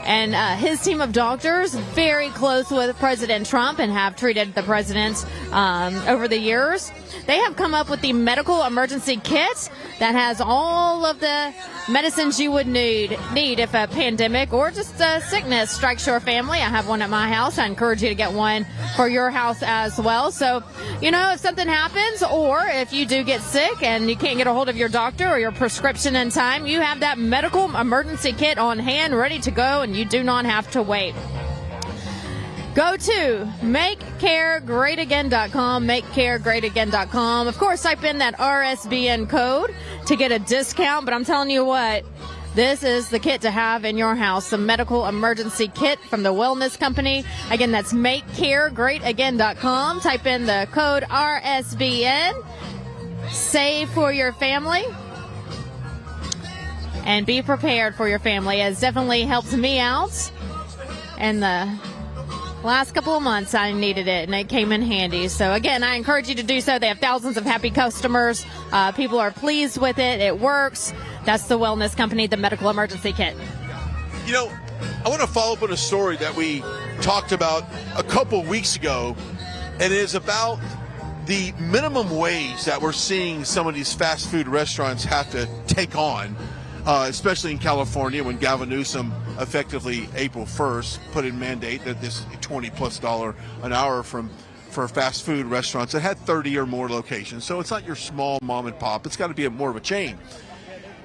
and his team of doctors, very close with President Trump and have treated the president over the years. They have come up with the medical emergency kit that has all of the medicines you would need if a pandemic or just a sickness strikes your family. I have one at my house. I encourage you to get one for your house as well. So, you know, if something happens, or if you do get sick and you can't get a hold of your doctor or your prescription in time, you have that medical emergency kit on hand, ready to go, and you do not have to wait. Go to MakeCareGreatAgain.com, MakeCareGreatAgain.com. Of course, type in that RSBN code to get a discount, but I'm telling you what, this is the kit to have in your house, the medical emergency kit from the Wellness Company. Again, that's MakeCareGreatAgain.com. Type in the code RSBN, save for your family, and be prepared for your family. It definitely helps me out, and the last couple of months I needed it, and it came in handy. So again, I encourage you to do so. They have thousands of happy customers. People are pleased with it. It works. That's the Wellness Company, the medical emergency kit. You know, I want to follow up on a story that we talked about a couple weeks ago, and it is about the minimum wage that we're seeing some of these fast food restaurants have to take on, especially in California, when Gavin Newsom effectively April 1st put in mandate that this $20+ an hour for fast food restaurants that had 30 or more locations. So it's not your small mom and pop. It's got to be more of a chain.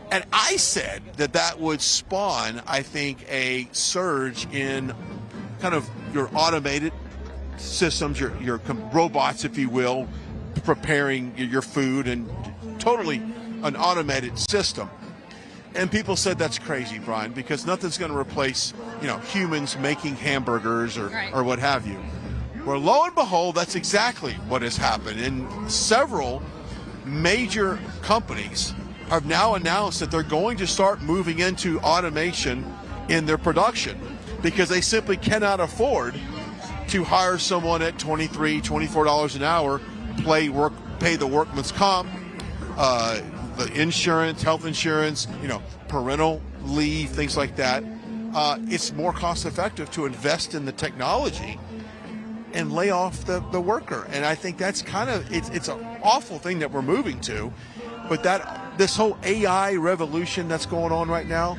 And I said that would spawn, I think, a surge in kind of your automated systems, your robots, if you will, preparing your food, and totally an automated system. And people said that's crazy, Brian, because nothing's going to replace, humans making hamburgers or what have you. Well, lo and behold, that's exactly what has happened. And several major companies have now announced that they're going to start moving into automation in their production because they simply cannot afford to hire someone at $23, $24 an hour, pay the workman's comp, the insurance, health insurance, parental leave, things like that. It's more cost effective to invest in the technology and lay off the worker. And I think that's kind of, it's an awful thing that we're moving to. But this whole AI revolution that's going on right now,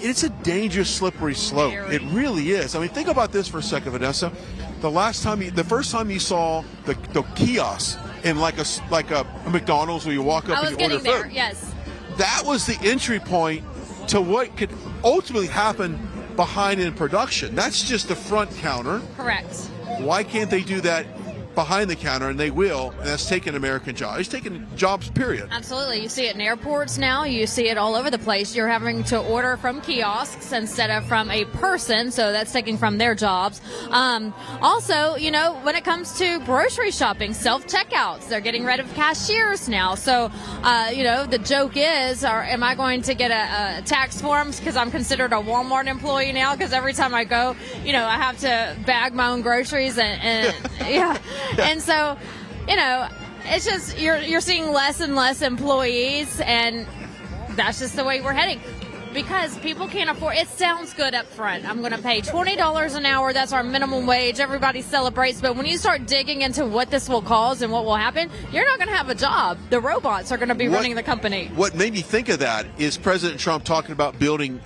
it's a dangerous, slippery slope. It really is. I mean, think about this for a second, Vanessa. The first time you saw the kiosk in like a McDonald's where you walk up and you order food. There, yes. That was the entry point to what could ultimately happen behind in production. That's just the front counter. Correct. Why can't they do that behind the counter? And they will, and that's taking American jobs. It's taking jobs, period. Absolutely. You see it in airports now. You see it all over the place. You're having to order from kiosks instead of from a person, so that's taking from their jobs. Also, when it comes to grocery shopping, self-checkouts, they're getting rid of cashiers now. So, the joke is, am I going to get a tax form because I'm considered a Walmart employee now? Because every time I go, I have to bag my own groceries and yeah. And so, it's just you're seeing less and less employees, and that's just the way we're heading because people can't afford. It sounds good up front. I'm going to pay $20 an hour. That's our minimum wage. Everybody celebrates. But when you start digging into what this will cause and what will happen, you're not going to have a job. The robots are going to be running the company. What made me think of that is President Trump talking about building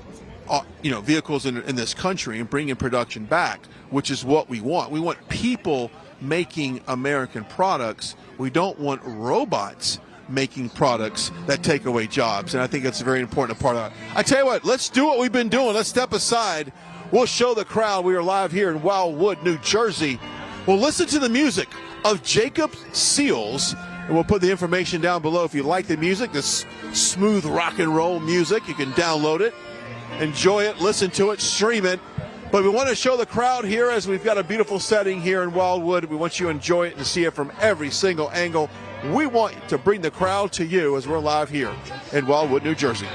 vehicles in this country and bringing production back, which is what we want. We want people making American products. We don't want robots making products that take away jobs. And I think that's a very important part of it. I tell you what, let's do what we've been doing. Let's step aside. We'll show the crowd. We are live here in Wildwood, New Jersey. We'll listen to the music of Jacob Seals, and we'll put the information down below. If you like the music, this smooth rock and roll music, you can download it, enjoy it, listen to it, stream it. But we want to show the crowd here as we've got a beautiful setting here in Wildwood. We want you to enjoy it and see it from every single angle. We want to bring the crowd to you as we're live here in Wildwood, New Jersey.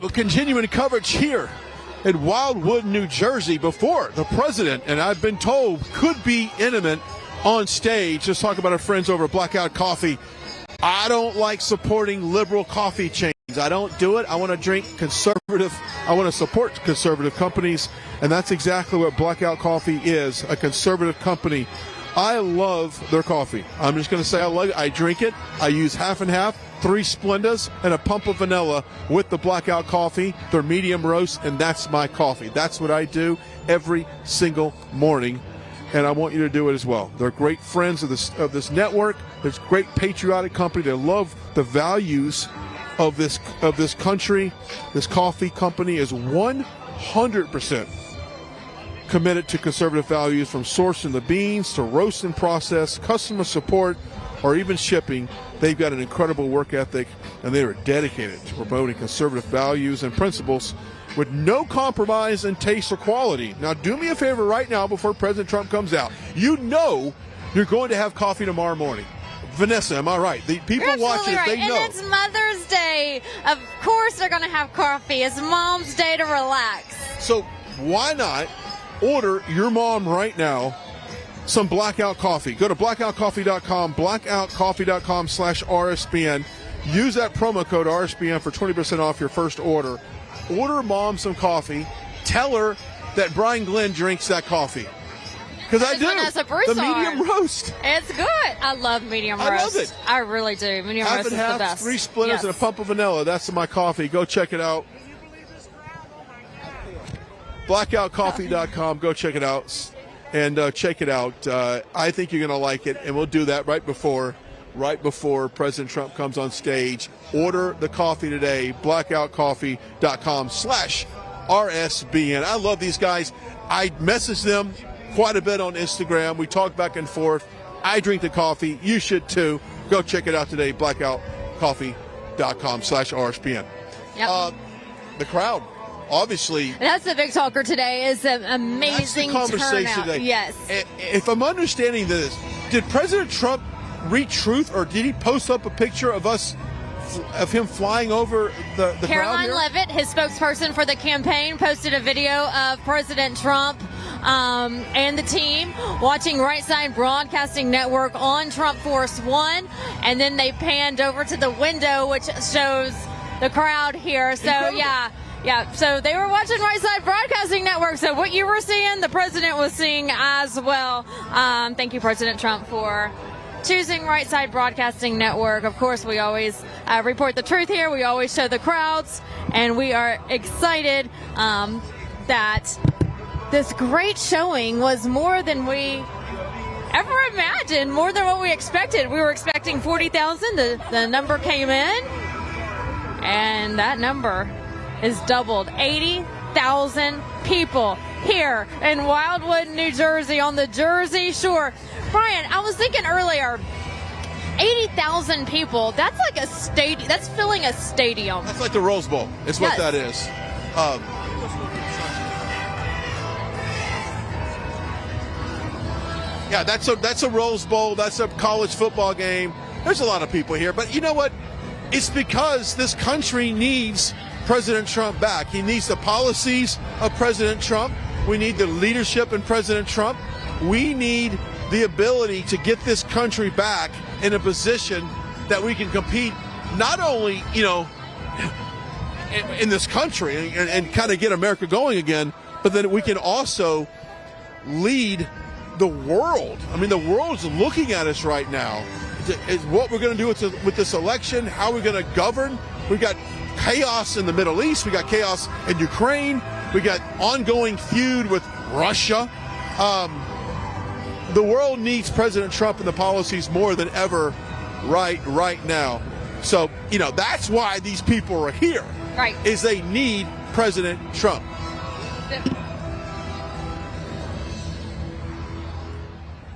We're continuing coverage here in Wildwood, New Jersey, before the president, and I've been told, could be intimate on stage. Just talk about our friends over at Blackout Coffee. I don't like supporting liberal coffee chains. I don't do it. I want to drink conservative. I want to support conservative companies, and that's exactly what Blackout Coffee is, a conservative company. I love their coffee. I'm just going to say I love it. I drink it. I use half and half, 3 Splendas, and a pump of vanilla with the Blackout Coffee. They're medium roast, and that's my coffee. That's what I do every single morning, and I want you to do it as well. They're great friends of this network. It's a great patriotic company. They love the values of this country. This coffee company is 100% committed to conservative values, from sourcing the beans to roast and process, customer support, or even shipping. They've got an incredible work ethic, and they are dedicated to promoting conservative values and principles with no compromise in taste or quality. Now, do me a favor right now before President Trump comes out. You know you're going to have coffee tomorrow morning. Vanessa, am I right? The people watching, right. They know. And it's Mother's Day. Of course they're going to have coffee. It's Mom's Day to relax. So why not order your mom right now some Blackout Coffee? Go to blackoutcoffee.com, blackoutcoffee.com/RSBN. Use that promo code RSBN for 20% off your first order. Order Mom some coffee. Tell her that Brian Glenn drinks that coffee. Because I do. The medium roast. It's good. I love medium roast. I love it. I really do. Medium roast is the best. 3 Splinters and a pump of vanilla. That's my coffee. Go check it out. blackoutcoffee.com. Go check it out. And check it out. I think you're going to like it, and we'll do that right before President Trump comes on stage. Order the coffee today, blackoutcoffee.com/RSBN. I love these guys. I message them quite a bit on Instagram. We talk back and forth. I drink the coffee. You should too. Go check it out today, blackoutcoffee.com/RSBN. Yep. The crowd, obviously. That's the big talker today, is an amazing That's the conversation turnout. today. Yes. If I'm understanding this, did President Trump read truth, or did he post up a picture of him flying over the crowd Caroline here? Leavitt, his spokesperson for the campaign, posted a video of President Trump and the team watching Right Side Broadcasting Network on Trump Force One, and then they panned over to the window, which shows the crowd here. So Incredible. yeah. So they were watching Right Side Broadcasting Network. So what you were seeing, the president was seeing as well. Thank you, President Trump, for choosing Right Side Broadcasting Network. Of course, we always report the truth here. We always show the crowds, and we are excited that this great showing was more than we ever imagined, more than what we expected. We were expecting 40,000. The number came in, and that number is doubled. 80,000 people here in Wildwood, New Jersey, on the Jersey Shore. Brian, I was thinking earlier, 80,000 people, that's like a stadium. That's filling a stadium. That's like the Rose Bowl. It's what that is. Yeah, that's a Rose Bowl. That's a college football game. There's a lot of people here. But you know what? It's because this country needs President Trump back. He needs the policies of President Trump. We need the leadership in President Trump. We need the ability to get this country back in a position that we can compete not only, in this country and kind of get America going again, but then we can also lead the world. I mean, the world's looking at us right now. Is what we're going to do with this election, how we're going to govern. We've got chaos in the Middle East. We got chaos in Ukraine. We got ongoing feud with Russia. The world needs President Trump and the policies more than ever right now. So, that's why these people are here. Right. Is they need President Trump.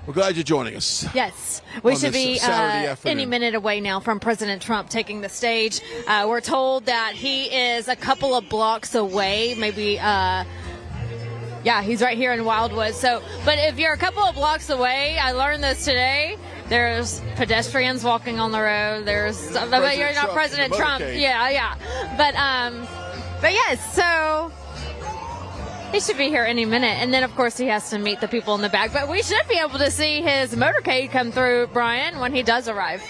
We're glad you're joining us. Yes, we should be Saturday afternoon. any minute away now from President Trump taking the stage. We're told that he is a couple of blocks away, maybe. He's right here in Wildwood. So, but if you're a couple of blocks away, I learned this today. There's pedestrians walking on the road. But you're not President Trump. Yeah. But yes, so. He should be here any minute. And then, of course, he has to meet the people in the back. But we should be able to see his motorcade come through, Brian, when he does arrive.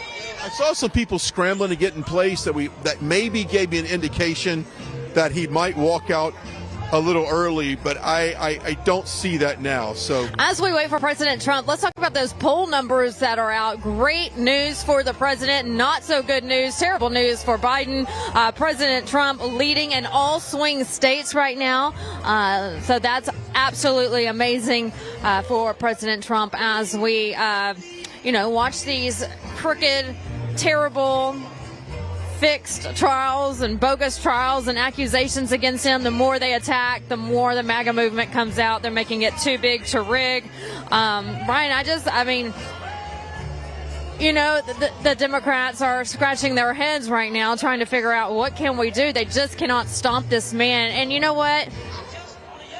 I saw some people scrambling to get in place that maybe gave me an indication that he might walk out a little early, but I don't see that now. So as we wait for President Trump, let's talk about those poll numbers that are out. Great news for the president, not so good news, terrible news for Biden. President Trump leading in all swing states right now. So that's absolutely amazing for President Trump as we, watch these crooked, terrible, fixed trials and bogus trials and accusations against him. The more they attack, the more the MAGA movement comes out. They're making it too big to rig. Brian, the Democrats are scratching their heads right now trying to figure out what can we do. They just cannot stomp this man. And you know what?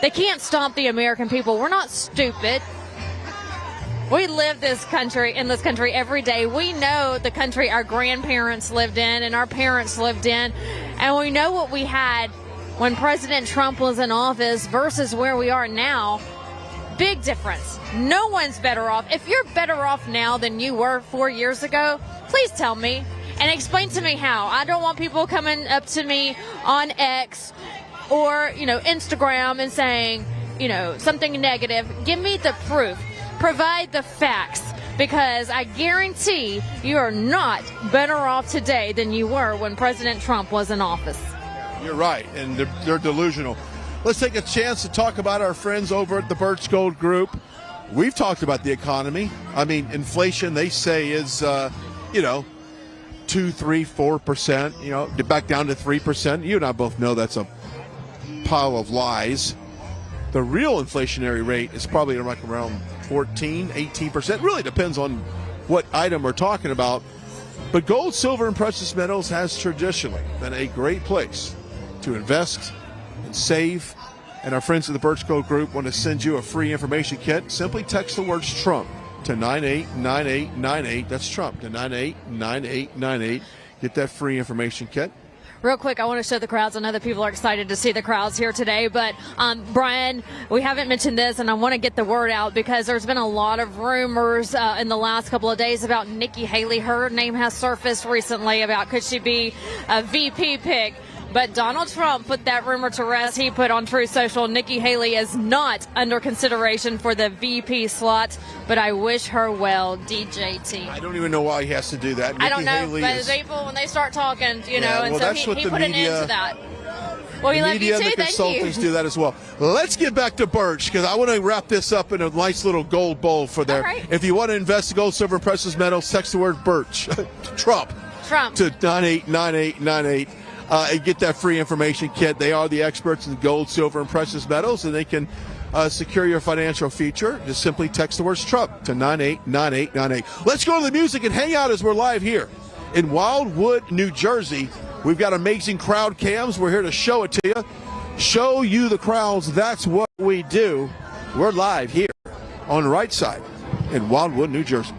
They can't stomp the American people. We're not stupid. We live in this country every day. We know the country our grandparents lived in and our parents lived in. And we know what we had when President Trump was in office versus where we are now. Big difference. No one's better off. If you're better off now than you were 4 years ago, please tell me and explain to me how. I don't want people coming up to me on X or, Instagram and saying, something negative. Give me the proof. Provide the facts, because I guarantee you are not better off today than you were when President Trump was in office. You're right, and they're delusional. Let's take a chance to talk about our friends over at the Birch Gold Group. We've talked about the economy. I mean, inflation, they say, is, 2, 3, 4%, back down to 3%. You and I both know that's a pile of lies. The real inflationary rate is probably around 14, 18%. Really depends on what item we're talking about. But gold, silver, and precious metals has traditionally been a great place to invest and save. And our friends at the Birch Gold Group want to send you a free information kit. Simply text the words Trump to 989898. That's Trump to 989898. Get that free information kit. Real quick, I want to show the crowds. I know that people are excited to see the crowds here today, but Brian, we haven't mentioned this, and I want to get the word out because there's been a lot of rumors in the last couple of days about Nikki Haley. Her name has surfaced recently about could she be a VP pick. But Donald Trump put that rumor to rest. He put on Truth Social, Nikki Haley is not under consideration for the VP slot, but I wish her well, DJT. I don't even know why he has to do that. Nikki I don't know, Haley but people, when they start talking, you know, and well, so he put an end to that. Well, we the love media you too, and the consultants do that as well. Let's get back to Birch because I want to wrap this up in a nice little gold bowl for there. Right. If you want to invest in gold, silver, and precious metals, text the word Birch, Trump to 989898. And get that free information kit. They are the experts in gold, silver, and precious metals, and they can secure your financial future. Just simply text the words Trump to 989898. Let's go to the music and hang out as we're live here in Wildwood, New Jersey. We've got amazing crowd cams. We're here to show it to you. Show you the crowds. That's what we do. We're live here on the right side in Wildwood, New Jersey.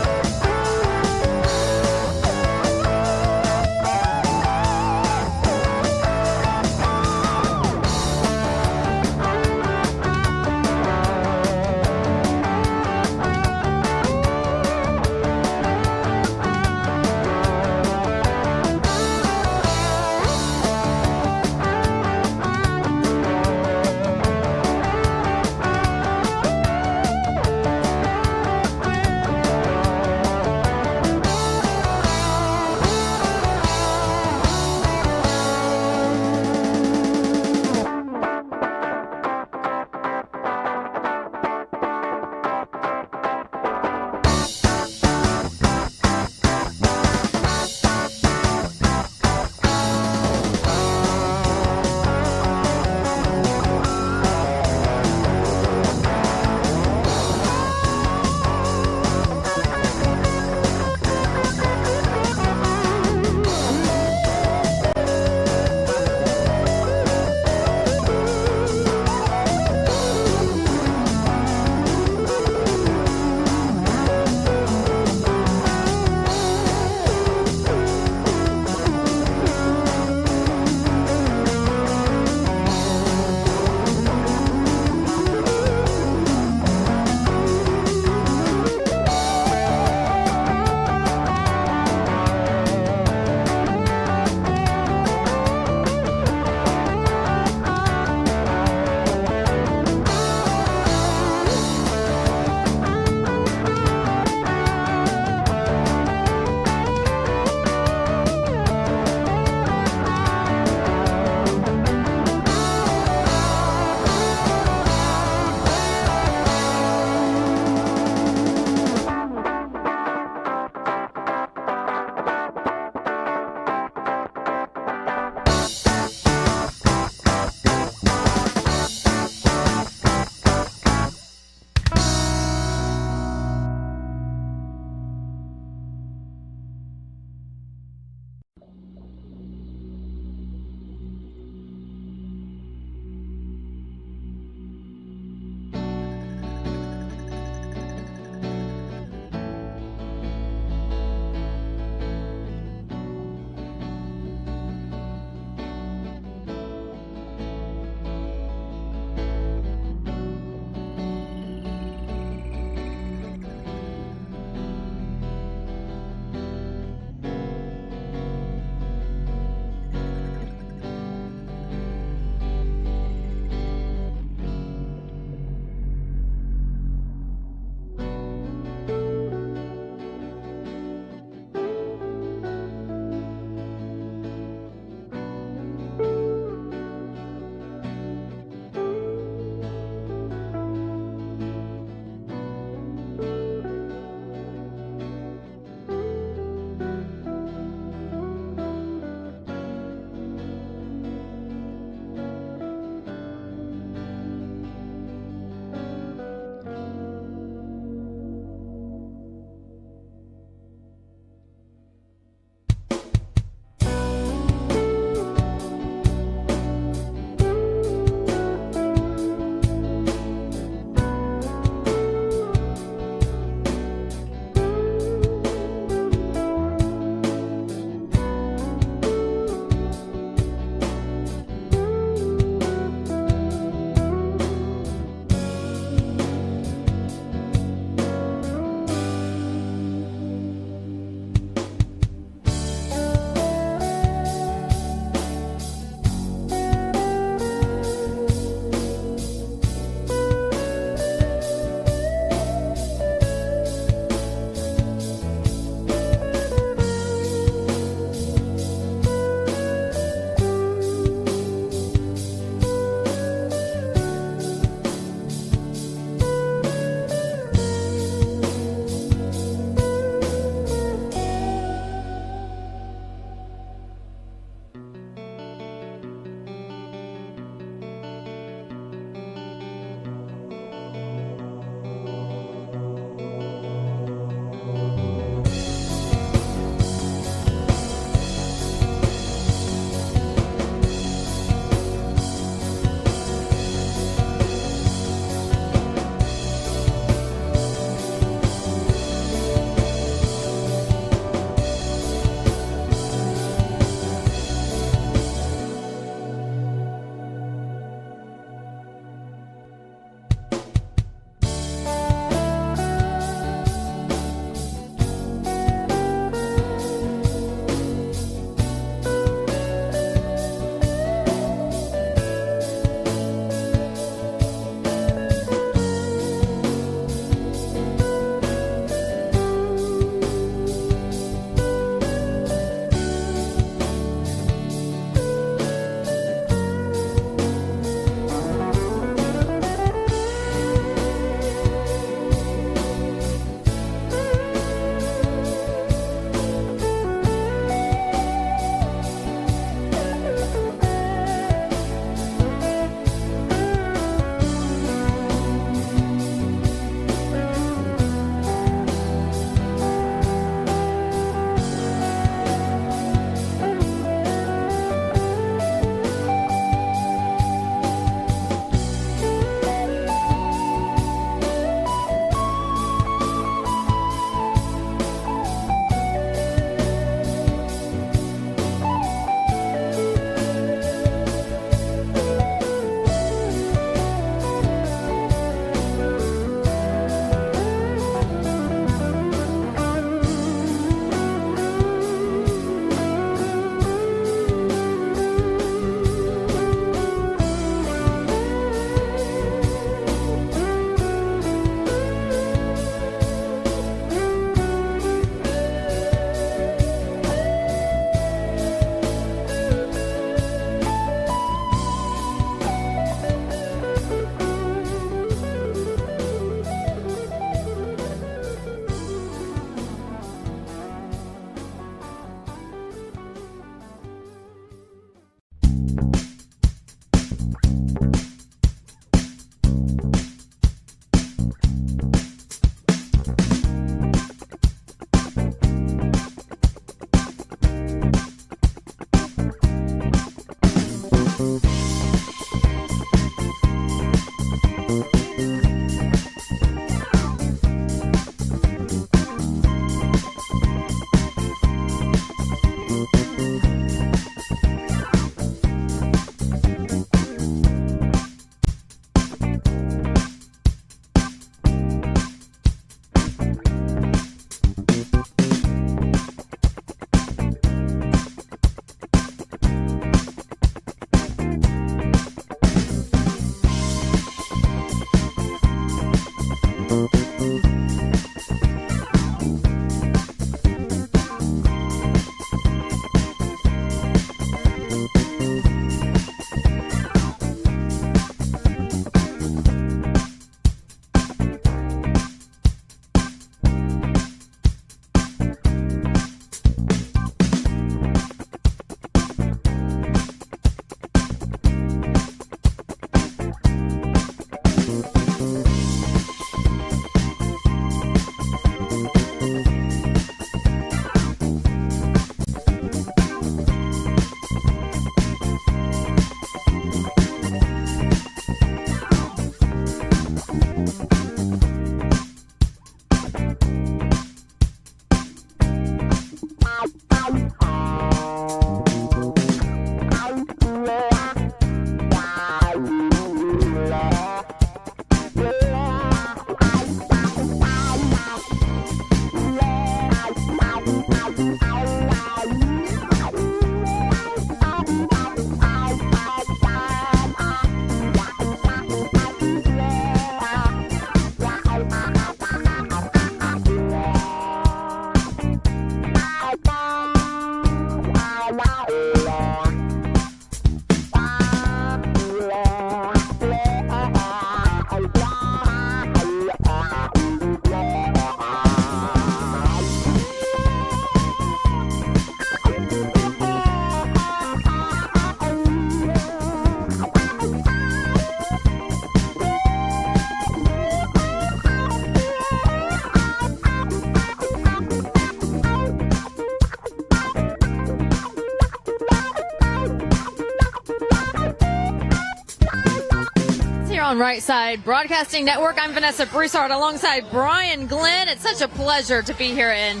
On Right Side Broadcasting Network, I'm Vanessa Broussard alongside Brian Glenn. It's such a pleasure to be here in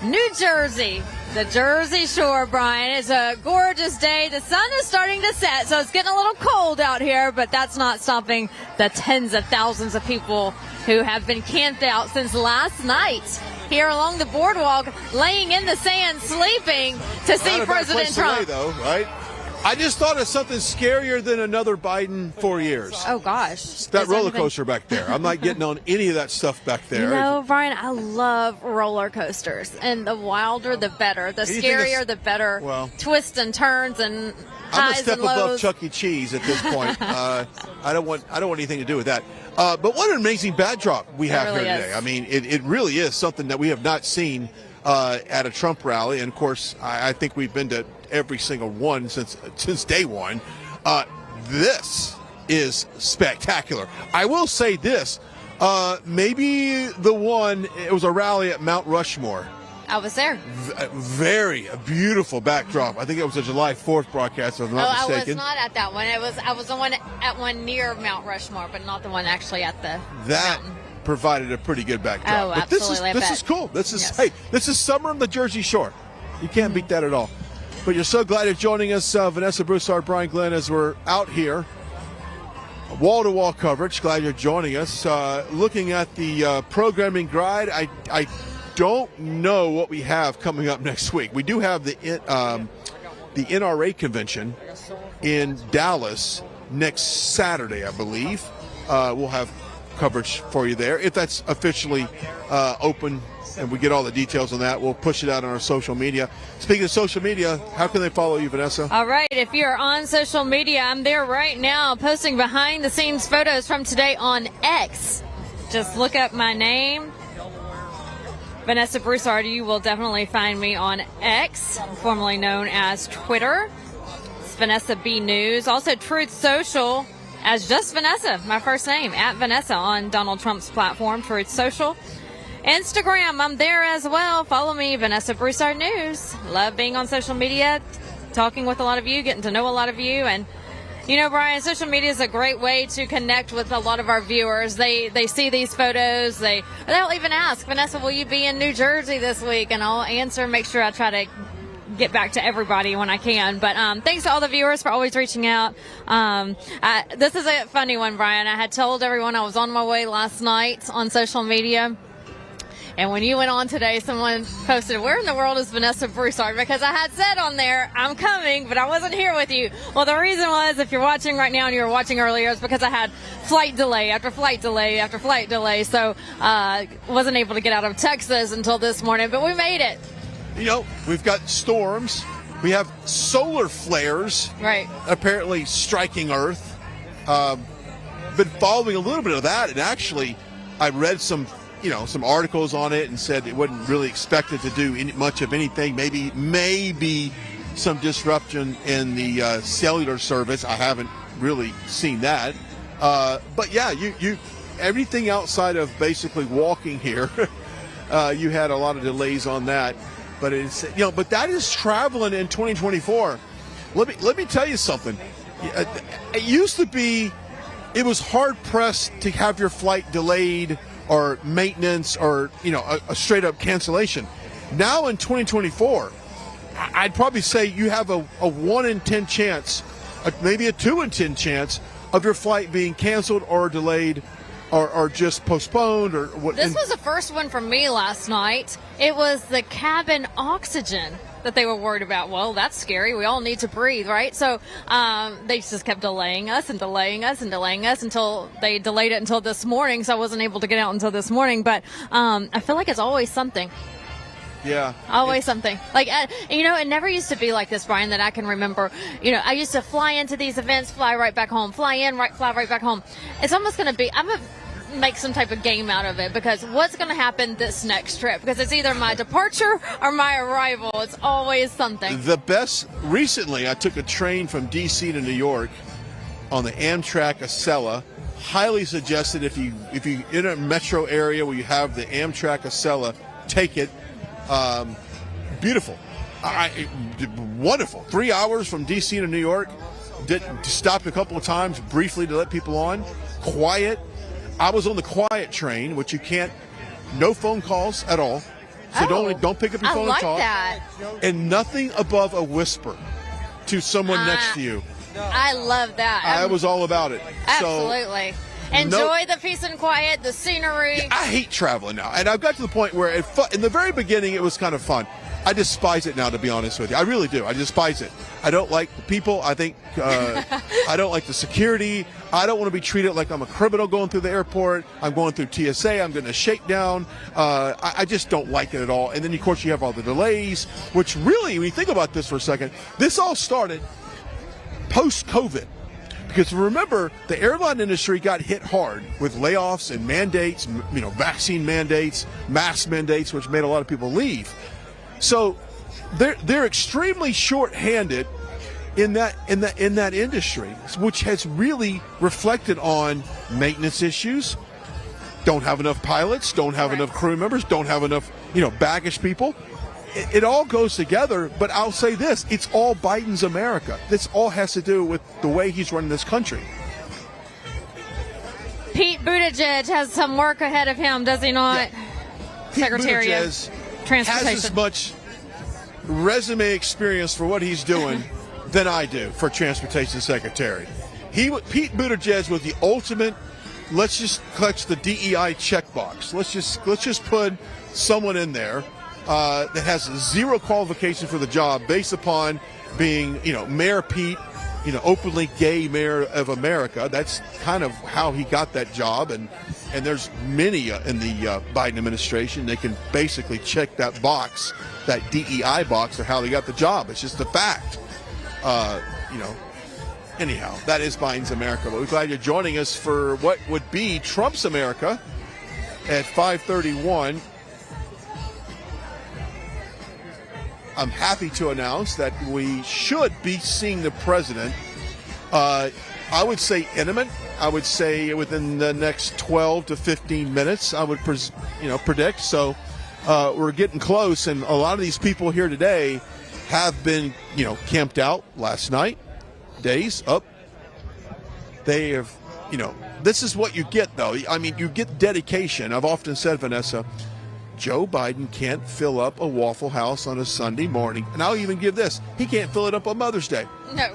New Jersey, the Jersey Shore, Brian. It's a gorgeous day. The sun is starting to set, so it's getting a little cold out here, but that's not stopping the tens of thousands of people who have been camped out since last night here along the boardwalk, laying in the sand, sleeping to see President Trump. Away, though, right? I just thought of something scarier than another Biden 4 years. Oh, gosh. That roller coaster back there. I'm not getting on any of that stuff back there. You know, Brian, I love roller coasters. And the wilder, the better. The scarier, the better. Well, twists and turns and I'm a highs step and lows. above Chuck E. Cheese at this point. I don't want anything to do with that. But what an amazing backdrop we have really here today. is. I mean, it really is something that we have not seen at a Trump rally. And, of course, I think we've been to every single one since day one. This is spectacular. I will say this. Maybe it was a rally at Mount Rushmore. I was there. Very beautiful backdrop. I think it was a July 4th broadcast, if I'm not mistaken. I was not at that one. I was the one at one near Mount Rushmore, but not the one actually at the mountain. Provided a pretty good backdrop. Oh, but absolutely. This is cool. This is summer on the Jersey Shore. You can't beat that at all. But you're so glad you're joining us, Vanessa Broussard, Brian Glenn, as we're out here. Wall-to-wall coverage. Glad you're joining us. Looking at the programming guide, I don't know what we have coming up next week. We do have the NRA convention in Dallas next Saturday, I believe. We'll have coverage for you there. If that's officially open and we get all the details on that, we'll push it out on our social media. Speaking of social media, how can they follow you, Vanessa? All right, if you're on social media, I'm there right now posting behind-the-scenes photos from today on X. Just look up my name, Vanessa Broussard. You will definitely find me on X, formerly known as Twitter. It's Vanessa B News. Also, Truth Social as just Vanessa, my first name, at Vanessa on Donald Trump's platform, Truth Social. Instagram, I'm there as well. Follow me, Vanessa Broussard News. Love being on social media, talking with a lot of you, getting to know a lot of you. And, you know, Brian, social media is a great way to connect with a lot of our viewers. They see these photos. They'll even ask, Vanessa, will you be in New Jersey this week? And I'll answer, make sure I try to get back to everybody when I can. But thanks to all the viewers for always reaching out. This is a funny one, Brian. I had told everyone I was on my way last night on social media. And when you went on today, someone posted, where in the world is Vanessa Broussard? Because I had said on there, I'm coming, but I wasn't here with you. Well, the reason was, if you're watching right now and you were watching earlier, it's because I had flight delay after flight delay after flight delay. So wasn't able to get out of Texas until this morning, but we made it. You know, we've got storms. We have solar flares. Right. Apparently striking Earth. Been following a little bit of that, and actually I read some articles on it and said it wasn't really expected to do much of anything. Maybe some disruption in the cellular service. I haven't really seen that. But yeah, you everything outside of basically walking here, you had a lot of delays on that. But but that is traveling in 2024. Let me tell you something. It used to be it was hard pressed to have your flight delayed or maintenance or, a straight up cancellation. Now in 2024, I'd probably say you have a 1 in 10 chance, maybe a 2 in 10 chance of your flight being canceled or delayed or just postponed or what. This was the first one for me last night. It was the cabin oxygen that they were worried about. Well, that's scary. We all need to breathe, right? So they just kept delaying us and delaying us and delaying us until they delayed it until this morning. So I wasn't able to get out until this morning. But I feel like it's always something. Yeah. Always something. Like, it never used to be like this, Brian, that I can remember. I used to fly into these events, fly right back home, fly in, fly right back home. It's almost going to be, I'm going to make some type of game out of it, because what's going to happen this next trip? Because it's either my departure or my arrival. It's always something. The best, recently I took a train from D.C. to New York on the Amtrak Acela. Highly suggested if you in a metro area where you have the Amtrak Acela, take it. Beautiful. Wonderful. 3 hours from D.C. to New York. Stopped a couple of times briefly to let people on. Quiet. I was on the quiet train, which you can't, no phone calls at all. So don't pick up your phone and talk. I like that. And nothing above a whisper to someone next to you. I love that. I was all about it. Absolutely. Enjoy the peace and quiet, the scenery. I hate traveling now. And I've got to the point where in the very beginning it was kind of fun. I despise it now, to be honest with you. I really do. I despise it. I don't like the people. I think I don't like the security. I don't want to be treated like I'm a criminal going through the airport. I'm going through TSA. I'm getting a shakedown. I just don't like it at all. And then, of course, you have all the delays, which really, when you think about this for a second, this all started post-COVID. Because remember, the airline industry got hit hard with layoffs and mandates, vaccine mandates, mask mandates, which made a lot of people leave. So they're extremely short-handed in that industry, which has really reflected on maintenance issues. Don't have enough pilots, don't have enough crew members, don't have enough baggage people. It all goes together, but I'll say this, it's all Biden's America. This all has to do with the way he's running this country. Pete Buttigieg has some work ahead of him, does he not? Yeah. Secretary of Transportation. Has as much resume experience for what he's doing than I do for Transportation Secretary. Pete Buttigieg was the ultimate, let's just clutch the DEI checkbox. Let's just put someone in there that has zero qualification for the job based upon being, Mayor Pete, openly gay mayor of America. That's kind of how he got that job. And there's many in the Biden administration. They can basically check that box, that DEI box, or how they got the job. It's just a fact. Anyhow, that is Biden's America. But we're glad you're joining us for what would be Trump's America at 5:31. I'm happy to announce that we should be seeing the president, I would say imminent. I would say within the next 12 to 15 minutes, I would predict. So we're getting close, and a lot of these people here today have been, camped out last night, days up. They have, this is what you get, though. I mean, you get dedication. I've often said, Vanessa, Joe Biden can't fill up a Waffle House on a Sunday morning. And I'll even give this. He can't fill it up on Mother's Day. No.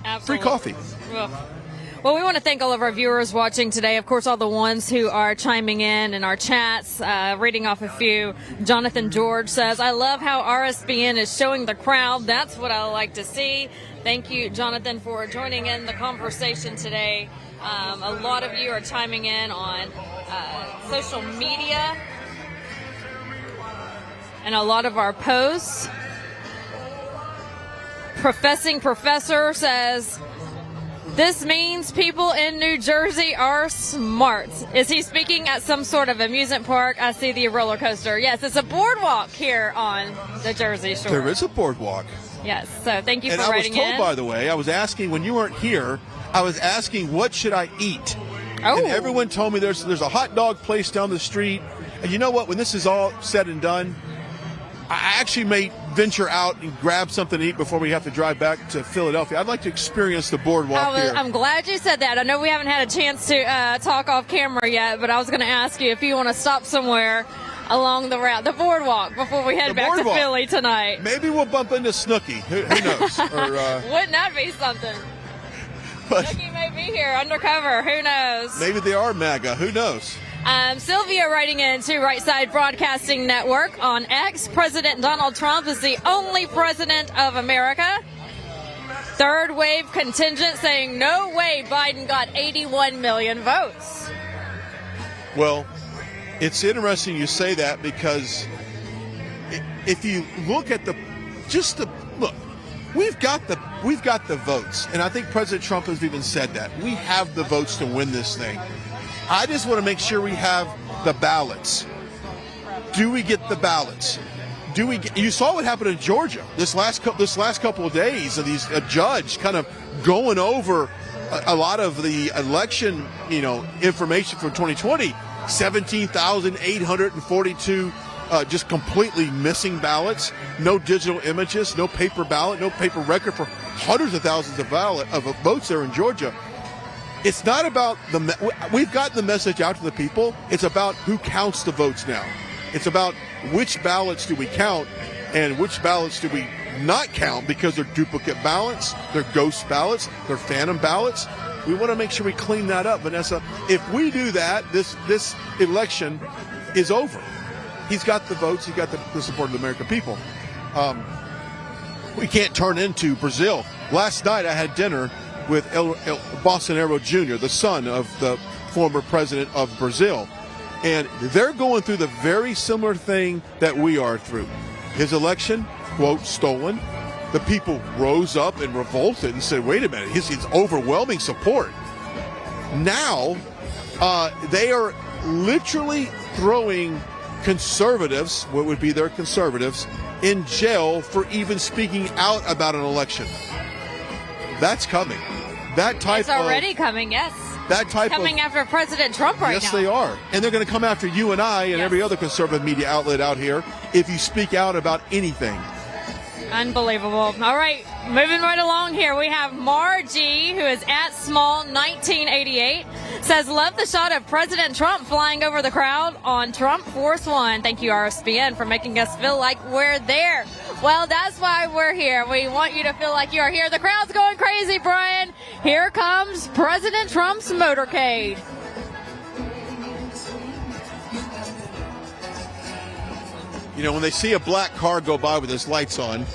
Absolutely. Free coffee. Well, we want to thank all of our viewers watching today. Of course, all the ones who are chiming in our chats, reading off a few. Jonathan George says, I love how RSBN is showing the crowd. That's what I like to see. Thank you, Jonathan, for joining in the conversation today. A lot of you are chiming in on social media and a lot of our posts. Professing Professor says, this means people in New Jersey are smart. Is he speaking at some sort of amusement park? I see the roller coaster. Yes, it's a boardwalk here on the Jersey Shore. There is a boardwalk. Yes, so thank you for writing in. And I was told, by the way, I was asking, when you weren't here, I was asking, what should I eat? Oh. And everyone told me there's a hot dog place down the street. And you know what? When this is all said and done, I actually may venture out and grab something to eat before we have to drive back to Philadelphia. I'd like to experience the boardwalk here. I'm glad you said that. I know we haven't had a chance to talk off camera yet, but I was going to ask you if you want to stop somewhere along the route, the boardwalk, before we head back to Philly tonight. Maybe we'll bump into Snooki. Who knows? Wouldn't that be something? Snooki may be here undercover. Who knows? Maybe they are MAGA. Who knows? Sylvia writing into Right Side Broadcasting Network on X, President Donald Trump is the only president of America. Third wave contingent saying no way Biden got 81 million votes. Well, it's interesting you say that because if you look at look, we've got the votes, and I think President Trump has even said that. We have the votes to win this thing. I just want to make sure we have the ballots. Do we get the ballots? You saw what happened in Georgia this last couple of days of a judge kind of going over a lot of the election, information from 2020. 17,842 just completely missing ballots, no digital images, no paper ballot, no paper record for hundreds of thousands of votes there in Georgia. It's not about we've gotten the message out to the people. It's about who counts the votes now. It's about which ballots do we count and which ballots do we not count because they're duplicate ballots, they're ghost ballots, they're phantom ballots. We want to make sure we clean that up, Vanessa. If we do that, this election is over. He's got the votes. He's got the support of the American people. We can't turn into Brazil. Last night I had dinner with Bolsonaro Jr., the son of the former president of Brazil. And they're going through the very similar thing that we are through. His election, quote, stolen. The people rose up and revolted and said, wait a minute, he's overwhelming support. Now, they are literally throwing conservatives, what would be their conservatives, in jail for even speaking out about an election. That's coming. It's already coming, yes. Coming after President Trump right now. Yes, they are. And they're going to come after you and I and every other conservative media outlet out here if you speak out about anything. Unbelievable. All right, moving right along here, we have Margie, who is at Small 1988, says, love the shot of President Trump flying over the crowd on Trump Force One. Thank you, RSBN, for making us feel like we're there. Well, that's why we're here. We want you to feel like you are here. The crowd's going crazy, Brian. Here comes President Trump's motorcade. When they see a black car go by with its lights on,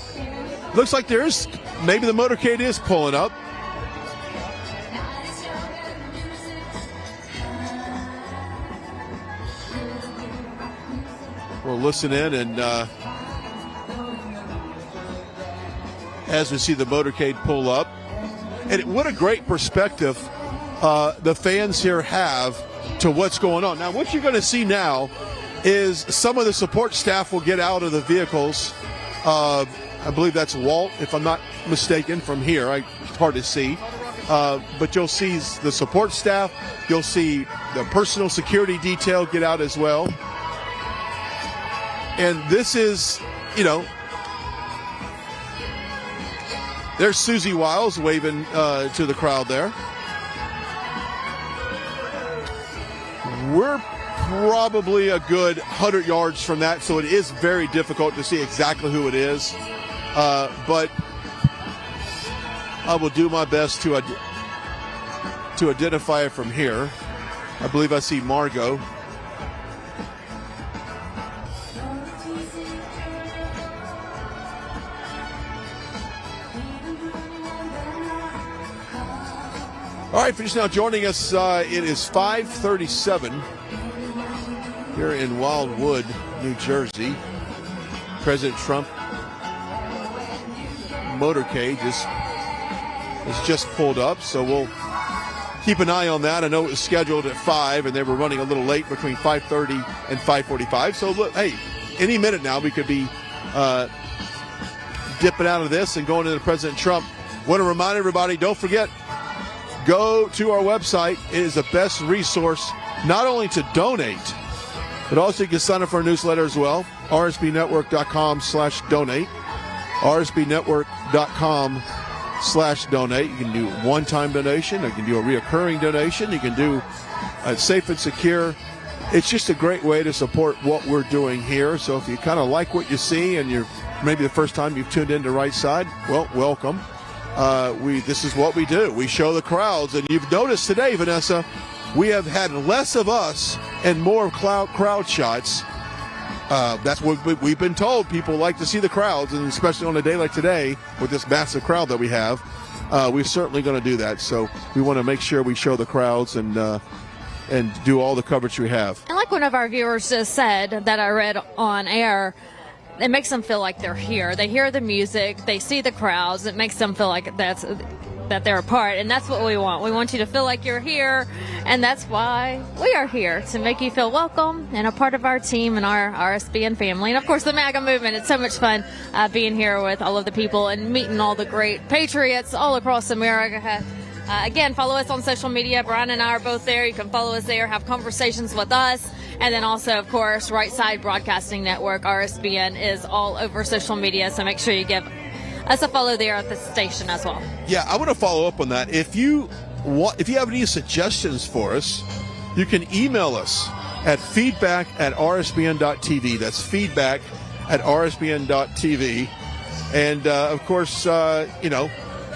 looks like maybe the motorcade is pulling up. We'll listen in, and as we see the motorcade pull up. And what a great perspective the fans here have to what's going on. Now, what you're going to see now is some of the support staff will get out of the vehicles. I believe that's Walt, if I'm not mistaken, from here. It's hard to see. But you'll see the support staff. You'll see the personal security detail get out as well. And this is, there's Susie Wiles waving to the crowd there. We're probably a good 100 yards from that, so it is very difficult to see exactly who it is. But I will do my best to identify it from here. I believe I see Margot. All right, for just now joining us, it is 5:37 here in Wildwood, New Jersey. President Trump motorcade is just pulled up, so we'll keep an eye on that. I know it was scheduled at 5, and they were running a little late between 5:30 and 5:45. So, look, hey, any minute now we could be dipping out of this and going into President Trump. Want to remind everybody, don't forget, go to our website. It is the best resource, not only to donate, but also you can sign up for our newsletter as well, rsbnetwork.com/donate. rsbnetwork.com/donate. You can do one-time donation. You can do a reoccurring donation. You can do safe and secure. It's just a great way to support what we're doing here. So if you kind of like what you see and you're maybe the first time you've tuned into Right Side, well, welcome. This is what we do. We show the crowds. And you've noticed today, Vanessa, we have had less of us and more crowd shots. That's what we've been told. People like to see the crowds, and especially on a day like today with this massive crowd that we have, we're certainly going to do that. So we want to make sure we show the crowds and do all the coverage we have. And like one of our viewers just said that I read on air, it makes them feel like they're here. They hear the music, they see the crowds. It makes them feel like that they're a part, and that's what we want. We want you to feel like you're here, and that's why we are here, to make you feel welcome and a part of our team and our RSBN family. And of course the MAGA movement. It's so much fun being here with all of the people and meeting all the great patriots all across America. Again, follow us on social media. Brian and I are both there. You can follow us there, have conversations with us. And then also, of course, Right Side Broadcasting Network, RSBN, is all over social media. So make sure you give us a follow there at the station as well. Yeah, I want to follow up on that. If you have any suggestions for us, you can email us at feedback@rsbn.tv. That's feedback@rsbn.tv. And, of course,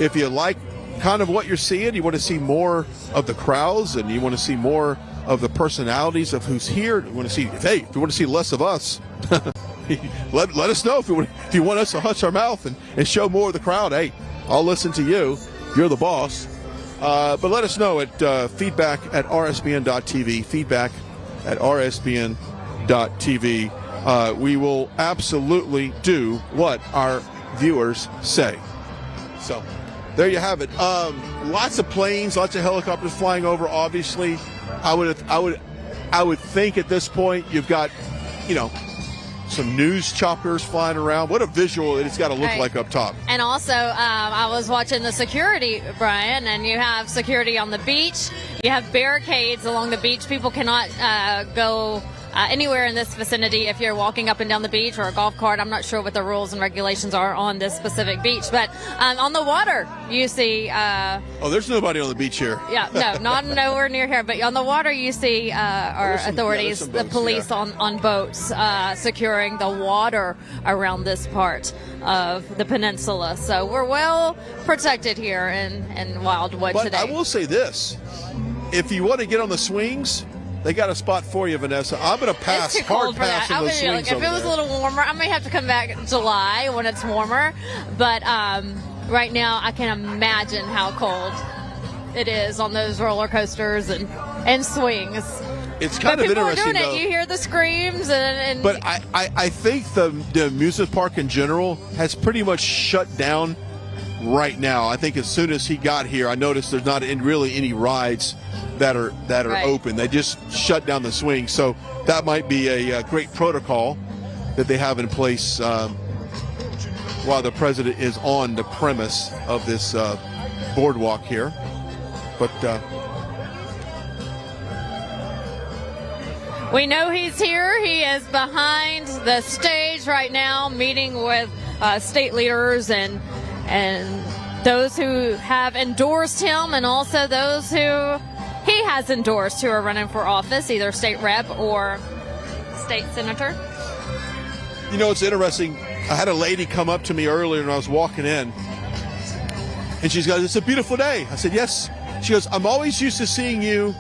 if you like kind of what you're seeing, you want to see more of the crowds, and you want to see more of the personalities of who's here. You want to see, if you want to see less of us, let us know. If you want us to hush our mouth and show more of the crowd, hey, I'll listen to you. You're the boss. But let us know at feedback@rsbn.tv, feedback@rsbn.tv. We will absolutely do what our viewers say. So there you have it. Lots of planes, lots of helicopters flying over. Obviously, I would think at this point you've got, some news choppers flying around. What a visual it's got to look like up top. And also, I was watching the security, Brian, and you have security on the beach. You have barricades along the beach. People cannot go anywhere in this vicinity if you're walking up and down the beach or a golf cart. I'm not sure what the rules and regulations are on this specific beach. But on the water, you see... there's nobody on the beach here. Yeah, no, not nowhere near here. But on the water, you see our authorities, boats, the police on boats securing the water around this part of the peninsula. So we're well protected here in Wildwood today. But I will say this. If you want to get on the swings... They got a spot for you, Vanessa. I'm going to pass. It's too cold for that. On those swings if it was a little warmer, I may have to come back in July when it's warmer. But right now, I can imagine how cold it is on those roller coasters and swings. It's kind of interesting, people are doing though. it. You hear the screams. But I think the amusement park in general has pretty much shut down right now. I think as soon as he got here, I noticed there's not really any rides that are open. They just shut down the swing. So that might be a great protocol that they have in place while the president is on the premise of this boardwalk here. But we know he's here. He is behind the stage right now, meeting with state leaders and those who have endorsed him, and also those who he has endorsed who are running for office, either state rep or state senator. It's interesting. I had a lady come up to me earlier when I was walking in, and she goes, "It's a beautiful day." I said, "Yes." She goes, "I'm always used to seeing you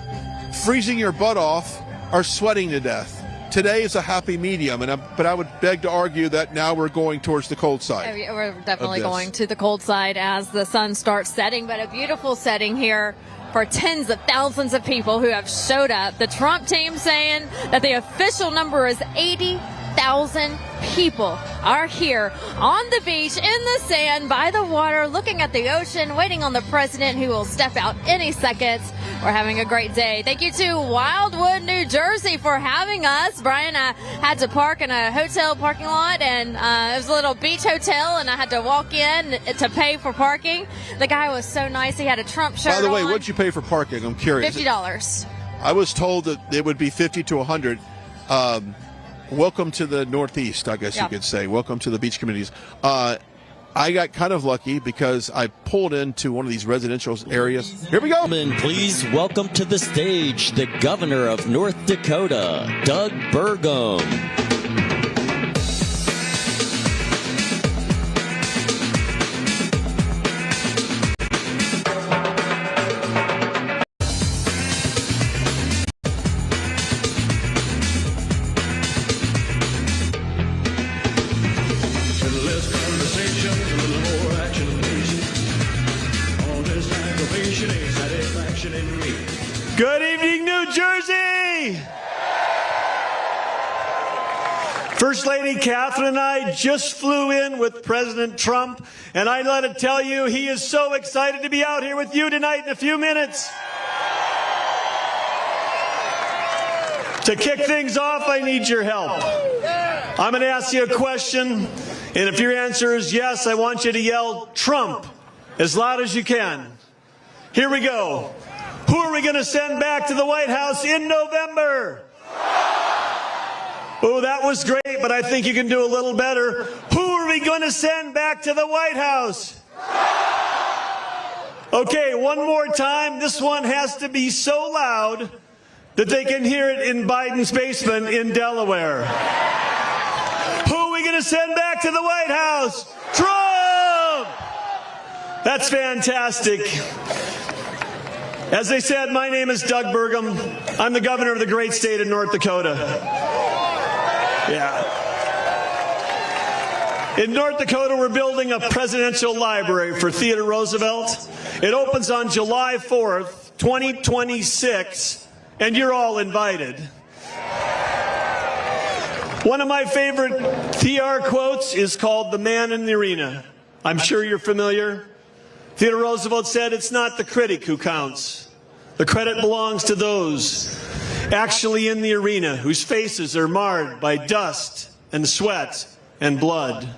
freezing your butt off or sweating to death. Today is a happy medium, but I would beg to argue that now we're going towards the cold side." We're definitely going to the cold side as the sun starts setting, but a beautiful setting here for tens of thousands of people who have showed up. The Trump team saying that the official number is 80,000 people are here on the beach, in the sand, by the water, looking at the ocean, waiting on the president who will step out any second. We're having a great day. Thank you to Wildwood, New Jersey for having us. Brian, I had to park in a hotel parking lot, and it was a little beach hotel, and I had to walk in to pay for parking. The guy was so nice. He had a Trump shirt on. By the way, what did you pay for parking? I'm curious. $50. I was told that it would be $50 to $100. Welcome to the Northeast, I guess you could say. Welcome to the beach communities. I got kind of lucky because I pulled into one of these residential areas. Here we go. Please welcome to the stage the governor of North Dakota, Doug Burgum. Good evening, New Jersey! First Lady Catherine and I just flew in with President Trump, and I got to tell you, he is so excited to be out here with you tonight in a few minutes. To kick things off, I need your help. I'm going to ask you a question, and if your answer is yes, I want you to yell Trump as loud as you can. Here we go. Who are we going to send back to the White House in November? Oh, that was great, but I think you can do a little better. Who are we going to send back to the White House? Okay, one more time. This one has to be so loud that they can hear it in Biden's basement in Delaware. Who are we going to send back to the White House? Trump! That's fantastic. As they said, my name is Doug Burgum. I'm the governor of the great state of North Dakota. Yeah. In North Dakota, we're building a presidential library for Theodore Roosevelt. It opens on July 4th, 2026, and you're all invited. One of my favorite TR quotes is called "The Man in the Arena." I'm sure you're familiar. Theodore Roosevelt said, "It's not the critic who counts. The credit belongs to those actually in the arena whose faces are marred by dust and sweat and blood."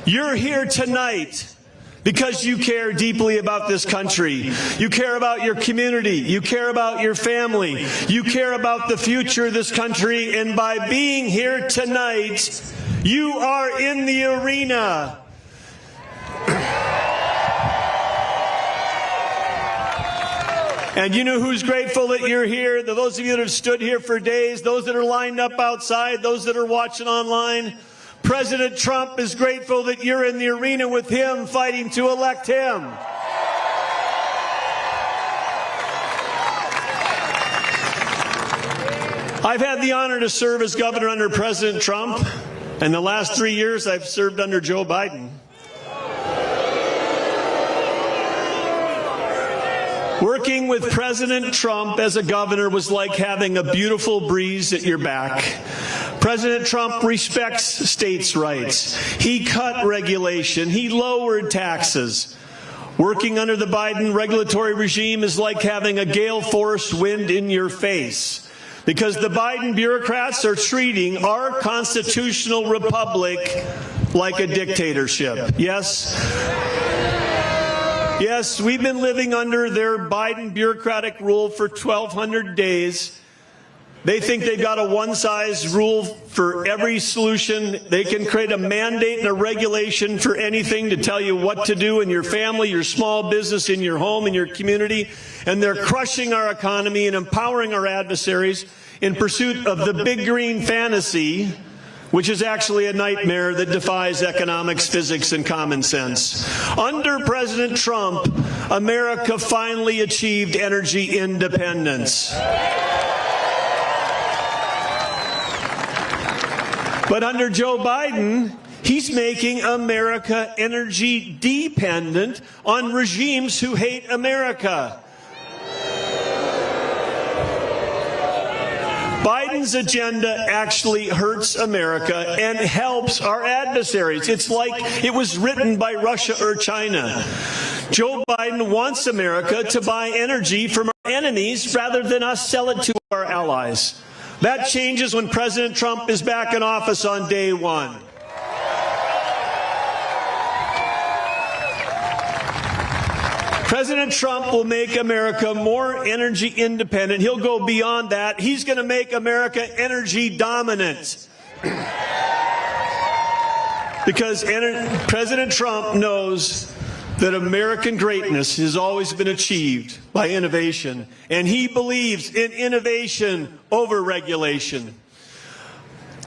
You're here tonight because you care deeply about this country. You care about your community. You care about your family. You care about the future of this country. And by being here tonight, you are in the arena. And you know who's grateful that you're here? Those of you that have stood here for days, those that are lined up outside, those that are watching online. President Trump is grateful that you're in the arena with him, fighting to elect him. I've had the honor to serve as governor under President Trump, and the last 3 years I've served under Joe Biden. Working with President Trump as a governor was like having a beautiful breeze at your back. President Trump respects states' rights. He cut regulation. He lowered taxes. Working under the Biden regulatory regime is like having a gale force wind in your face, because the Biden bureaucrats are treating our constitutional republic like a dictatorship. Yes, we've been living under their Biden bureaucratic rule for 1,200 days. They think they've got a one-size rule for every solution. They can create a mandate and a regulation for anything to tell you what to do in your family, your small business, in your home, in your community. And they're crushing our economy and empowering our adversaries in pursuit of the big green fantasy, which is actually a nightmare that defies economics, physics, and common sense. Under President Trump, America finally achieved energy independence. But under Joe Biden, he's making America energy dependent on regimes who hate America. Biden's agenda actually hurts America and helps our adversaries. It's like it was written by Russia or China. Joe Biden wants America to buy energy from our enemies rather than us sell it to our allies. That changes when President Trump is back in office on day one. President Trump will make America more energy independent. He'll go beyond that. He's going to make America energy dominant. Because President Trump knows that American greatness has always been achieved by innovation, and he believes in innovation over regulation.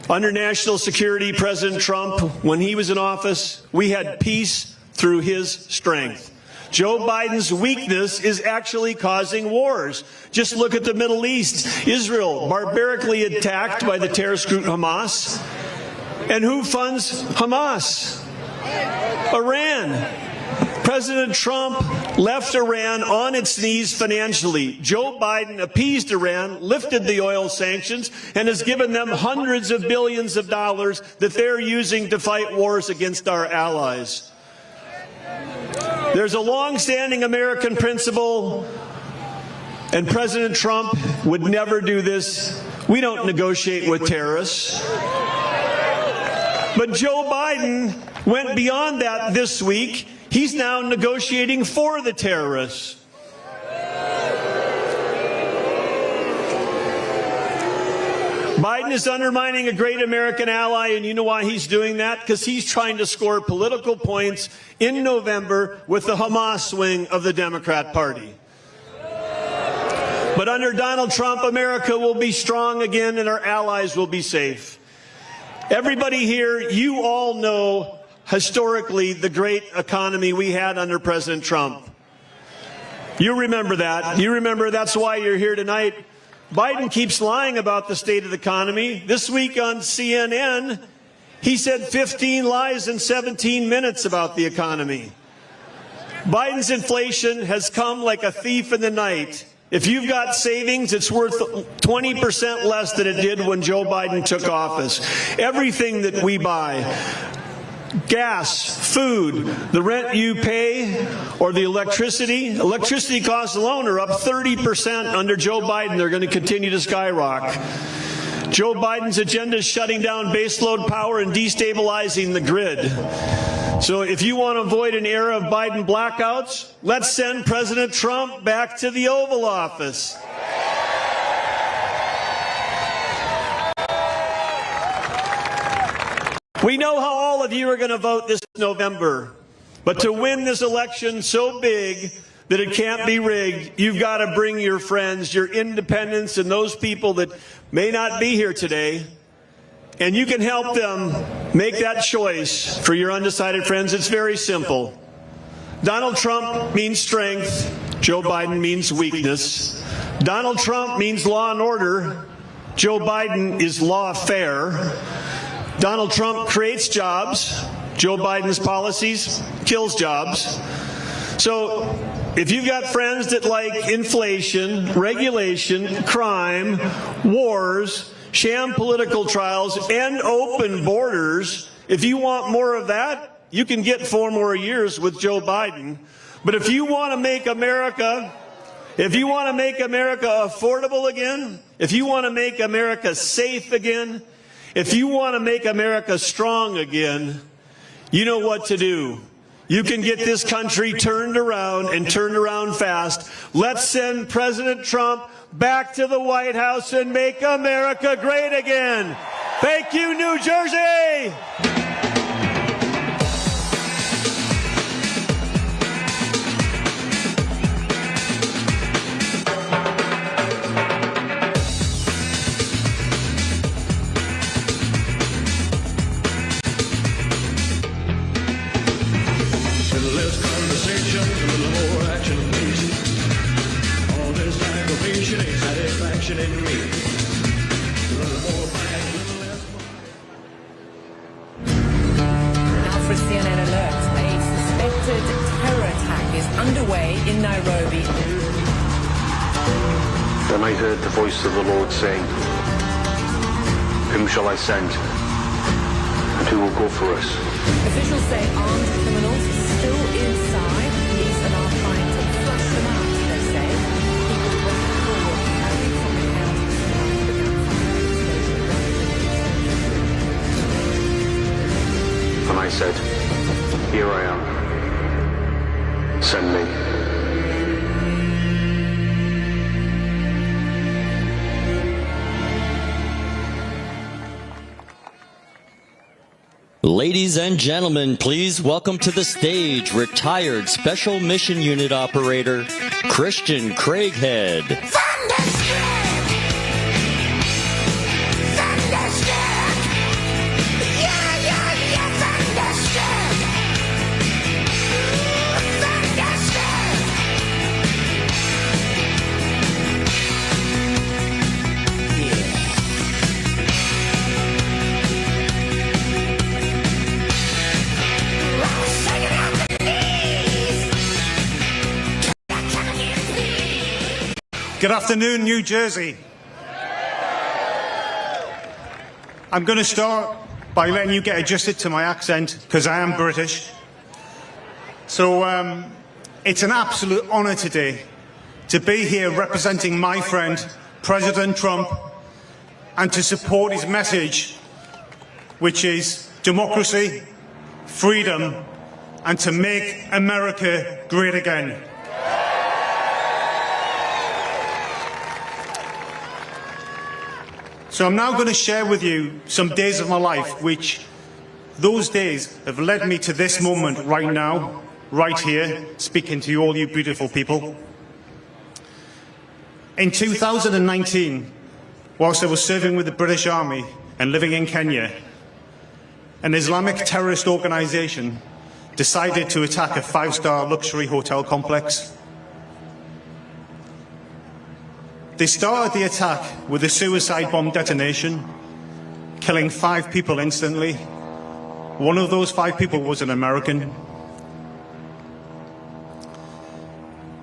Under national security, President Trump, when he was in office, we had peace through his strength. Joe Biden's weakness is actually causing wars. Just look at the Middle East. Israel, barbarically attacked by the terrorist group Hamas. And who funds Hamas? Iran. President Trump left Iran on its knees financially. Joe Biden appeased Iran, lifted the oil sanctions, and has given them hundreds of billions of dollars that they're using to fight wars against our allies. There's a long-standing American principle, and President Trump would never do this. We don't negotiate with terrorists. But Joe Biden went beyond that this week. He's now negotiating for the terrorists. Biden is undermining a great American ally, and you know why he's doing that? Because he's trying to score political points in November with the Hamas wing of the Democrat Party. But under Donald Trump, America will be strong again and our allies will be safe. Everybody here, you all know historically the great economy we had under President Trump. You remember that. You remember that's why you're here tonight. Biden keeps lying about the state of the economy. This week on CNN, he said 15 lies in 17 minutes about the economy. Biden's inflation has come like a thief in the night. If you've got savings, it's worth 20% less than it did when Joe Biden took office. Everything that we buy, gas, food, the rent you pay, or the electricity costs alone are up 30% under Joe Biden. They're going to continue to skyrocket. Joe Biden's agenda is shutting down baseload power and destabilizing the grid. So if you want to avoid an era of Biden blackouts, let's send President Trump back to the Oval Office. We know how all of you are going to vote this November, but to win this election so big that it can't be rigged, you've got to bring your friends, your independents, and those people that may not be here today, and you can help them make that choice for your undecided friends. It's very simple. Donald Trump means strength. Joe Biden means weakness. Donald Trump means law and order. Joe Biden is lawfare. Donald Trump creates jobs. Joe Biden's policies kills jobs. So if you've got friends that like inflation, regulation, crime, wars, sham political trials, and open borders, if you want more of that, you can get 4 more years with Joe Biden. But if you want to make America affordable again, if you want to make America safe again, if you want to make America strong again, you know what to do. You can get this country turned around and turned around fast. Let's send President Trump back to the White House and make America great again. Thank you, New Jersey. In Nairobi. Then I heard the voice of the Lord saying, "Whom shall I send? And who will go for us?" Officials say armed criminals are still inside. Police are now trying to flush them out, they say. People looking forward carried from the county. And I said, "Here I am. Send me." Ladies Ladies and gentlemen, please welcome to the stage retired Special Mission Unit Operator, Christian Craighead. Good afternoon, New Jersey. I'm going to start by letting you get adjusted to my accent, because I am British. So it's an absolute honor today to be here representing my friend, President Trump, and to support his message, which is democracy, freedom, and to make America great again. So I'm now going to share with you some days of my life, which those days have led me to this moment right now, right here, speaking to you, all you beautiful people. In 2019, whilst I was serving with the British Army and living in Kenya, an Islamic terrorist organization decided to attack a 5-star luxury hotel complex. They started the attack with a suicide bomb detonation, killing 5 people instantly. One of those 5 people was an American.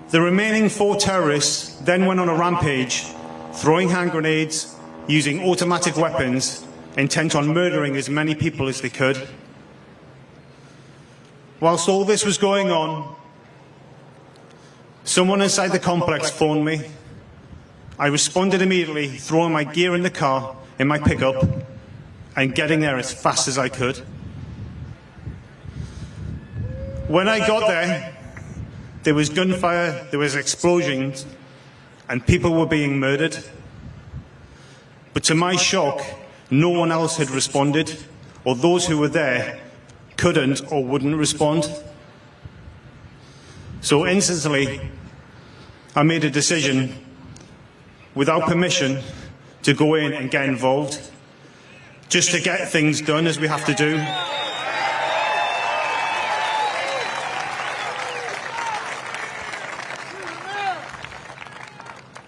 The remaining 4 terrorists then went on a rampage, throwing hand grenades, using automatic weapons, intent on murdering as many people as they could. Whilst all this was going on, someone inside the complex phoned me. I responded immediately, throwing my gear in the car, in my pickup, and getting there as fast as I could. When I got there was gunfire, there was explosions, and people were being murdered. But to my shock, no one else had responded, or those who were there couldn't or wouldn't respond. So instantly, I made a decision, without permission, to go in and get involved, just to get things done as we have to do.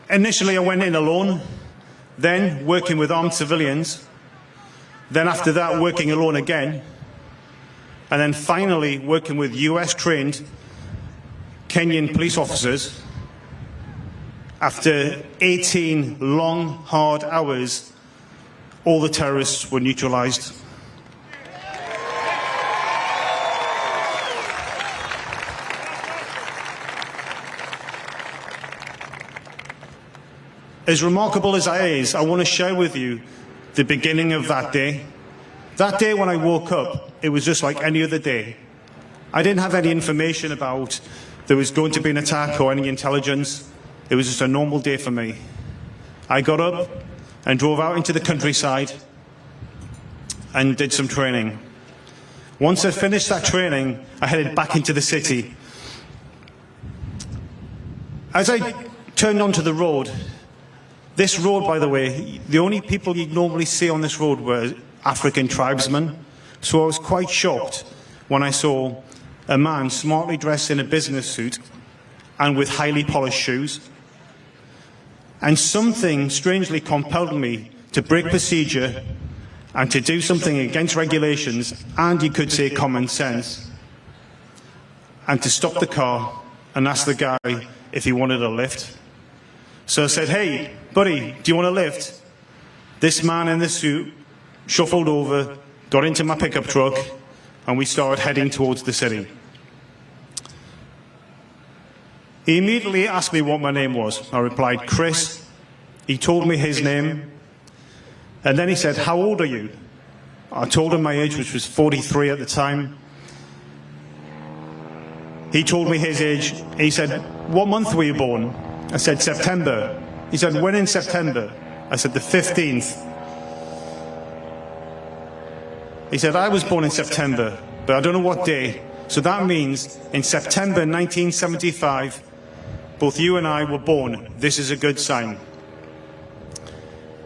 Initially, I went in alone, then working with armed civilians, then after that working alone again, and then finally working with US-trained Kenyan police officers. After 18 long, hard hours, all the terrorists were neutralized. As remarkable as that is, I want to share with you the beginning of that day. That day when I woke up, it was just like any other day. I didn't have any information about there was going to be an attack or any intelligence. It was just a normal day for me. I got up and drove out into the countryside and did some training. Once I finished that training, I headed back into the city. As I turned onto the road, this road, by the way, the only people you'd normally see on this road were African tribesmen. So I was quite shocked when I saw a man smartly dressed in a business suit and with highly polished shoes. And something strangely compelled me to break procedure and to do something against regulations, and you could say common sense, and to stop the car and ask the guy if he wanted a lift. So I said, "Hey, buddy, do you want a lift?" This man in the suit shuffled over, got into my pickup truck, and we started heading towards the city. He immediately asked me what my name was. I replied, "Chris." He told me his name. And then he said, "How old are you?" I told him my age, which was 43 at the time. He told me his age. He said, "What month were you born?" I said, "September." He said, "When in September?" I said, "The 15th. He said, I was born in September, but I don't know what day. So that means in September 1975, both you and I were born. This is a good sign.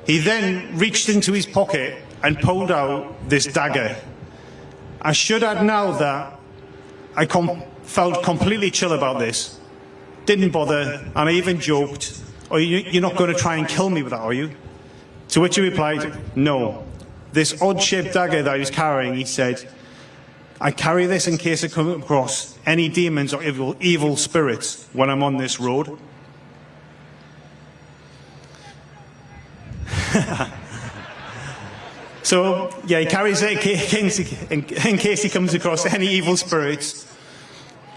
He then reached into his pocket and pulled out this dagger. I should add now that I felt completely chill about this. Didn't bother, and I even joked, "Oh, you're not going to try and kill me with that, are you?" To which he replied, "No. This odd-shaped dagger that I was carrying," he said, "I carry this in case I come across any demons or evil spirits when I'm on this road." So, yeah, he carries it in case he comes across any evil spirits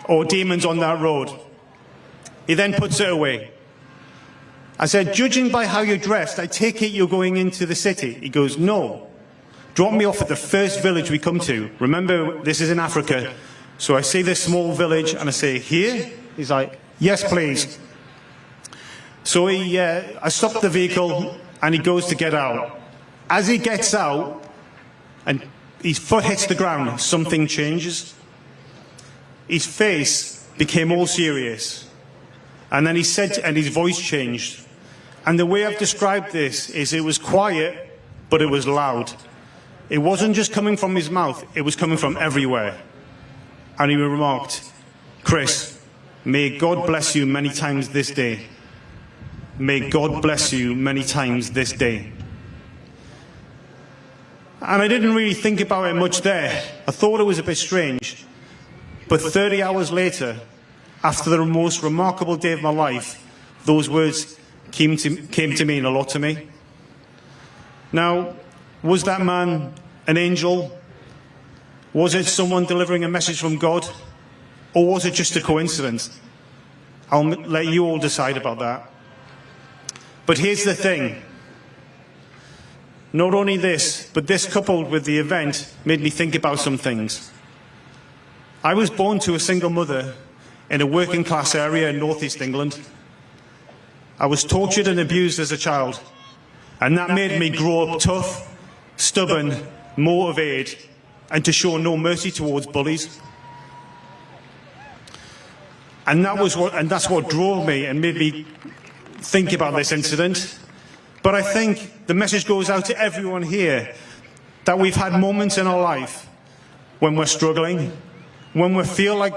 or demons on that road. He then puts it away. I said, "Judging by how you're dressed, I take it you're going into the city." He goes, "No. Drop me off at the first village we come to." Remember, this is in Africa. So I see this small village and I say, "Here?" He's like, "Yes, please." So I stop the vehicle and he goes to get out. As he gets out and his foot hits the ground, something changes. His face became all serious. And then he said, and his voice changed. And the way I've described this is it was quiet, but it was loud. It wasn't just coming from his mouth, it was coming from everywhere. And he remarked, "Chris, may God bless you many times this day. May God bless you many times this day." And I didn't really think about it much there. I thought it was a bit strange. But 30 hours later, after the most remarkable day of my life, those words came to mean a lot to me. Now, was that man an angel? Was it someone delivering a message from God? Or was it just a coincidence? I'll let you all decide about that. But here's the thing. Not only this, but this coupled with the event made me think about some things. I was born to a single mother in a working class area in northeast England. I was tortured and abused as a child, and that made me grow up tough, stubborn, motivated, and to show no mercy towards bullies. And that's what drove me and made me think about this incident. But I think the message goes out to everyone here that we've had moments in our life when we're struggling, when we feel like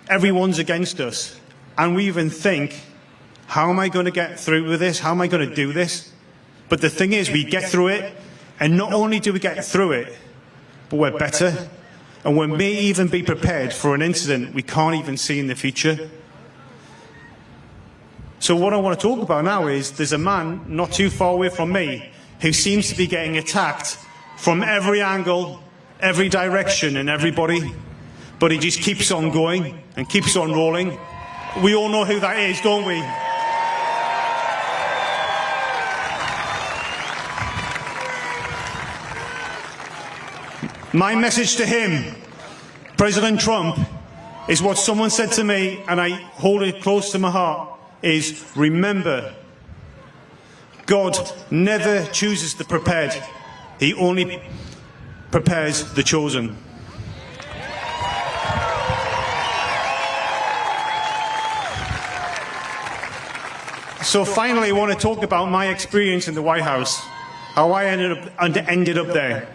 everyone's against us, and we even think, how am I going to get through with this? How am I going to do this? But the thing is, we get through it, and not only do we get through it, but we're better, and we may even be prepared for an incident we can't even see in the future. So what I want to talk about now is there's a man not too far away from me who seems to be getting attacked from every angle, every direction, and everybody. But he just keeps on going and keeps on rolling. We all know who that is, don't we? My message to him, President Trump, is what someone said to me, and I hold it close to my heart, is remember, God never chooses the prepared. He only prepares the chosen. So finally, I want to talk about my experience in the White House, how I ended up there.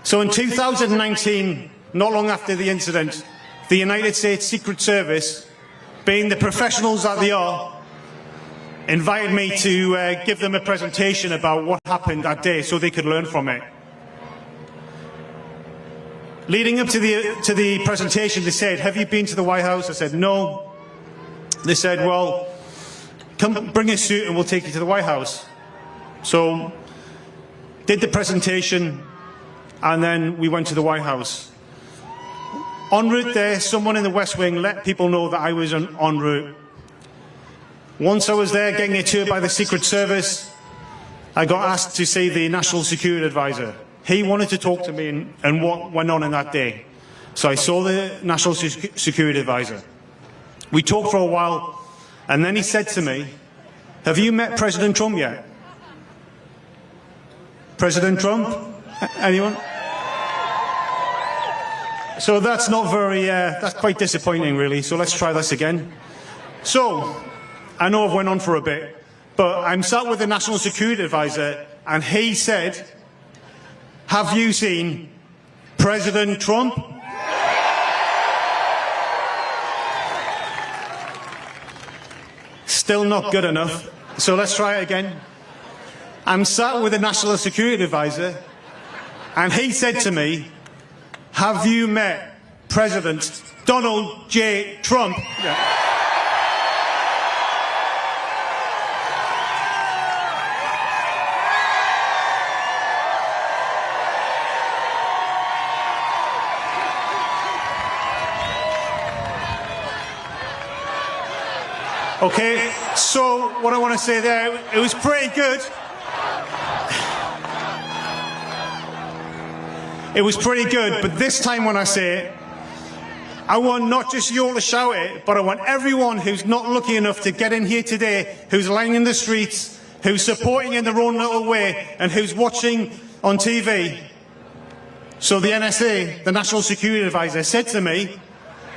So in 2019, not long after the incident, the United States Secret Service, being the professionals that they are, invited me to give them a presentation about what happened that day so they could learn from it. Leading up to the presentation, they said, "Have you been to the White House?" I said, "No." They said, "Well, come bring a suit and we'll take you to the White House." So, did the presentation, and then we went to the White House. En route there, someone in the West Wing let people know that I was en route. Once I was there getting a tour by the Secret Service, I got asked to see the National Security Advisor. He wanted to talk to me and what went on in that day. So I saw the National Security Advisor. We talked for a while, and then he said to me, "Have you met President Trump yet?" President Trump? Anyone? So that's not very, that's quite disappointing, really. So let's try this again. So, I know I've went on for a bit, but I'm sat with the National Security Advisor, and he said, have you seen President Trump? Still not good enough. So let's try it again. I'm sat with the National Security Advisor, and he said to me, have you met President Donald J. Trump? Yeah. Okay, so what I want to say there, it was pretty good. It was pretty good, but this time when I say it, I want not just you all to shout it, but I want everyone who's not lucky enough to get in here today, who's lying in the streets, who's supporting in their own little way, and who's watching on TV. So the NSA, the National Security Advisor, said to me,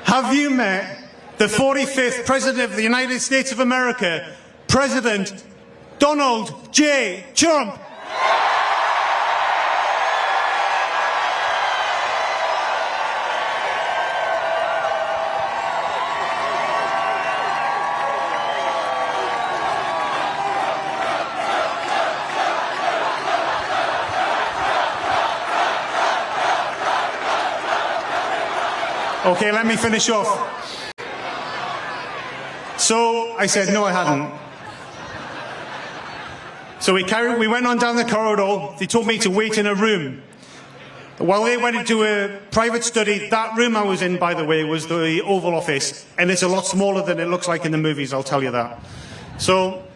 have you met the 45th President of the United States of America, President Donald J. Trump? Okay, let me finish off. So I said, no, I hadn't. So we went on down the corridor. They told me to wait in a room. While they went into a private study, that room I was in, by the way, was the Oval Office. And it's a lot smaller than it looks like in the movies, I'll tell you that. So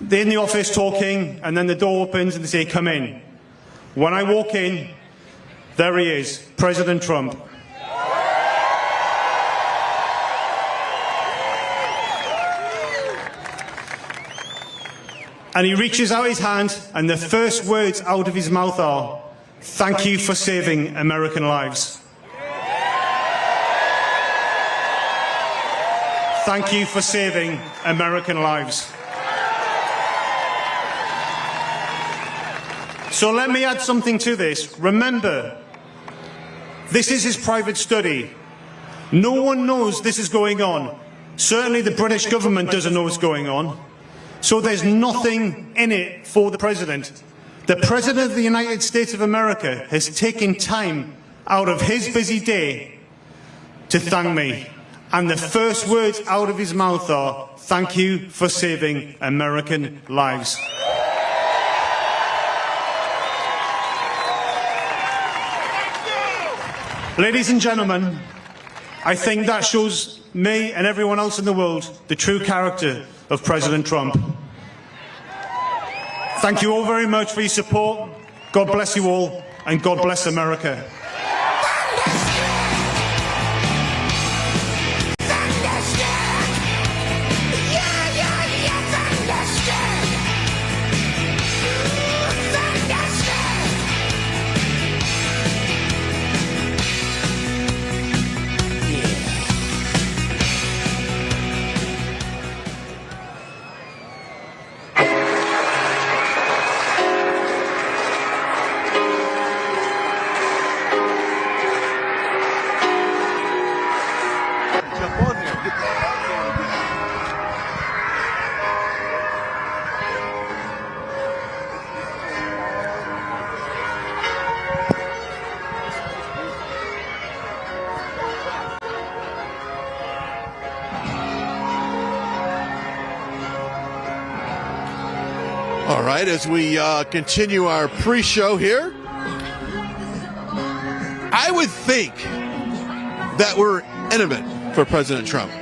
they're in the office talking, and then the door opens and they say, come in. When I walk in, there he is, President Trump. And he reaches out his hand, and the first words out of his mouth are, thank you for saving American lives. Thank you for saving American lives. So let me add something to this. Remember, this is his private study. No one knows this is going on. Certainly the British government doesn't know what's going on. So there's nothing in it for the President. The President of the United States of America has taken time out of his busy day to thank me. And the first words out of his mouth are, thank you for saving American lives. Ladies and gentlemen, I think that shows me and everyone else in the world the true character of President Trump. Thank you all very much for your support. God bless you all, and God bless America. All right, as we continue our pre-show here, I would think that we're intimate for President Trump.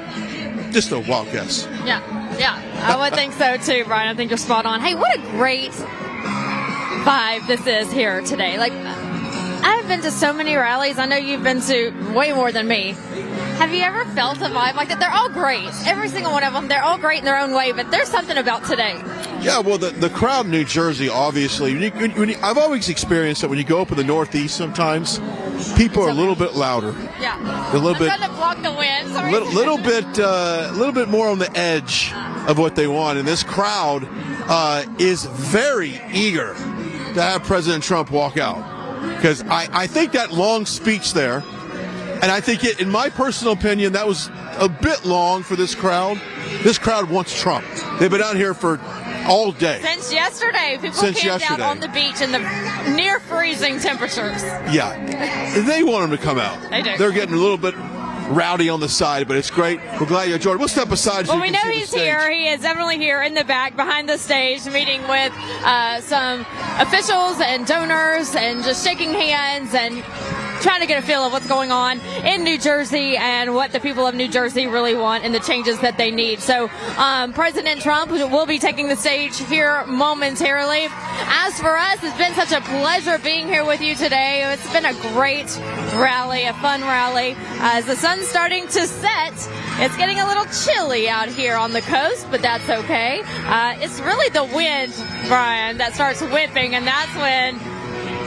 Just a wild guess. Yeah, I would think so too, Brian. I think you're spot on. Hey, what a great vibe this is here today. Like, I've been to so many rallies. I know you've been to way more than me. Have you ever felt a vibe like that? They're all great. Every single one of them, they're all great in their own way, but there's something about today. Yeah, well, the crowd in New Jersey, obviously, I've always experienced that when you go up in the Northeast sometimes, people are a little bit louder. Yeah. A little bit. Trying to block the wind. Sorry. Little bit more on the edge of what they want. And this crowd is very eager to have President Trump walk out. Because I think that long speech there, and I think in my personal opinion, that was a bit long for this crowd. This crowd wants Trump. They've been out here for all day. Since yesterday, people camped out on the beach in the near freezing temperatures. Yeah, they want him to come out. They do. They're getting a little bit rowdy on the side, but it's great. We're glad you're joined. We'll step aside. Well, we know he's here. He is definitely here in the back behind the stage, meeting with some officials and donors and just shaking hands and trying to get a feel of what's going on in New Jersey and what the people of New Jersey really want and the changes that they need. So President Trump will be taking the stage here momentarily. As for us, it's been such a pleasure being here with you today. It's been a great rally, a fun rally. As the sun's starting to set, it's getting a little chilly out here on the coast, but that's okay. It's really the wind, Brian, that starts whipping, and that's why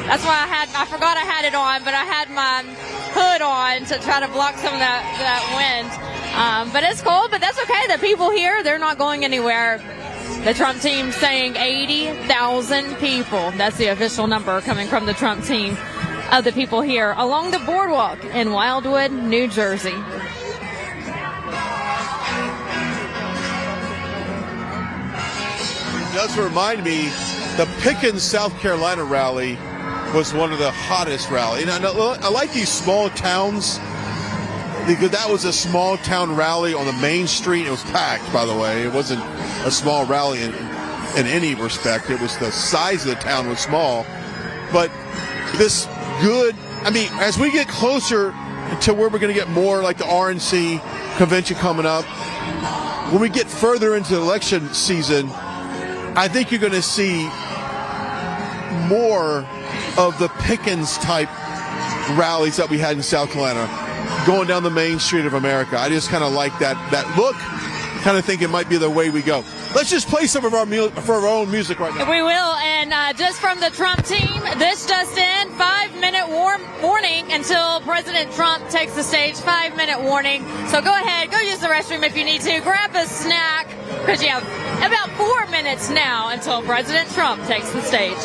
I forgot I had it on, but I had my hood on to try to block some of that wind. But it's cold, but that's okay. The people here, they're not going anywhere. The Trump team saying 80,000 people. That's the official number coming from the Trump team of the people here along the boardwalk in Wildwood, New Jersey. It does remind me, the Pickens, South Carolina rally was one of the hottest rallies. And I like these small towns because that was a small town rally on the main street. It was packed, by the way. It wasn't a small rally in any respect. It was the size of the town was small. But this good, I mean, as we get closer to where we're going to get more like the RNC convention coming up, when we get further into the election season, I think you're going to see more of the Pickens type rallies that we had in South Carolina going down the main street of America. I just kind of like that look, kind of think it might be the way we go. Let's just play some of our own music right now. We will, and just from the Trump team, this just in, 5-minute warning until President Trump takes the stage, 5-minute warning. So go ahead, go use the restroom if you need to, grab a snack, because you have about 4 minutes now until President Trump takes the stage.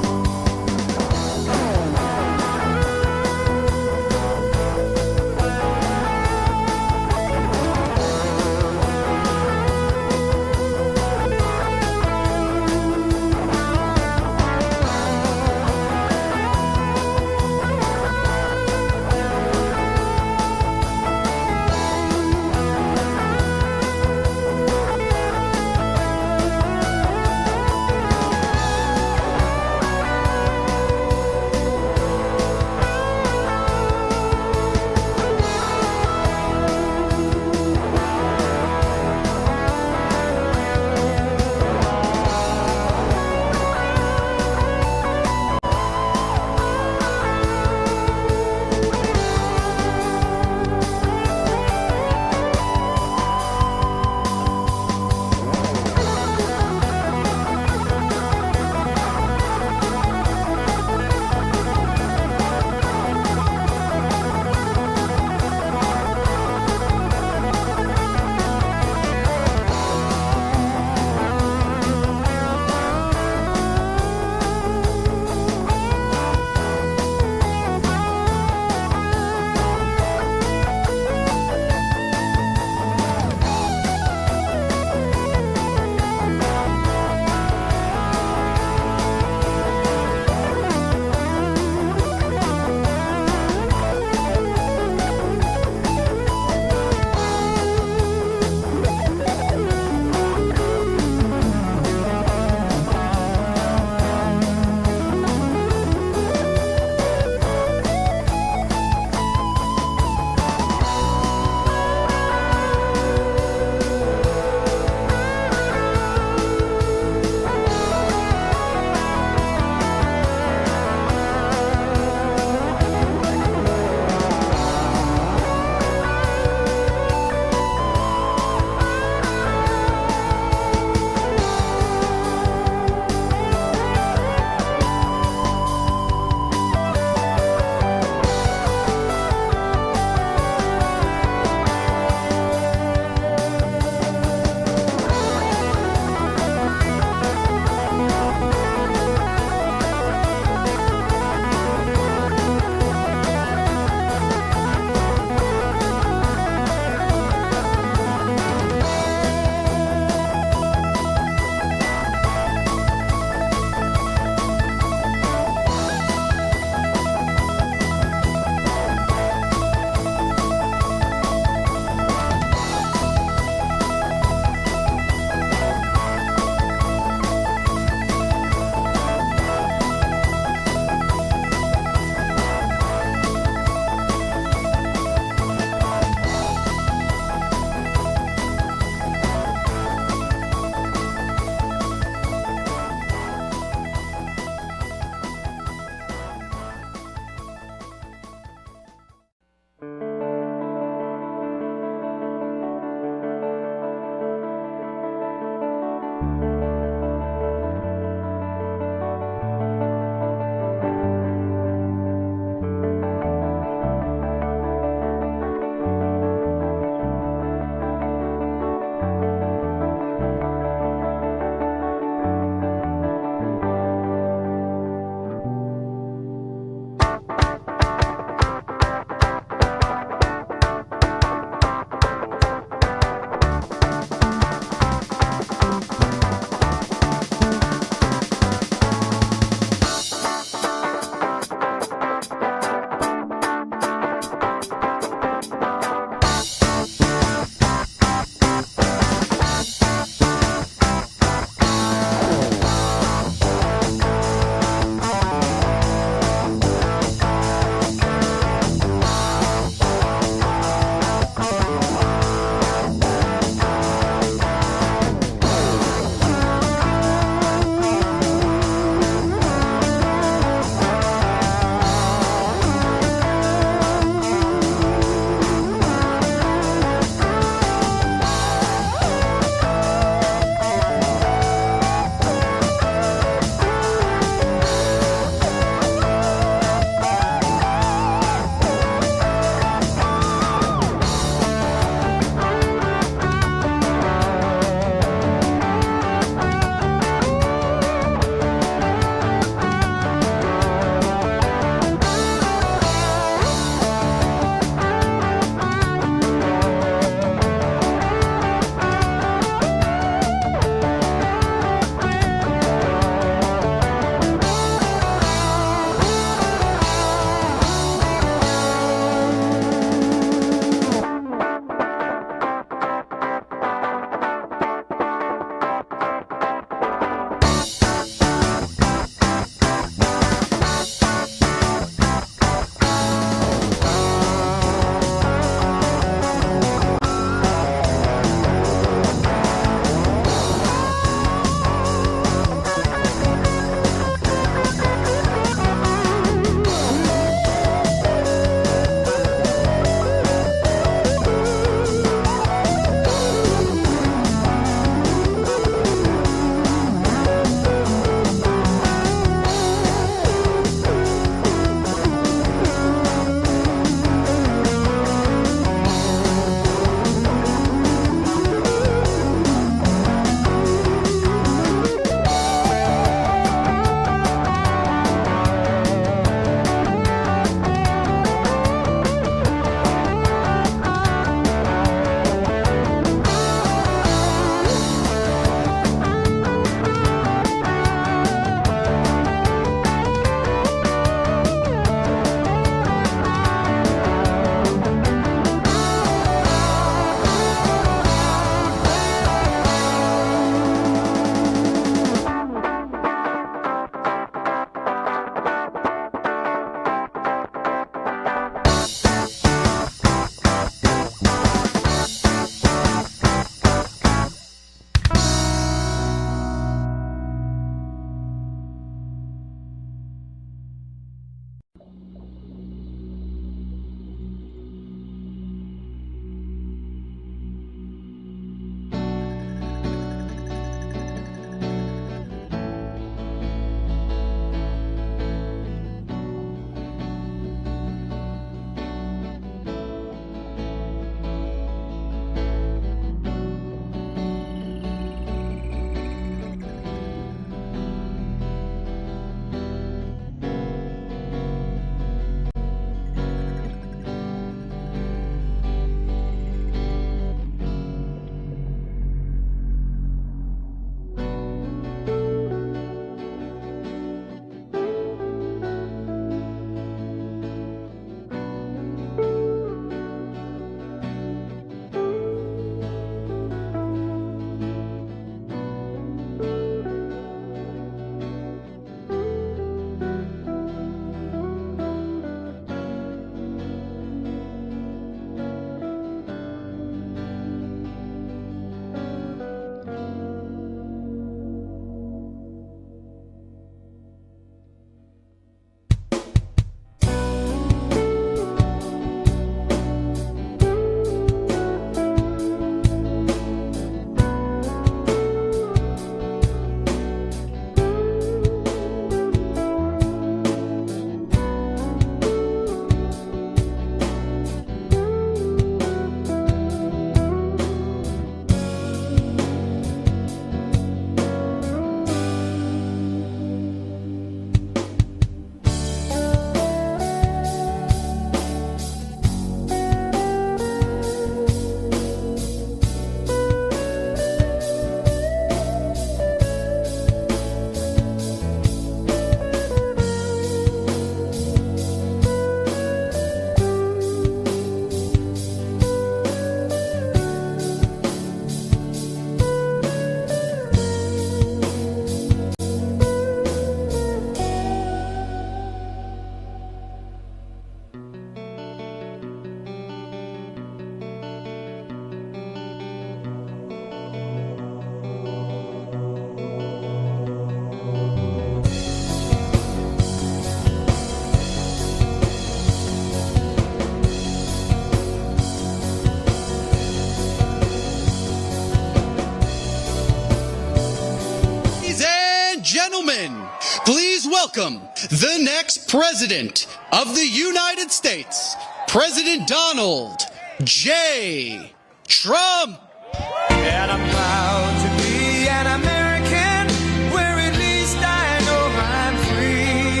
welcome the next president of the United States, President Donald J. Trump. And I'm proud to be an American, where at least I know I'm free.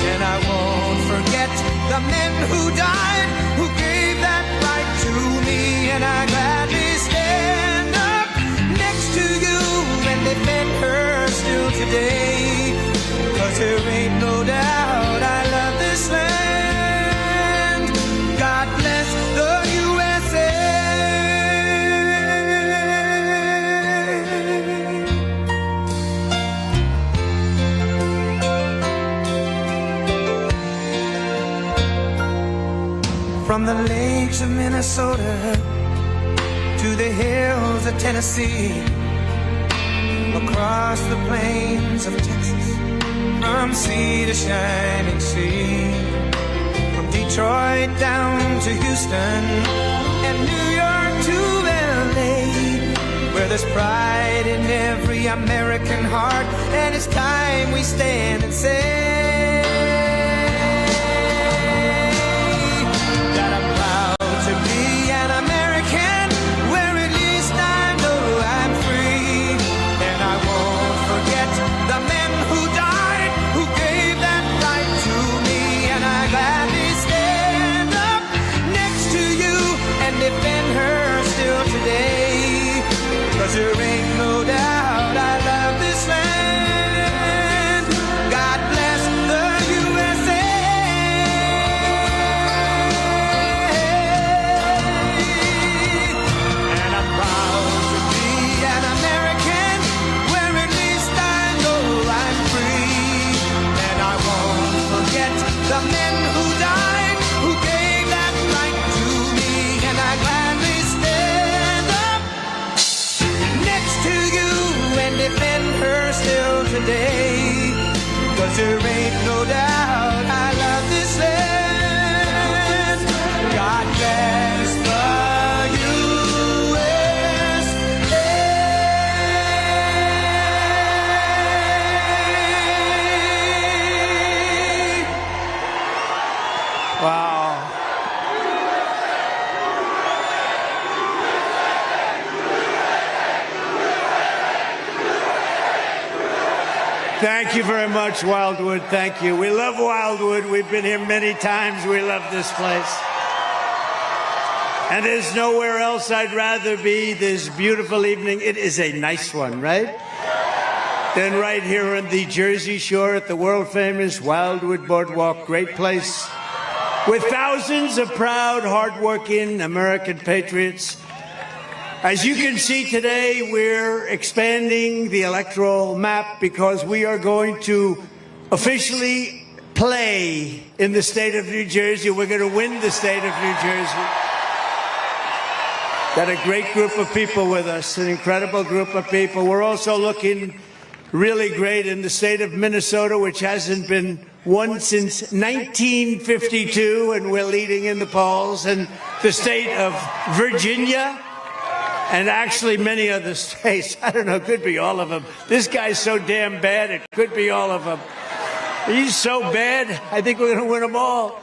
And I won't forget the men who died, who gave that right to me. And I gladly stand up next to you and defend her still today. 'Cause there ain't no doubt I love this land. God bless the USA. From the lakes of Minnesota to the hills of Tennessee, across the plains of Texas, from sea to shining sea, from Detroit down to Houston and New York to LA, where there's pride in every American heart, and it's time we stand and say that I'm proud to be an American, where at least I know I'm free. And I won't forget the men who died, who gave that right to me. And I gladly stand up next to you and defend her still today. 'Cause there ain't no doubt I love this land. God bless the USA. And I'm proud to be an American, where at least I know I'm free. And I won't forget the men who died, who gave that right to me. And I gladly stand up next to you and defend her still today. 'Cause there ain't no doubt I love this land. God bless the USA. Wow. Thank you very much, Wildwood. Thank you. We love Wildwood. We've been here many times. We love this place. And there's nowhere else I'd rather be this beautiful evening. It is a nice one, right? Than right here on the Jersey Shore at the world-famous Wildwood Boardwalk. Great place with thousands of proud, hardworking American patriots. As you can see today, we're expanding the electoral map because we are going to officially play in the state of New Jersey. We're going to win the state of New Jersey. Got a great group of people with us, an incredible group of people. We're also looking really great in the state of Minnesota, which hasn't been won since 1952, and we're leading in the polls. And the state of Virginia, and actually many other states. I don't know, it could be all of them. This guy's so damn bad, it could be all of them. He's so bad, I think we're going to win them all.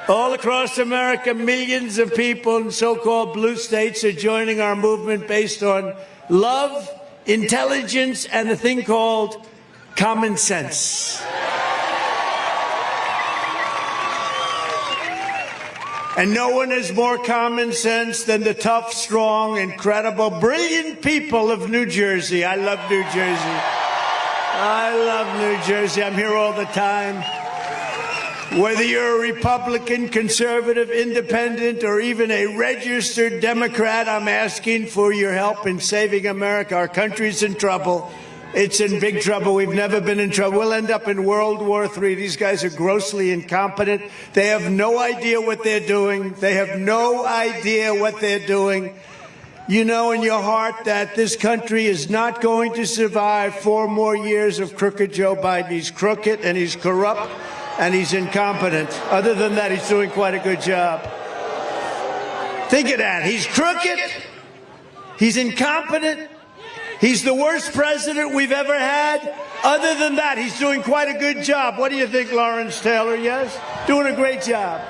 All across America, millions of people in so-called blue states are joining our movement based on love, intelligence, and a thing called common sense. And no one has more common sense than the tough, strong, incredible, brilliant people of New Jersey. I love New Jersey. I love New Jersey. I'm here all the time. Whether you're a Republican, conservative, independent, or even a registered Democrat, I'm asking for your help in saving America. Our country's in trouble. It's in big trouble. We've never been in trouble. We'll end up in World War III. These guys are grossly incompetent. They have no idea what they're doing. They have no idea what they're doing. You know in your heart that this country is not going to survive 4 more years of crooked Joe Biden. He's crooked and he's corrupt and he's incompetent. Other than that, he's doing quite a good job. Think of that. He's crooked. He's incompetent. He's the worst president we've ever had. Other than that, he's doing quite a good job. What do you think, Lawrence Taylor? Yes? Doing a great job.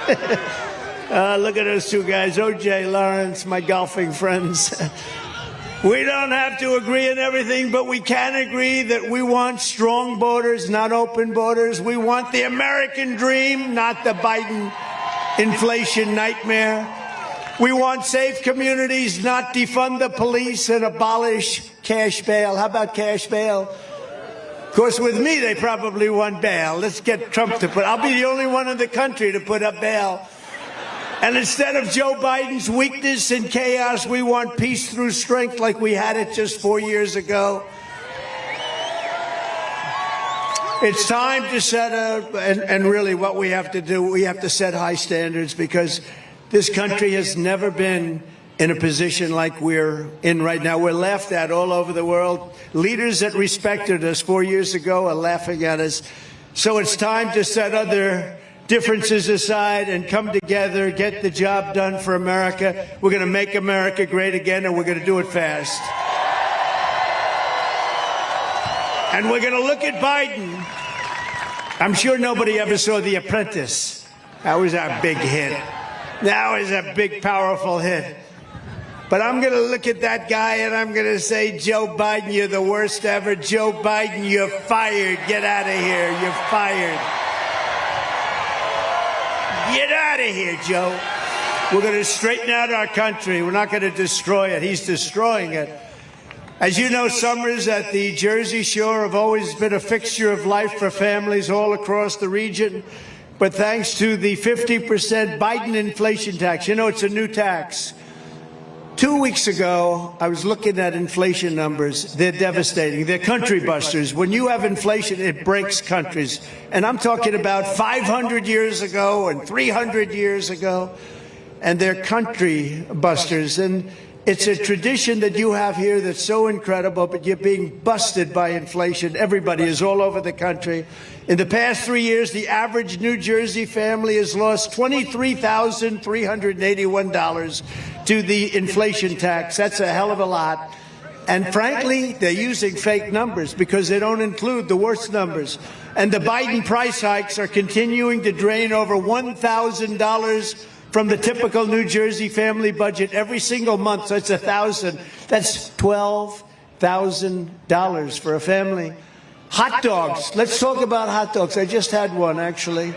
Look at those two guys, OJ, Lawrence, my golfing friends. We don't have to agree on everything, but we can agree that we want strong borders, not open borders. We want the American dream, not the Biden inflation nightmare. We want safe communities, not defund the police and abolish cash bail. How about cash bail? Of course, with me, they probably want bail. Let's get Trump to put. I'll be the only one in the country to put up bail. And instead of Joe Biden's weakness and chaos, we want peace through strength like we had it just 4 years ago. It's time to set and really what we have to do, we have to set high standards because this country has never been in a position like we're in right now. We're laughed at all over the world. Leaders that respected us 4 years ago are laughing at us. So it's time to set other differences aside and come together, get the job done for America. We're going to make America great again, and we're going to do it fast. And we're going to look at Biden. I'm sure nobody ever saw The Apprentice. That was a big hit. That was a big, powerful hit. But I'm going to look at that guy and I'm going to say, Joe Biden, you're the worst ever. Joe Biden, you're fired. Get out of here. You're fired. Get out of here, Joe. We're going to straighten out our country. We're not going to destroy it. He's destroying it. As you know, summers at the Jersey Shore have always been a fixture of life for families all across the region. But thanks to the 50% Biden inflation tax, you know, it's a new tax. 2 weeks ago, I was looking at inflation numbers. They're devastating. They're country busters. When you have inflation, it breaks countries. And I'm talking about 500 years ago and 300 years ago. And they're country busters. And it's a tradition that you have here that's so incredible, but you're being busted by inflation. Everybody is all over the country. In the past 3 years, the average New Jersey family has lost $23,381 to the inflation tax. That's a hell of a lot. And frankly, they're using fake numbers because they don't include the worst numbers. And the Biden price hikes are continuing to drain over $1,000 from the typical New Jersey family budget every single month. So it's $1,000. That's $12,000 for a family. Hot dogs. Let's talk about hot dogs. I just had one, actually.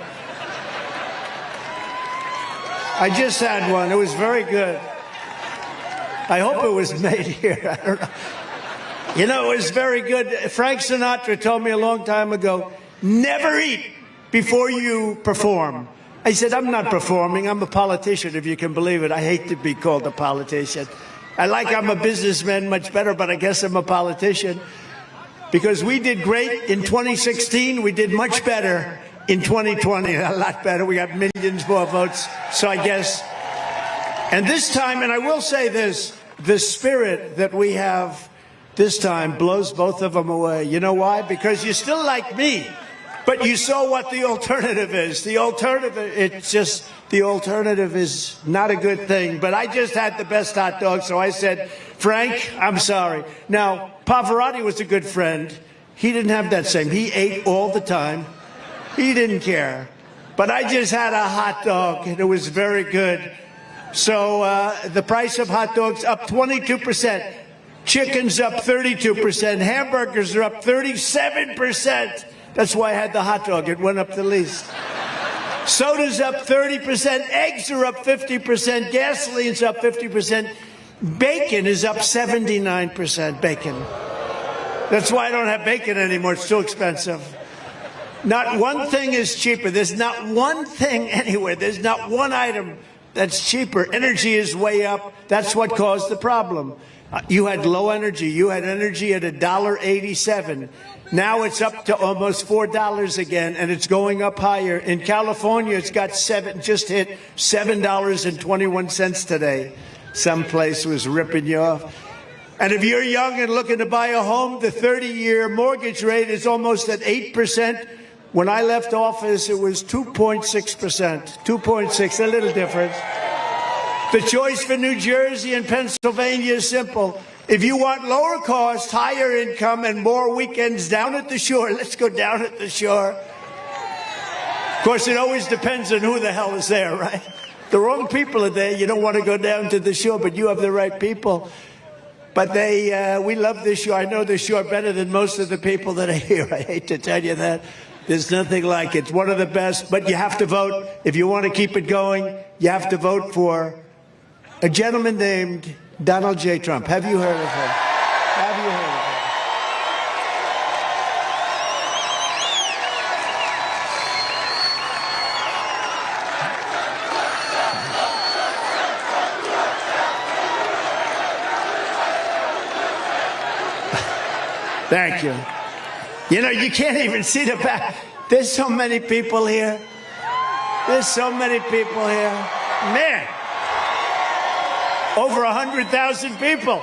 I just had one. It was very good. I hope it was made here. I don't know. You know, it was very good. Frank Sinatra told me a long time ago, never eat before you perform. I said, I'm not performing. I'm a politician, if you can believe it. I hate to be called a politician. I'm a businessman much better, but I guess I'm a politician. Because we did great in 2016. We did much better in 2020. A lot better. We got millions more votes. So I guess. And this time, and I will say this, the spirit that we have this time blows both of them away. You know why? Because you're still like me. But you saw what the alternative is. The alternative is not a good thing. But I just had the best hot dog, so I said, Frank, I'm sorry. Now, Pavarotti was a good friend. He didn't have that same. He ate all the time. He didn't care. But I just had a hot dog, and it was very good. So the price of hot dogs up 22%. Chicken's up 32%. Hamburgers are up 37%. That's why I had the hot dog. It went up the least. Soda's up 30%. Eggs are up 50%. Gasoline's up 50%. Bacon is up 79%. Bacon. That's why I don't have bacon anymore. It's too expensive. Not one thing is cheaper. There's not one thing anywhere. There's not one item that's cheaper. Energy is way up. That's what caused the problem. You had low energy. You had energy at $1.87. Now it's up to almost $4 again, and it's going up higher. In California, it's got just hit $7.21 today. Some place was ripping you off. And if you're young and looking to buy a home, the 30-year mortgage rate is almost at 8%. When I left office, it was 2.6%. 2.6, a little difference. The choice for New Jersey and Pennsylvania is simple. If you want lower cost, higher income, and more weekends down at the shore, let's go down at the shore. Of course, it always depends on who the hell is there, right? The wrong people are there. You don't want to go down to the shore, but you have the right people. But we love this shore. I know this shore better than most of the people that are here. I hate to tell you that. There's nothing like it. It's one of the best, but you have to vote. If you want to keep it going, you have to vote for a gentleman named Donald J. Trump. Have you heard of him? Have you heard of him? Thank you. You know, you can't even see the back. There's so many people here. There's so many people here. Man. Over 100,000 people.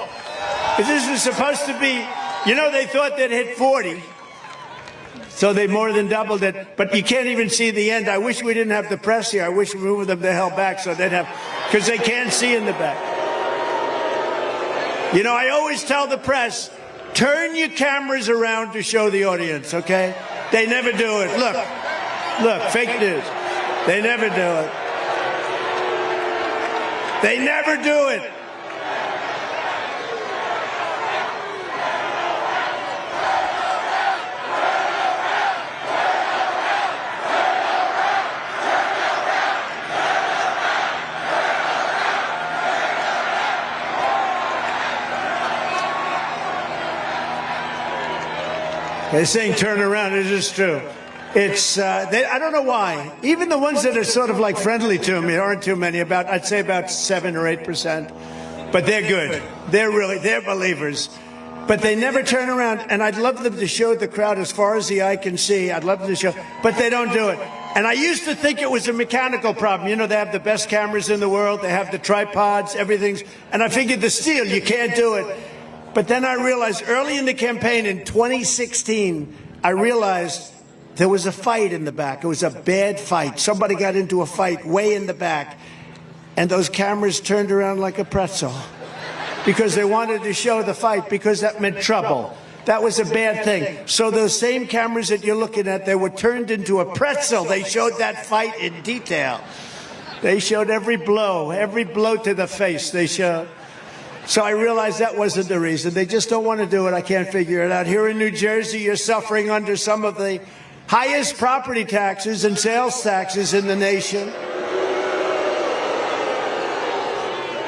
This was supposed to be, you know, they thought they'd hit 40. So they more than doubled it. But you can't even see the end. I wish we didn't have the press here. I wish we moved them the hell back so they'd have, because they can't see in the back. You know, I always tell the press, turn your cameras around to show the audience, okay? They never do it. Look, fake news. They never do it. They never do it. They're saying turn around. It is true. It's I don't know why. Even the ones that are sort of like friendly to me, there aren't too many. I'd say about 7 or 8%. But they're good. They're believers. But they never turn around. And I'd love them to show the crowd as far as the eye can see. I'd love them to show, but they don't do it. And I used to think it was a mechanical problem. You know, they have the best cameras in the world. They have the tripods, everything's. And I figured the steel, you can't do it. But then I realized early in the campaign in 2016, I realized there was a fight in the back. It was a bad fight. Somebody got into a fight way in the back, and those cameras turned around like a pretzel because they wanted to show the fight because that meant trouble. That was a bad thing. So those same cameras that you're looking at, they were turned into a pretzel. They showed that fight in detail. They showed every blow to the face they showed. So I realized that wasn't the reason. They just don't want to do it. I can't figure it out. Here in New Jersey, you're suffering under some of the highest property taxes and sales taxes in the nation.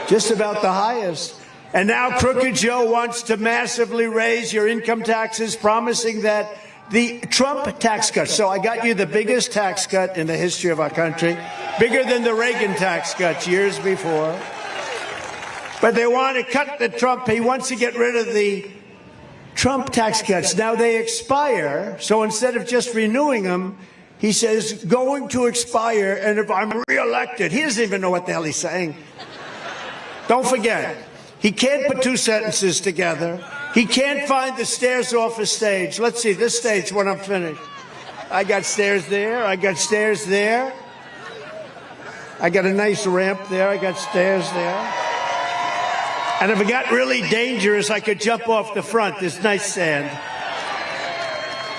Just about the highest. And now Crooked Joe wants to massively raise your income taxes, promising that the Trump tax cut. So I got you the biggest tax cut in the history of our country, bigger than the Reagan tax cuts years before. But they want to cut the Trump. He wants to get rid of the Trump tax cuts. Now they expire. So instead of just renewing them, he says, going to expire. And if I'm reelected, he doesn't even know what the hell he's saying. Don't forget, he can't put two sentences together. He can't find the stairs off a stage. Let's see, this stage when I'm finished. I got stairs there. I got stairs there. I got a nice ramp there. I got stairs there. And if it got really dangerous, I could jump off the front. There's nice sand.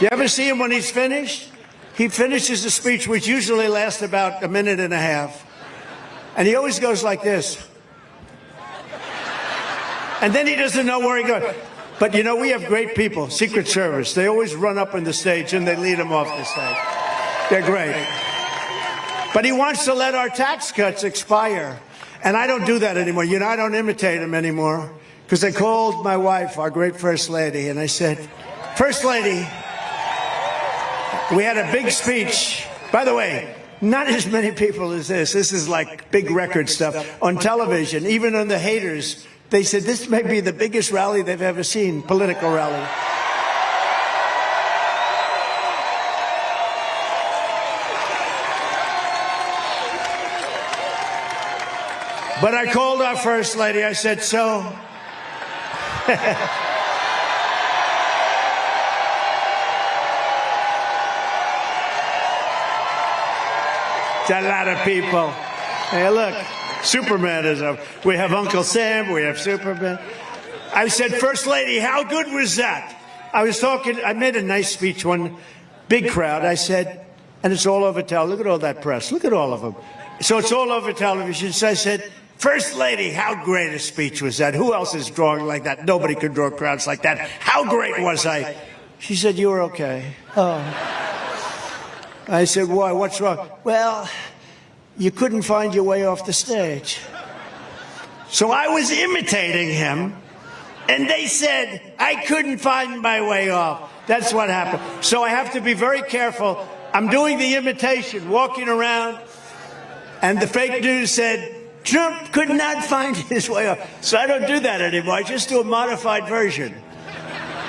You ever see him when he's finished? He finishes a speech, which usually lasts about a minute and a half. And he always goes like this. And then he doesn't know where he goes. But, you know, we have great people, Secret Service. They always run up on the stage and they lead him off the stage. They're great. But he wants to let our tax cuts expire. And I don't do that anymore. You know, I don't imitate him anymore. Because I called my wife, our great First Lady, and I said, First Lady, we had a big speech. By the way, not as many people as this. This is like big record stuff. On television, even on the haters, they said this may be the biggest rally they've ever seen, political rally. But I called our First Lady. I said, so... It's a lot of people. Hey, look, Superman is up. We have Uncle Sam. We have Superman. I said, First Lady, how good was that? I made a nice speech, one big crowd. I said, and it's all over television. Look at all that press. Look at all of them. So it's all over television. So I said, First Lady, how great a speech was that? Who else is drawing like that? Nobody could draw crowds like that. How great was I? She said, you were okay. Oh. I said, why? What's wrong? Well, you couldn't find your way off the stage. So I was imitating him, and they said, I couldn't find my way off. That's what happened. So I have to be very careful. I'm doing the imitation, walking around, and the fake news said, Trump could not find his way off. So I don't do that anymore. I just do a modified version.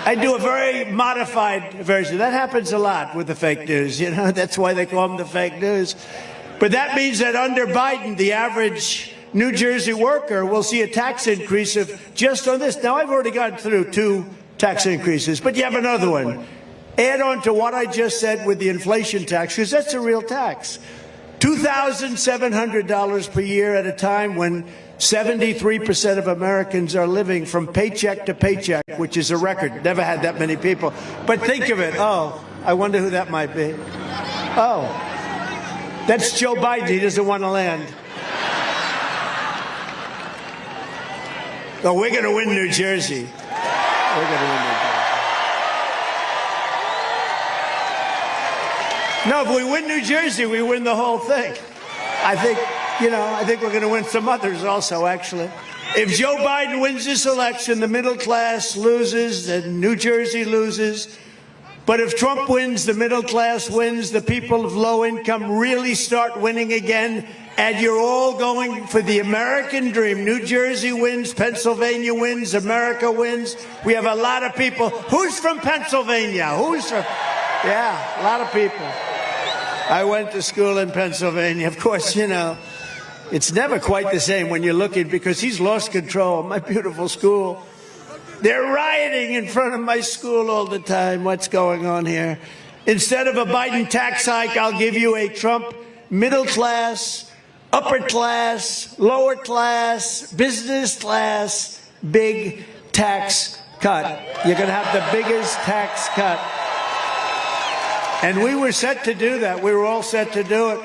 I do a very modified version. That happens a lot with the fake news. You know, that's why they call them the fake news. But that means that under Biden, the average New Jersey worker will see a tax increase of just on this. Now, I've already gone through 2 tax increases, but you have another one. Add on to what I just said with the inflation tax, because that's a real tax. $2,700 per year at a time when 73% of Americans are living from paycheck to paycheck, which is a record. Never had that many people. But think of it. Oh, I wonder who that might be. Oh, that's Joe Biden. He doesn't want to land. Oh, we're going to win New Jersey. We're going to win New Jersey. No, if we win New Jersey, we win the whole thing. I think we're going to win some others also, actually. If Joe Biden wins this election, the middle class loses and New Jersey loses. But if Trump wins, the middle class wins, the people of low income really start winning again, and you're all going for the American dream. New Jersey wins, Pennsylvania wins, America wins. We have a lot of people. Who's from Pennsylvania? Yeah, a lot of people. I went to school in Pennsylvania. Of course, you know, it's never quite the same when you're looking, because he's lost control of my beautiful school. They're rioting in front of my school all the time. What's going on here? Instead of a Biden tax hike, I'll give you a Trump middle class, upper class, lower class, business class, big tax cut. You're going to have the biggest tax cut. And we were set to do that. We were all set to do it.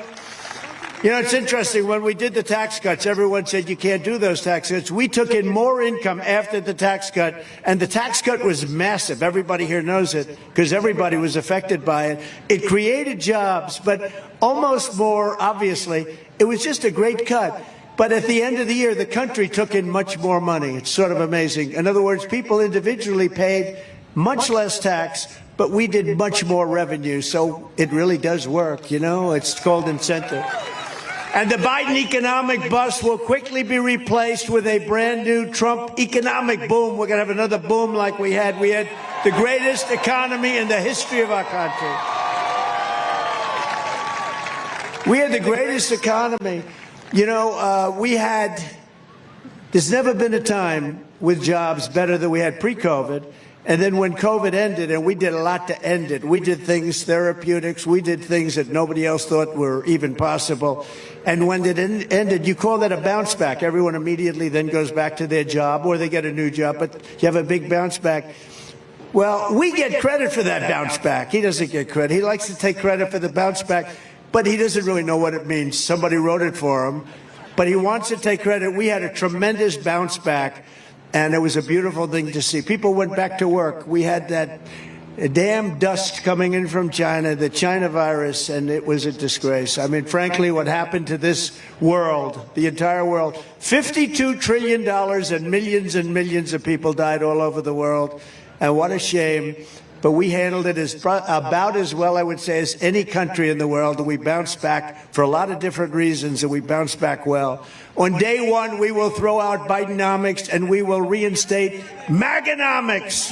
You know, it's interesting. When we did the tax cuts, everyone said you can't do those tax cuts. We took in more income after the tax cut, and the tax cut was massive. Everybody here knows it because everybody was affected by it. It created jobs, but almost more obviously, it was just a great cut. But at the end of the year, the country took in much more money. It's sort of amazing. In other words, people individually paid much less tax, but we did much more revenue. So it really does work, you know. It's called incentive. And the Biden economic bust will quickly be replaced with a brand new Trump economic boom. We're going to have another boom like we had. We had the greatest economy in the history of our country. We had the greatest economy. You know, there's never been a time with jobs better than we had pre-COVID. And then when COVID ended, and we did a lot to end it, we did things, therapeutics, we did things that nobody else thought were even possible. And when it ended, you call that a bounce back. Everyone immediately then goes back to their job, or they get a new job, but you have a big bounce back. Well, we get credit for that bounce back. He doesn't get credit. He likes to take credit for the bounce back, but he doesn't really know what it means. Somebody wrote it for him, but he wants to take credit. We had a tremendous bounce back. And it was a beautiful thing to see. People went back to work. We had that damn dust coming in from China, the China virus, and it was a disgrace. I mean, frankly, what happened to this world, the entire world, $52 trillion and millions of people died all over the world. And what a shame. But we handled it about as well, I would say, as any country in the world. And we bounced back for a lot of different reasons, and we bounced back well. On day one, we will throw out Bidenomics, and we will reinstate Maganomics.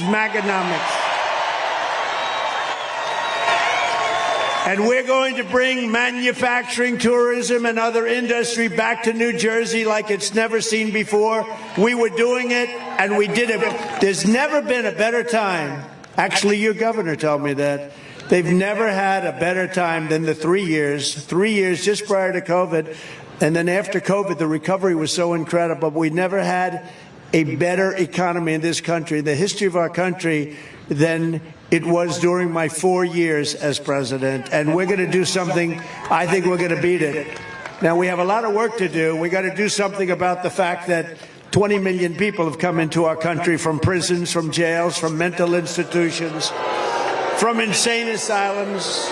And we're going to bring manufacturing, tourism, and other industry back to New Jersey like it's never seen before. We were doing it, and we did it. There's never been a better time. Actually, your governor told me that. They've never had a better time than the 3 years just prior to COVID. And then after COVID, the recovery was so incredible. We never had a better economy in this country, the history of our country, than it was during my 4 years as president. And we're going to do something. I think we're going to beat it. Now, we have a lot of work to do. We got to do something about the fact that 20 million people have come into our country from prisons, from jails, from mental institutions, from insane asylums.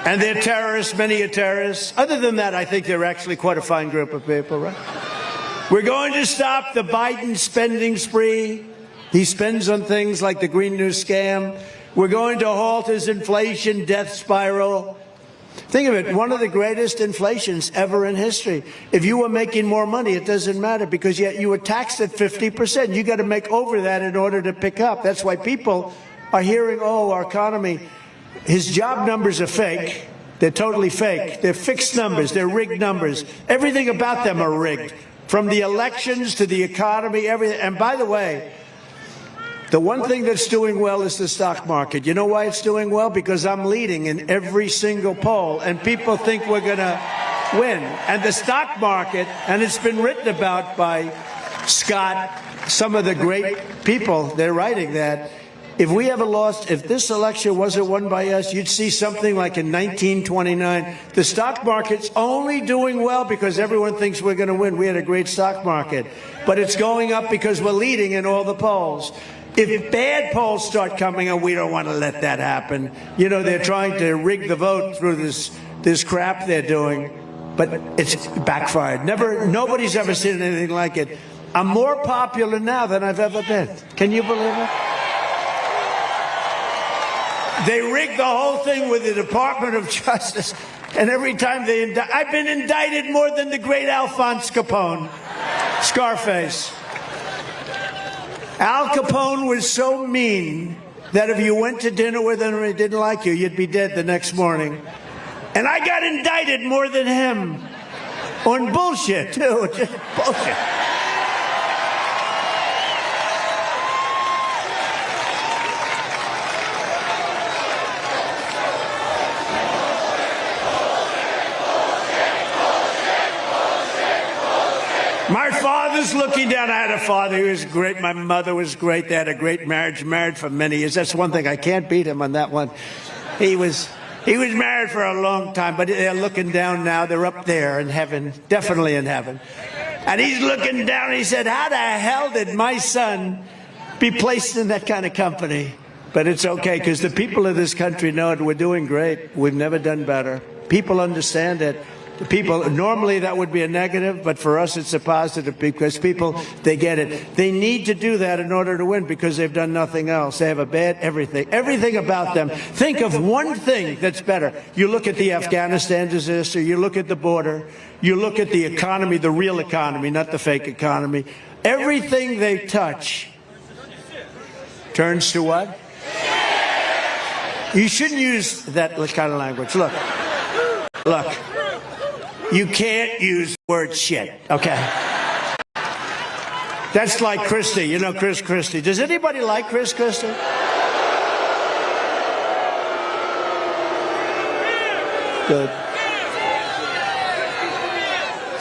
And they're terrorists. Many are terrorists. Other than that, I think they're actually quite a fine group of people, right? We're going to stop the Biden spending spree. He spends on things like the Green New scam. We're going to halt his inflation death spiral. Think of it, one of the greatest inflations ever in history. If you were making more money, it doesn't matter because yet you were taxed at 50%. You got to make over that in order to pick up. That's why people are hearing, oh, our economy, his job numbers are fake. They're totally fake. They're fixed numbers. They're rigged numbers. Everything about them are rigged. From the elections to the economy, everything. And by the way, the one thing that's doing well is the stock market. You know why it's doing well? Because I'm leading in every single poll, and people think we're going to win. And the stock market, and it's been written about by Scott, some of the great people, they're writing that if we ever lost, if this election wasn't won by us, you'd see something like in 1929. The stock market's only doing well because everyone thinks we're going to win. We had a great stock market. But it's going up because we're leading in all the polls. If bad polls start coming, and we don't want to let that happen, you know, they're trying to rig the vote through this crap they're doing, but it's backfired. Nobody's ever seen anything like it. I'm more popular now than I've ever been. Can you believe it? They rigged the whole thing with the Department of Justice, and every time they indict, I've been indicted more than the great Alphonse Capone, Scarface. Al Capone was so mean that if you went to dinner with him and he didn't like you, you'd be dead the next morning. And I got indicted more than him on bullshit, too. Just bullshit. My father's looking down. I had a father who was great. My mother was great. They had a great marriage, married for many years. That's one thing. I can't beat him on that one. He was married for a long time, but they're looking down now. They're up there in heaven, definitely in heaven. And he's looking down and he said, how the hell did my son be placed in that kind of company? But it's okay because the people of this country know it. We're doing great. We've never done better. People understand it. The people, normally that would be a negative, but for us it's a positive because people, they get it. They need to do that in order to win because they've done nothing else. They have a bad everything about them. Think of one thing that's better. You look at the Afghanistan disaster, you look at the border, you look at the economy, the real economy, not the fake economy. Everything they touch turns to what? You shouldn't use that kind of language. Look. You can't use the word shit, okay? That's like Christie. You know Chris Christie. Does anybody like Chris Christie? Good.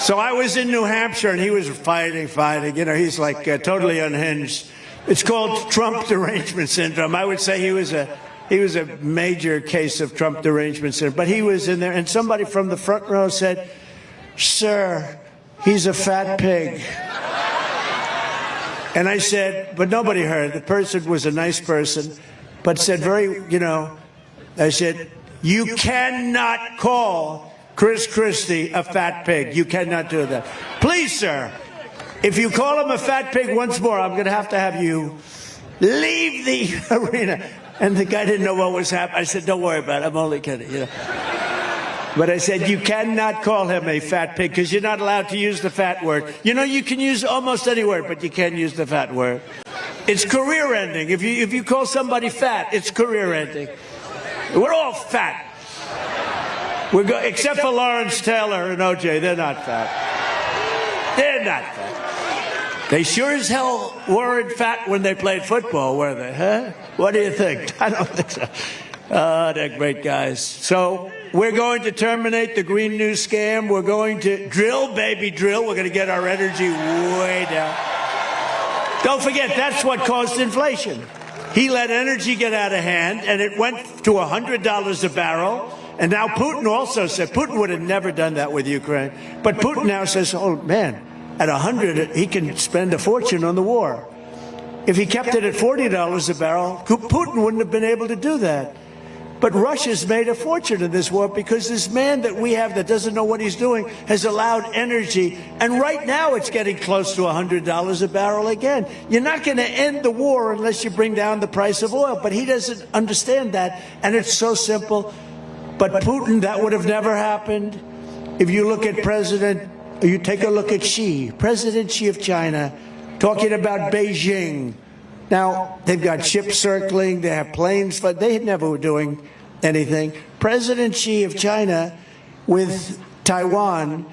So I was in New Hampshire, and he was fighting. You know, he's like totally unhinged. It's called Trump derangement syndrome. I would say he was a major case of Trump derangement syndrome. But he was in there, and somebody from the front row said, "Sir, he's a fat pig." And I said, but nobody heard. The person was a nice person, but said I said, you cannot call Chris Christie a fat pig. You cannot do that. Please, sir, if you call him a fat pig once more, I'm going to have you leave the arena. And the guy didn't know what was happening. I said, don't worry about it. I'm only kidding. You know. But I said, you cannot call him a fat pig because you're not allowed to use the fat word. You know, you can use almost any word, but you can't use the fat word. It's career ending. If you call somebody fat, it's career ending. We're all fat. Except for Lawrence Taylor and OJ, they're not fat. They're not fat. They sure as hell weren't fat when they played football, were they? Huh? What do you think? I don't think so. Oh, they're great guys. So We're going to terminate the Green New Scam. We're going to drill, baby, drill. We're going to get our energy way down. Don't forget, that's what caused inflation. He let energy get out of hand, and it went to $100 a barrel. And now Putin also said, Putin would have never done that with Ukraine. But Putin now says, oh, man, at 100, he can spend a fortune on the war. If he kept it at $40 a barrel, Putin wouldn't have been able to do that. But Russia's made a fortune in this war because this man that we have that doesn't know what he's doing has allowed energy. And right now it's getting close to $100 a barrel again. You're not going to end the war unless you bring down the price of oil. But he doesn't understand that. And it's so simple. But Putin, that would have never happened. If you look at you take a look at President Xi of China, talking about Beijing. Now, they've got ships circling, they have planes, but they never were doing anything. President Xi of China with Taiwan,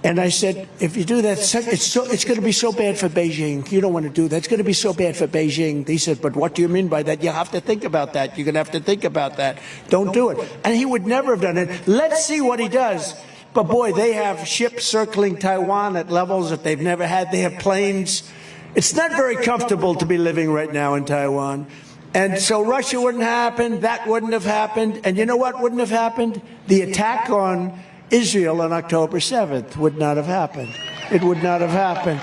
and I said, if you do that, it's going to be so bad for Beijing. You don't want to do that. It's going to be so bad for Beijing. He said, but what do you mean by that? You have to think about that. You're going to have to think about that. Don't do it. And he would never have done it. Let's see what he does. But boy, they have ships circling Taiwan at levels that they've never had. They have planes. It's not very comfortable to be living right now in Taiwan. And so Russia wouldn't happen. That wouldn't have happened. And you know what wouldn't have happened? The attack on Israel on October 7th would not have happened. It would not have happened.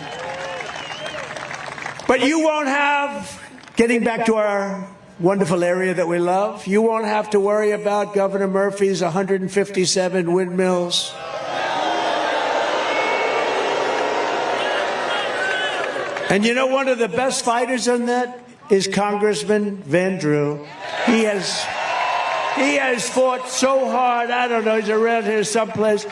But you won't have, getting back to our wonderful area that we love, you won't have to worry about Governor Murphy's 157 windmills. And you know, one of the best fighters on that is Congressman Van Drew. He has fought so hard. I don't know, he's around here someplace.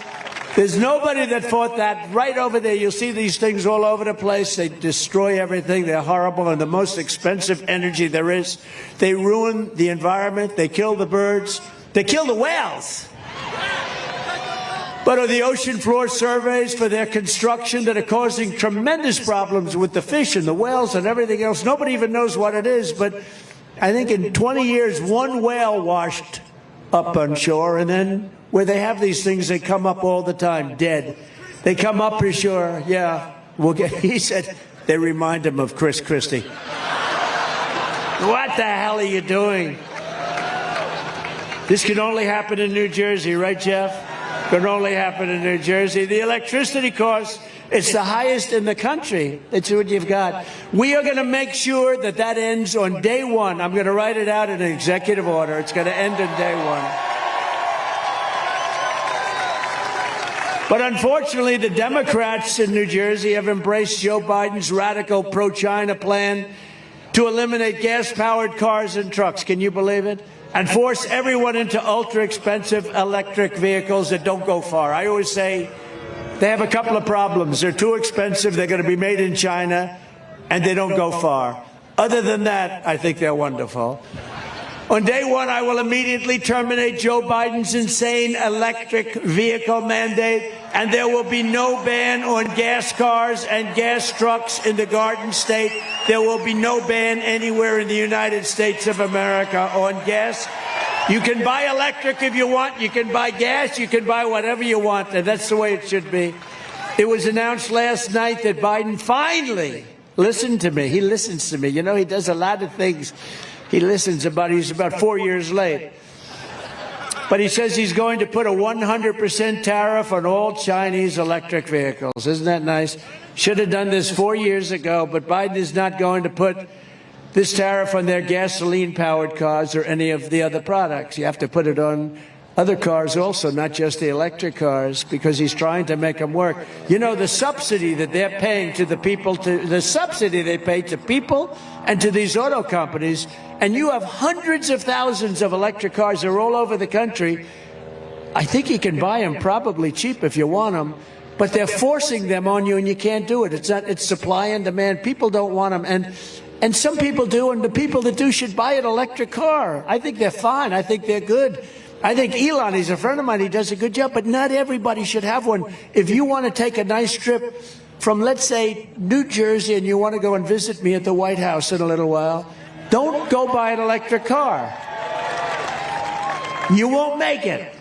There's nobody that fought that. Right over there, you'll see these things all over the place. They destroy everything. They're horrible and the most expensive energy there is. They ruin the environment. They kill the birds. They kill the whales. But are the ocean floor surveys for their construction that are causing tremendous problems with the fish and the whales and everything else? Nobody even knows what it is, but I think in 20 years, one whale washed up on shore, and then where they have these things, they come up all the time, dead. They come up ashore, yeah, he said, they remind him of Chris Christie. What the hell are you doing? This can only happen in New Jersey, right, Jeff? Can only happen in New Jersey. The electricity cost, it's the highest in the country. That's what you've got. We are going to make sure that that ends on day one. I'm going to write it out in an executive order. It's going to end on day one. But unfortunately, the Democrats in New Jersey have embraced Joe Biden's radical pro-China plan to eliminate gas-powered cars and trucks. Can you believe it? And force everyone into ultra-expensive electric vehicles that don't go far. I always say they have a couple of problems. They're too expensive, they're going to be made in China, and they don't go far. Other than that, I think they're wonderful. On day one, I will immediately terminate Joe Biden's insane electric vehicle mandate, and there will be no ban on gas cars and gas trucks in the Garden State. There will be no ban anywhere in the United States of America on gas. You can buy electric if you want. You can buy gas. You can buy whatever you want, and that's the way it should be. It was announced last night that Biden finally listened to me. He listens to me. You know, he does a lot of things. He listens he's about 4 years late. But he says he's going to put a 100% tariff on all Chinese electric vehicles. Isn't that nice? Should have done this 4 years ago, but Biden is not going to put this tariff on their gasoline-powered cars or any of the other products. You have to put it on other cars also, not just the electric cars, because he's trying to make them work. You know, the subsidy that they're paying to the people, the subsidy they pay to people and to these auto companies, and you have hundreds of thousands of electric cars. They're all over the country. I think you can buy them probably cheap if you want them, but they're forcing them on you, and you can't do it. It's supply and demand. People don't want them, and some people do, and the people that do should buy an electric car. I think they're fine. I think they're good. I think Elon, he's a friend of mine, he does a good job, but not everybody should have one. If you want to take a nice trip from, let's say, New Jersey, and you want to go and visit me at the White House in a little while, don't go buy an electric car. You won't make it.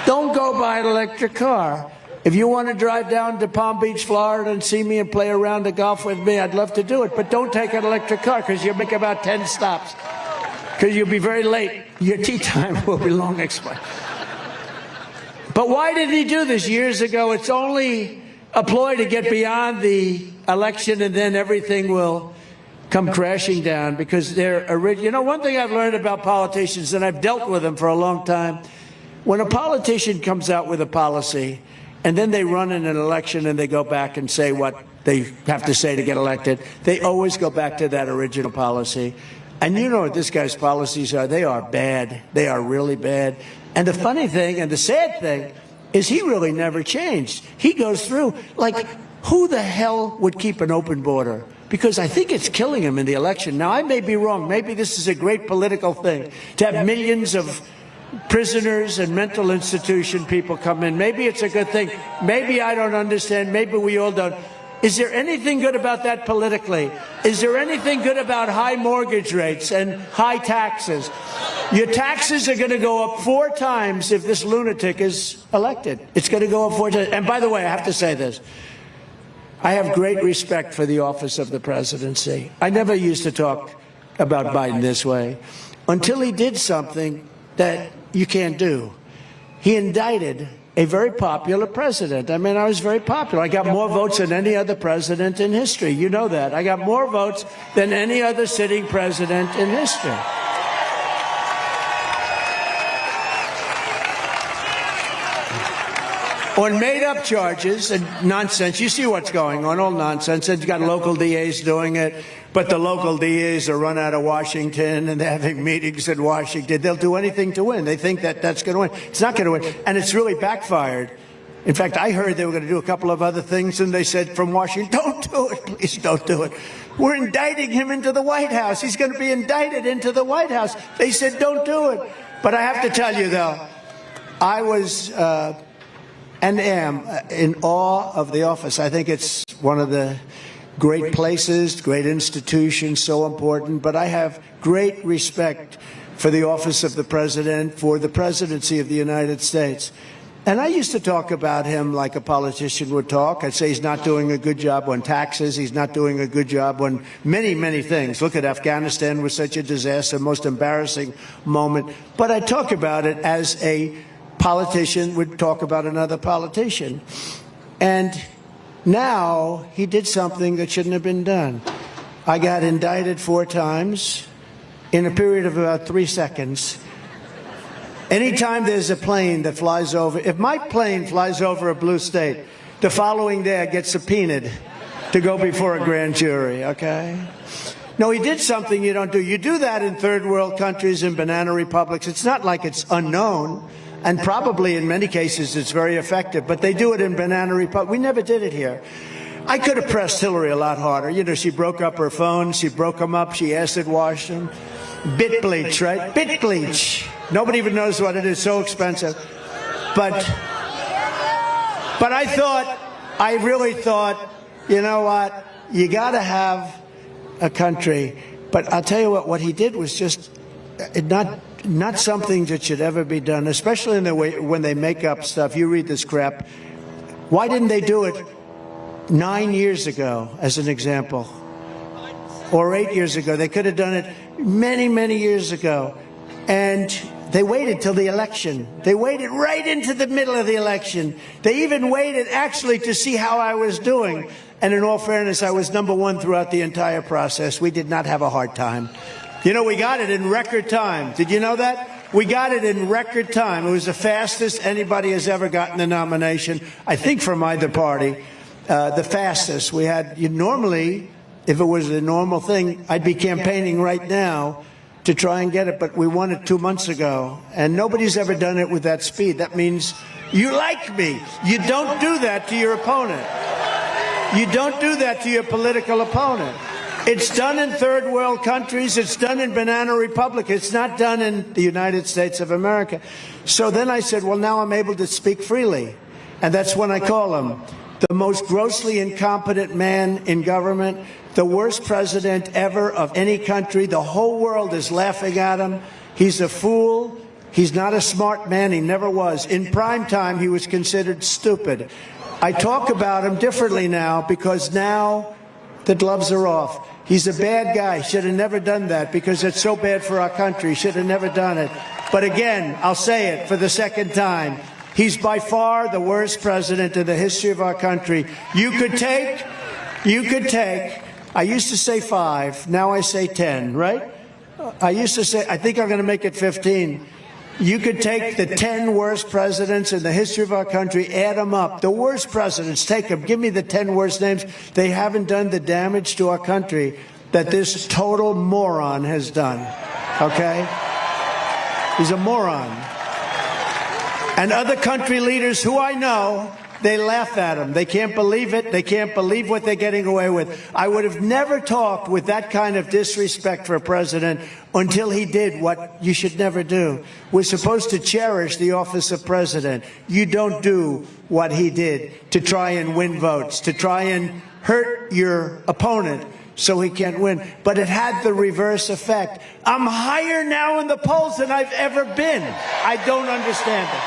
Don't go buy an electric car. If you want to drive down to Palm Beach, Florida and see me and play a round of golf with me, I'd love to do it. But don't take an electric car because you'll make about 10 stops. Because you'll be very late. Your tea time will be long expired. But why did he do this years ago? It's only a ploy to get beyond the election and then everything will come crashing down because they're original. You know, one thing I've learned about politicians, and I've dealt with them for a long time, when a politician comes out with a policy and then they run in an election and they go back and say what they have to say to get elected, they always go back to that original policy. And you know what this guy's policies are. They are bad. They are really bad. And the funny thing and the sad thing is he really never changed. He goes through, like, who the hell would keep an open border? Because I think it's killing him in the election. Now, I may be wrong. Maybe this is a great political thing, to have millions of prisoners and mental institution people come in. Maybe it's a good thing. Maybe I don't understand. Maybe we all don't. Is there anything good about that politically? Is there anything good about high mortgage rates and high taxes? Your taxes are going to go up 4 times if this lunatic is elected. It's going to go up 4 times. And by the way, I have to say this. I have great respect for the office of the presidency. I never used to talk about Biden this way until he did something that you can't do. He indicted a very popular president. I mean, I was very popular. I got more votes than any other president in history. You know that. I got more votes than any other sitting president in history. On made-up charges and nonsense. You see what's going on, all nonsense. And you got local DAs doing it, but the local DAs are run out of Washington and they're having meetings in Washington. They'll do anything to win. They think that that's going to win. It's not going to win, and it's really backfired. In fact, I heard they were going to do a couple of other things, and they said from Washington, don't do it, please don't do it. We're indicting him into the White House. He's going to be indicted into the White House. They said don't do it. But I have to tell you, though, I was and am in awe of the office. I think it's one of the great places, great institutions, so important. But I have great respect for the office of the president, for the presidency of the United States. And I used to talk about him like a politician would talk. I'd say he's not doing a good job on taxes. He's not doing a good job on many, many things. Look at Afghanistan, was such a disaster, most embarrassing moment. But I talk about it as a politician would talk about another politician. And now he did something that shouldn't have been done. I got indicted 4 times in a period of about 3 seconds. Anytime there's a plane that flies over, if my plane flies over a blue state, the following day I get subpoenaed to go before a grand jury, okay? No, he did something you don't do. You do that in third world countries, in banana republics. It's not like it's unknown. And probably in many cases it's very effective, but they do it in banana republic. We never did it here. I could have pressed Hillary a lot harder. You know, she broke up her phone, she broke them up, she acid washed them. Bit bleach, right? Bit bleach. Nobody even knows what it is, so expensive. But I really thought, you know what, you gotta have a country. But I'll tell you what he did was just not something that should ever be done, especially in the way when they make up stuff. You read this crap. Why didn't they do it 9 years ago, as an example? Or 8 years ago? They could have done it many, many years ago. And they waited till the election. They waited right into the middle of the election. They even waited actually to see how I was doing. And in all fairness, I was #1 throughout the entire process. We did not have a hard time. You know, we got it in record time. Did you know that? We got it in record time. It was the fastest anybody has ever gotten the nomination, I think, from either party. The fastest. We had, normally, if it was a normal thing, I'd be campaigning right now to try and get it, but we won it 2 months ago. And nobody's ever done it with that speed. That means you like me. You don't do that to your opponent. You don't do that to your political opponent. It's done in third world countries. It's done in banana republic. It's not done in the United States of America. So then I said, well, now I'm able to speak freely. And that's when I call him the most grossly incompetent man in government, the worst president ever of any country. The whole world is laughing at him. He's a fool. He's not a smart man. He never was. In prime time, he was considered stupid. I talk about him differently now because now the gloves are off. He's a bad guy. Should have never done that because it's so bad for our country. Should have never done it. But again, I'll say it for the second time. He's by far the worst president in the history of our country. You could take, I used to say 5, now I say 10, right? I used to say, I think I'm going to make it 15. You could take the 10 worst presidents in the history of our country, add them up. The worst presidents, take them. Give me the 10 worst names. They haven't done the damage to our country that this total moron has done. Okay? He's a moron. And other country leaders who I know, they laugh at him. They can't believe it. They can't believe what they're getting away with. I would have never talked with that kind of disrespect for a president until he did what you should never do. We're supposed to cherish the office of president. You don't do what he did to try and win votes, to try and hurt your opponent so he can't win. But it had the reverse effect. I'm higher now in the polls than I've ever been. I don't understand it.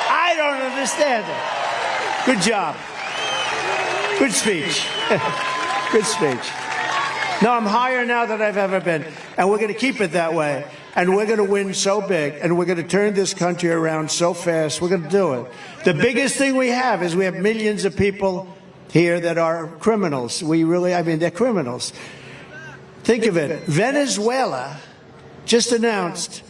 I don't understand it. Good job. Good speech. Good speech. No, I'm higher now than I've ever been. And we're going to keep it that way. And we're going to win so big. And we're going to turn this country around so fast. We're going to do it. The biggest thing we have is we have millions of people here that are criminals. They're criminals. Think of it. Venezuela just announced,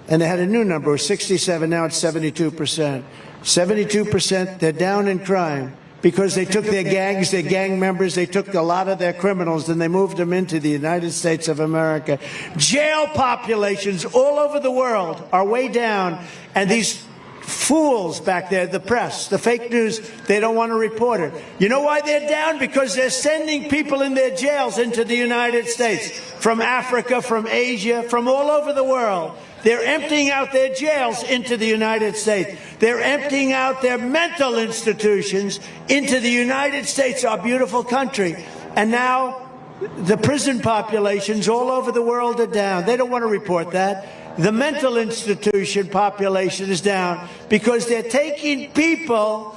and they had a new number, 67, now it's 72%. 72%, they're down in crime because they took their gangs, their gang members, they took a lot of their criminals and they moved them into the United States of America. Jail populations all over the world are way down, and these fools back there, the press, the fake news, they don't want to report it. You know why they're down? Because they're sending people in their jails into the United States from Africa, from Asia, from all over the world. They're emptying out their jails into the United States. They're emptying out their mental institutions into the United States, our beautiful country. And now the prison populations all over the world are down. They don't want to report that. The mental institution population is down because they're taking people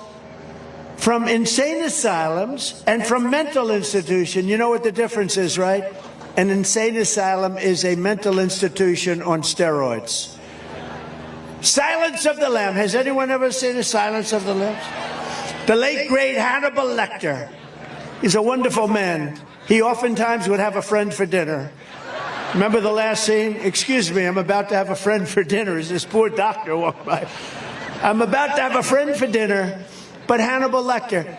from insane asylums and from mental institutions. You know what the difference is, right? An insane asylum is a mental institution on steroids. Silence of the Lambs. Has anyone ever seen a Silence of the Lambs? The late, great Hannibal Lecter. He's a wonderful man. He oftentimes would have a friend for dinner. Remember the last scene? Excuse me, I'm about to have a friend for dinner as this poor doctor walked by. I'm about to have a friend for dinner, but Hannibal Lecter,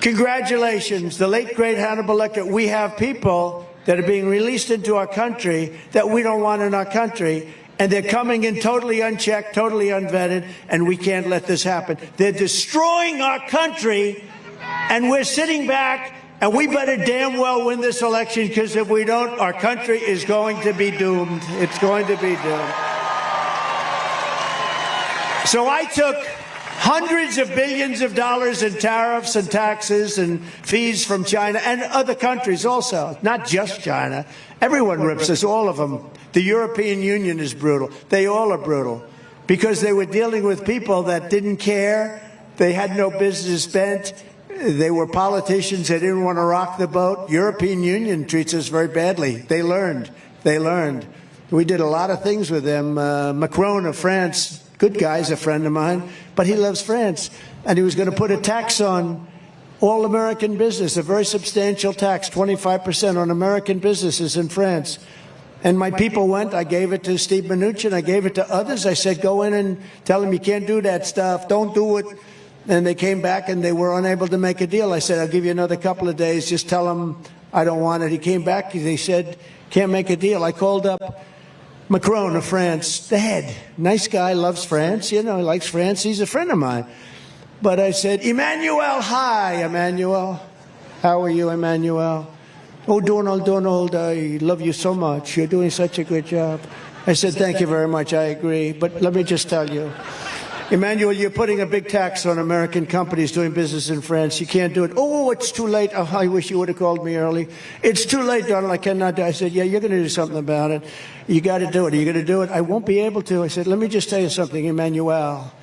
congratulations, the late, great Hannibal Lecter. We have people that are being released into our country that we don't want in our country, and they're coming in totally unchecked, totally unvetted, and we can't let this happen. They're destroying our country, and we're sitting back, and we better damn well win this election, because if we don't, our country is going to be doomed. It's going to be doomed. So I took hundreds of billions of dollars in tariffs and taxes and fees from China and other countries also, not just China. Everyone rips us, all of them. The European Union is brutal. They all are brutal because they were dealing with people that didn't care. They had no business bent. They were politicians. They didn't want to rock the boat. European Union treats us very badly. They learned. They learned. We did a lot of things with them. Macron of France, good guy's a friend of mine, but he loves France. And he was going to put a tax on all American business, a very substantial tax, 25% on American businesses in France. And my people went. I gave it to Steve Mnuchin. I gave it to others. I said, go in and tell him you can't do that stuff. Don't do it. And they came back and they were unable to make a deal. I said, I'll give you another couple of days. Just tell him I don't want it. He came back. They said, can't make a deal. I called up Macron of France, the head. Nice guy, loves France. You know, he likes France. He's a friend of mine. But I said, Emmanuel, hi, Emmanuel. How are you, Emmanuel? Oh, Donald, I love you so much. You're doing such a good job. I said, thank you very much. I agree. But let me just tell you, Emmanuel, you're putting a big tax on American companies doing business in France. You can't do it. Oh, it's too late. Oh, I wish you would have called me early. It's too late, Donald. I cannot do it. I said, yeah, you're going to do something about it. You got to do it. Are you going to do it? I won't be able to. I said, let me just tell you something, Emmanuel.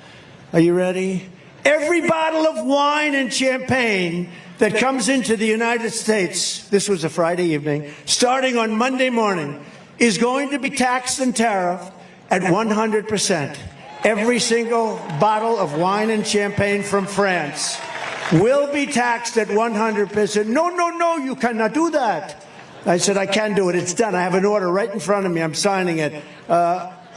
Are you ready? Every bottle of wine and champagne that comes into the United States, this was a Friday evening, starting on Monday morning, is going to be taxed and tariffed at 100%. Every single bottle of wine and champagne from France will be taxed at 100%. No, no, no, you cannot do that. I said, I can do it. It's done. I have an order right in front of me. I'm signing it.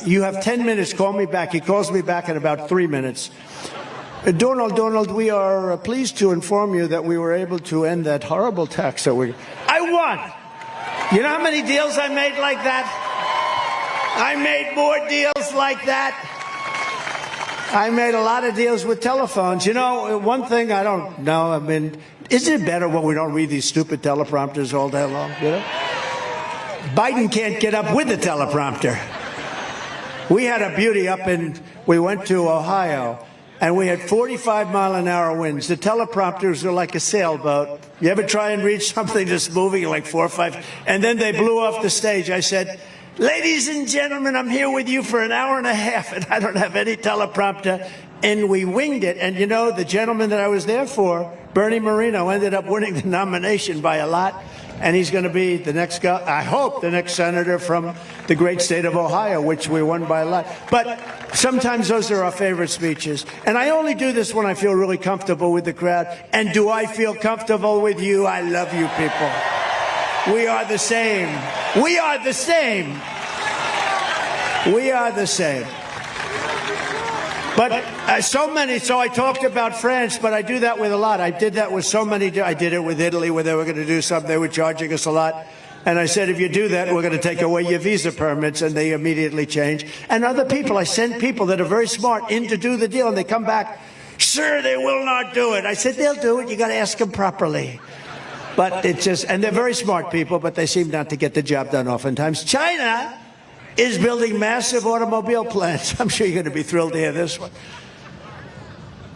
You have 10 minutes. Call me back. He calls me back in about 3 minutes. Donald, we are pleased to inform you that we were able to end that horrible tax that I won. You know how many deals I made like that? I made more deals like that. I made a lot of deals with telephones. You know, one thing I don't know, I mean, isn't it better when we don't read these stupid teleprompters all day long, you know? Biden can't get up with the teleprompter. We had a beauty we went to Ohio, and we had 45-mile-an-hour winds. The teleprompters are like a sailboat. You ever try and read something that's moving like 4 or 5? And then they blew off the stage. I said, ladies and gentlemen, I'm here with you for an hour and a half, and I don't have any teleprompter. And we winged it. And, you know, the gentleman that I was there for, Bernie Moreno, ended up winning the nomination by a lot. And he's going to be the next guy, I hope, the next senator from the great state of Ohio, which we won by a lot. But sometimes those are our favorite speeches. And I only do this when I feel really comfortable with the crowd. And do I feel comfortable with you? I love you people. We are the same. We are the same. We are the same. But so I talked about France, but I do that with a lot. I did that with so many. I did it with Italy, where they were going to do something. They were charging us a lot. And I said, if you do that, we're going to take away your visa permits. And they immediately change. And other people, I send people that are very smart in to do the deal. And they come back, sir, they will not do it. I said, they'll do it. You got to ask them properly. But it's just, and they're very smart people, but they seem not to get the job done oftentimes. China is building massive automobile plants. I'm sure you're going to be thrilled to hear this one.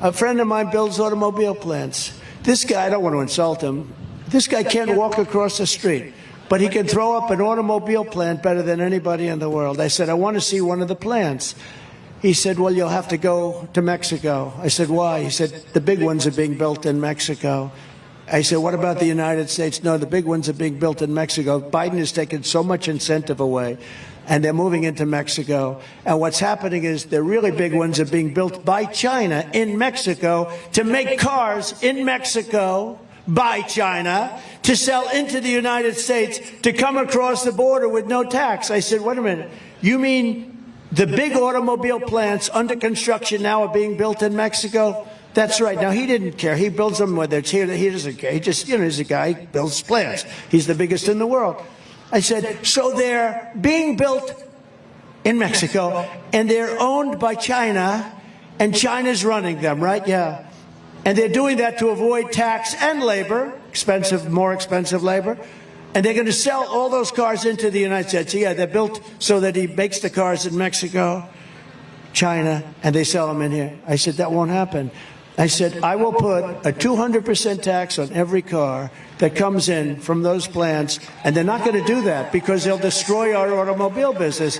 A friend of mine builds automobile plants. This guy, I don't want to insult him, this guy can't walk across the street, but he can throw up an automobile plant better than anybody in the world. I said, I want to see one of the plants. He said, well, you'll have to go to Mexico. I said, why? He said, the big ones are being built in Mexico. I said, what about the United States? No, the big ones are being built in Mexico. Biden has taken so much incentive away, and they're moving into Mexico. And what's happening is the really big ones are being built by China in Mexico to make cars in Mexico by China to sell into the United States to come across the border with no tax. I said, wait a minute. You mean the big automobile plants under construction now are being built in Mexico? That's right. Now, he didn't care. He builds them whether it's here. He doesn't care. He just, you know, he's a guy who builds plants. He's the biggest in the world. I said, so they're being built in Mexico, and they're owned by China, and China's running them, right? Yeah. And they're doing that to avoid tax and labor, more expensive labor. And they're going to sell all those cars into the United States. So, yeah, they're built so that he makes the cars in Mexico, China, and they sell them in here. I said, that won't happen. I said, I will put a 200% tax on every car that comes in from those plants, and they're not going to do that because they'll destroy our automobile business.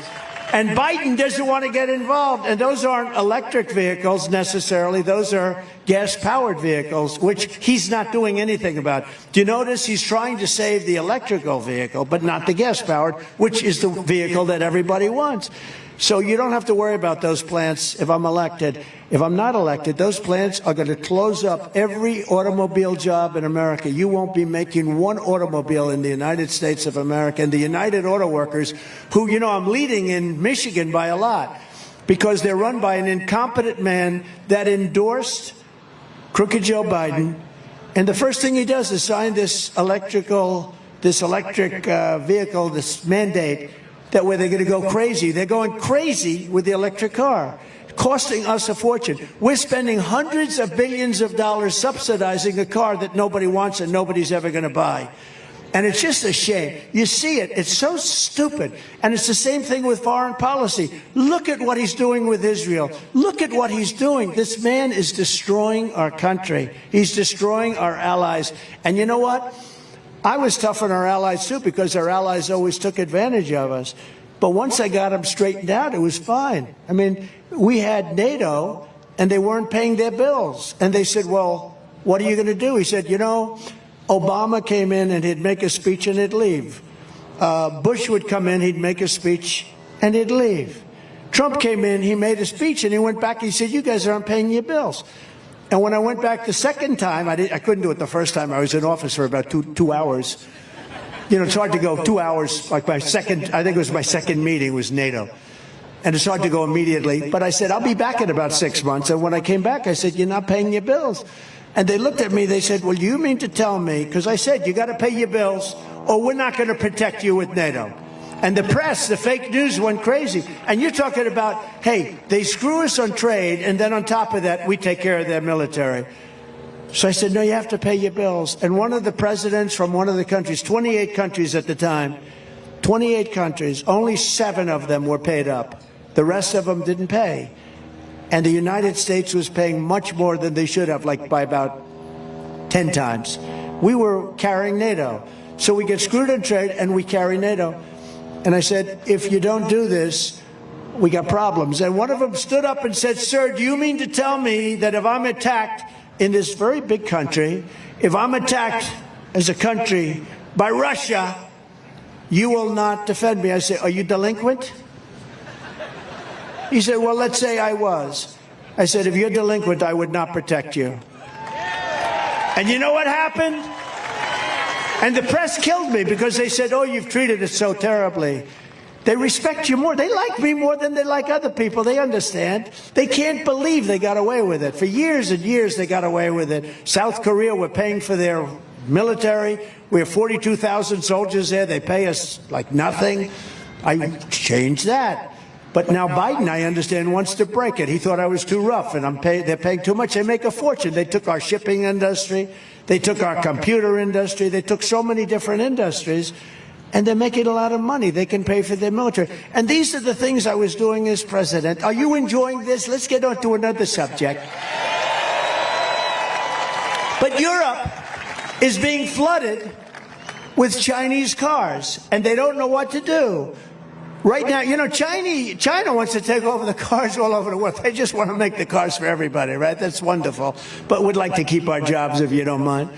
And Biden doesn't want to get involved, and those aren't electric vehicles necessarily. Those are gas-powered vehicles, which he's not doing anything about. Do you notice he's trying to save the electrical vehicle, but not the gas-powered, which is the vehicle that everybody wants? So you don't have to worry about those plants if I'm elected. If I'm not elected, those plants are going to close up every automobile job in America. You won't be making one automobile in the United States of America. And the United Auto Workers, who, you know, I'm leading in Michigan by a lot because they're run by an incompetent man that endorsed crooked Joe Biden. And the first thing he does is sign this electric vehicle, this mandate, that way they're going to go crazy. They're going crazy with the electric car, costing us a fortune. We're spending hundreds of billions of dollars subsidizing a car that nobody wants and nobody's ever going to buy. And it's just a shame. You see it. It's so stupid. And it's the same thing with foreign policy. Look at what he's doing with Israel. Look at what he's doing. This man is destroying our country. He's destroying our allies. And you know what? I was tough on our allies, too, because our allies always took advantage of us. But once I got them straightened out, it was fine. I mean, we had NATO, and they weren't paying their bills. And they said, well, what are you going to do? He said, you know, Obama came in and he'd make a speech and he'd leave. Bush would come in, he'd make a speech and he'd leave. Trump came in, he made a speech and he went back and he said, you guys aren't paying your bills. And when I went back the second time, I couldn't do it the first time. I was in office for about two hours. You know, it's hard to go 2 hours. Like I think it was my second meeting was NATO. And it's hard to go immediately. But I said, I'll be back in about 6 months. And when I came back, I said, you're not paying your bills. And they looked at me, they said, well, you mean to tell me, because I said, you got to pay your bills or we're not going to protect you with NATO. And the press, the fake news went crazy. And you're talking about, hey, they screw us on trade, and then on top of that, we take care of their military. So I said, no, you have to pay your bills. And one of the presidents from one of the countries, 28 countries at the time, 28 countries, only 7 of them were paid up. The rest of them didn't pay. And the United States was paying much more than they should have, like by about 10 times. We were carrying NATO. So we get screwed on trade and we carry NATO. And I said, if you don't do this, we got problems. And one of them stood up and said, sir, do you mean to tell me that if I'm attacked in this very big country, if I'm attacked as a country by Russia, you will not defend me? I said, are you delinquent? He said, well, let's say I was. I said, if you're delinquent, I would not protect you. And you know what happened? And the press killed me because they said, oh, you've treated us so terribly. They respect you more. They like me more than they like other people. They understand. They can't believe they got away with it. For years and years, they got away with it. South Korea, we're paying for their military. We have 42,000 soldiers there. They pay us like nothing. I changed that. But now Biden, I understand, wants to break it. He thought I was too rough, and they're paying too much. They make a fortune. They took our shipping industry. They took our computer industry. They took so many different industries, and they're making a lot of money. They can pay for their military. And these are the things I was doing as president. Are you enjoying this? Let's get on to another subject. But Europe is being flooded with Chinese cars, and they don't know what to do. Right now, you know, China wants to take over the cars all over the world. They just want to make the cars for everybody, right? That's wonderful. But we'd like to keep our jobs, if you don't mind.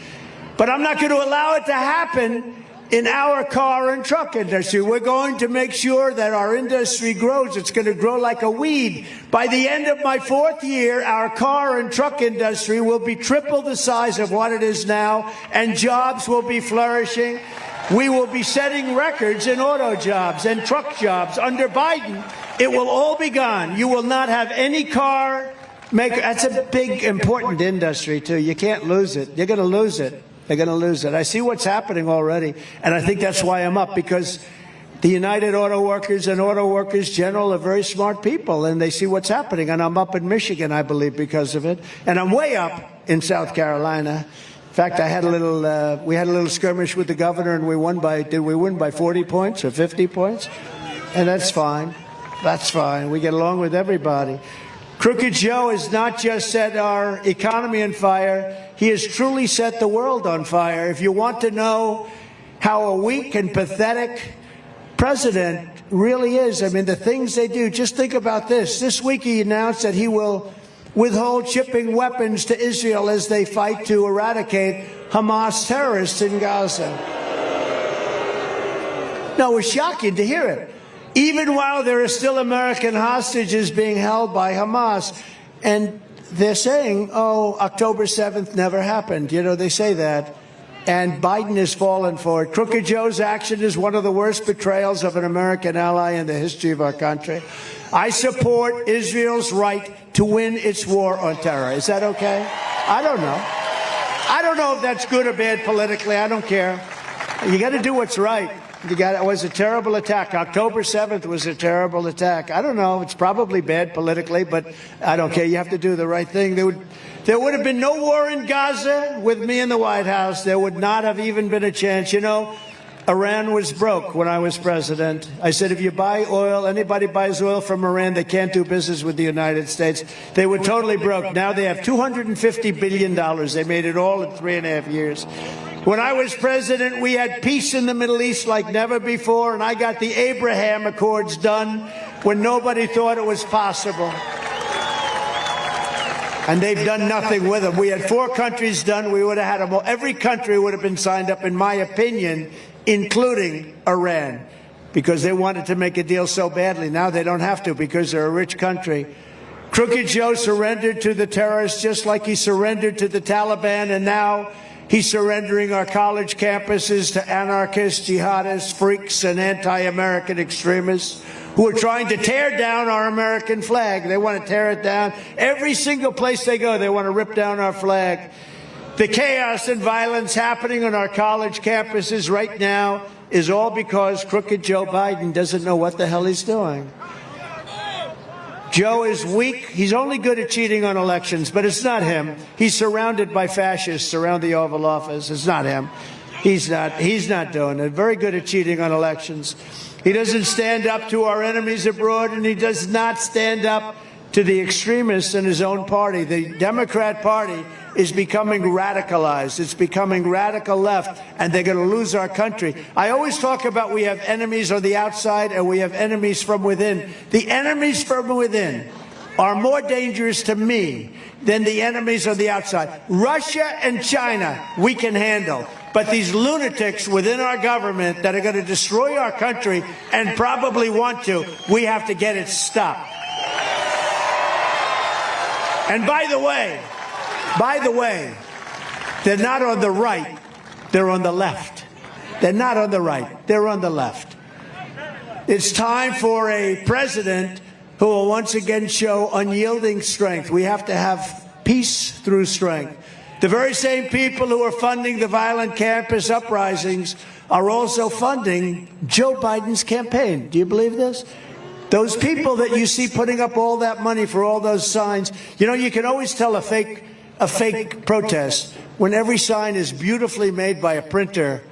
But I'm not going to allow it to happen in our car and truck industry. We're going to make sure that our industry grows. It's going to grow like a weed. By the end of my 4th year, our car and truck industry will be triple the size of what it is now, and jobs will be flourishing. We will be setting records in auto jobs and truck jobs. Under Biden, it will all be gone. You will not have any car maker. That's a big, important industry, too. You can't lose it. You're going to lose it. They're going to lose it. I see what's happening already, and I think that's why I'm up, because the United Auto Workers and Auto Workers General are very smart people, and they see what's happening. And I'm up in Michigan, I believe, because of it. And I'm way up in South Carolina. In fact, I had we had a little skirmish with the governor, and did we win by 40 points or 50 points? And that's fine. That's fine. We get along with everybody. Crooked Joe has not just set our economy on fire, he has truly set the world on fire. If you want to know how a weak and pathetic president really is, I mean, the things they do, just think about this. This week he announced that he will withhold shipping weapons to Israel as they fight to eradicate Hamas terrorists in Gaza. No, it was shocking to hear it. Even while there are still American hostages being held by Hamas. And they're saying, oh, October 7th never happened. You know, they say that. And Biden has fallen for it. Crooked Joe's action is one of the worst betrayals of an American ally in the history of our country. I support Israel's right to win its war on terror. Is that okay? I don't know. I don't know if that's good or bad politically. I don't care. You got to do what's right. It was a terrible attack. October 7th was a terrible attack. I don't know. It's probably bad politically, but I don't care. You have to do the right thing. There would have been no war in Gaza with me in the White House. There would not have even been a chance. You know, Iran was broke when I was president. I said, if you buy oil, anybody buys oil from Iran, they can't do business with the United States. They were totally broke. Now they have $250 billion. They made it all in 3.5 years. When I was president, we had peace in the Middle East like never before, and I got the Abraham Accords done when nobody thought it was possible. And they've done nothing with them. We had 4 countries done. We would have had them all. Every country would have been signed up, in my opinion, including Iran, because they wanted to make a deal so badly. Now they don't have to because they're a rich country. Crooked Joe surrendered to the terrorists just like he surrendered to the Taliban, and now he's surrendering our college campuses to anarchists, jihadists, freaks, and anti-American extremists who are trying to tear down our American flag. They want to tear it down. Every single place they go, they want to rip down our flag. The chaos and violence happening on our college campuses right now is all because crooked Joe Biden doesn't know what the hell he's doing. Joe is weak. He's only good at cheating on elections, but it's not him. He's surrounded by fascists around the Oval Office. It's not him. He's not doing it. Very good at cheating on elections. He doesn't stand up to our enemies abroad, and he does not stand up to the extremists in his own party. The Democrat Party is becoming radicalized. It's becoming radical left, and they're going to lose our country. I always talk about we have enemies on the outside and we have enemies from within. The enemies from within are more dangerous to me than the enemies on the outside. Russia and China we can handle, but these lunatics within our government that are going to destroy our country and probably want to, we have to get it stopped. And by the way, they're not on the right, they're on the left. They're not on the right, they're on the left. It's time for a president who will once again show unyielding strength. We have to have peace through strength. The very same people who are funding the violent campus uprisings are also funding Joe Biden's campaign. Do you believe this? Those people that you see putting up all that money for all those signs, you know, you can always tell a fake protest when every sign is beautifully made by a printer,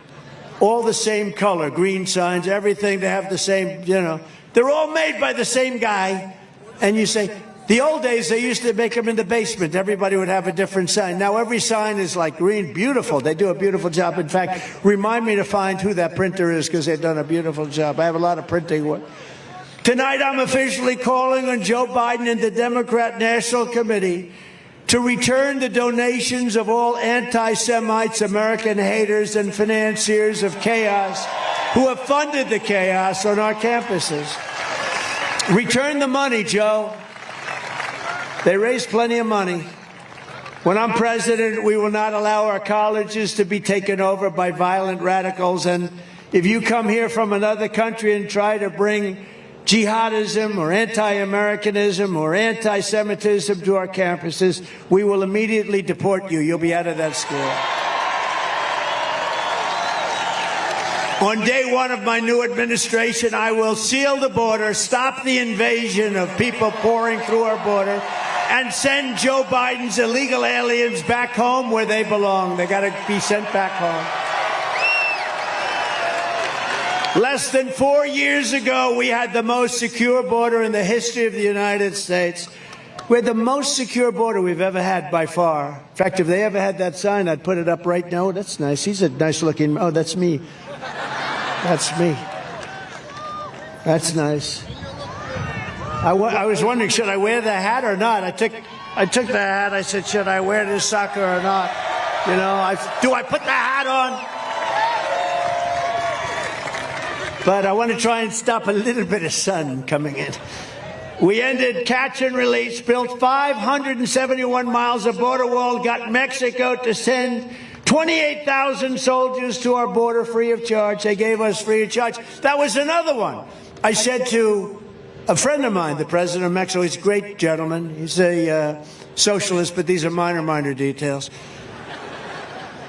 all the same color, green signs, everything, they have the same, you know, they're all made by the same guy. And you say, the old days, they used to make them in the basement. Everybody would have a different sign. Now every sign is like green, beautiful. They do a beautiful job. In fact, remind me to find who that printer is, because they've done a beautiful job. I have a lot of printing work. Tonight, I'm officially calling on Joe Biden and the Democrat National Committee to return the donations of all anti-Semites, American haters, and financiers of chaos who have funded the chaos on our campuses. Return the money, Joe. They raise plenty of money. When I'm president, we will not allow our colleges to be taken over by violent radicals. And if you come here from another country and try to bring jihadism or anti-Americanism or anti-Semitism to our campuses, we will immediately deport you. You'll be out of that school. On day one of my new administration, I will seal the border, stop the invasion of people pouring through our border, and send Joe Biden's illegal aliens back home where they belong. They got to be sent back home. Less than 4 years ago, we had the most secure border in the history of the United States. We had the most secure border we've ever had by far. In fact, if they ever had that sign, I'd put it up right now. Oh, that's nice. He's a nice looking, oh, that's me. That's me. That's nice. I was wondering, should I wear the hat or not? I took the hat. I said, should I wear this sucker or not? You know, do I put the hat on? But I want to try and stop a little bit of sun coming in. We ended catch and release, built 571 miles of border wall, got Mexico to send 28,000 soldiers to our border free of charge. They gave us free of charge. That was another one. I said to a friend of mine, the president of Mexico, he's a great gentleman. He's a socialist, but these are minor details.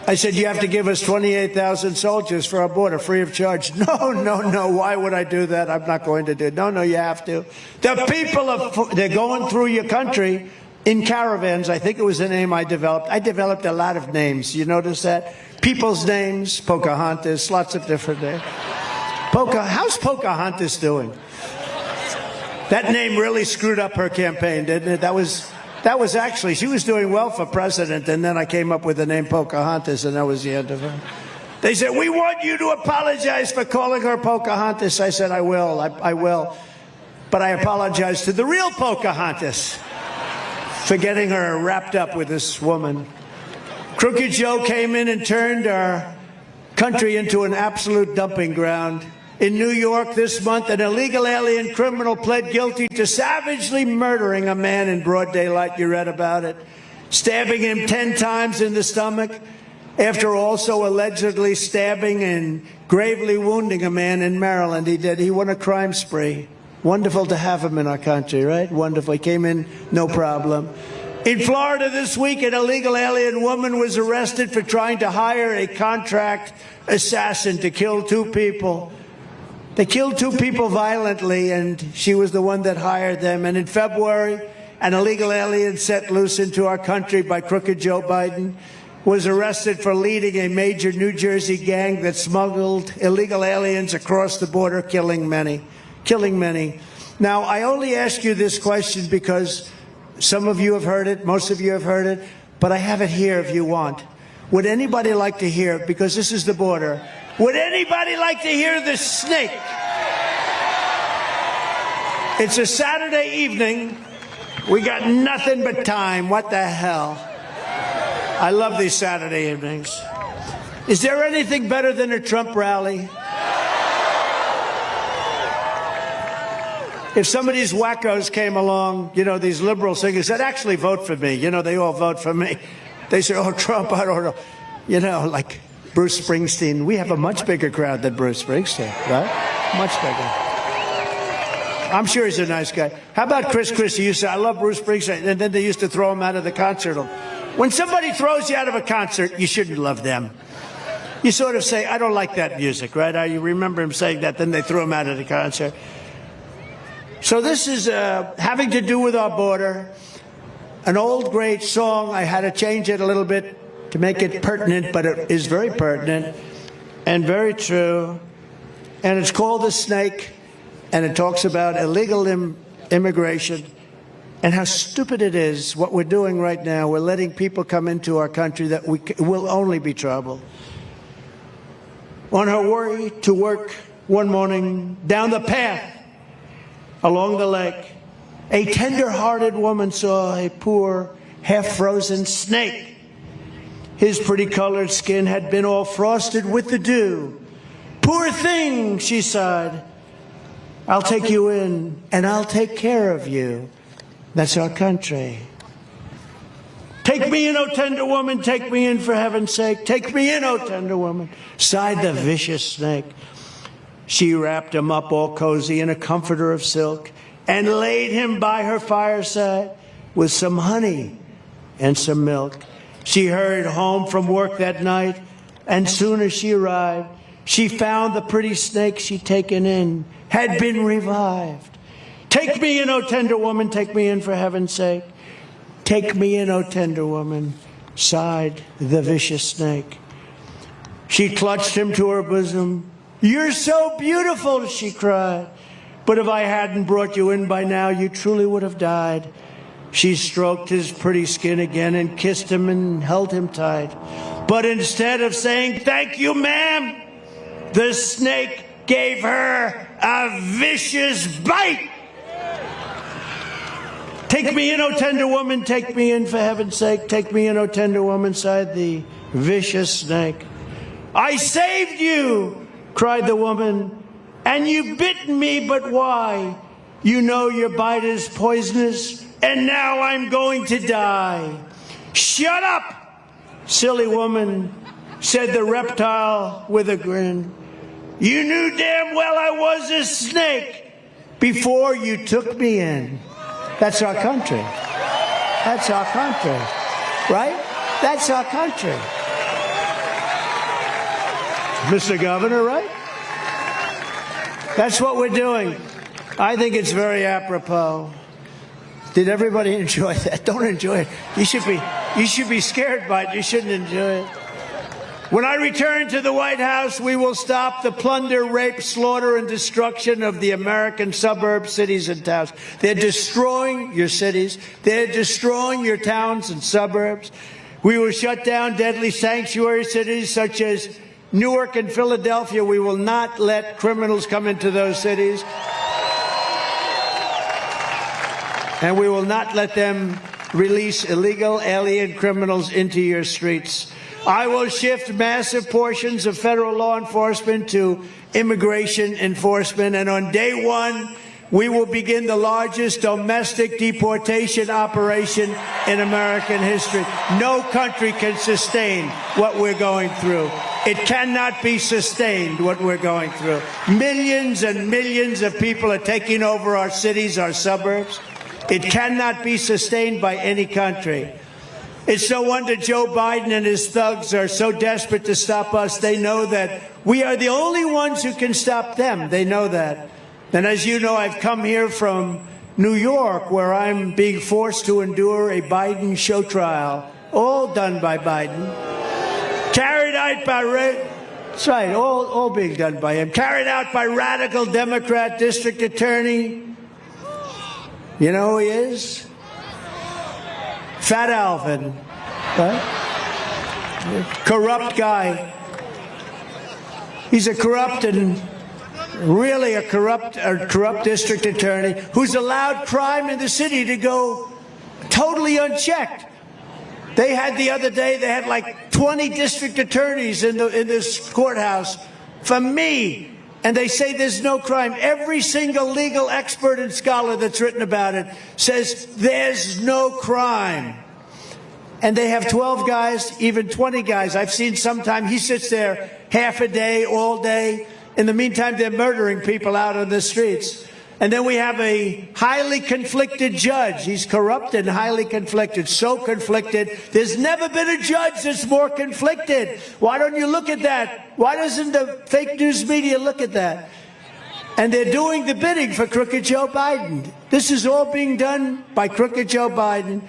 I said, you have to give us 28,000 soldiers for our border, free of charge. No, why would I do that? I'm not going to do it. No, you have to. The people, they're going through your country in caravans. I think it was the name I developed. I developed a lot of names. You notice that? People's names, Pocahontas, lots of different names. How's Pocahontas doing? That name really screwed up her campaign, didn't it? That was actually, she was doing well for president, and then I came up with the name Pocahontas, and that was the end of her. They said, we want you to apologize for calling her Pocahontas. I said, I will. But I apologize to the real Pocahontas for getting her wrapped up with this woman. Crooked Joe came in and turned our country into an absolute dumping ground. In New York this month, an illegal alien criminal pled guilty to savagely murdering a man in broad daylight. You read about it. Stabbing him 10 times in the stomach, after also allegedly stabbing and gravely wounding a man in Maryland. He won a crime spree. Wonderful to have him in our country, right? Wonderful. He came in, no problem. In Florida this week, an illegal alien woman was arrested for trying to hire a contract assassin to kill 2 people. They killed 2 people violently, and she was the one that hired them. And in February, an illegal alien set loose into our country by Crooked Joe Biden was arrested for leading a major New Jersey gang that smuggled illegal aliens across the border, killing many. Now, I only ask you this question because some of you have heard it, most of you have heard it, but I have it here if you want. Would anybody like to hear it? Because this is the border. Would anybody like to hear the snake? It's a Saturday evening. We got nothing but time. What the hell? I love these Saturday evenings. Is there anything better than a Trump rally? If some of these wackos came along, these liberal singers that actually vote for me, they all vote for me. They say, oh, Trump, I don't know. Like Bruce Springsteen. We have a much bigger crowd than Bruce Springsteen, right? Much bigger. I'm sure he's a nice guy. How about Crispi? You say, I love Bruce Springsteen. And then they used to throw him out of the concert. When somebody throws you out of a concert, you shouldn't love them. You sort of say, I don't like that music, right? You remember him saying that, then they threw him out of the concert. So this is having to do with our border. An old great song. I had to change it a little bit to make it pertinent, but it is very pertinent and very true. And it's called The Snake, and it talks about illegal immigration and how stupid it is what we're doing right now. We're letting people come into our country that will only be trouble. On her way to work one morning, down the path along the lake, a tender-hearted woman saw a poor, half-frozen snake. His pretty colored skin had been all frosted with the dew. Poor thing, she sighed. I'll take you in, and I'll take care of you. That's our country. Take me in, oh tender woman, take me in for heaven's sake. Take me in, oh tender woman, sighed the vicious snake. She wrapped him up all cozy in a comforter of silk and laid him by her fireside with some honey and some milk. She hurried home from work that night, and soon as she arrived, she found the pretty snake she'd taken in had been revived. Take me in, oh tender woman, take me in for heaven's sake. Take me in, oh tender woman, sighed the vicious snake. She clutched him to her bosom. You're so beautiful, she cried. But if I hadn't brought you in by now, you truly would have died. She stroked his pretty skin again and kissed him and held him tight. But instead of saying, thank you, ma'am, the snake gave her a vicious bite. Take me in, oh tender woman, take me in for heaven's sake. Take me in, oh tender woman, sighed the vicious snake. I saved you, cried the woman, and you bit me, but why? You know your bite is poisonous, and now I'm going to die. Shut up, silly woman, said the reptile with a grin. You knew damn well I was a snake before you took me in. That's our country. That's our country. Right? That's our country. Mr. Governor, right? That's what we're doing. I think it's very apropos. Did everybody enjoy that? Don't enjoy it. You should be scared by it. You shouldn't enjoy it. When I return to the White House, we will stop the plunder, rape, slaughter, and destruction of the American suburbs, cities, and towns. They're destroying your cities. They're destroying your towns and suburbs. We will shut down deadly sanctuary cities such as Newark and Philadelphia. We will not let criminals come into those cities. And we will not let them release illegal alien criminals into your streets. I will shift massive portions of federal law enforcement to immigration enforcement. And on day one, we will begin the largest domestic deportation operation in American history. No country can sustain what we're going through. It cannot be sustained, what we're going through. Millions and millions of people are taking over our cities, our suburbs. It cannot be sustained by any country. It's no wonder Joe Biden and his thugs are so desperate to stop us. They know that we are the only ones who can stop them. They know that. And as you know, I've come here from New York, where I'm being forced to endure a Biden show trial, all done by Biden. Carried out by, that's right, all being done by him. Carried out by radical Democrat district attorney. You know who he is? Fat Alvin. Right? Corrupt guy. He's a corrupt and really a corrupt district attorney who's allowed crime in the city to go totally unchecked. They had the other day, they had like 20 district attorneys in this courthouse for me. And they say there's no crime. Every single legal expert and scholar that's written about it says there's no crime. And they have 12 guys, even 20 guys. I've seen sometime he sits there half a day, all day. In the meantime, they're murdering people out on the streets. And then we have a highly conflicted judge. He's corrupt and highly conflicted, so conflicted. There's never been a judge that's more conflicted. Why don't you look at that? Why doesn't the fake news media look at that? And they're doing the bidding for crooked Joe Biden. This is all being done by crooked Joe Biden.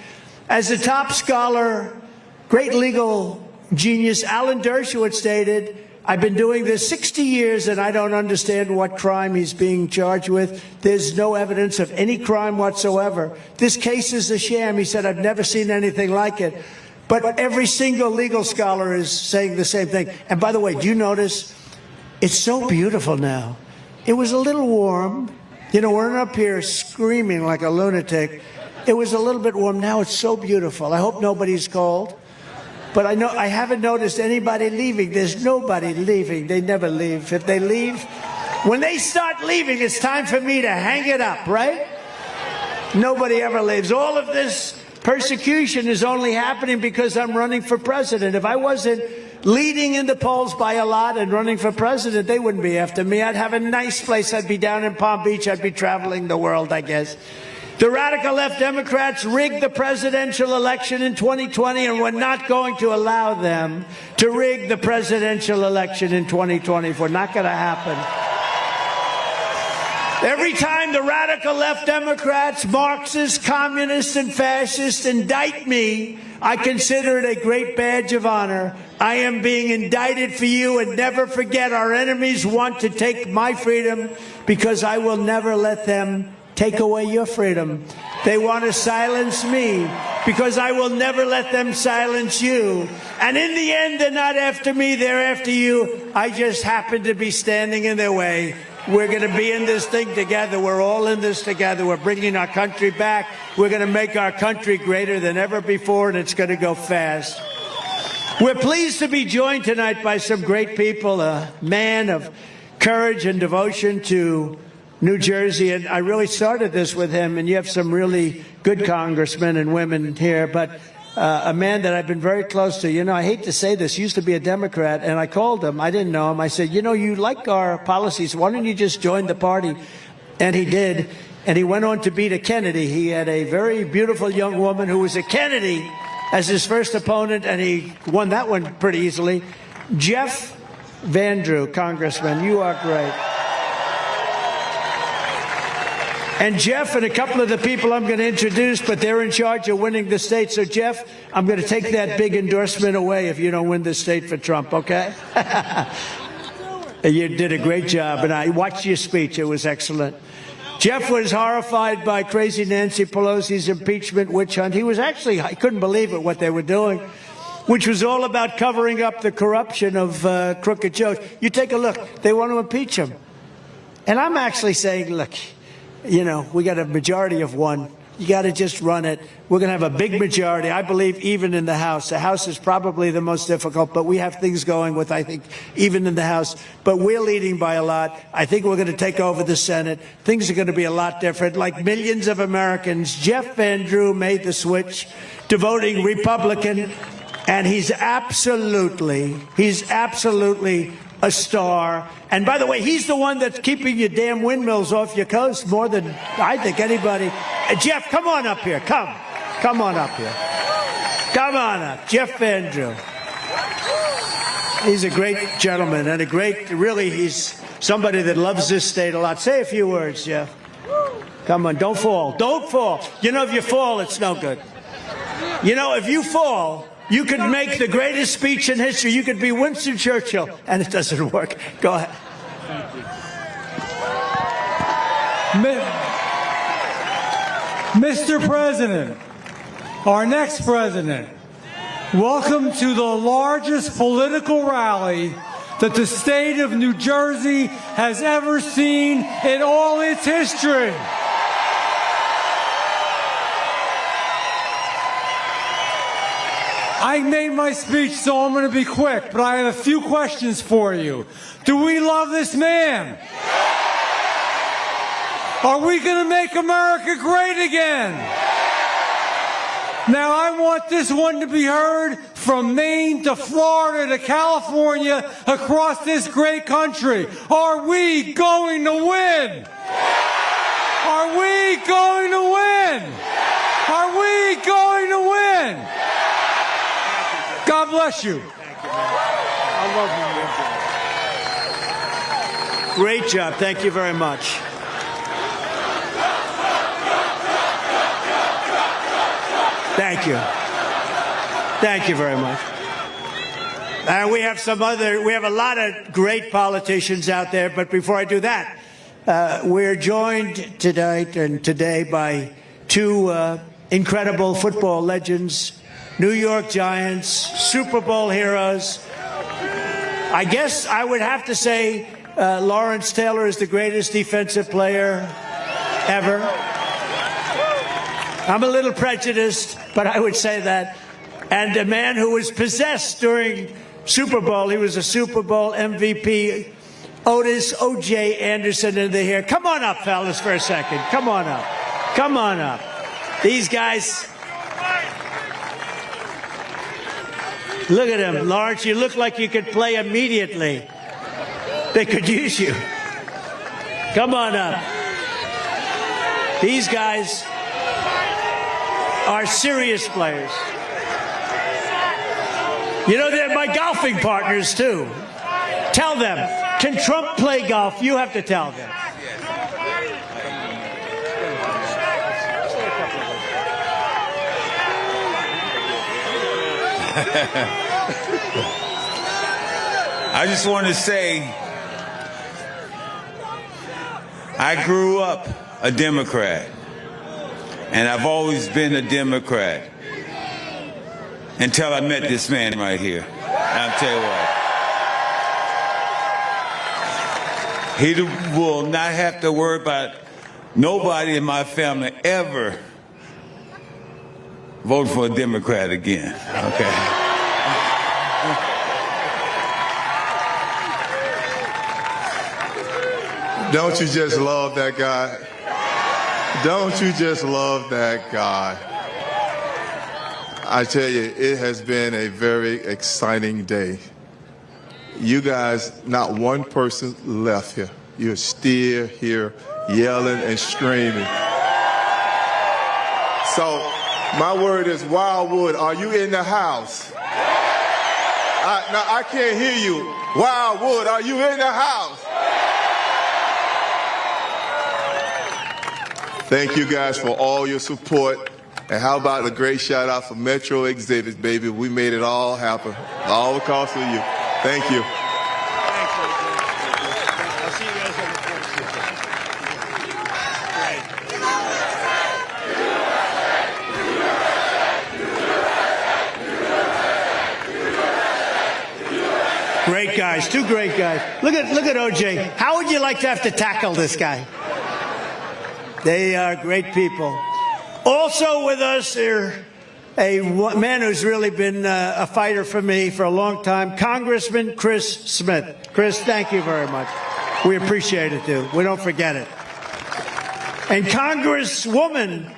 As a top scholar, great legal genius, Alan Dershowitz stated, I've been doing this 60 years and I don't understand what crime he's being charged with. There's no evidence of any crime whatsoever. This case is a sham. He said, I've never seen anything like it. But every single legal scholar is saying the same thing. And by the way, do you notice it's so beautiful now? It was a little warm. You know, we're up here screaming like a lunatic. It was a little bit warm. Now it's so beautiful. I hope nobody's cold. But I haven't noticed anybody leaving. There's nobody leaving. They never leave. If they leave, when they start leaving, it's time for me to hang it up, right? Nobody ever leaves. All of this persecution is only happening because I'm running for president. If I wasn't leading in the polls by a lot and running for president, they wouldn't be after me. I'd have a nice place. I'd be down in Palm Beach. I'd be traveling the world, I guess. The radical left Democrats rigged the presidential election in 2020, and we're not going to allow them to rig the presidential election in 2024. Not going to happen. Every time the radical left Democrats, Marxists, communists, and fascists indict me, I consider it a great badge of honor. I am being indicted for you, and never forget our enemies want to take my freedom because I will never let them take away your freedom. They want to silence me because I will never let them silence you. And in the end, they're not after me, they're after you. I just happen to be standing in their way. We're going to be in this thing together. We're all in this together. We're bringing our country back. We're going to make our country greater than ever before, and it's going to go fast. We're pleased to be joined tonight by some great people, a man of courage and devotion to New Jersey, and I really started this with him, and you have some really good congressmen and women here, but a man that I've been very close to. You know, I hate to say this, used to be a Democrat, and I called him. I didn't know him. I said, you know, you like our policies. Why don't you just join the party? And he did, and he went on to beat a Kennedy. He had a very beautiful young woman who was a Kennedy as his first opponent, and he won that one pretty easily. Jeff Van Drew, Congressman, you are great. And Jeff and a couple of the people I'm going to introduce, but they're in charge of winning the state. So, Jeff, I'm going to take that big endorsement away if you don't win the state for Trump, okay? You did a great job, and I watched your speech. It was excellent. Jeff was horrified by crazy Nancy Pelosi's impeachment witch hunt. He was actually, I couldn't believe it, what they were doing, which was all about covering up the corruption of Crooked Joe. You take a look. They want to impeach him. And I'm actually saying, look, you know, we got a majority of one. You got to just run it. We're going to have a big majority. I believe even in the House. The House is probably the most difficult, but we have things going with, I think, even in the House. But we're leading by a lot. I think we're going to take over the Senate. Things are going to be a lot different. Like millions of Americans, Jeff Van Drew made the switch to voting Republican, and he's absolutely a star. And by the way, he's the one that's keeping your damn windmills off your coast more than I think anybody. Jeff, come on up here. Come on up here. Come on up. Jeff Van Drew. He's a great gentleman and he's somebody that loves this state a lot. Say a few words, Jeff. Come on, don't fall. Don't fall. You know, if you fall, it's no good. You know, if you fall, you could make the greatest speech in history. You could be Winston Churchill, and it doesn't work. Go ahead. Mr. President, our next president, welcome to the largest political rally that the state of New Jersey has ever seen in all its history. I made my speech, so I'm going to be quick, but I have a few questions for you. Do we love this man? Are we going to make America great again? Now, I want this one to be heard from Maine to Florida to California, across this great country. Are we going to win? Are we going to win? Are we going to win? God bless you. I love you. Great job. Thank you very much. Thank you. Thank you very much. We have a lot of great politicians out there, but before I do that, we're joined today by two incredible football legends, New York Giants, Super Bowl heroes. I guess I would have to say Lawrence Taylor is the greatest defensive player ever. I'm a little prejudiced, but I would say that. And a man who was possessed during Super Bowl, he was a Super Bowl MVP, Otis O.J. Anderson in the here. Come on up, fellas, for a second. Come on up. Come on up. These guys... Look at him, Lawrence. You look like you could play immediately. They could use you. Come on up. These guys are serious players. You know, they're my golfing partners, too. Tell them, can Trump play golf? You have to tell them. I just want to say, I grew up a Democrat, and I've always been a Democrat until I met this man right here. I'll tell you what, he will not have to worry about nobody in my family ever vote for a Democrat again, okay? Don't you just love that guy? Don't you just love that guy? I tell you, it has been a very exciting day. You guys, not one person left here. You're still here yelling and screaming. So, my word is, Wildwood, are you in the house? Now, I can't hear you. Wildwood, are you in the house? Thank you guys for all your support. And how about a great shout out for Metro Exhibits, baby? We made it all happen, all because of you. Thank you. I'll see you guys on the 14th. Great guys, two great guys. Look at OJ. How would you like to have to tackle this guy? They are great people. Also with us here, a man who's really been a fighter for me for a long time, Congressman Chris Smith. Chris, thank you very much. We appreciate it, dude. We don't forget it. And Congresswoman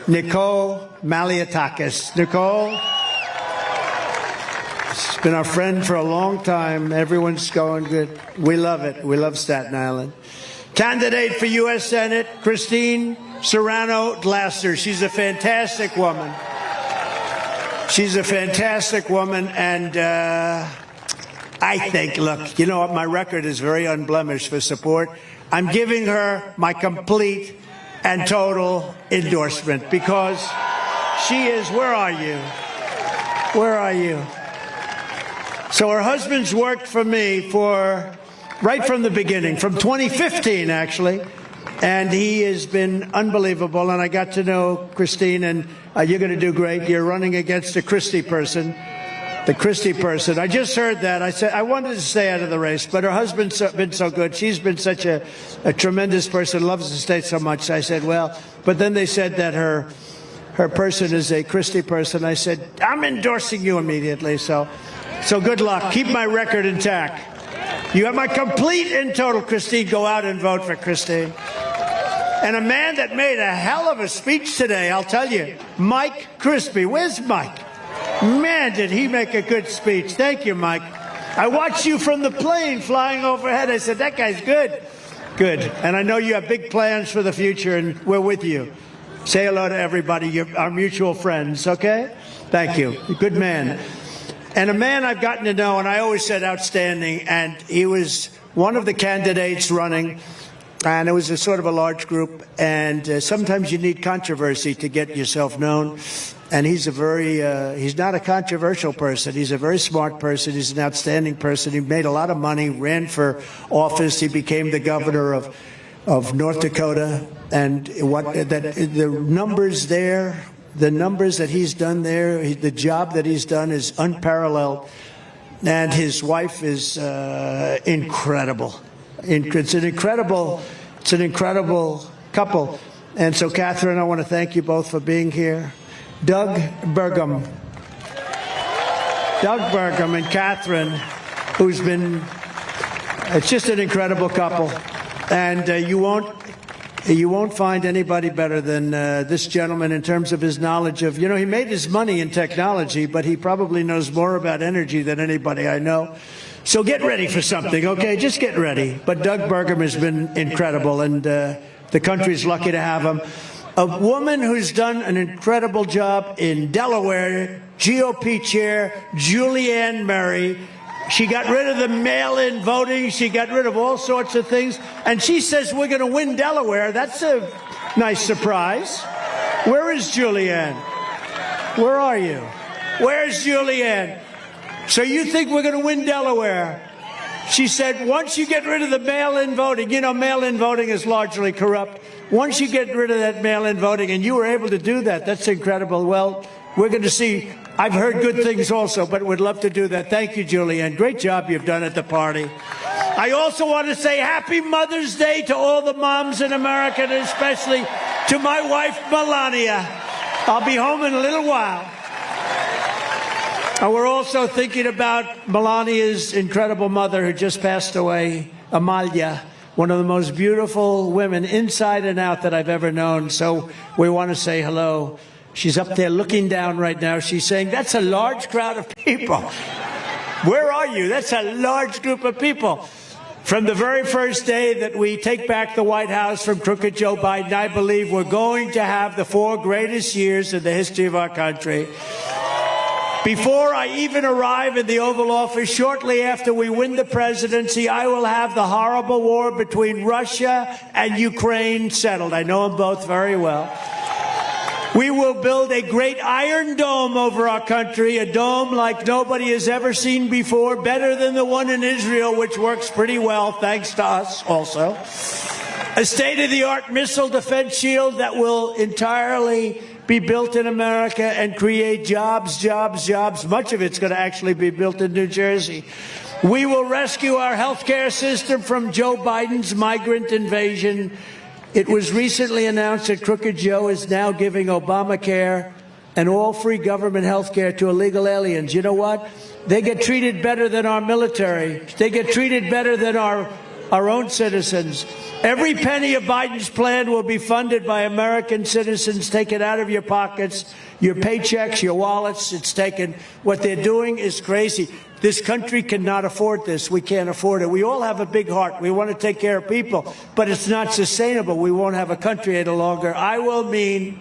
Nicole Malliotakis. Nicole, she's been our friend for a long time. Everyone's going good. We love it. We love Staten Island. Candidate for U.S. Senate, Christine Serrano Glassner. She's a fantastic woman. She's a fantastic woman, and I think, look, you know what? My record is very unblemished for support. I'm giving her my complete and total endorsement because she is, where are you? Where are you? So her husband's worked for me for right from the beginning, from 2015, actually. And he has been unbelievable. And I got to know Christine, and you're going to do great. You're running against a Crispi person. The Crispi person. I just heard that. I said, I wanted to stay out of the race, but her husband's been so good. She's been such a tremendous person, loves the state so much. I said, well, but then they said that her person is a Crispi person. I said, I'm endorsing you immediately. So good luck. Keep my record intact. You have my complete and total, Christine. Go out and vote for Christine. And a man that made a hell of a speech today, I'll tell you, Mike Crispi. Where's Mike? Man, did he make a good speech. Thank you, Mike. I watched you from the plane flying overhead. I said, that guy's good. Good. And I know you have big plans for the future, and we're with you. Say hello to everybody, our mutual friends, okay? Thank you. Good man. And a man I've gotten to know, and I always said outstanding, and he was one of the candidates running, and it was a sort of a large group, and sometimes you need controversy to get yourself known. And he's he's not a controversial person. He's a very smart person. He's an outstanding person. He made a lot of money, ran for office. He became the governor of North Dakota. And the numbers there, the numbers that he's done there, the job that he's done is unparalleled. And his wife is incredible. It's an incredible couple. And so, Catherine, I want to thank you both for being here. Doug Burgum and Catherine, who's been, it's just an incredible couple. And you won't find anybody better than this gentleman in terms of his knowledge of, he made his money in technology, but he probably knows more about energy than anybody I know. So get ready for something, okay? Just get ready. But Doug Burgum has been incredible, and the country's lucky to have him. A woman who's done an incredible job in Delaware, GOP chair, Julianne Murray. She got rid of the mail-in voting. She got rid of all sorts of things. And she says we're going to win Delaware. That's a nice surprise. Where is Julianne? Where are you? Where's Julianne? So you think we're going to win Delaware? She said once you get rid of the mail-in voting, mail-in voting is largely corrupt. Once you get rid of that mail-in voting, and you were able to do that, that's incredible. Well, we're going to see. I've heard good things also, but would love to do that. Thank you, Julianne. Great job you've done at the party. I also want to say Happy Mother's Day to all the moms in America, and especially to my wife, Melania. I'll be home in a little while. And we're also thinking about Melania's incredible mother who just passed away, Amalia. One of the most beautiful women inside and out that I've ever known. So we want to say hello. She's up there looking down right now. She's saying, that's a large crowd of people. Where are you? That's a large group of people. From the very first day that we take back the White House from crooked Joe Biden, I believe we're going to have the 4 greatest years in the history of our country. Before I even arrive in the Oval Office, shortly after we win the presidency, I will have the horrible war between Russia and Ukraine settled. I know them both very well. We will build a great iron dome over our country, a dome like nobody has ever seen before, better than the one in Israel, which works pretty well, thanks to us also. A state-of-the-art missile defense shield that will entirely be built in America and create jobs, jobs, jobs. Much of it's going to actually be built in New Jersey. We will rescue our health care system from Joe Biden's migrant invasion. It was recently announced that Crooked Joe is now giving Obamacare and all free government health care to illegal aliens. You know what? They get treated better than our military. They get treated better than our own citizens. Every penny of Biden's plan will be funded by American citizens. Take it out of your pockets, your paychecks, your wallets. It's taken. What they're doing is crazy. This country cannot afford this. We can't afford it. We all have a big heart. We want to take care of people, but it's not sustainable. We won't have a country any longer. I will mean,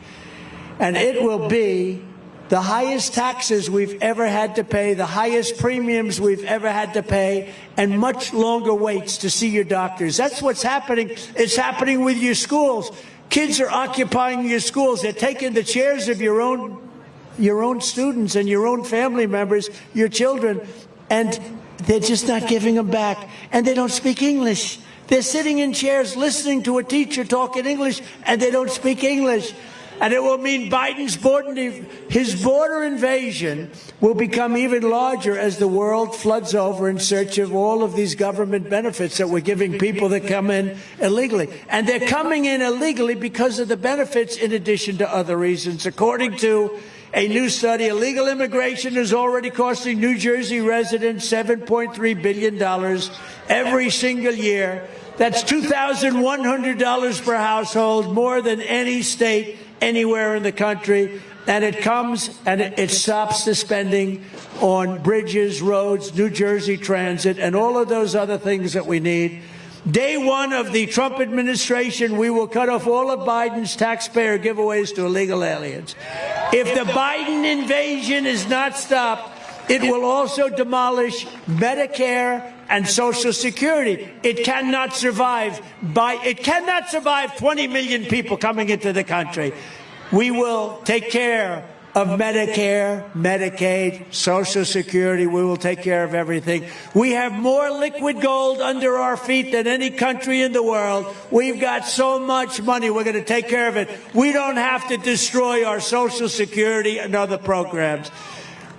and it will be, the highest taxes we've ever had to pay, the highest premiums we've ever had to pay, and much longer waits to see your doctors. That's what's happening. It's happening with your schools. Kids are occupying your schools. They're taking the chairs of your own students and your own family members, your children, and they're just not giving them back. And they don't speak English. They're sitting in chairs listening to a teacher talk in English, and they don't speak English. And it will mean Biden's border invasion will become even larger as the world floods over in search of all of these government benefits that we're giving people that come in illegally. And they're coming in illegally because of the benefits in addition to other reasons. According to a new study, illegal immigration is already costing New Jersey residents $7.3 billion every single year. That's $2,100 per household, more than any state anywhere in the country, and it comes and it stops the spending on bridges, roads, New Jersey Transit, and all of those other things that we need. Day one of the Trump administration, we will cut off all of Biden's taxpayer giveaways to illegal aliens. If the Biden invasion is not stopped, it will also demolish Medicare and Social Security. It cannot survive 20 million people coming into the country. We will take care of Medicare, Medicaid, Social Security. We will take care of everything. We have more liquid gold under our feet than any country in the world. We've got so much money. We're going to take care of it. We don't have to destroy our Social Security and other programs.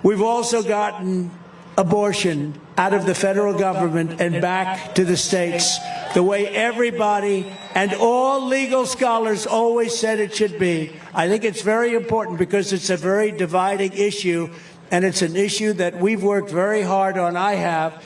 We've also gotten abortion out of the federal government and back to the states, the way everybody and all legal scholars always said it should be. I think it's very important because it's a very dividing issue, and it's an issue that we've worked very hard on. I have,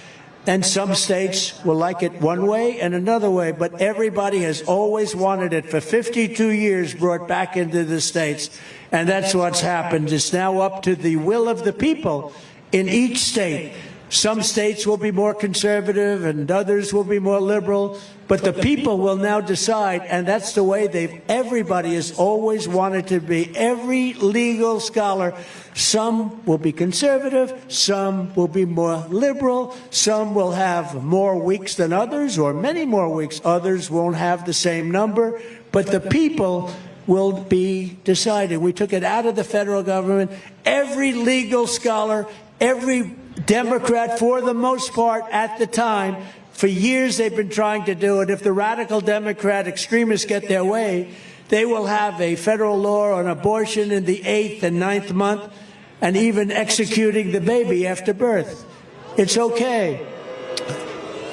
and some states will like it one way and another way, but everybody has always wanted it for 52 years brought back into the states, and that's what's happened. It's now up to the will of the people in each state. Some states will be more conservative and others will be more liberal, but the people will now decide, and that's the way everybody has always wanted to be. Every legal scholar, some will be conservative, some will be more liberal, some will have more weeks than others, or many more weeks. Others won't have the same number, but the people will be decided. We took it out of the federal government. Every legal scholar, every Democrat, for the most part at the time, for years they've been trying to do it. If the radical Democrat extremists get their way, they will have a federal law on abortion in the 8th and 9th month, and even executing the baby after birth. It's okay.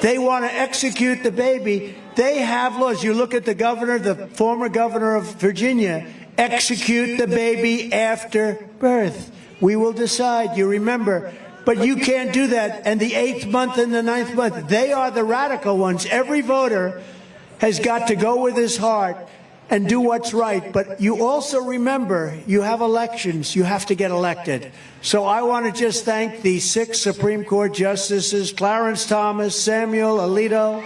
They want to execute the baby. They have laws. You look at the governor, the former governor of Virginia, execute the baby after birth. We will decide. You remember. But you can't do that. And the 8th month and the 9th month, they are the radical ones. Every voter has got to go with his heart and do what's right. But you also remember, you have elections. You have to get elected. So I want to just thank the 6 Supreme Court justices, Clarence Thomas, Samuel Alito,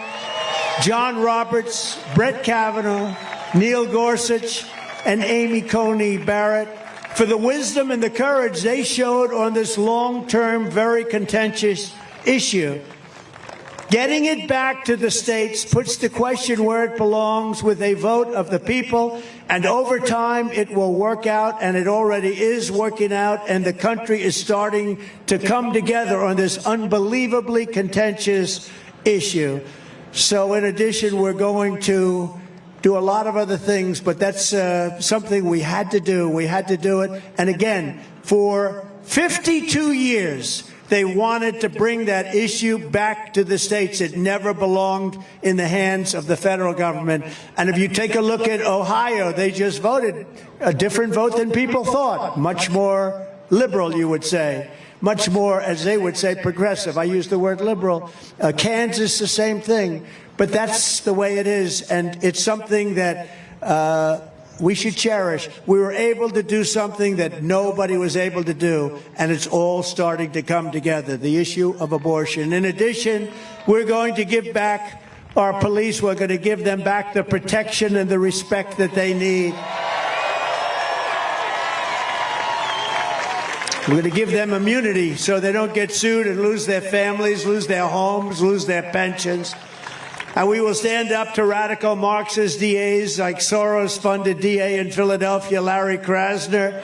John Roberts, Brett Kavanaugh, Neil Gorsuch, and Amy Coney Barrett, for the wisdom and the courage they showed on this long-term, very contentious issue. Getting it back to the states puts the question where it belongs with a vote of the people, and over time it will work out, and it already is working out, and the country is starting to come together on this unbelievably contentious issue. So in addition, we're going to do a lot of other things, but that's something we had to do. We had to do it. And again, for 52 years, they wanted to bring that issue back to the states. It never belonged in the hands of the federal government. And if you take a look at Ohio, they just voted a different vote than people thought. Much more liberal, you would say. Much more, as they would say, progressive. I use the word liberal. Kansas, the same thing. But that's the way it is, and it's something that we should cherish. We were able to do something that nobody was able to do, and it's all starting to come together, the issue of abortion. In addition, we're going to give back our police. We're going to give them back the protection and the respect that they need. We're going to give them immunity so they don't get sued and lose their families, lose their homes, lose their pensions. And we will stand up to radical Marxist DAs like Soros-funded DA in Philadelphia, Larry Krasner,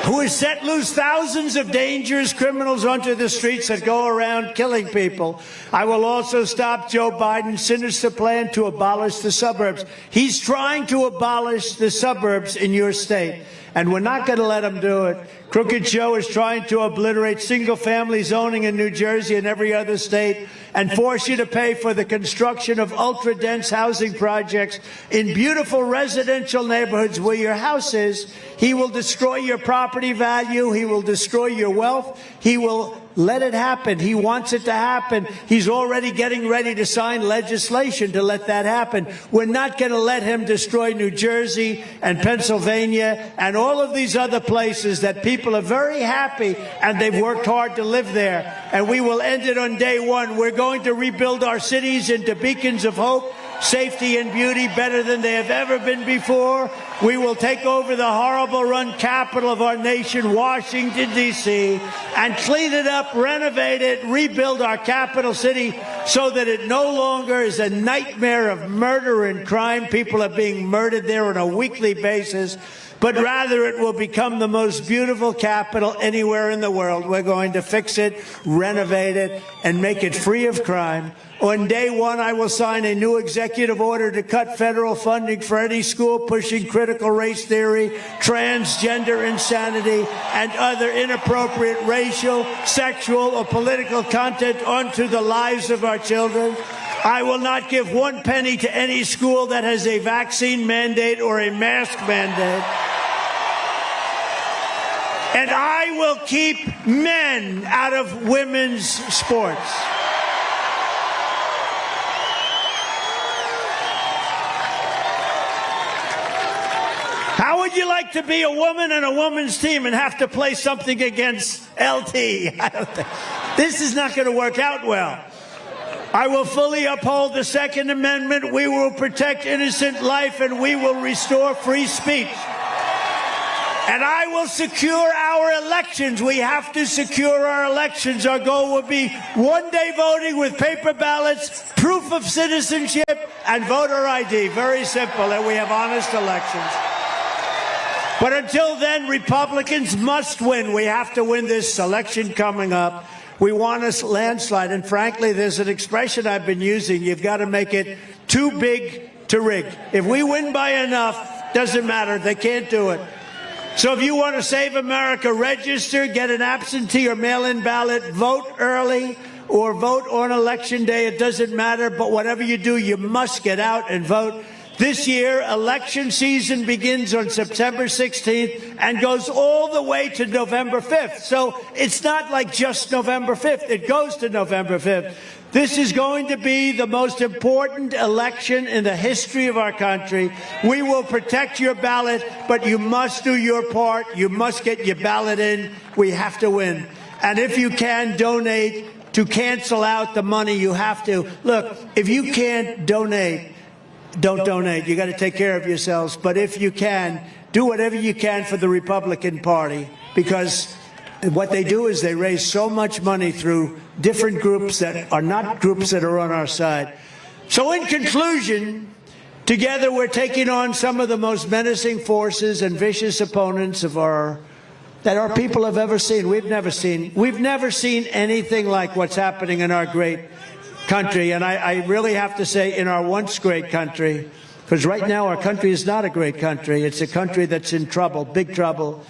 who has set loose thousands of dangerous criminals onto the streets that go around killing people. I will also stop Joe Biden's sinister plan to abolish the suburbs. He's trying to abolish the suburbs in your state, and we're not going to let him do it. Crooked Joe is trying to obliterate single-family zoning in New Jersey and every other state and force you to pay for the construction of ultra-dense housing projects in beautiful residential neighborhoods where your house is. He will destroy your property value. He will destroy your wealth. He will let it happen. He wants it to happen. He's already getting ready to sign legislation to let that happen. We're not going to let him destroy New Jersey and Pennsylvania and all of these other places that people are very happy and they've worked hard to live there. And we will end it on day one. We're going to rebuild our cities into beacons of hope, safety, and beauty better than they have ever been before. We will take over the horrible run capital of our nation, Washington, D.C., and clean it up, renovate it, rebuild our capital city so that it no longer is a nightmare of murder and crime. People are being murdered there on a weekly basis, but rather it will become the most beautiful capital anywhere in the world. We're going to fix it, renovate it, and make it free of crime. On day one, I will sign a new executive order to cut federal funding for any school pushing critical race theory, transgender insanity, and other inappropriate racial, sexual, or political content onto the lives of our children. I will not give one penny to any school that has a vaccine mandate or a mask mandate. And I will keep men out of women's sports. How would you like to be a woman on a woman's team and have to play something against LT? This is not going to work out well. I will fully uphold the Second Amendment. We will protect innocent life, and we will restore free speech. And I will secure our elections. We have to secure our elections. Our goal will be one-day voting with paper ballots, proof of citizenship, and voter ID. Very simple, and we have honest elections. But until then, Republicans must win. We have to win this election coming up. We want a landslide. And frankly, there's an expression I've been using. You've got to make it too big to rig. If we win by enough, doesn't matter. They can't do it. So if you want to save America, register, get an absentee or mail-in ballot, vote early, or vote on Election Day. It doesn't matter. But whatever you do, you must get out and vote. This year, election season begins on September 16th and goes all the way to November 5th. So it's not like just November 5th. It goes to November 5th. This is going to be the most important election in the history of our country. We will protect your ballot, but you must do your part. You must get your ballot in. We have to win. And if you can, donate to cancel out the money. You have to. Look, if you can't donate, don't donate. You got to take care of yourselves. But if you can, do whatever you can for the Republican Party, because what they do is they raise so much money through different groups that are not groups that are on our side. So in conclusion, together we're taking on some of the most menacing forces and vicious opponents that our people have ever seen. We've never seen anything like what's happening in our great country. And I really have to say, in our once great country, because right now our country is not a great country. It's a country that's in trouble, big trouble.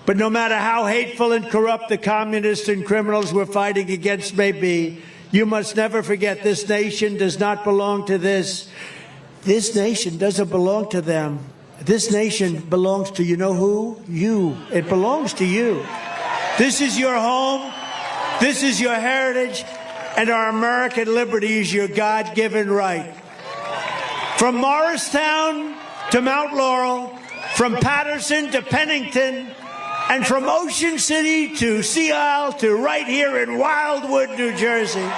But no matter how hateful and corrupt the communists and criminals we're fighting against may be, you must never forget this nation does not belong to this. This nation doesn't belong to them. This nation belongs to, you know who? You. It belongs to you. This is your home. This is your heritage. And our American liberty is your God-given right. From Morristown to Mount Laurel, from Patterson to Pennington, and from Ocean City to Sea Isle to right here in Wildwood, New Jersey.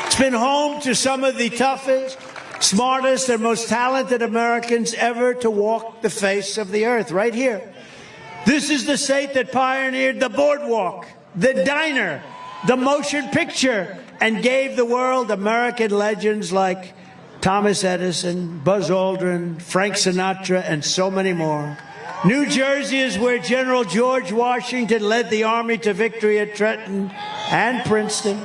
It's been home to some of the toughest, smartest, and most talented Americans ever to walk the face of the earth, right here. This is the state that pioneered the Boardwalk, the diner, the motion picture, and gave the world American legends like Thomas Edison, Buzz Aldrin, Frank Sinatra, and so many more. New Jersey is where General George Washington led the army to victory at Trenton and Princeton.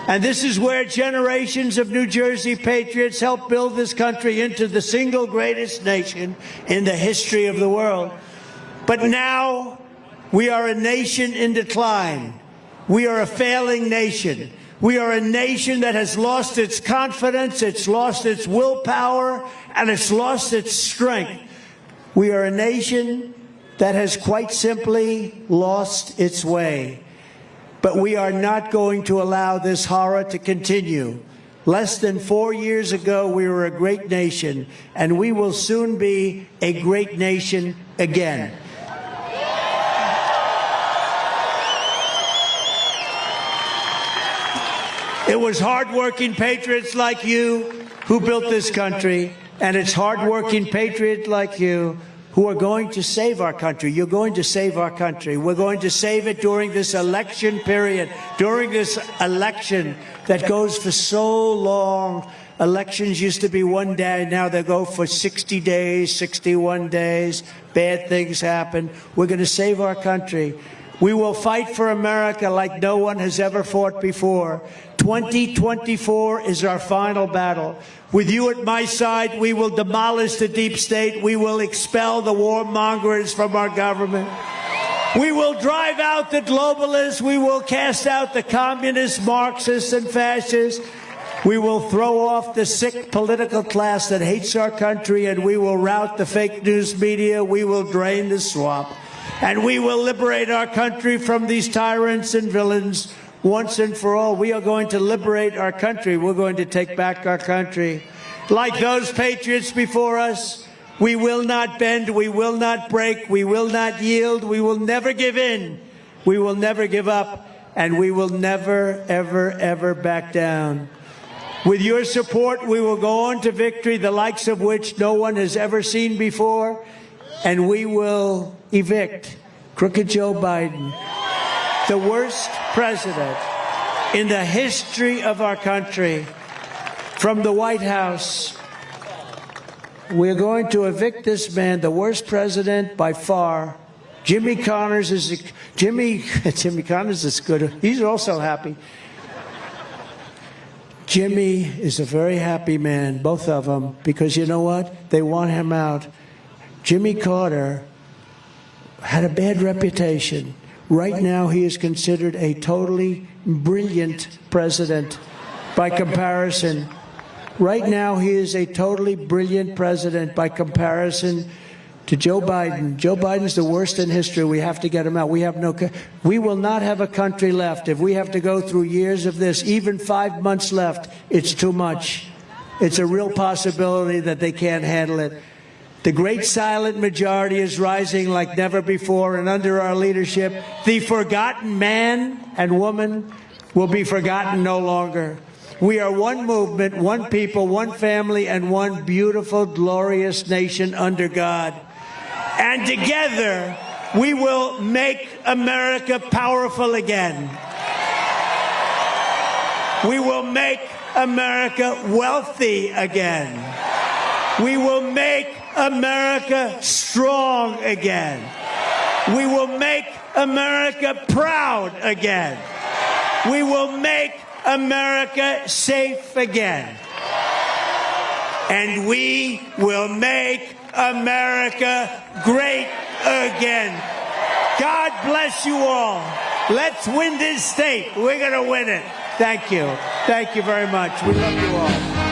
And this is where generations of New Jersey patriots helped build this country into the single greatest nation in the history of the world. But now we are a nation in decline. We are a failing nation. We are a nation that has lost its confidence, it's lost its willpower, and it's lost its strength. We are a nation that has quite simply lost its way. But we are not going to allow this horror to continue. Less than 4 years ago, we were a great nation, and we will soon be a great nation again. It was hardworking patriots like you who built this country, and it's hardworking patriots like you who are going to save our country. You're going to save our country. We're going to save it during this election period, during this election that goes for so long. Elections used to be one day. Now they go for 60 days, 61 days. Bad things happen. We're going to save our country. We will fight for America like no one has ever fought before. 2024 is our final battle. With you at my side, we will demolish the deep state. We will expel the warmongers from our government. We will drive out the globalists. We will cast out the communists, Marxists, and fascists. We will throw off the sick political class that hates our country, and we will rout the fake news media. We will drain the swamp. And we will liberate our country from these tyrants and villains once and for all. We are going to liberate our country. We're going to take back our country. Like those patriots before us, we will not bend, we will not break, we will not yield, we will never give in, we will never give up, and we will never, ever, ever back down. With your support, we will go on to victory, the likes of which no one has ever seen before, and we will evict crooked Joe Biden, the worst president in the history of our country, from the White House. We're going to evict this man, the worst president by far. Jimmy Connors is Jimmy Connors is good. He's also happy. Jimmy is a very happy man, both of them, because you know what? They want him out. Jimmy Carter had a bad reputation. Right now, he is considered a totally brilliant president by comparison. Right now, he is a totally brilliant president by comparison to Joe Biden. Joe Biden's the worst in history. We have to get him out. We will not have a country left. If we have to go through years of this, even 5 months left, it's too much. It's a real possibility that they can't handle it. The great silent majority is rising like never before, and under our leadership, the forgotten man and woman will be forgotten no longer. We are one movement, one people, one family, and one beautiful, glorious nation under God. And together, we will make America powerful again. We will make America wealthy again. We will make America strong again. We will make America proud again. We will make America safe again. And we will make America great again. God bless you all. Let's win this state. We're going to win it. Thank you. Thank you very much. We love you all.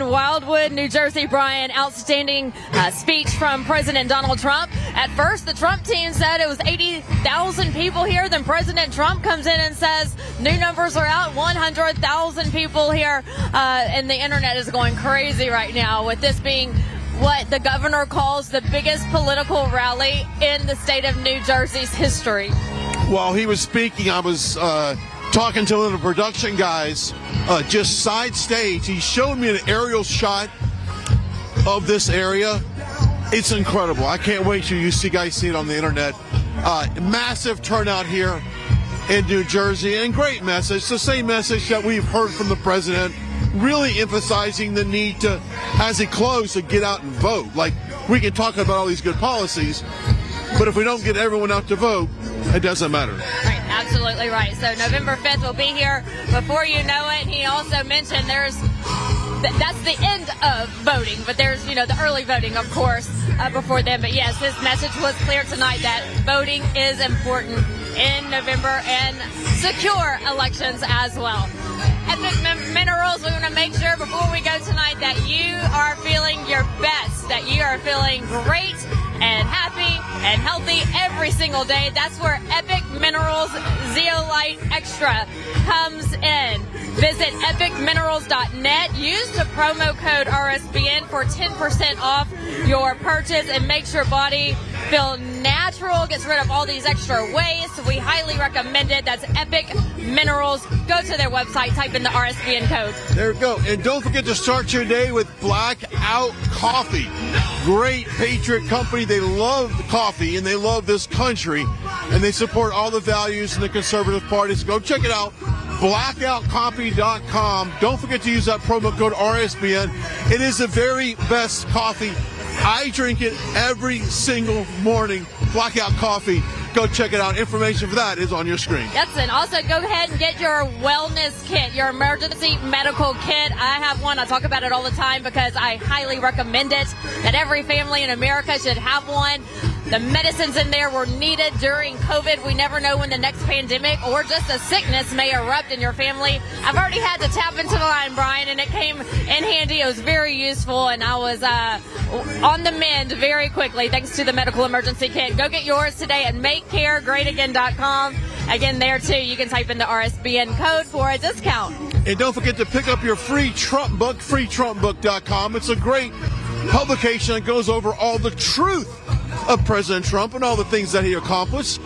Wildwood, New Jersey, Brian. Outstanding speech from President Donald Trump. At first, the Trump team said it was 80,000 people here. Then President Trump comes in and says new numbers are out, 100,000 people here. And the internet is going crazy right now with this being what the governor calls the biggest political rally in the state of New Jersey's history. While he was speaking, I was talking to one of the production guys just side stage. He showed me an aerial shot of this area. It's incredible. I can't wait till you guys see it on the internet. Massive turnout here in New Jersey, and great message. The same message that we've heard from the president, really emphasizing the need to, as he closed, to get out and vote. Like, we can talk about all these good policies, but if we don't get everyone out to vote, it doesn't matter. Right, absolutely right. So November 5th will be here before you know it. He also mentioned that's the end of voting, but there's, the early voting, of course, before then. But yes, his message was clear tonight that voting is important in November and secure elections as well. Epic Minerals, we want to make sure before we go tonight that you are feeling your best, that you are feeling great and happy and healthy every single day. That's where Epic Minerals Zeolite Extra comes in. Visit epicminerals.net. Use the promo code RSBN for 10% off your purchase, and makes your body feel natural, gets rid of all these extra waste. We highly recommend it. That's Epic Minerals. Go to their website, type in the RSBN code. There we go. And don't forget to start your day with Blackout Coffee. Great patriot company. They love the coffee and they love this country. And they support all the values in the conservative party. So go check it out. blackoutcoffee.com. Don't forget to use that promo code RSBN. It is the very best coffee. I drink it every single morning. Blackout Coffee. Go check it out. Information for that is on your screen. Yes, and also go ahead and get your wellness kit, your emergency medical kit. I have one. I talk about it all the time because I highly recommend it, that every family in America should have one. The medicines in there were needed during COVID. We never know when the next pandemic or just a sickness may erupt in your family. I've already had to tap into the line, Brian, and it came in handy. It was very useful, and I was on the mend very quickly thanks to the medical emergency kit. Go get yours today at makecaregreatagain.com. Again, there, too, you can type in the RSBN code for a discount. And don't forget to pick up your free Trump book, freetrumpbook.com. It's a great publication that goes over all the truth of President Trump and all the things that he accomplished.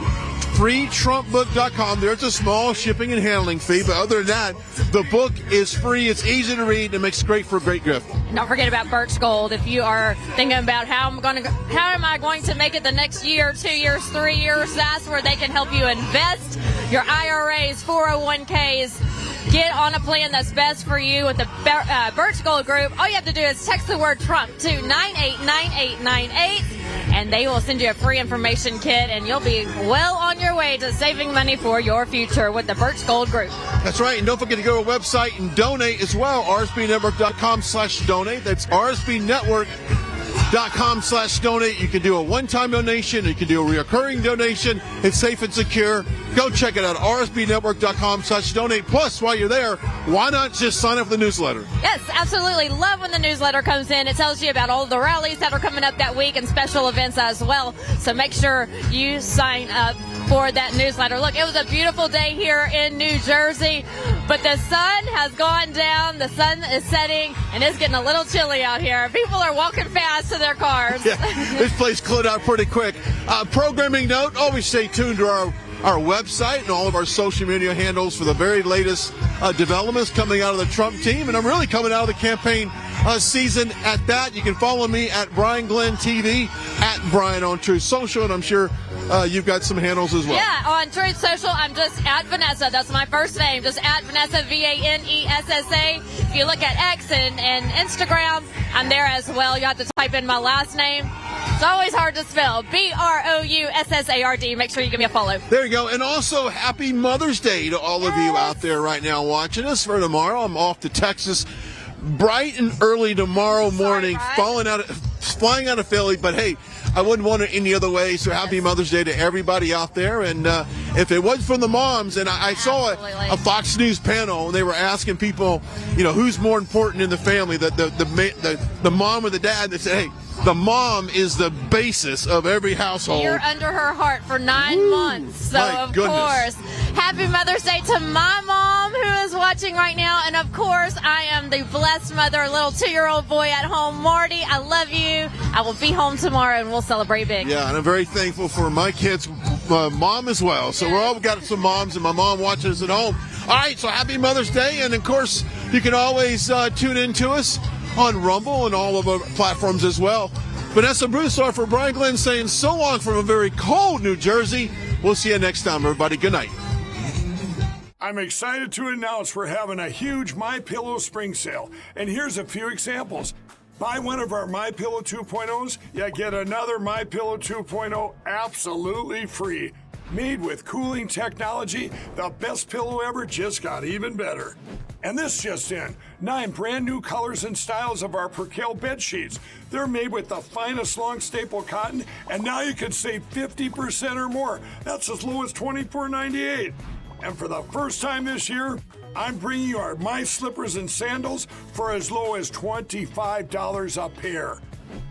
freetrumpbook.com. There's a small shipping and handling fee, but other than that, the book is free. It's easy to read and makes great for a great gift. Don't forget about Birch Gold. If you are thinking about how am I going to make it the next year, 2 years, 3 years, that's where they can help you invest your IRAs, 401ks. Get on a plan that's best for you with the Birch Gold Group. All you have to do is text the word Trump to 989898, and they will send you a free information kit, and you'll be well on your way to saving money for your future with the Birch Gold Group. That's right, and don't forget to go to our website and donate as well, rsbnetwork.com/donate. That's rsbnetwork.com/donate. You can do a one-time donation, you can do a recurring donation. It's safe and secure. Go check it out, rsbnetwork.com/donate. Plus, while you're there, why not just sign up for the newsletter? Yes, absolutely. Love when the newsletter comes in. It tells you about all the rallies that are coming up that week and special events as well. So make sure you sign up for that newsletter. Look, it was a beautiful day here in New Jersey, but the sun has gone down, the sun is setting, and it's getting a little chilly out here. People are walking fast to their cars. Yeah, this place cleared out pretty quick. Programming note, always stay tuned to our website and all of our social media handles for the very latest developments coming out of the Trump team. And I'm really coming out of the campaign season at that. You can follow me at Brian Glenn TV, at Brian on Truth Social, and I'm sure you've got some handles as well. Yeah, on Truth Social, I'm just at Vanessa. That's my first name, just at Vanessa, VANESSA. If you look at X and Instagram, I'm there as well. You have to type in my last name. It's always hard to spell. BROUSSARD. Make sure you give me a follow. There you go. And also, happy Mother's Day to all of you out there right now watching us. For tomorrow, I'm off to Texas bright and early tomorrow morning, flying out of Philly. But hey, I wouldn't want it any other way. So happy Mother's Day to everybody out there. And if it wasn't from the moms, and I saw a Fox News panel, and they were asking people, who's more important in the family, the mom or the dad. They said, hey, the mom is the basis of every household. You're under her heart for 9 months. So, of course, happy Mother's Day to my mom who is watching right now. And, of course, I am the blessed mother, a little 2-year-old boy at home. Marty, I love you. I will be home tomorrow, and we'll celebrate big. Yeah, and I'm very thankful for my kids' mom as well. So we're all got some moms, and my mom watches us at home. All right, so happy Mother's Day. And, of course, you can always tune in to us on Rumble and all of our platforms as well. Vanessa Broussard for Brian Glenn saying so long from a very cold New Jersey. We'll see you next time, everybody. Good night. I'm excited to announce we're having a huge MyPillow spring sale. And here's a few examples. Buy one of our MyPillow 2.0s, you get another MyPillow 2.0 absolutely free. Made with cooling technology, the best pillow ever just got even better. And this just in, 9 brand new colors and styles of our Percale bed sheets. They're made with the finest long staple cotton, and now you can save 50% or more. That's as low as $24.98. And for the first time this year, I'm bringing you our My Slippers and Sandals for as low as $25 a pair.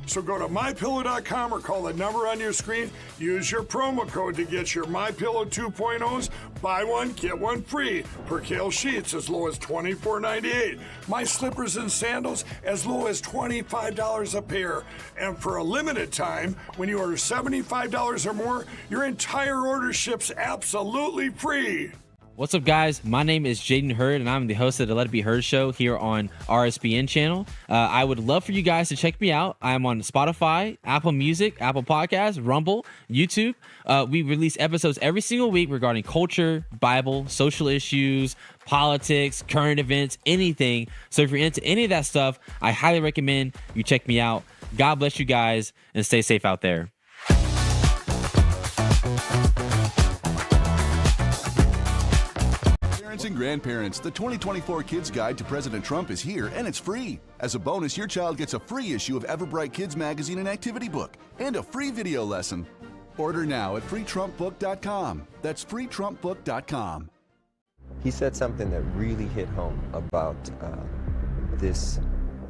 So go to MyPillow.com or call the number on your screen. Use your promo code to get your MyPillow 2.0s. Buy one, get one free. Percale sheets as low as $24.98. My slippers and sandals as low as $25 a pair. And for a limited time, when you order $75 or more, your entire order ships absolutely free. What's up, guys? My name is Jaden Hurd, and I'm the host of the Let It Be Heard show here on RSBN channel. I would love for you guys to check me out. I'm on Spotify, Apple Music, Apple Podcasts, Rumble, YouTube. We release episodes every single week regarding culture, Bible, social issues, politics, current events, anything. So if you're into any of that stuff, I highly recommend you check me out. God bless you guys, and stay safe out there. Parents and grandparents, the 2024 Kids Guide to President Trump is here, and it's free. As a bonus, your child gets a free issue of Everbright Kids Magazine and Activity Book, and a free video lesson. Order now at freetrumpbook.com. That's freetrumpbook.com. He said something that really hit home about this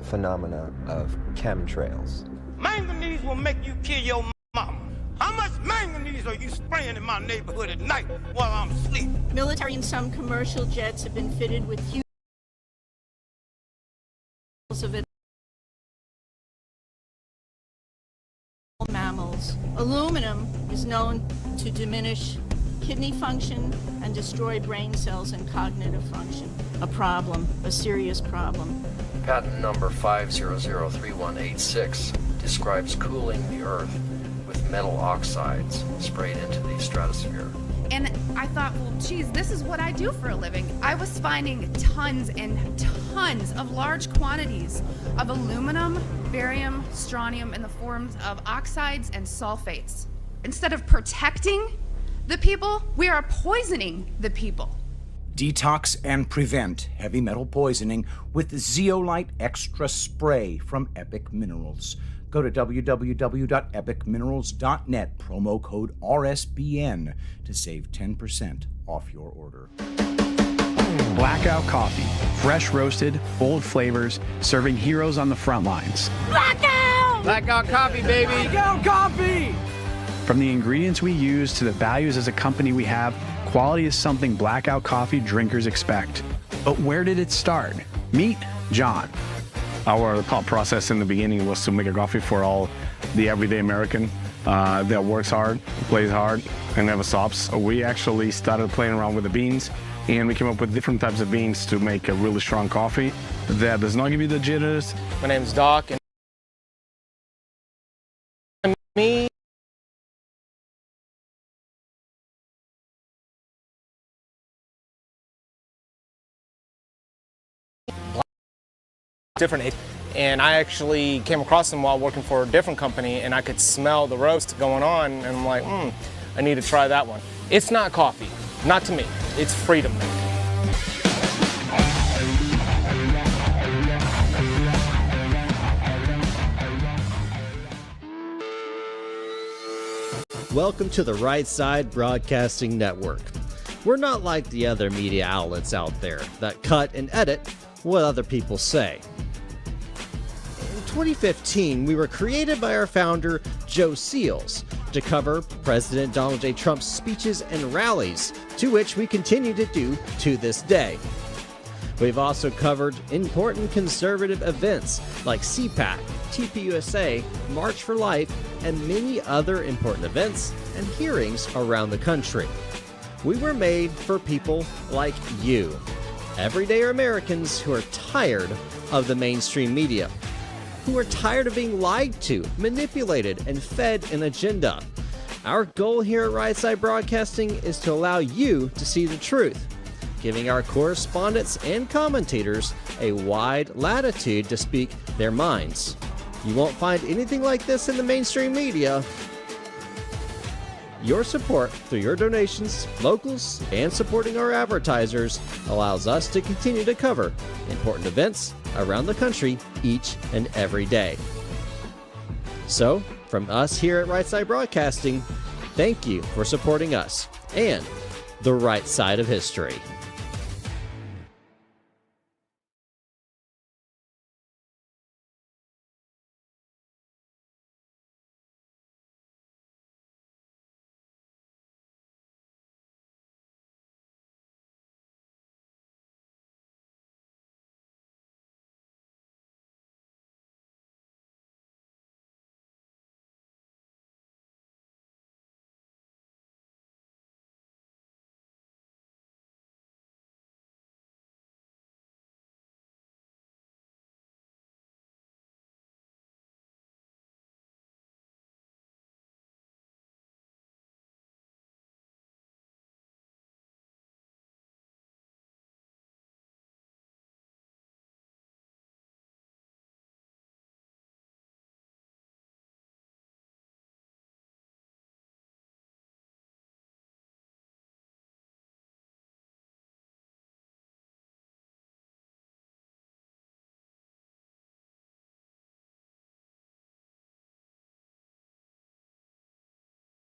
phenomena of chemtrails. Manganese will make you kill your mama. How much manganese are you spraying in my neighborhood at night while I'm asleep? Military and some commercial jets have been fitted with huge of it. Mammals. Aluminum is known to diminish kidney function and destroy brain cells and cognitive function. A problem, a serious problem. Patent number 5003186 describes cooling the Earth with metal oxides sprayed into the stratosphere. And I thought, well, geez, this is what I do for a living. I was finding tons and tons of large quantities of aluminum, barium, strontium in the forms of oxides and sulfates. Instead of protecting the people, we are poisoning the people. Detox and prevent heavy metal poisoning with Zeolite Extra Spray from Epic Minerals. Go to www.epicminerals.net, promo code RSBN to save 10% off your order. Blackout Coffee. Fresh roasted, bold flavors, serving heroes on the front lines. Blackout! Blackout Coffee, baby! Blackout Coffee! From the ingredients we use to the values as a company we have, quality is something Blackout Coffee drinkers expect. But where did it start? Meet John. Our thought process in the beginning was to make a coffee for all the everyday American that works hard, plays hard, and never stops. We actually started playing around with the beans, and we came up with different types of beans to make a really strong coffee that does not give you the jitters. My name's Doc, and me. Different, and I actually came across them while working for a different company, and I could smell the roast going on, and I'm like, I need to try that one. It's not coffee, not to me, it's freedom milk. Welcome to the Right Side Broadcasting Network. We're not like the other media outlets out there that cut and edit what other people say. In 2015, we were created by our founder, Joe Seals, to cover President Donald J. Trump's speeches and rallies, to which we continue to do to this day. We've also covered important conservative events like CPAC, TPUSA, March for Life, and many other important events and hearings around the country. We were made for people like you, everyday Americans who are tired of the mainstream media, who are tired of being lied to, manipulated, and fed an agenda. Our goal here at Right Side Broadcasting is to allow you to see the truth, giving our correspondents and commentators a wide latitude to speak their minds. You won't find anything like this in the mainstream media. Your support through your donations, locals, and supporting our advertisers allows us to continue to cover important events around the country each and every day. So, from us here at Right Side Broadcasting, thank you for supporting us and the right side of history.